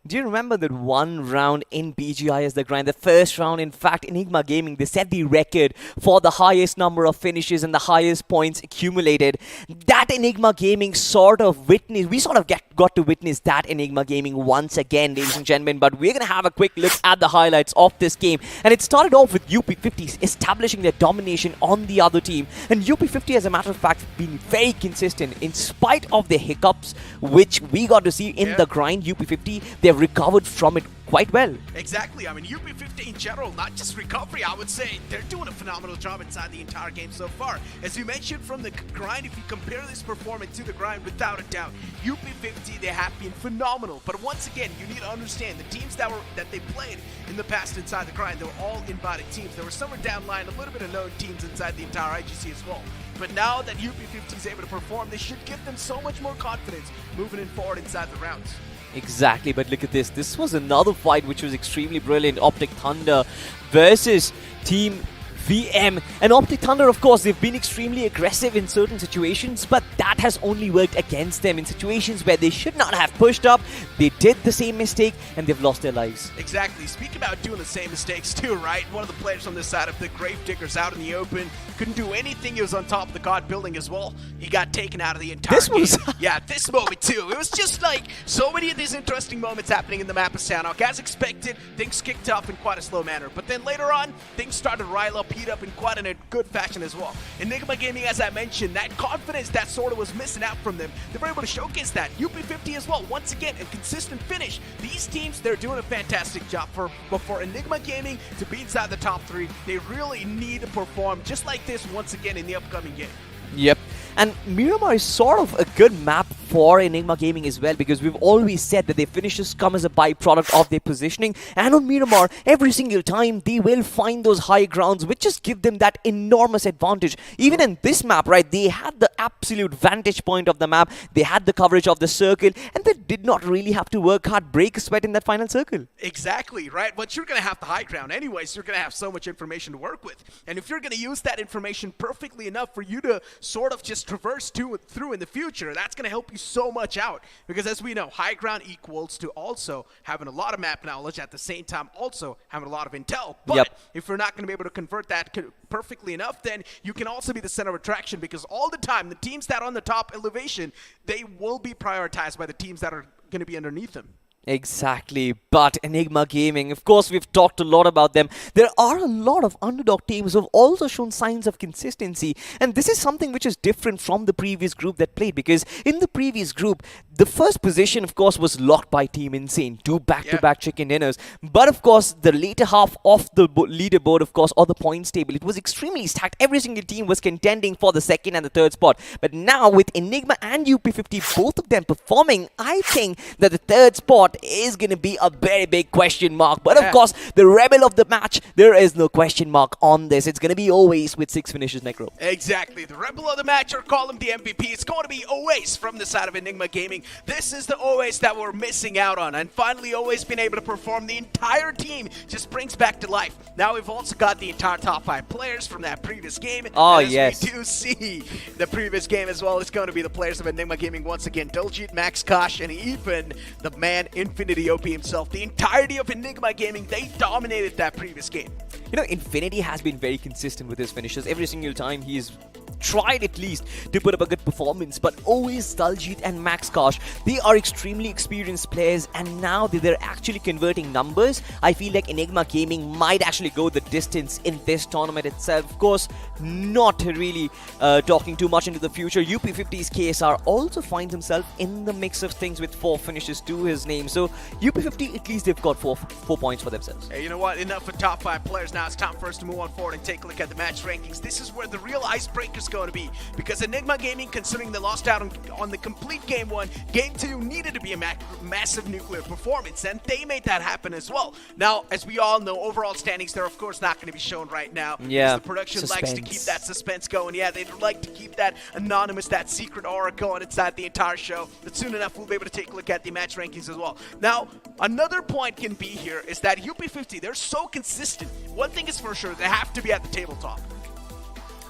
Do you remember that one round in BGIS, the grind, the first round, in fact, Enigma Gaming, they set the record for the highest number of finishes and the highest points accumulated. That Enigma Gaming sort of witnessed, we sort of got to witness that Enigma Gaming once again, ladies and gentlemen, but we're going to have a quick look at the highlights of this game. And it started off with UP50s establishing their domination on the other team. And UP50, as a matter of fact, been very consistent in spite of the hiccups, which we got to see in the grind. UP50, they've recovered from it quite well. Exactly. I mean, UP50 in general, not just recovery, I would say they're doing a phenomenal job inside the entire game so far. As you mentioned from the grind, if you compare this performance to the grind, without a doubt, UP50, they have been phenomenal. But once again, you need to understand the teams that they played in the past inside the grind, they were all invited teams. There were some were downline, a little bit of known teams inside the entire IGC as well. But now that UP50 is able to perform, they should give them so much more confidence moving in forward inside the rounds. Exactly, but look at this. This was another fight which was extremely brilliant. Optic Thunder versus Team VM. And Optic Thunder, of course, they've been extremely aggressive in certain situations, but that has only worked against them in situations where they should not have pushed up. They did the same mistake and they've lost their lives. Exactly. Speaking about doing the same mistakes too, right? One of the players on this side of the Gravediggers out in the open couldn't do anything. He was on top of the God building as well. He got taken out of the entire game. Yeah, this moment too. It was just like so many of these interesting moments happening in the map of Sanhok. As expected, things kicked off in quite a slow manner. But then later on, things started to rile up, heat up in quite a good fashion as well. Enigma Gaming, as I mentioned, that confidence that sort of was missing out from them, they were able to showcase that. UP50 as well, once again, a consistent finish. These teams, they're doing a fantastic job. For Enigma Gaming to be inside the top 3, they really need to perform just like this once again in the upcoming game. Yep. And Miramar is sort of a good map for Enigma Gaming as well, because we've always said that their finishes come as a byproduct of their positioning. And on Miramar, every single time they will find those high grounds, which just give them that enormous advantage. Even in this map, right, they had the absolute vantage point of the map. They had the coverage of the circle, and they did not really have to work hard, break a sweat in that final circle. Exactly, right? But you're going to have the high ground anyways. You're going to have so much information to work with. And if you're going to use that information perfectly enough for you to sort of just traverse through in the future, that's going to help you so much out. Because as we know, high ground equals to also having a lot of map knowledge, at the same time also having a lot of intel. But if you're not going to be able to convert that perfectly enough, then you can also be the center of attraction, because all the time the teams that are on the top elevation, they will be prioritized by the teams that are going to be underneath them. Exactly, but Enigma Gaming, of course, we've talked a lot about them. There are a lot of underdog teams who have also shown signs of consistency, and this is something which is different from the previous group that played, because in the previous group, the first position, of course, was locked by Team Insane, 2 back-to-back chicken dinners. But, of course, the later half of the leaderboard, of course, or the points table, it was extremely stacked. Every single team was contending for the 2nd and the 3rd spot. But now, with Enigma and UP50, both of them performing, I think that the 3rd spot is going to be a very big question mark. But of course, the rebel of the match, there is no question mark on this. It's going to be Oace with 6 finishes, Necro. Exactly. The rebel of the match, or call him the MVP. It's going to be Oace from the side of Enigma Gaming. This is the Oace that we're missing out on. And finally, Oace being able to perform. The entire team just brings back to life. Now we've also got the entire top 5 players from that previous game. Oh, and yes. we do see the previous game as well. It's going to be the players of Enigma Gaming once again. Doljit, Max Kosh, and even the man Infinity OP himself. The entirety of Enigma Gaming, they dominated that previous game. You know, Infinity has been very consistent with his finishes. Every single time he's tried at least to put up a good performance, but always Daljit and Max Kosh, they are extremely experienced players, and now that they're actually converting numbers, I feel like Enigma Gaming might actually go the distance in this tournament itself. Of course, not really talking too much into the future, UP50's KSR also finds himself in the mix of things with 4 finishes to his name, so UP50, at least they've got 4 points for themselves. Hey, you know what? Enough for top 5 players. Now it's time for us to move on forward and take a look at the match rankings. This is where the real icebreaker is going to be. Because Enigma Gaming, considering they lost out on the complete Game 1, Game 2 needed to be a massive nuclear performance, and they made that happen as well. Now, as we all know, overall standings, they're of course not going to be shown right now. Yeah, the production likes to keep that suspense going. Yeah, they'd like to keep that anonymous, that secret aura going inside the entire show. But soon enough, we'll be able to take a look at the match rankings as well. Now, another point can be here is that UP50, they're so consistent. One thing is for sure, they have to be at the tabletop.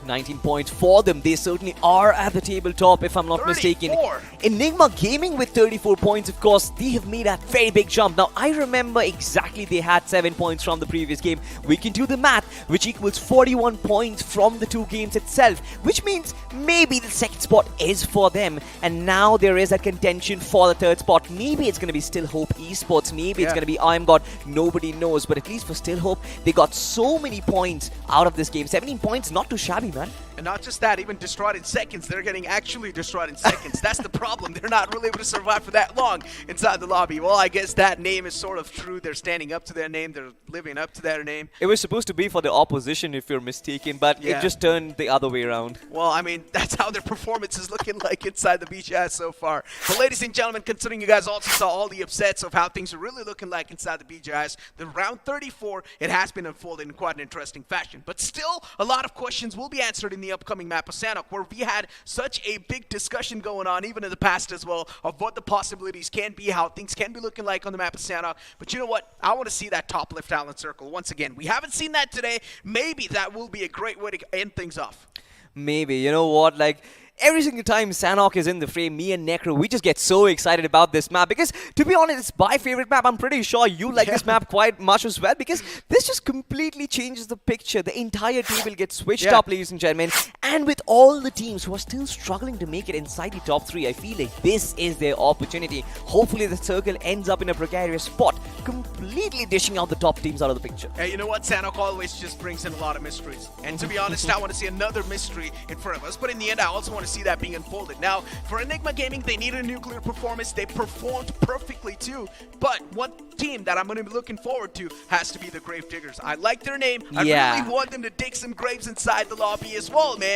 19 points for them. They certainly are at the tabletop, if I'm not 34. mistaken. Enigma Gaming with 34 points, of course, they have made a very big jump. Now, I remember exactly they had 7 points from the previous game. We can do the math, which equals 41 points from the 2 games itself, which means maybe the second spot is for them. And now there is a contention for the third spot. Maybe it's going to be Still Hope Esports. Maybe it's going to be I'm God. Nobody knows. But at least for Still Hope, they got so many points out of this game. 17 points, not too shabby, man. And not just that, even destroyed in seconds. They're getting actually destroyed in seconds. That's the problem. They're not really able to survive for that long inside the lobby. Well, I guess that name is sort of true. They're standing up to their name. They're living up to their name. It was supposed to be for the opposition, if you're mistaken, but it just turned the other way around. Well, I mean, that's how their performance is looking like inside the BGIS so far. But ladies and gentlemen, considering you guys also saw all the upsets of how things are really looking like inside the BGIS, the round 34, it has been unfolding in quite an interesting fashion. But still, a lot of questions will be answered in the upcoming map of Sanhok, where we had such a big discussion going on, even in the past as well, of what the possibilities can be, how things can be looking like on the map of Sanhok. But you know what? I want to see that top left island circle once again. We haven't seen that today. Maybe that will be a great way to end things off. Maybe. You know what? Like, every single time Sanhok is in the frame, me and Necro, we just get so excited about this map because, to be honest, it's my favorite map. I'm pretty sure you like this map quite much as well because this just completely changes the picture. The entire table gets switched up, ladies and gentlemen. And with all the teams who are still struggling to make it inside the top 3, I feel like this is their opportunity. Hopefully the circle ends up in a precarious spot, completely dishing out the top teams out of the picture. Hey, you know what? Sanhok always just brings in a lot of mysteries. And to be honest, I want to see another mystery in front of us. But in the end, I also want to see that being unfolded. Now, for Enigma Gaming, they needed a nuclear performance. They performed perfectly too. But one team that I'm going to be looking forward to has to be the Gravediggers. I like their name. I really want them to dig some graves inside the lobby as well, man.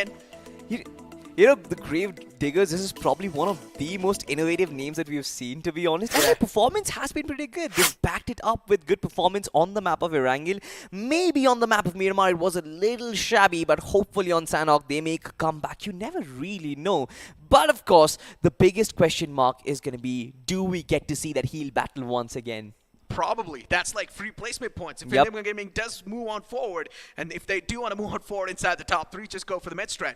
You know, the Gravediggers, this is probably one of the most innovative names that we've seen, to be honest. And their performance has been pretty good. They've backed it up with good performance on the map of Erangel. Maybe on the map of Miramar, it was a little shabby, but hopefully on Sanhok, they make a comeback. You never really know. But of course, the biggest question mark is going to be, do we get to see that heel battle once again? Probably. That's like free placement points. If Enigma Gaming does move on forward, and if they do want to move on forward inside the top 3, just go for the mid strat.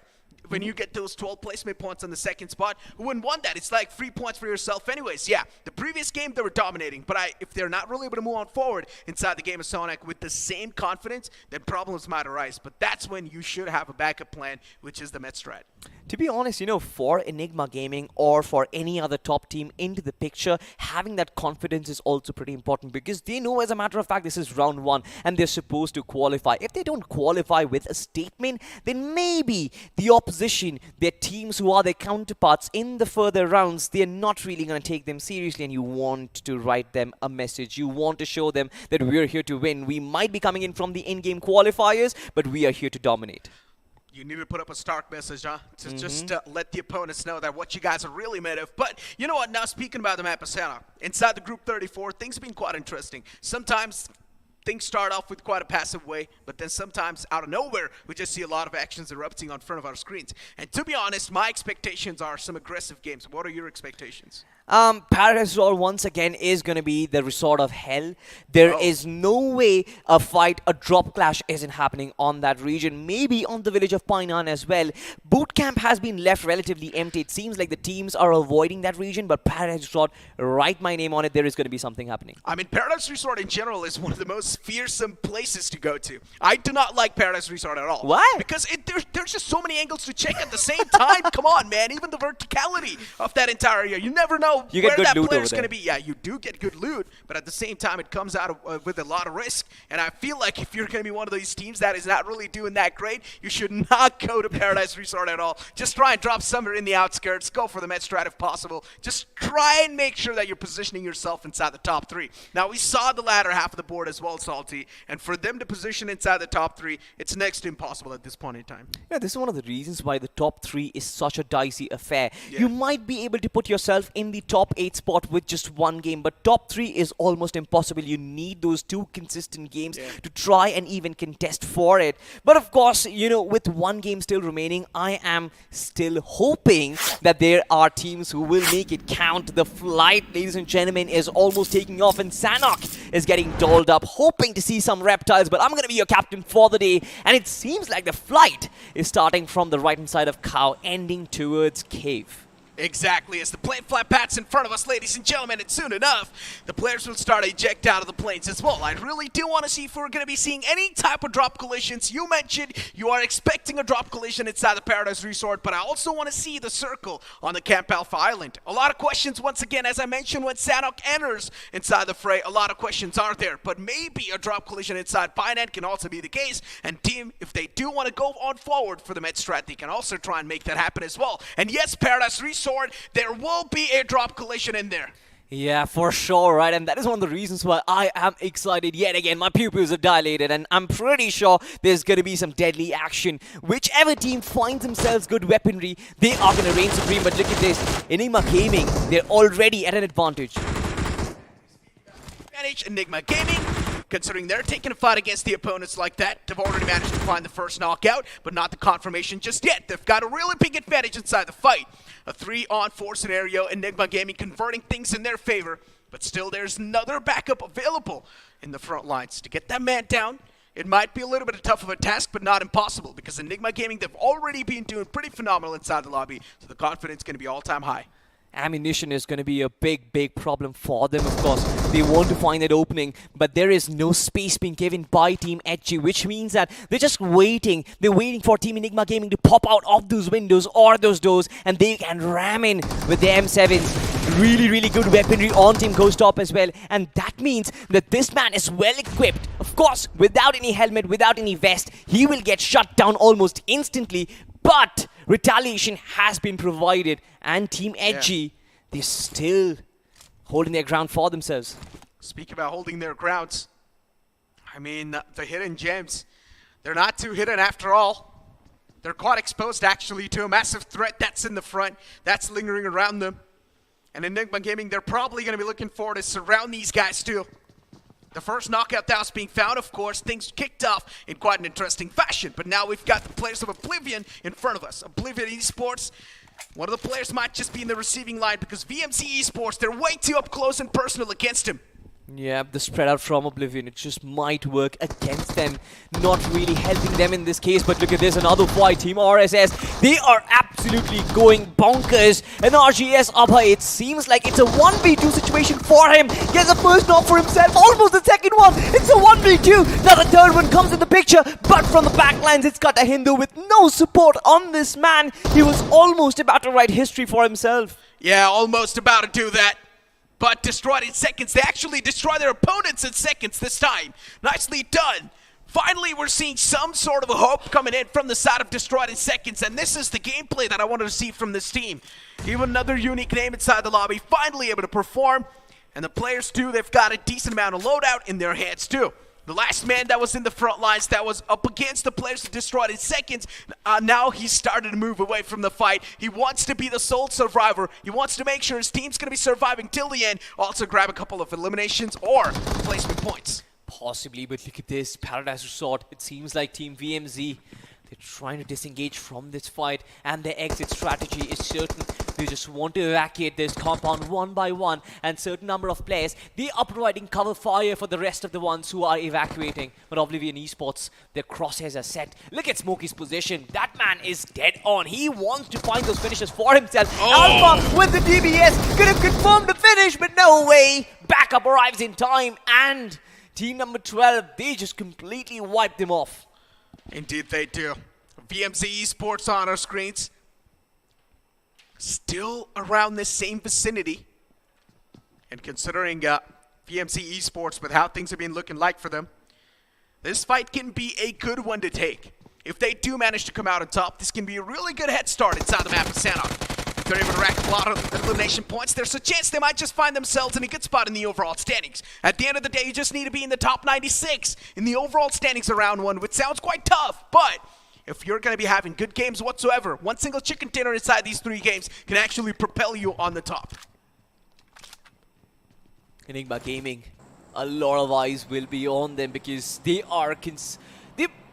When you get those 12 placement points on the second spot, who wouldn't want that? It's like free points for yourself anyways. Yeah, the previous game, they were dominating. But if they're not really able to move on forward inside the game of Sanhok with the same confidence, then problems might arise. But that's when you should have a backup plan, which is the mid strat. To be honest, you know, for Enigma Gaming or for any other top team into the picture, having that confidence is also pretty important because they know, as a matter of fact, this is round 1 and they're supposed to qualify. If they don't qualify with a statement, then maybe the opposition, their teams who are their counterparts in the further rounds, they're not really going to take them seriously, and you want to write them a message. You want to show them that we're here to win. We might be coming in from the in-game qualifiers, but we are here to dominate. You need to put up a stark message, huh? To just let the opponents know that what you guys are really made of. But you know what? Now, speaking about the map of Sanhok, inside the Group 34, things have been quite interesting. Sometimes things start off with quite a passive way, but then sometimes out of nowhere, we just see a lot of actions erupting on front of our screens. And to be honest, my expectations are some aggressive games. What are your expectations? Paradise Resort once again is going to be the resort of hell. There is no way a fight, a drop clash isn't happening on that region. Maybe on the village of Painan as well. Boot camp has been left relatively empty. It seems like the teams are avoiding that region, but Paradise Resort, write my name on it, there is going to be something happening. I mean, Paradise Resort in general is one of the most fearsome places to go to. I do not like Paradise Resort at all. Why? Because there's just so many angles to check at the same time. Come on, man. Even the verticality of that entire area. You never know where that player's going to be. Yeah, you do get good loot, but at the same time, it comes out with a lot of risk. And I feel like if you're going to be one of these teams that is not really doing that great, you should not go to Paradise Resort at all. Just try and drop somewhere in the outskirts. Go for the med strat if possible. Just try and make sure that you're positioning yourself inside the top 3. Now, we saw the latter half of the board as well. salty, and for them to position inside the top 3, it's next to impossible at this point in time. Yeah, this is one of the reasons why the top 3 is such a dicey affair. You might be able to put yourself in the top 8 spot with just one game, but top 3 is almost impossible. You need those 2 consistent games to try and even contest for it. But of course, you know, with one game still remaining, I am still hoping that there are teams who will make it count. The flight, ladies and gentlemen, is almost taking off, and Sanhok is getting dolled up, hoping to see some reptiles, but I'm going to be your captain for the day, and it seems like the flight is starting from the right-hand side of Cow, ending towards Cave. Exactly, as the plane flat pats in front of us, ladies and gentlemen, and soon enough, the players will start to eject out of the planes as well. I really do want to see if we're going to be seeing any type of drop collisions. You mentioned you are expecting a drop collision inside the Paradise Resort, but I also want to see the circle on the Camp Alpha Island. A lot of questions, once again, as I mentioned, when Sanhok enters inside the fray, a lot of questions are there, but maybe a drop collision inside Pinehand can also be the case, and team, if they do want to go on forward for the med strat, they can also try and make that happen as well. And yes, Paradise Resort, there will be a drop collision in there. Yeah, for sure, right? And that is one of the reasons why I am excited yet again. My pupils have dilated, and I'm pretty sure there's going to be some deadly action. Whichever team finds themselves good weaponry, they are going to reign supreme. But look at this. Enigma Gaming, they're already at an advantage. Enigma Gaming, considering they're taking a fight against the opponents like that, they've already managed to find the first knockout, but not the confirmation just yet. They've got a really big advantage inside the fight. A 3-on-4 scenario, Enigma Gaming converting things in their favor, but still there's another backup available in the front lines. To get that man down, it might be a little bit tough of a task, but not impossible, because Enigma Gaming, they've already been doing pretty phenomenal inside the lobby, so the confidence is going to be all-time high. Ammunition is going to be a big problem for them, of course. They want to find that opening, but there is no space being given by Team Edgy, which means that they're just waiting. They're waiting for Team Enigma Gaming to pop out of those windows or those doors, and they can ram in with the M7s. Really good weaponry on Team Ghost Top as well, and that means that this man is well equipped. Of course, without any helmet, without any vest, he will get shut down almost instantly, but retaliation has been provided, and Team Edgy, they're still holding their ground for themselves. Speak about holding their grounds. I mean, the hidden gems, they're not too hidden after all. They're quite exposed, actually, to a massive threat that's in the front, that's lingering around them. And Enigma Gaming, they're probably going to be looking forward to surround these guys, too. The first knockout that was being found, of course, things kicked off in quite an interesting fashion. But now we've got the players of Oblivion in front of us. Oblivion Esports, one of the players might just be in the receiving line because VMC Esports, they're way too up close and personal against him. Yeah, the spread out from Oblivion, it just might work against them. Not really helping them in this case, but look at this, another fight. Team RSS, they are absolutely going bonkers. And RGS up high, it seems like it's a 1v2 situation for him. Gets the first knock for himself, almost the second one. It's a 1v2. Now the third one comes in the picture, but from the backlines, it's got a Hindu with no support on this man. He was almost about to write history for himself. Yeah, almost about to do that. But destroyed in seconds. They actually destroy their opponents in seconds this time. Nicely done. Finally, we're seeing some sort of a hope coming in from the side of Destroyed in Seconds, and this is the gameplay that I wanted to see from this team. Even another unique name inside the lobby, finally able to perform. And the players, too, they've got a decent amount of loadout in their hands, too. The last man that was in the front lines that was up against the players Destroyed in Seconds, now he's started to move away from the fight. He wants to be the sole survivor. He wants to make sure his team's going to be surviving till the end. Also grab a couple of eliminations or placement points. Possibly, but look at this. Paradise Resort. It seems like Team VMZ, they're trying to disengage from this fight, and their exit strategy is certain. They just want to evacuate this compound one by one, and certain number of players, they are providing cover fire for the rest of the ones who are evacuating. But Oblivion Esports, their crosshairs are set. Look at Smokey's position. That man is dead on. He wants to find those finishes for himself. Alpha with the DBS could have confirmed the finish, but no way. Backup arrives in time, and team number 12, they just completely wiped them off. Indeed they do. VMC Esports on our screens. Still around this same vicinity. And considering VMC Esports with how things have been looking like for them, this fight can be a good one to take. If they do manage to come out on top, this can be a really good head start inside the map of Sanhok. We've they're able to rack a lot of elimination points, there's a chance they might just find themselves in a good spot in the overall standings. At the end of the day, you just need to be in the top 96 in the overall standings of round 1, which sounds quite tough, but if you're going to be having good games whatsoever, one single chicken dinner inside these 3 games can actually propel you on the top. Enigma Gaming, a lot of eyes will be on them because they're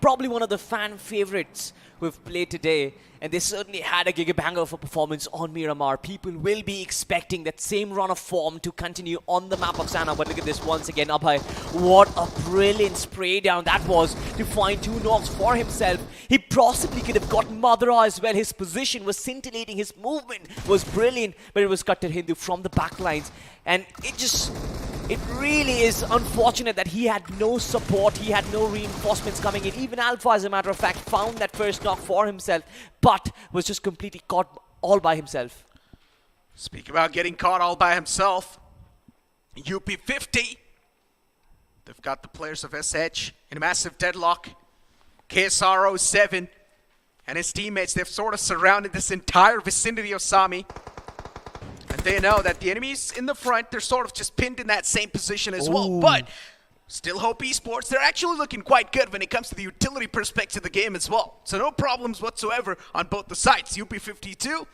probably one of the fan favorites who've played today, and they certainly had a gigabanger of a performance on Miramar. People will be expecting that same run of form to continue on the map of Sanhok, but look at this once again. Abhay, what a brilliant spray down that was to find 2 knocks for himself. He possibly could have gotten Madara as well. His position was scintillating, his movement was brilliant, but it was cut to Hindu from the backlines, and it really is unfortunate that he had no support, he had no reinforcements coming in. Even Alpha, as a matter of fact, found that first knock for himself, but was just completely caught all by himself. Speak about getting caught all by himself. UP50, they've got the players of SH in a massive deadlock. KSR 07 and his teammates, they've sort of surrounded this entire vicinity of Sami. And they know that the enemies in the front, they're sort of just pinned in that same position as well. But still hope Esports, they're actually looking quite good when it comes to the utility perspective of the game as well. So no problems whatsoever on both the sides. UP52,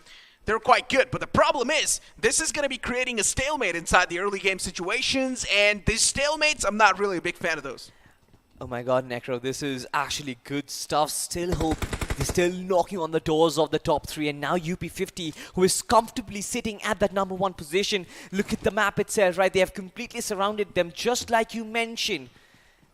they're quite good. But the problem is, this is going to be creating a stalemate inside the early game situations. And these stalemates, I'm not really a big fan of those. Oh my god, Necro, this is actually good stuff. Still hope. They're still knocking on the doors of the top 3, and now UP50, who is comfortably sitting at that #1 position. Look at the map itself, right? They have completely surrounded them, just like you mentioned.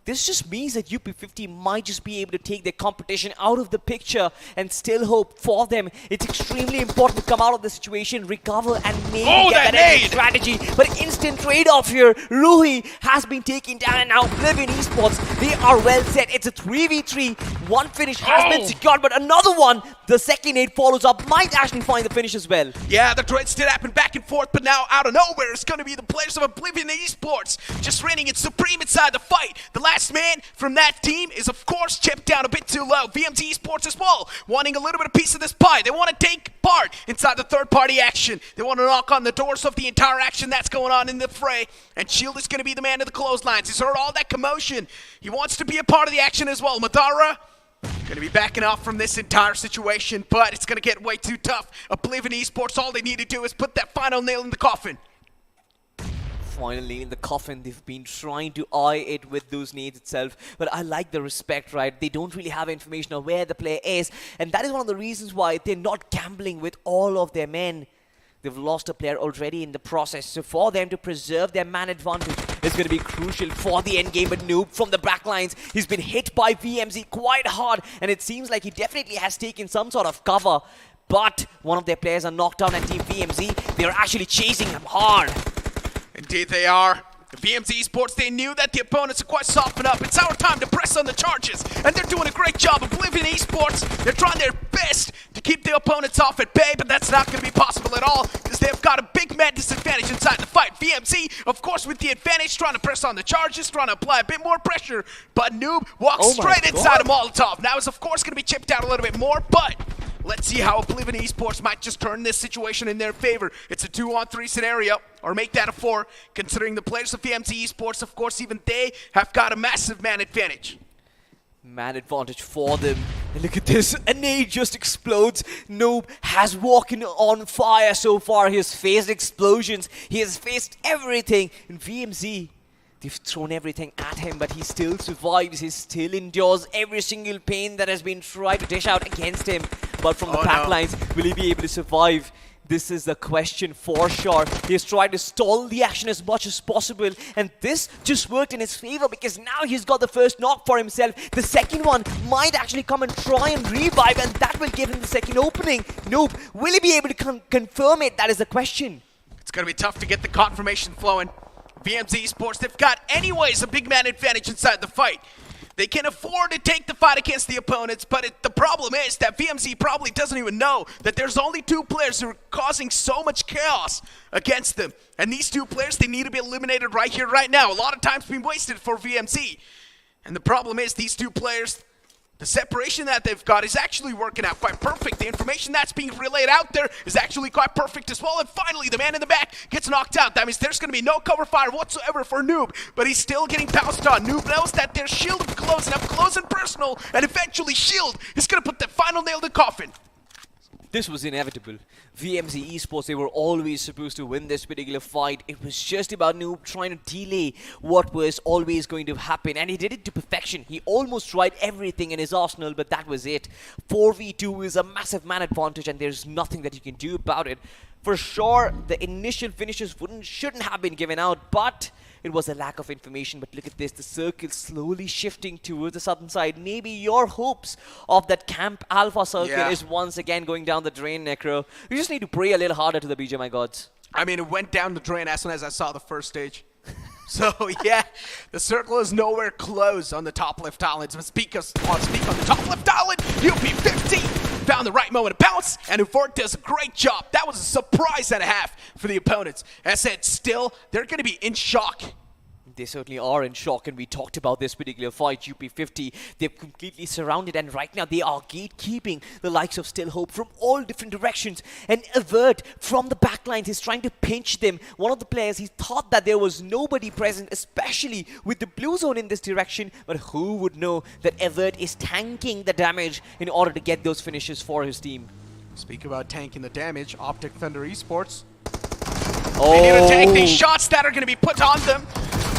This just means that UP50 might just be able to take their competition out of the picture and still hope for them. It's extremely important to come out of the situation, recover, and maybe get that exit strategy. But instant trade-off here. Ruhi has been taken down, and now Oblivion Esports, they are well set. It's a 3v3. One finish has been secured, but another one, the second nade follows up, might actually find the finish as well. Yeah, the trades did happen back and forth, but now out of nowhere, it's going to be the players of Oblivion Esports just reigning it supreme inside the fight. The last man from that team is, of course, chipped down a bit too low. VMT Esports as well, wanting a little bit of piece of this pie. They want to take part inside the third-party action. They want to knock on the doors of the entire action that's going on in the fray. And Shield is going to be the man of the clotheslines. He's heard all that commotion. He wants to be a part of the action as well. Madara going to be backing off from this entire situation, but it's going to get way too tough. Oblivion Esports, all they need to do is put that final nail in the coffin. Finally in the coffin, they've been trying to eye it with those nades itself, but I like the respect, right? They don't really have information on where the player is, and that is one of the reasons why they're not gambling with all of their men. They've lost a player already in the process, so for them to preserve their man advantage is going to be crucial for the endgame. But Noob from the backlines, he's been hit by VMZ quite hard, and it seems like he definitely has taken some sort of cover, but one of their players are knocked down, and Team VMZ, they're actually chasing him hard. Indeed they are. The VMZ Esports, they knew that the opponents are quite softened up. It's our time to press on the charges, and they're doing a great job. Oblivion Esports, they're trying their best to keep the opponents off at bay, but that's not going to be possible at all because they've got a big man disadvantage inside the fight. VMZ, of course, with the advantage, trying to press on the charges, trying to apply a bit more pressure, but Noob walks straight inside a Molotov. Now is, of course, going to be chipped out a little bit more, but let's see how Oblivion Esports might just turn this situation in their favor. It's a 2-on-3 scenario, or make that a 4, considering the players of VMT Esports, of course, even they have got a massive man advantage. Man advantage for them. And look at this, a nade just explodes. Noob has walking on fire so far. He has faced explosions. He has faced everything. In VMZ, they've thrown everything at him, but he still survives. He still endures every single pain that has been tried to dish out against him. But from the backlines, will he be able to survive? This is the question for sure. He has tried to stall the action as much as possible, and this just worked in his favor because now he's got the first knock for himself. The second one might actually come and try and revive, and that will give him the second opening. Nope. Will he be able to confirm it? That is the question. It's going to be tough to get the confirmation flowing. VMZ Esports, they've got anyways a big man advantage inside the fight. They can afford to take the fight against the opponents, but the problem is that VMZ probably doesn't even know that there's only 2 players who are causing so much chaos against them. And these 2 players, they need to be eliminated right here, right now. A lot of time's been wasted for VMZ. And the problem is these 2 players, The separation that they've got is actually working out quite perfect. The information that's being relayed out there is actually quite perfect as well. And finally, the man in the back gets knocked out. That means there's going to be no cover fire whatsoever for Noob, but he's still getting pounced on. Noob knows that there's Shield closing up close and personal, and eventually Shield is going to put the final nail in the coffin. This was inevitable. VMZ Esports, they were always supposed to win this particular fight. It was just about Noob trying to delay what was always going to happen. And he did it to perfection. He almost tried everything in his arsenal, but that was it. 4v2 is a massive man advantage, and there's nothing that you can do about it. For sure, the initial finishes shouldn't have been given out, but it was a lack of information. But look at this, the circle slowly shifting towards the southern side. Maybe your hopes of that Camp Alpha circle is once again going down the drain, Necro. You just need to pray a little harder to the BGMI gods. I mean, it went down the drain as soon as I saw the first stage. So, yeah, the circle is nowhere close on the top left island. But speak on the top left island, UP15 found the right moment to bounce, and Uvort does a great job. That was a surprise and a half for the opponents. As I said, still, they're going to be in shock. They certainly are in shock, and we talked about this particular fight, UP50. They've completely surrounded, and right now they are gatekeeping the likes of Still Hope from all different directions. And Avert from the backlines is trying to pinch them. One of the players, he thought that there was nobody present, especially with the blue zone in this direction. But who would know that Avert is tanking the damage in order to get those finishes for his team? Speak about tanking the damage, Optic Thunder Esports. They need to tank these shots that are going to be put on them.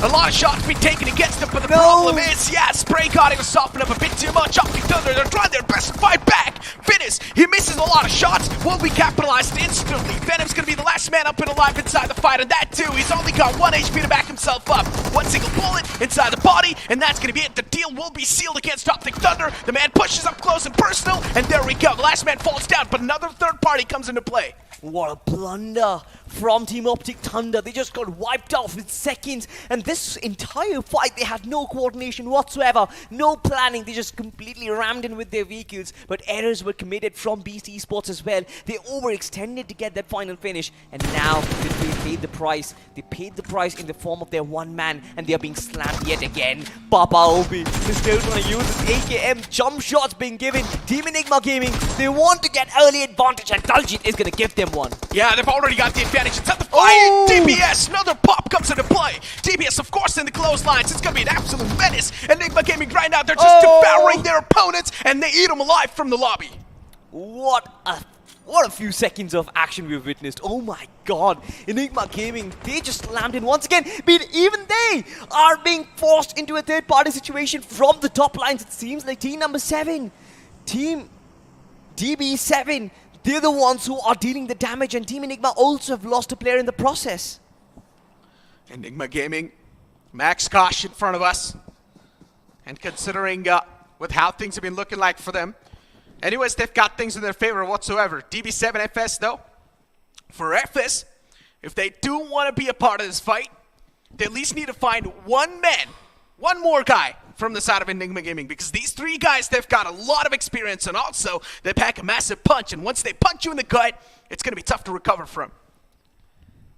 A lot of shots being taken against them, but the problem is, Spray God, he was softening up a bit too much. Optic Thunder, they're trying their best to fight back. Finis, he misses a lot of shots, will be capitalized instantly. Venom's going to be the last man up and alive inside the fight, and that too, he's only got 1 HP to back himself up. One single bullet inside the body, and that's going to be it. The deal will be sealed against Optic Thunder. The man pushes up close and personal, and there we go. The last man falls down, but another third party comes into play. What a blunder from Team Optic Thunder. They just got wiped off in seconds. And this entire fight, they had no coordination whatsoever. No planning. They just completely rammed in with their vehicles. But errors were committed from Beast Esports as well. They overextended to get that final finish. And now they paid the price. They paid the price in the form of their one man. And they are being slammed yet again. Papa Obi is still going to use his AKM. Jump shots being given. Team Enigma Gaming, they want to get early advantage. And Daljit is going to give them one. Yeah, they've already got the advantage inside the fight. DBS, another pop comes into play. DBS, of course, in the clotheslines. It's going to be an absolute menace. Enigma Gaming right now, they're just devouring their opponents, and they eat them alive from the lobby. What a few seconds of action we've witnessed. Oh my god. Enigma Gaming, they just slammed in once again. But even they are being forced into a third-party situation from the top lines. It seems like team number 7, Team DB7, they're the ones who are dealing the damage, and Team Enigma also have lost a player in the process. Enigma Gaming, Max Kosh in front of us. And considering with how things have been looking like for them, anyways, they've got things in their favor whatsoever. DB7 FS, though, for FS, if they do want to be a part of this fight, they at least need to find one more guy from the side of Enigma Gaming, because these 3 guys, they've got a lot of experience, and also they pack a massive punch, and once they punch you in the gut, it's going to be tough to recover from.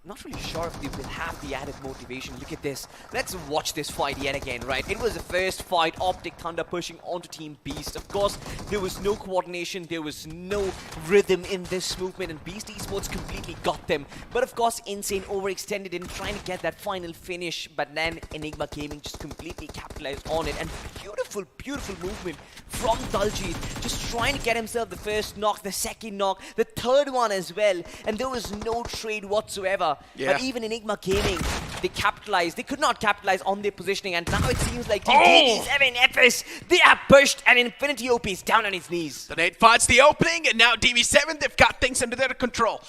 Not really sure if they will have the added motivation. Look at this. Let's watch this fight yet again, right? It was the first fight, Optic Thunder pushing onto Team Beast. Of course, there was no coordination, there was no rhythm in this movement, and Beast Esports completely got them. But of course, Insane overextended in trying to get that final finish, but then Enigma Gaming just completely capitalized on it. And beautiful, beautiful movement from Daljit, just trying to get himself the first knock, the second knock, the third one as well, and there was no trade whatsoever. But even Enigma Gaming, they capitalized. They could not capitalize on their positioning, and now it seems like DB7 FS, they are pushed, and Infinity OP is down on its knees. The nade finds the opening, and now DB7, they've got things under their control.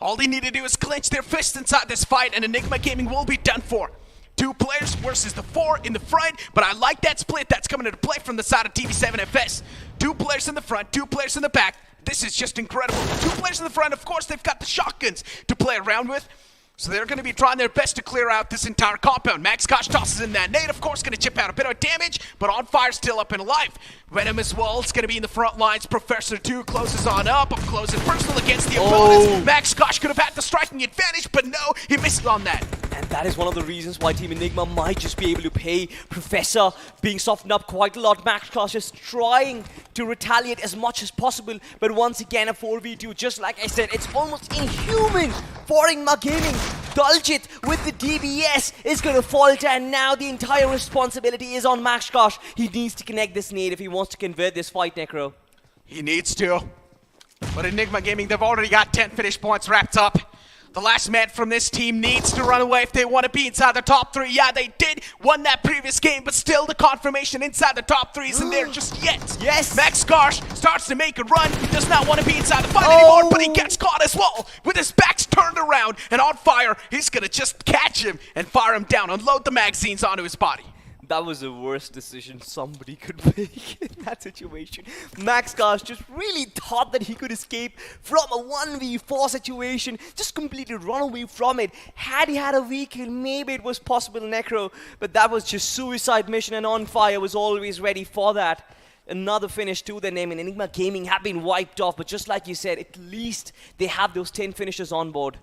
All they need to do is clench their fists inside this fight, and Enigma Gaming will be done for. 2 players versus the 4 in the front, but I like that split that's coming into play from the side of DB7 FS. 2 players in the front, 2 players in the back. This is just incredible. 2 players in the front, of course, they've got the shotguns to play around with. So they're going to be trying their best to clear out this entire compound. Max Kosh tosses in that nade, of course, going to chip out a bit of damage, but On Fire still up and alive. Venom as well, it's going to be in the front lines. Professor 2 closes on up close and personal against the opponents. Max Kosh could have had the striking advantage, but no, he misses on that. And that is one of the reasons why Team Enigma might just be able to pay. Professor being softened up quite a lot. Max Class just trying to retaliate as much as possible. But once again, a 4v2, just like I said, it's almost inhuman for Enigma Gaming. Daljit with the DBS is going to falter, and now the entire responsibility is on Max Kosh. He needs to connect this nade if he wants to convert this fight, Necro. He needs to. But Enigma Gaming, they've already got 10 finish points wrapped up. The last man from this team needs to run away if they want to be inside the top 3. Yeah, they did won that previous game, but still the confirmation inside the top 3 isn't there just yet. Yes. Max Kosh starts to make a run. He does not want to be inside the fight anymore, but he gets caught as well. With his backs turned around and on fire, he's going to just catch him and fire him down, unload the magazines onto his body. That was the worst decision somebody could make in that situation. Max Kosh just really thought that he could escape from a 1v4 situation, just completely run away from it. Had he had a vehicle, maybe it was possible, Necro, but that was just suicide mission, and On Fire was always ready for that. Another finish to their name, and Enigma Gaming have been wiped off, but just like you said, at least they have those 10 finishes on board.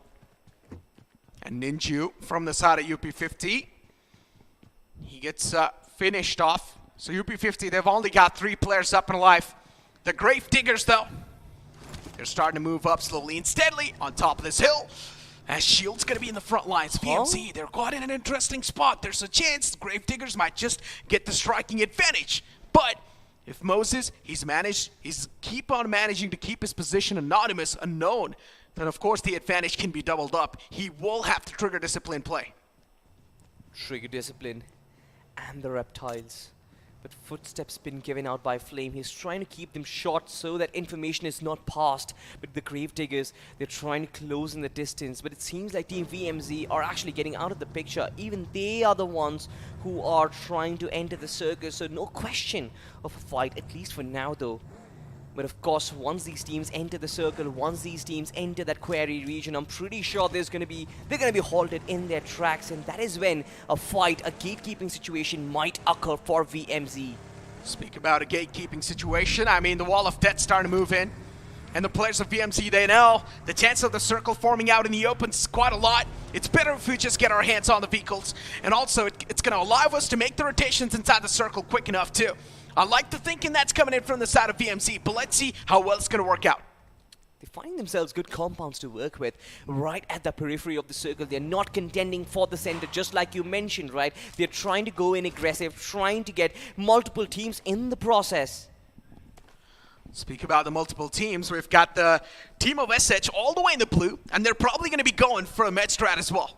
And Ninju from the side of UP50. He gets finished off. So UP50, they've only got 3 players up and alive. The Gravediggers, though, they're starting to move up slowly and steadily on top of this hill. As Shield's going to be in the front lines. VMC, they're quite in an interesting spot. There's a chance the Gravediggers might just get the striking advantage. But if Moses, he's keep on managing to keep his position anonymous, unknown, then of course the advantage can be doubled up. He will have to trigger discipline play. Trigger discipline. And the reptiles. But footsteps been given out by Flame. He's trying to keep them short so that information is not passed. But the Gravediggers, they're trying to close in the distance. But it seems like Team VMZ are actually getting out of the picture. Even they are the ones who are trying to enter the circle. So no question of a fight, at least for now though. But of course, once these teams enter the circle, once these teams enter that quarry region, I'm pretty sure they're going to be halted in their tracks, and that is when a fight, a gatekeeping situation might occur for VMZ. Speak about a gatekeeping situation. I mean, the wall of death's starting to move in, and the players of VMZ, they know the chance of the circle forming out in the open is quite a lot. It's better if we just get our hands on the vehicles, and also it's going to allow us to make the rotations inside the circle quick enough too. I like the thinking that's coming in from the side of VMC, but let's see how well it's going to work out. They find themselves good compounds to work with right at the periphery of the circle. They're not contending for the center, just like you mentioned, right? They're trying to go in aggressive, trying to get multiple teams in the process. Speak about the multiple teams. We've got the team of SH all the way in the blue, and they're probably going to be going for a med strat as well.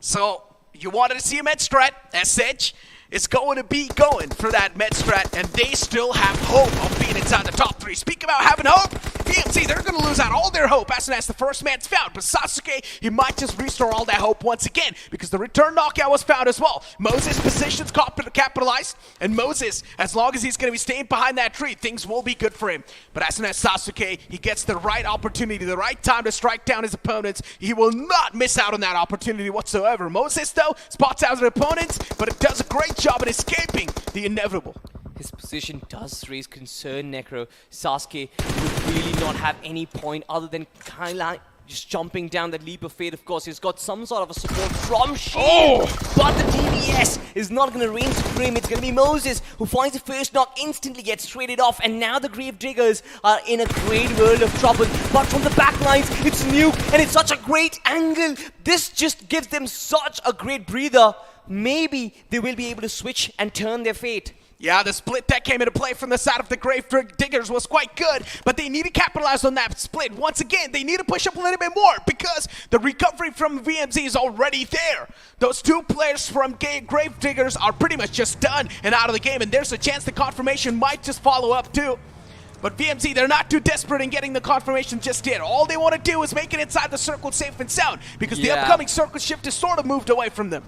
So you wanted to see a med strat, SH is going to be going for that med strat, and they still have hope of being inside the top 3. Speak about having hope. VMC, they're going to lose out all their hope as soon as the first man's found. But Sasuke, he might just restore all that hope once again because the return knockout was found as well. Moses' position's capitalized, and Moses, as long as he's going to be staying behind that tree, things will be good for him. But as soon as Sasuke, he gets the right opportunity, the right time to strike down his opponents, he will not miss out on that opportunity whatsoever. Moses, though, spots out his opponents, but it does a great job in escaping the inevitable. His position does raise concern, Necro. Sasuke would really not have any point other than kind of just jumping down that leap of faith. Of course, he's got some sort of a support from Shield, but the DBS is not going to reign supreme. It's going to be Moses who finds the first knock, instantly gets traded off, and now the Gravediggers are in a great world of trouble. But from the back lines, it's Nuke, and it's such a great angle. This just gives them such a great breather. Maybe they will be able to switch and turn their fate. Yeah, the split that came into play from the side of the Gravediggers was quite good, but they need to capitalize on that split. Once again, they need to push up a little bit more because the recovery from VMZ is already there. Those 2 players from Gravediggers are pretty much just done and out of the game, and there's a chance the confirmation might just follow up too. But VMZ, they're not too desperate in getting the confirmation just yet. All they want to do is make it inside the circle safe and sound because the upcoming circle shift is sort of moved away from them.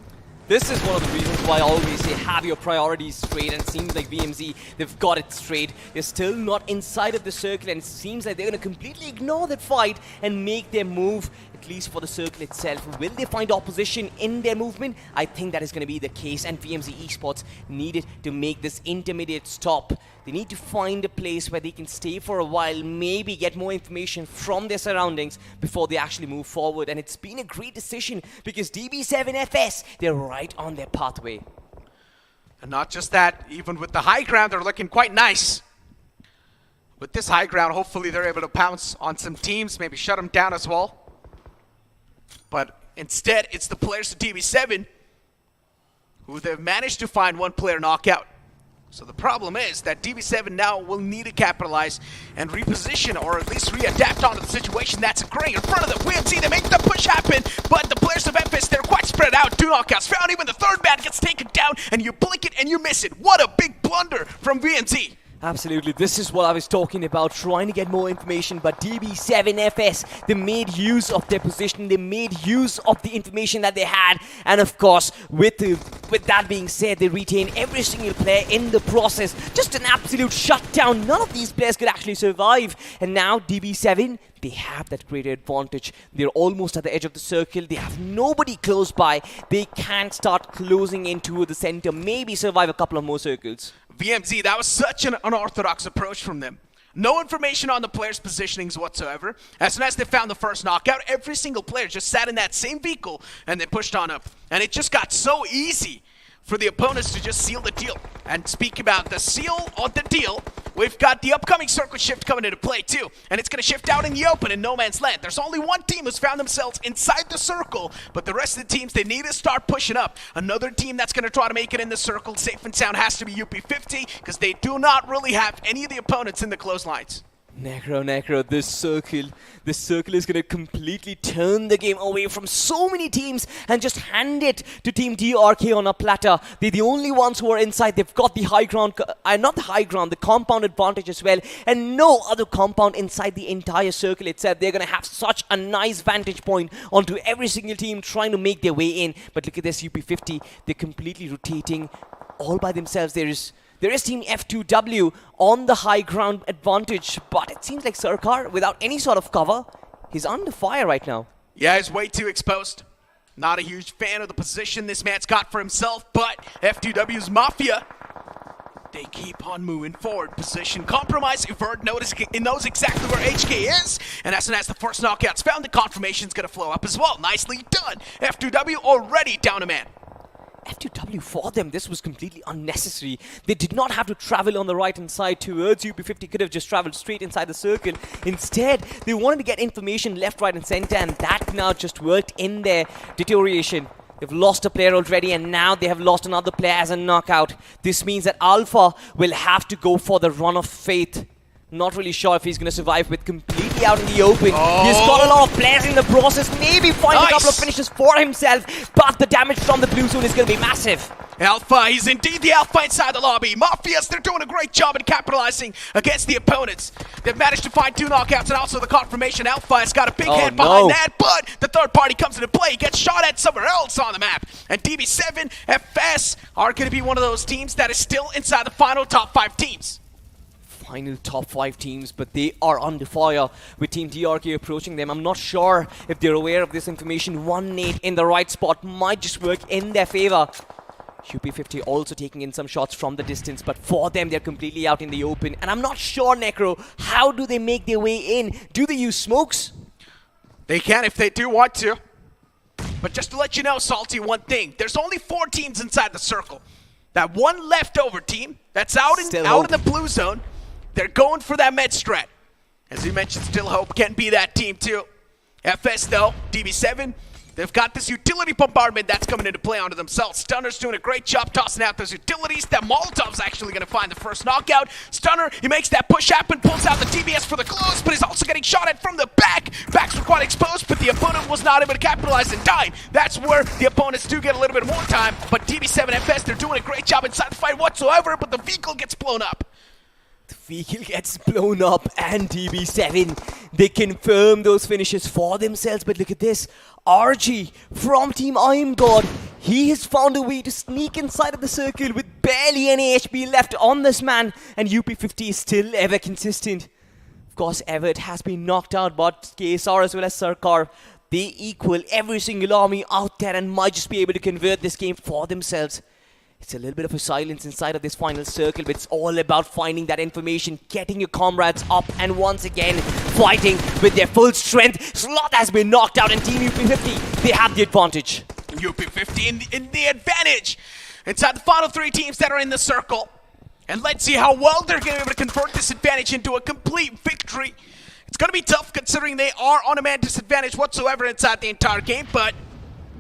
This is one of the reasons why I always say have your priorities straight, and it seems like VMZ, they've got it straight. They're still not inside of the circle, and it seems like they're going to completely ignore that fight and make their move. At at least for the circle itself. Will they find opposition in their movement? I think that is going to be the case, and VMZ Esports needed to make this intermediate stop. They need to find a place where they can stay for a while, maybe get more information from their surroundings before they actually move forward. And it's been a great decision because DB7FS, they're right on their pathway. And not just that, even with the high ground, they're looking quite nice. With this high ground, hopefully they're able to pounce on some teams, maybe shut them down as well. But instead, it's the players of DB7 who they've managed to find one player knockout. So the problem is that DB7 now will need to capitalize and reposition, or at least readapt onto the situation that's occurring in front of them. VMZ, they make the push happen, but the players of FS, they're quite spread out. 2 knockouts found, even the third man gets taken down, and you blink it and you miss it. What a big blunder from VMZ. Absolutely, this is what I was talking about, trying to get more information, but DB7FS, they made use of their position, they made use of the information that they had, and of course, with that being said, they retain every single player in the process. Just an absolute shutdown. None of these players could actually survive, and now DB7, they have that great advantage. They're almost at the edge of the circle. They have nobody close by. They can start closing into the center, maybe survive a couple of more circles. VMZ, that was such an unorthodox approach from them. No information on the players' positionings whatsoever. As soon as they found the first knockout, every single player just sat in that same vehicle and they pushed on up. And it just got so easy for the opponents to just seal the deal. And speak about the seal of the deal, we've got the upcoming circle shift coming into play too. And it's going to shift out in the open in no man's land. There's only one team who's found themselves inside the circle, but the rest of the teams, they need to start pushing up. Another team that's going to try to make it in the circle, safe and sound, has to be UP50, because they do not really have any of the opponents in the close lines. Necro, this circle is going to completely turn the game away from so many teams and just hand it to Team DRK on a platter. They're the only ones who are inside. They've got the high ground, not the high ground, the compound advantage as well, and no other compound inside the entire circle itself. They're going to have such a nice vantage point onto every single team trying to make their way in. But look at this, UP50, they're completely rotating all by themselves. There is Team F2W on the high ground advantage, but it seems like Sarkar, without any sort of cover, he's under fire right now. Yeah, he's way too exposed. Not a huge fan of the position this man's got for himself, but F2W's Mafia, they keep on moving forward. Position compromise. Evert knows exactly where HK is, and as soon as the first knockout's found, the confirmation's going to flow up as well. Nicely done. F2W already down a man. F2W for them, this was completely unnecessary. They did not have to travel on the right-hand side towards UP50, could have just traveled straight inside the circle. Instead, they wanted to get information left, right and center, and that now just worked in their deterioration. They've lost a player already, and now they have lost another player as a knockout. This means that Alpha will have to go for the run of faith. Not really sure if he's going to survive with completely out in the open. He's got a lot of players in the process. Maybe find a couple of finishes for himself. But the damage from the blue zone is going to be massive. Alpha, he's indeed the Alpha inside the lobby. Mafias, they're doing a great job in capitalizing against the opponents. They've managed to find 2 knockouts and also the confirmation. Alpha has got a big hand behind that, but the third party comes into play. He gets shot at somewhere else on the map. And DB7, FS are going to be one of those teams that is still inside the final top 5 teams. Final top 5 teams, but they are under fire with Team DRK approaching them. I'm not sure if they're aware of this information. 1 nade in the right spot might just work in their favor. UP50 also taking in some shots from the distance, but for them, they're completely out in the open. And I'm not sure, Necro, how do they make their way in? Do they use smokes? They can if they do want to. But just to let you know, Salty, one thing. There's only 4 teams inside the circle. That one leftover team that's out in the blue zone, they're going for that med strat. As you mentioned, Still Hope can be that team too. FS though, DB7, they've got this utility bombardment that's coming into play onto themselves. Stunner's doing a great job tossing out those utilities. That Molotov's actually going to find the first knockout. Stunner, he makes that push happen, pulls out the DBS for the close, but he's also getting shot at from the back. Backs were quite exposed, but the opponent was not able to capitalize in time. That's where the opponents do get a little bit more time, but DB7 FS, they're doing a great job inside the fight whatsoever, but the vehicle gets blown up. The vehicle gets blown up, and DB7, they confirm those finishes for themselves. But look at this, RG from Team I Am God, he has found a way to sneak inside of the circle with barely any HP left on this man, and UP50 is still ever consistent. Of course, Everett has been knocked out, but KSR as well as Sarkar, they equal every single army out there and might just be able to convert this game for themselves. It's a little bit of a silence inside of this final circle, but it's all about finding that information, getting your comrades up, and once again, fighting with their full strength. Sloth has been knocked out, and Team UP50, they have the advantage. UP50 in the advantage inside the final three teams that are in the circle. And let's see how well they're going to be able to convert this advantage into a complete victory. It's going to be tough considering they are on a man disadvantage whatsoever inside the entire game, but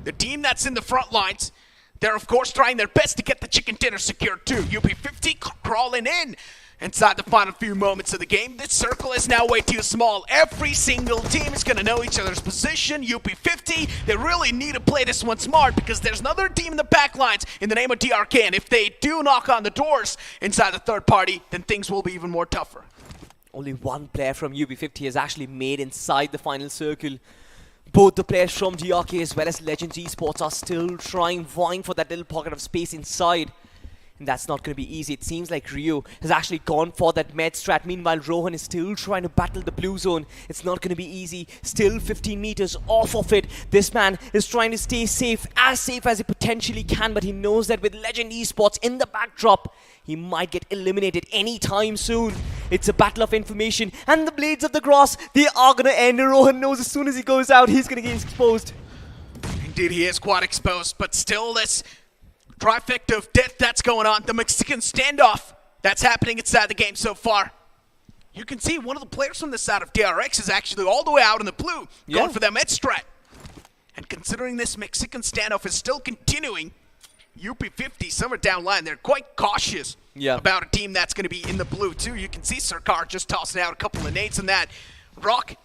the team that's in the front lines, they're of course trying their best to get the chicken dinner secured too. UP50 crawling in inside the final few moments of the game. This circle is now way too small. Every single team is going to know each other's position. UP50, they really need to play this one smart because there's another team in the back lines in the name of DRK, and if they do knock on the doors inside the third party, then things will be even more tougher. Only one player from UP50 has actually made inside the final circle. Both the players from DRK as well as Legends Esports are still vying for that little pocket of space inside. And that's not going to be easy. It seems like Rio has actually gone for that med strat. Meanwhile, Rohan is still trying to battle the blue zone. It's not going to be easy. Still 15 meters off of it. This man is trying to stay safe as he potentially can, but he knows that with Legend Esports in the backdrop, he might get eliminated anytime soon. It's a battle of information, and the Blades of the Grass, they are going to end. Rohan knows as soon as he goes out, he's going to get exposed. Indeed, he is quite exposed, but still this trifecta of death that's going on. The Mexican standoff that's happening inside the game so far. You can see one of the players from the side of DRX is actually all the way out in the blue, going for that med strat. And considering this Mexican standoff is still continuing, UP50, somewhere down line, they're quite cautious about a team that's going to be in the blue too. You can see Sarkar just tossing out a couple of nades in that rock.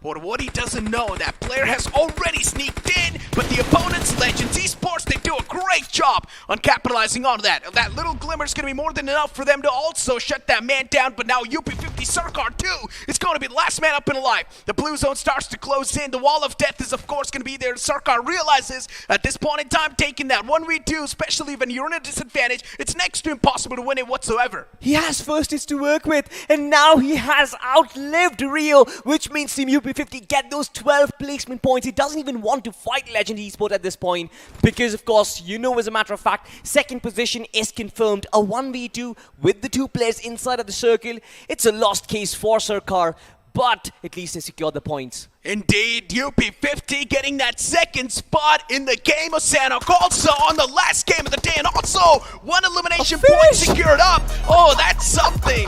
But what he doesn't know, that player has already sneaked in, but the opponent's Legends Esports, they do a great job on capitalizing on that. That little glimmer is going to be more than enough for them to also shut that man down, but now UP50 Sarkar too is going to be the last man up and alive. The blue zone starts to close in. The wall of death is of course going to be there. Sarkar realizes at this point in time, taking that 1v2, especially when you're in a disadvantage, it's next to impossible to win it whatsoever. He has first hits to work with, and now he has outlived Rio, which means Team UP50 get those 12 placement points. He doesn't even want to fight Legend Esports at this point because, of course, you know, as a matter of fact, second position is confirmed. A 1v2 with the two players inside of the circle. It's a lost case for Sarkar, but at least they secured the points. Indeed, UP50 getting that second spot in the game of Sanhok, also on the last game of the day, and also one elimination point secured up. Oh, that's something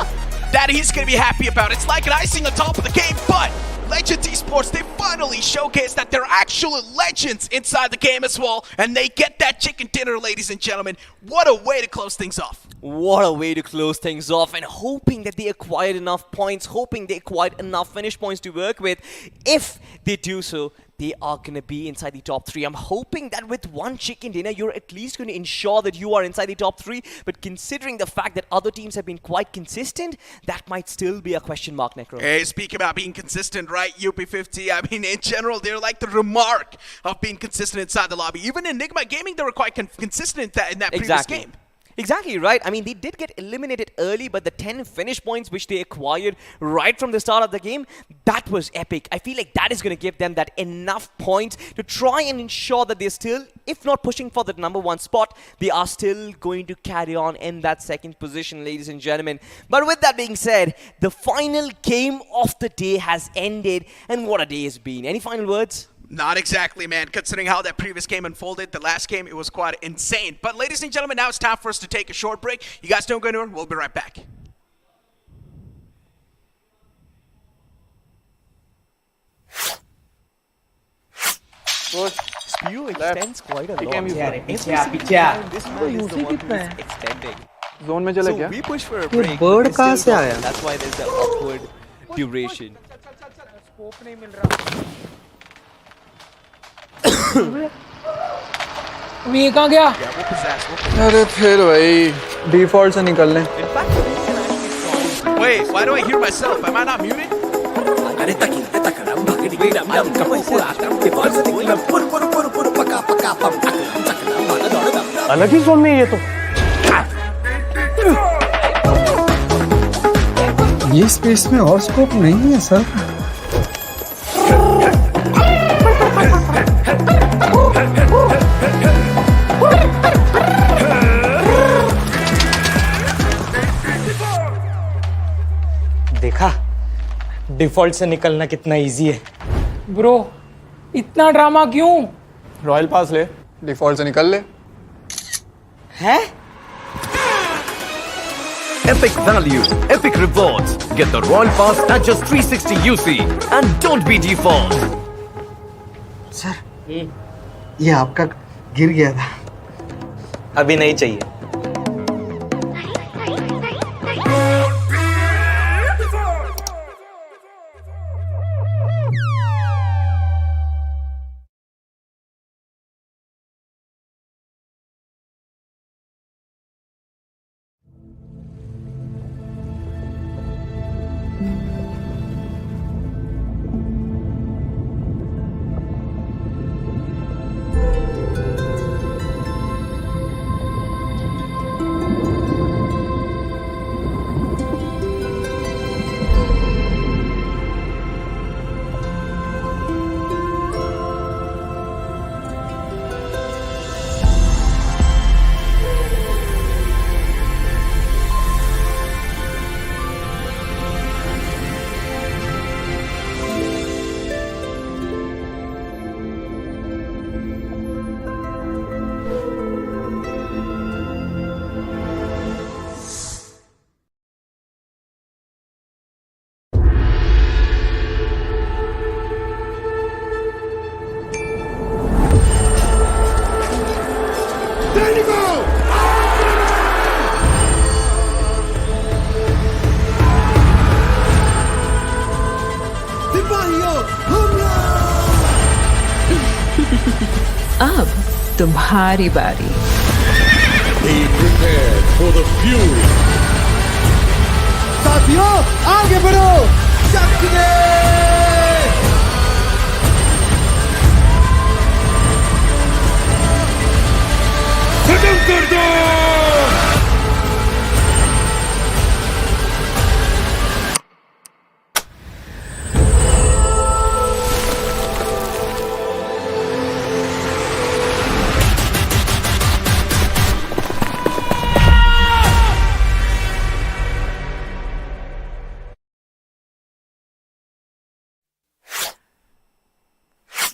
that he's going to be happy about. It's like an icing on top of the game, but Legends Esports, they finally showcased that they're actual legends inside the game as well, and they get that chicken dinner, ladies and gentlemen. What a way to close things off. What a way to close things off, and hoping that they acquired enough points, hoping they acquired enough finish points to work with. If they do so, they are going to be inside the top 3. I'm hoping that with one chicken dinner, you're at least going to ensure that you are inside the top 3. But considering the fact that other teams have been quite consistent, that might still be a question mark, Necro. Hey, speaking about being consistent, right? UP50, I mean, in general, they're like the remark of being consistent inside the lobby. Even Enigma Gaming, they were quite consistent in that previous game. Exactly, right? I mean, they did get eliminated early, but the 10 finish points which they acquired right from the start of the game, that was epic. I feel like that is going to give them that enough points to try and ensure that they're still, if not pushing for the #1 spot, they are still going to carry on in that second position, ladies and gentlemen. But with that being said, the final game of the day has ended, and what a day it's been. Any final words? Not exactly, man. Considering how that previous game unfolded, the last game, it was quite insane. But ladies and gentlemen, now it's time for us to take a short break. You guys don't go anywhere. We'll be right back. Spew extends quite a lot. Extending. Zone में चले क्या? So we push for a break. bird कहाँ से आया? That's why there's the awkward duration. Scope नहीं मिल रहा। ये कहाँ गया? अरे फिर भाई डिफॉल्ट से निकल लें। Wait, why do I hear myself? Am I not muted? अलग ही जोन में ये तो। ये स्पेस में और स्कोप नहीं है सर। डिफॉल्ट से निकलना कितना इजी है। ब्रो इतना ड्रामा क्यों? रॉयल पास ले, डिफॉल्ट से निकल ले। हैं? Epic value, epic rewards. Get the Royal Pass at just 360 UC and don't be default. Sir ये आपका गिर गया था। अभी नहीं चाहिए। अब तुम्हारी बारी। Be prepared for the fury. साथियों आगे बढ़ो, चकने! खत्म कर दो!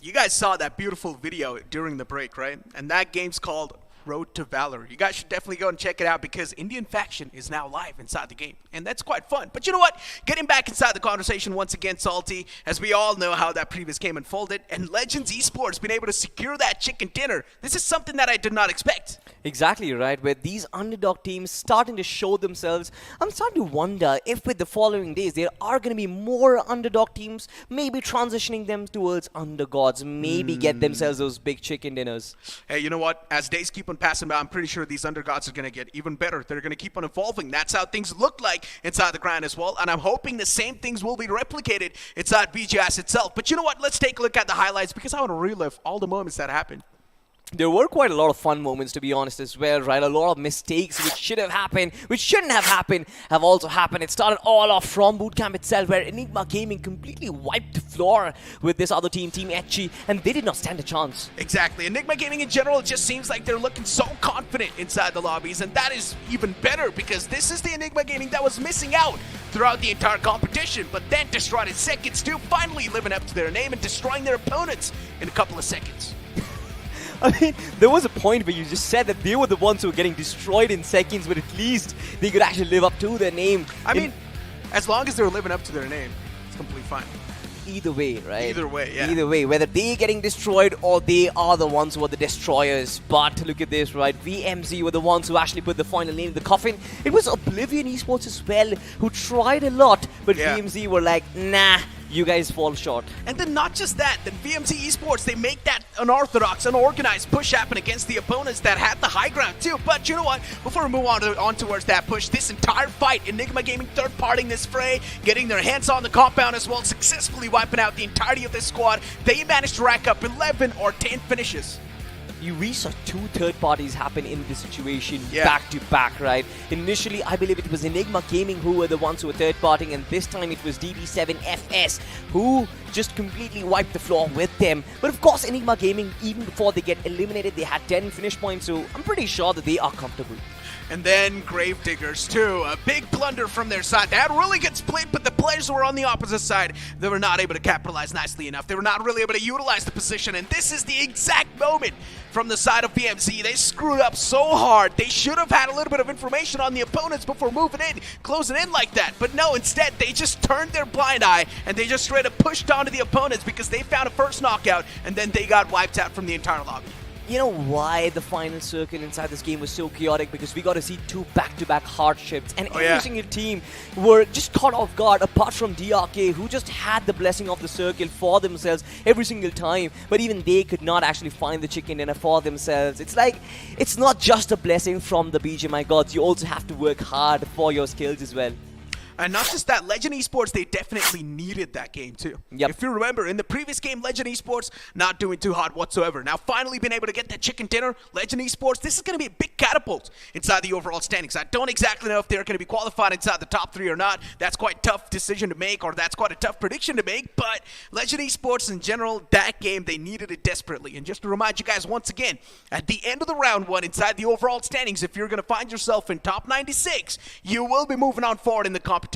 You guys saw that beautiful video during the break, right? And that game's called Road to Valor. You guys should definitely go and check it out because Indian Faction is now live inside the game. And that's quite fun. But you know what? Getting back inside the conversation once again, Salty, as we all know how that previous game unfolded, and Legends Esports been able to secure that chicken dinner. This is something that I did not expect. Exactly right, with these underdog teams starting to show themselves. I'm starting to wonder if with the following days there are going to be more underdog teams, maybe transitioning them towards undergods, maybe get themselves those big chicken dinners. Hey, you know what? As days keep on passing by, I'm pretty sure these undergods are going to get even better. They're going to keep on evolving. That's how things look like inside the grind as well, and I'm hoping the same things will be replicated inside BGIS itself. But you know what? Let's take a look at the highlights because I want to relive all the moments that happened. There were quite a lot of fun moments, to be honest, as well, right? A lot of mistakes which should have happened, which shouldn't have happened, have also happened. It started all off from bootcamp itself, where Enigma Gaming completely wiped the floor with this other team, Team Etchi, and they did not stand a chance. Exactly. Enigma Gaming in general, it just seems like they're looking so confident inside the lobbies, and that is even better because this is the Enigma Gaming that was missing out throughout the entire competition, but then destroyed in seconds too, finally living up to their name and destroying their opponents in a couple of seconds. I mean, there was a point where you just said that they were the ones who were getting destroyed in seconds, but at least they could actually live up to their name. I mean, as long as they're living up to their name, it's completely fine. Either way, right? Either way, yeah. Either way, whether they're getting destroyed or they are the ones who are the destroyers. But look at this, right? VMZ were the ones who actually put the final nail in the coffin. It was Oblivion Esports as well, who tried a lot, but VMZ were like, nah, you guys fall short. And then not just that, then VMZ Esports, they make that unorthodox, unorganized push happen against the opponents that had the high ground too. But you know what? Before we move on towards that push, this entire fight, Enigma Gaming third-partying this fray, getting their hands on the compound as well, successfully wiping out the entirety of this squad. They managed to rack up 11 or 10 finishes. We saw two third parties happen in this situation back to back, right? Initially, I believe it was Enigma Gaming who were the ones who were third partying, and this time it was DB7FS who just completely wipe the floor with them. But of course, Enigma Gaming, even before they get eliminated, they had 10 finish points, so I'm pretty sure that they are comfortable. And then Gravediggers too, a big blunder from their side. They had a really good split, but the players who were on the opposite side, they were not able to capitalize nicely enough. They were not really able to utilize the position, and this is the exact moment from the side of BMZ. They screwed up so hard. They should have had a little bit of information on the opponents before moving in, closing in like that. But no, instead, they just turned their blind eye, and they just straight up pushed onto the opponents because they found a first knockout, and then they got wiped out from the entire lobby. You know why the final circle inside this game was so chaotic? Because we got to see 2 back-to-back hardships, and every single team were just caught off guard, apart from DRK, who just had the blessing of the circle for themselves every single time, but even they could not actually find the chicken dinner for themselves. It's like, it's not just a blessing from the BGMI gods, you also have to work hard for your skills as well. And not just that, Legend Esports, they definitely needed that game too. Yep. If you remember, in the previous game, Legend Esports not doing too hot whatsoever. Now finally being able to get that chicken dinner, Legend Esports, this is going to be a big catapult inside the overall standings. I don't exactly know if they're going to be qualified inside the top 3 or not. That's quite a tough decision to make, or that's quite a tough prediction to make, but Legend Esports in general, that game, they needed it desperately. And just to remind you guys once again, at the end of the round 1 inside the overall standings, if you're going to find yourself in top 96, you will be moving on forward in the competition.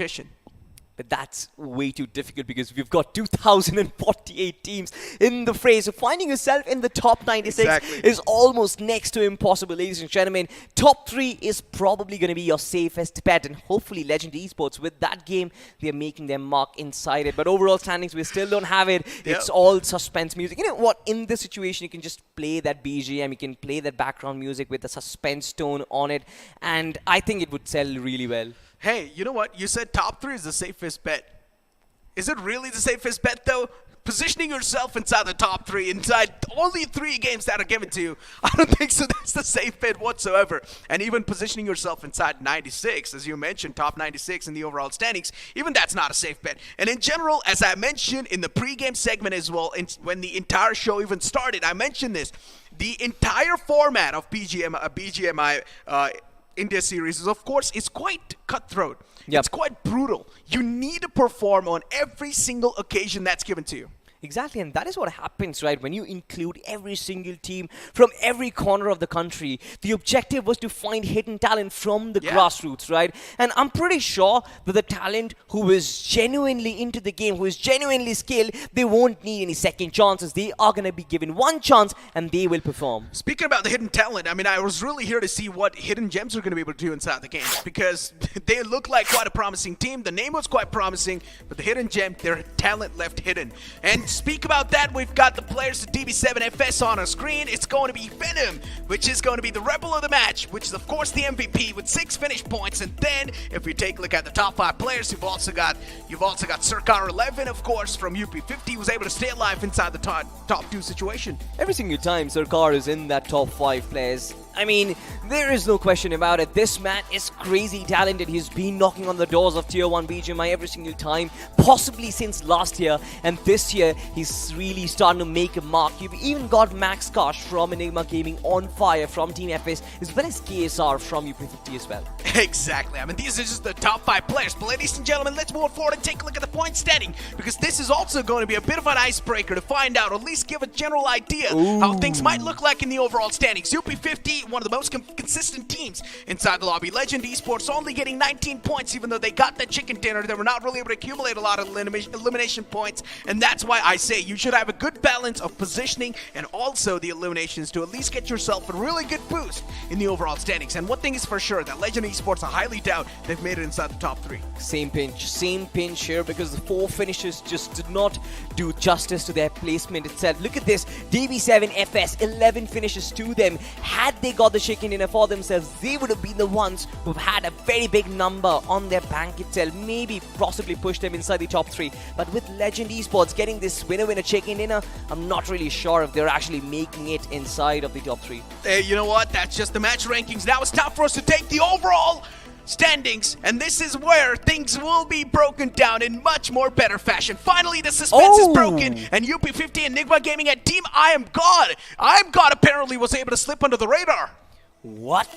But that's way too difficult because we've got 2,048 teams in the fray. So finding yourself in the top 96 is almost next to impossible, ladies and gentlemen. Top 3 is probably going to be your safest bet. And hopefully Legend Esports, with that game, they're making their mark inside it. But overall standings, we still don't have it. Yep. It's all suspense music. You know what? In this situation, you can just play that BGM. You can play that background music with the suspense tone on it. And I think it would sell really well. Hey, you know what? You said top 3 is the safest bet. Is it really the safest bet, though? Positioning yourself inside the top 3, inside only 3 games that are given to you, I don't think so that's the safe bet whatsoever. And even positioning yourself inside 96, as you mentioned, top 96 in the overall standings, even that's not a safe bet. And in general, as I mentioned in the pregame segment as well, when the entire show even started, I mentioned this. The entire format of BGMI India series is, of course, is quite cutthroat. Yep. It's quite brutal. You need to perform on every single occasion that's given to you. Exactly, and that is what happens, right? When you include every single team from every corner of the country, the objective was to find hidden talent from the grassroots, right? And I'm pretty sure that the talent who is genuinely into the game, who is genuinely skilled, they won't need any second chances. They are going to be given one chance and they will perform. Speaking about the hidden talent, I mean, I was really here to see what hidden gems are going to be able to do inside the game, because they look like quite a promising team. The name was quite promising, but the hidden gem, their talent left hidden. And speak about that, we've got the players of DB7FS on our screen. It's going to be Venom, which is going to be the rebel of the match, which is of course the MVP with 6 finish points. And then if we take a look at the top 5 players, you've also got Sirkar 11, of course, from UP50, who's able to stay alive inside the top 2 situation. Every single time Sirkar is in that top 5 players, I mean, there is no question about it. This man is crazy talented. He's been knocking on the doors of Tier 1 BGMI every single time, possibly since last year. And this year, he's really starting to make a mark. You've even got Max Kosh from Enigma Gaming on fire from Team FS, as well as KSR from UP50 as well. Exactly. I mean, these are just the top 5 players. But ladies and gentlemen, let's move forward and take a look at the point standing, because this is also going to be a bit of an icebreaker to find out, or at least give a general idea how things might look like in the overall standings. UP50, one of the most consistent teams inside the lobby. Legend Esports only getting 19 points, even though they got that chicken dinner. They were not really able to accumulate a lot of elimination points, and that's why I say you should have a good balance of positioning and also the eliminations to at least get yourself a really good boost in the overall standings. And one thing is for sure, that Legend Esports, I highly doubt they've made it inside the top 3. Same pinch here, because the 4 finishes just did not do justice to their placement itself. Look at this, DB7FS, 11 finishes to them. Had they got the chicken dinner for themselves, they would have been the ones who've had a very big number on their bank itself, maybe possibly push them inside the top 3. But with Legend Esports getting this winner chicken dinner, I'm not really sure if they're actually making it inside of the top 3. Hey, you know what? That's just the match rankings. Now it's time for us to take the overall standings, and this is where things will be broken down in much more better fashion. Finally, the suspense is broken, and UP50 Enigma Gaming and Team I Am God apparently was able to slip under the radar. What?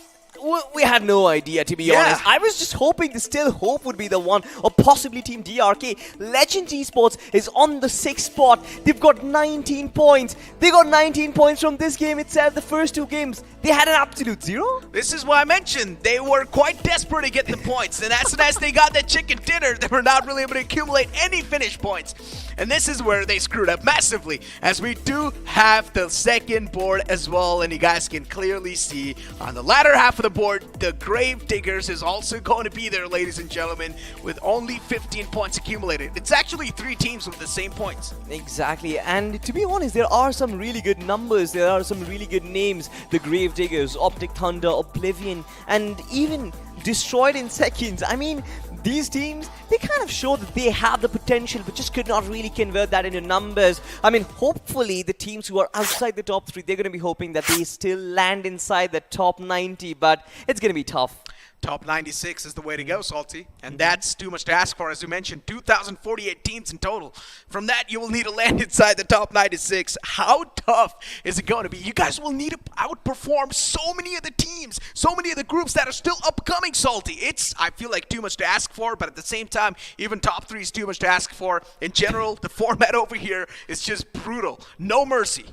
we had no idea, to be honest. I was just hoping the still hope would be the one, or possibly Team DRK. Legends Esports is on the 6th spot. They've got 19 points. They got 19 points from this game itself. The first 2 games, they had an absolute 0. This is why I mentioned they were quite desperate to get the points. And as soon as they got that chicken dinner, they were not really able to accumulate any finish points. And this is where they screwed up massively, as we do have the second board as well. And you guys can clearly see on the latter half of the board, the Grave Diggers is also going to be there, ladies and gentlemen, with only 15 points accumulated. It's actually 3 teams with the same points. Exactly, and to be honest, there are some really good numbers, there are some really good names. The Grave Diggers, Optic Thunder, Oblivion, and even Destroyed in Seconds. I mean, these teams, they kind of show that they have the potential, but just could not really convert that into numbers. I mean, hopefully the teams who are outside the top 3, they're going to be hoping that they still land inside the top 90, but it's going to be tough. Top 96 is the way to go, Salty. And that's too much to ask for, as you mentioned. 2,048 teams in total. From that, you will need to land inside the top 96. How tough is it going to be? You guys will need to outperform so many of the teams, so many of the groups that are still upcoming, Salty. It's, I feel like, too much to ask for, but at the same time, even top 3 is too much to ask for. In general, the format over here is just brutal. No mercy.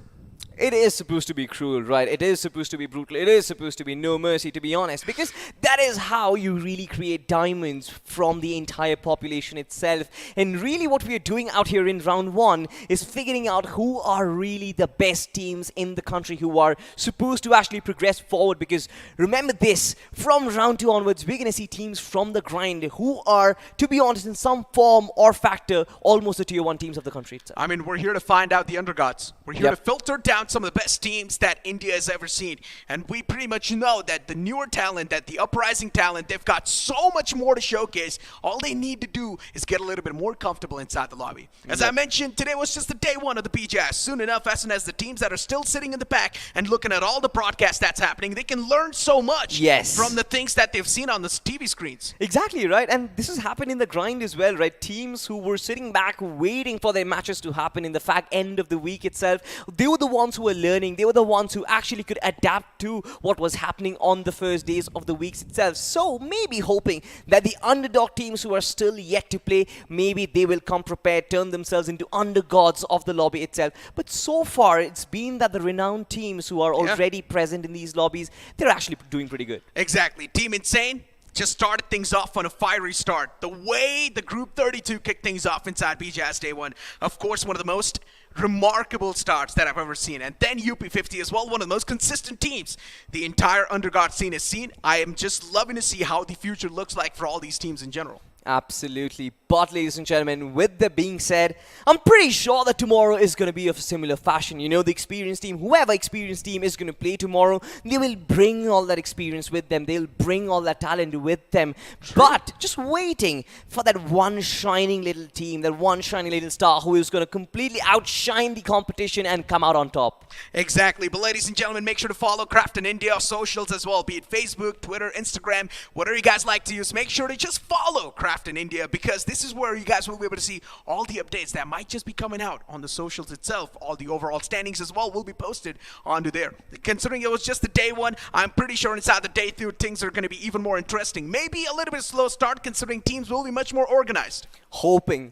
It is supposed to be cruel, right? It is supposed to be brutal. It is supposed to be no mercy, to be honest, because that is how you really create diamonds from the entire population itself. And really what we are doing out here in round 1 is figuring out who are really the best teams in the country who are supposed to actually progress forward. Because remember this, from round 2 onwards, we're going to see teams from the grind who are, to be honest, in some form or factor, almost the tier 1 teams of the country itself. I mean, we're here to find out the undergods. We're here to filter down some of the best teams that India has ever seen. And we pretty much know that the newer talent, that the uprising talent, they've got so much more to showcase. All they need to do is get a little bit more comfortable inside the lobby. As I mentioned, today was just the day 1 of the BGIS. Soon enough, as soon as the teams that are still sitting in the back and looking at all the broadcasts that's happening, they can learn so much from the things that they've seen on the TV screens. Exactly, right? And this has happened in the grind as well, right? Teams who were sitting back waiting for their matches to happen in the end of the week itself, they were the ones who were learning. They were the ones who actually could adapt to what was happening on the first days of the weeks itself. So maybe hoping that the underdog teams who are still yet to play, maybe they will come prepared, turn themselves into undergods of the lobby itself. But so far, it's been that the renowned teams who are already present in these lobbies, they're actually doing pretty good. Exactly. Team Insane just started things off on a fiery start. The way the Group 32 kicked things off inside BGIS Day 1, of course, one of the most remarkable starts that I've ever seen. And then UP50 as well, one of the most consistent teams the entire undergod scene has seen. I am just loving to see how the future looks like for all these teams in general. Absolutely. But ladies and gentlemen, with that being said, I'm pretty sure that tomorrow is going to be of a similar fashion. You know, the experienced team, whoever experienced team is going to play tomorrow, they will bring all that experience with them. They'll bring all that talent with them. But just waiting for that one shining little team, that one shining little star who is going to completely outshine the competition and come out on top. Exactly. But ladies and gentlemen, make sure to follow Craft in India socials as well, be it Facebook, Twitter, Instagram, whatever you guys like to use. Make sure to just follow Craft in India, because this is where you guys will be able to see all the updates that might just be coming out on the socials itself. All the overall standings as well will be posted onto there. Considering it was just the day 1, I'm pretty sure inside the day 2 things are going to be even more interesting. Maybe a little bit slow start, considering teams will be much more organized. Hoping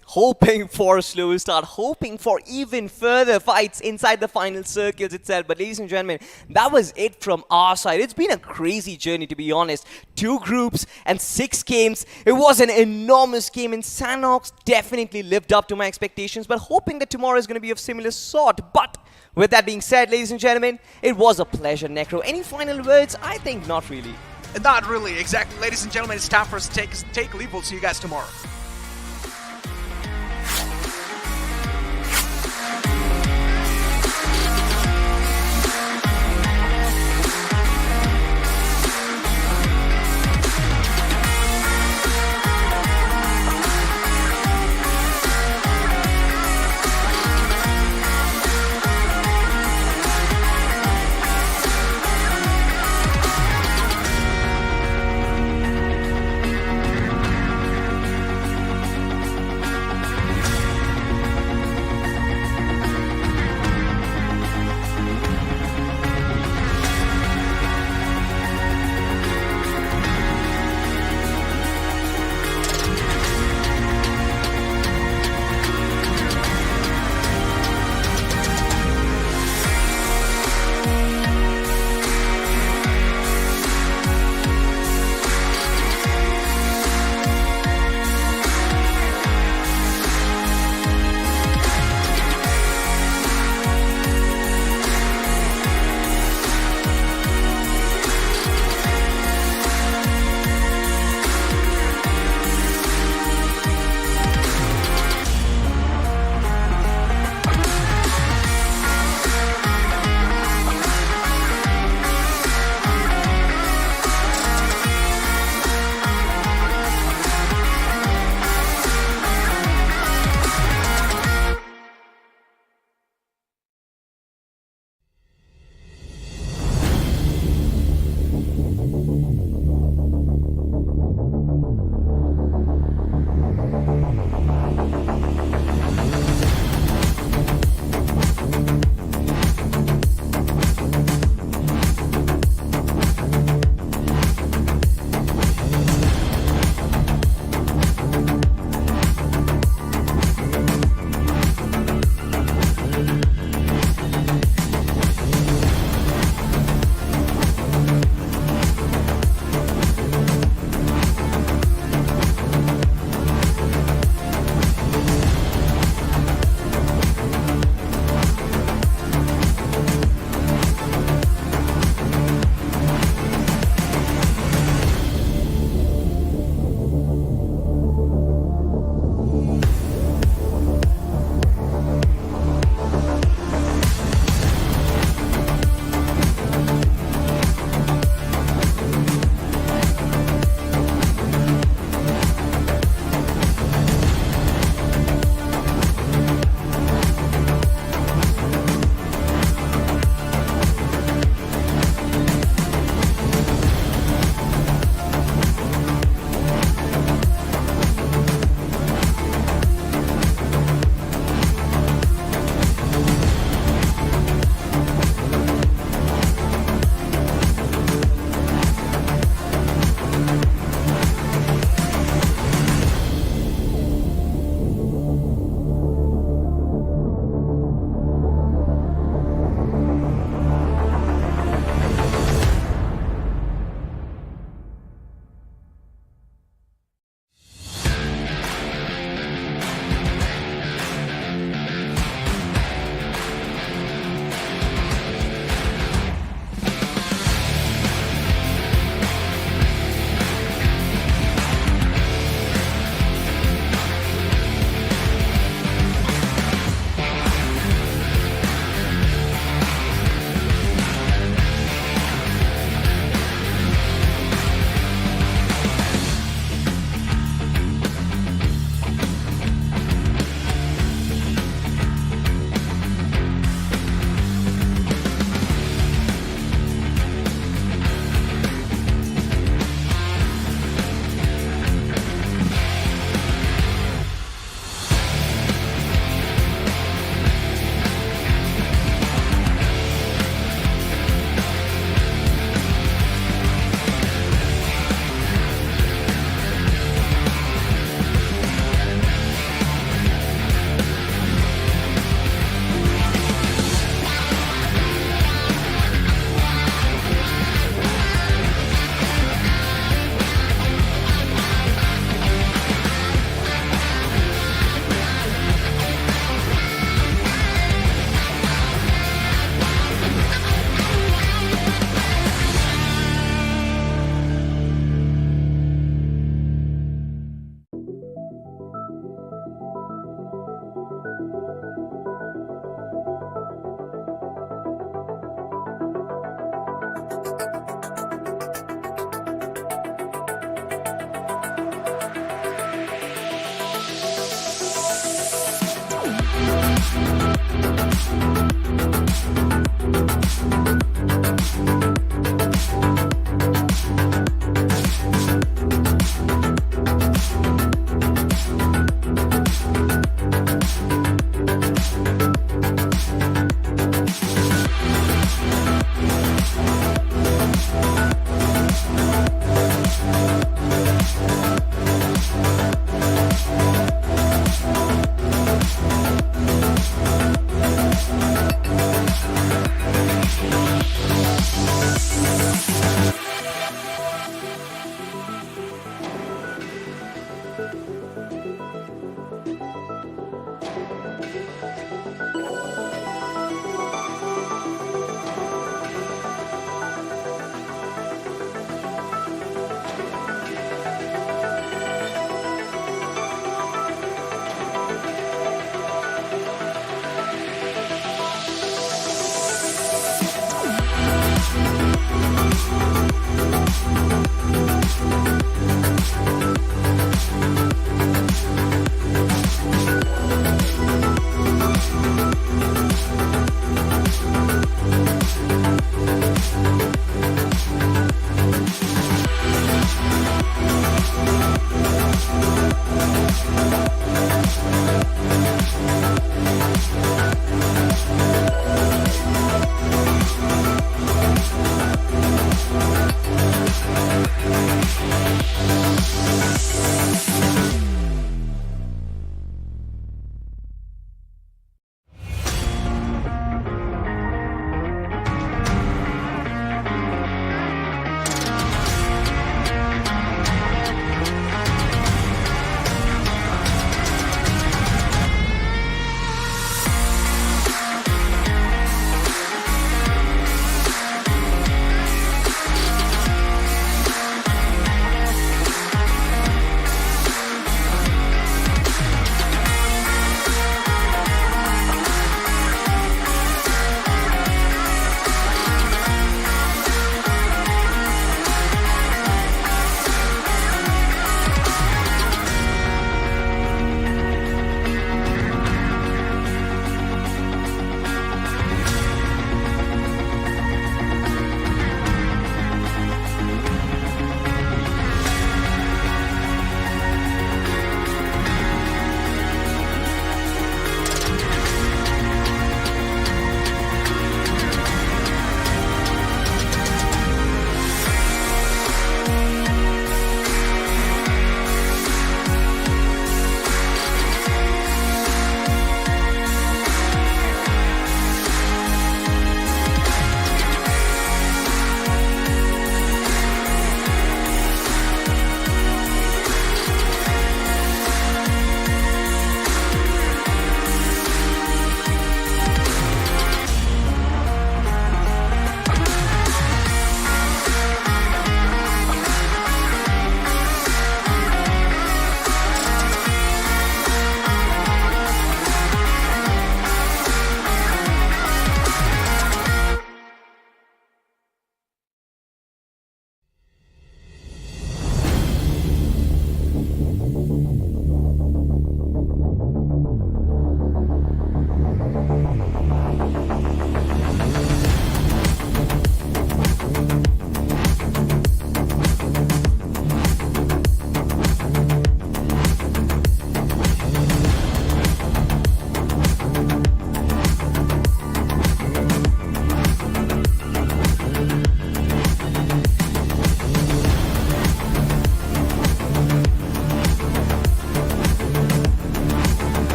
for a slow start, hoping for even further fights inside the final circles itself. But ladies and gentlemen, that was it from our side. It's been a crazy journey, to be honest. 2 groups and 6 games. It was an enormous game, and Sanhok definitely lived up to my expectations, but hoping that tomorrow is going to be of similar sort. But with that being said, ladies and gentlemen, it was a pleasure, Necro. Any final words? I think not really. Not really, exactly. Ladies and gentlemen, it's time for us to take leave. We'll see you guys tomorrow.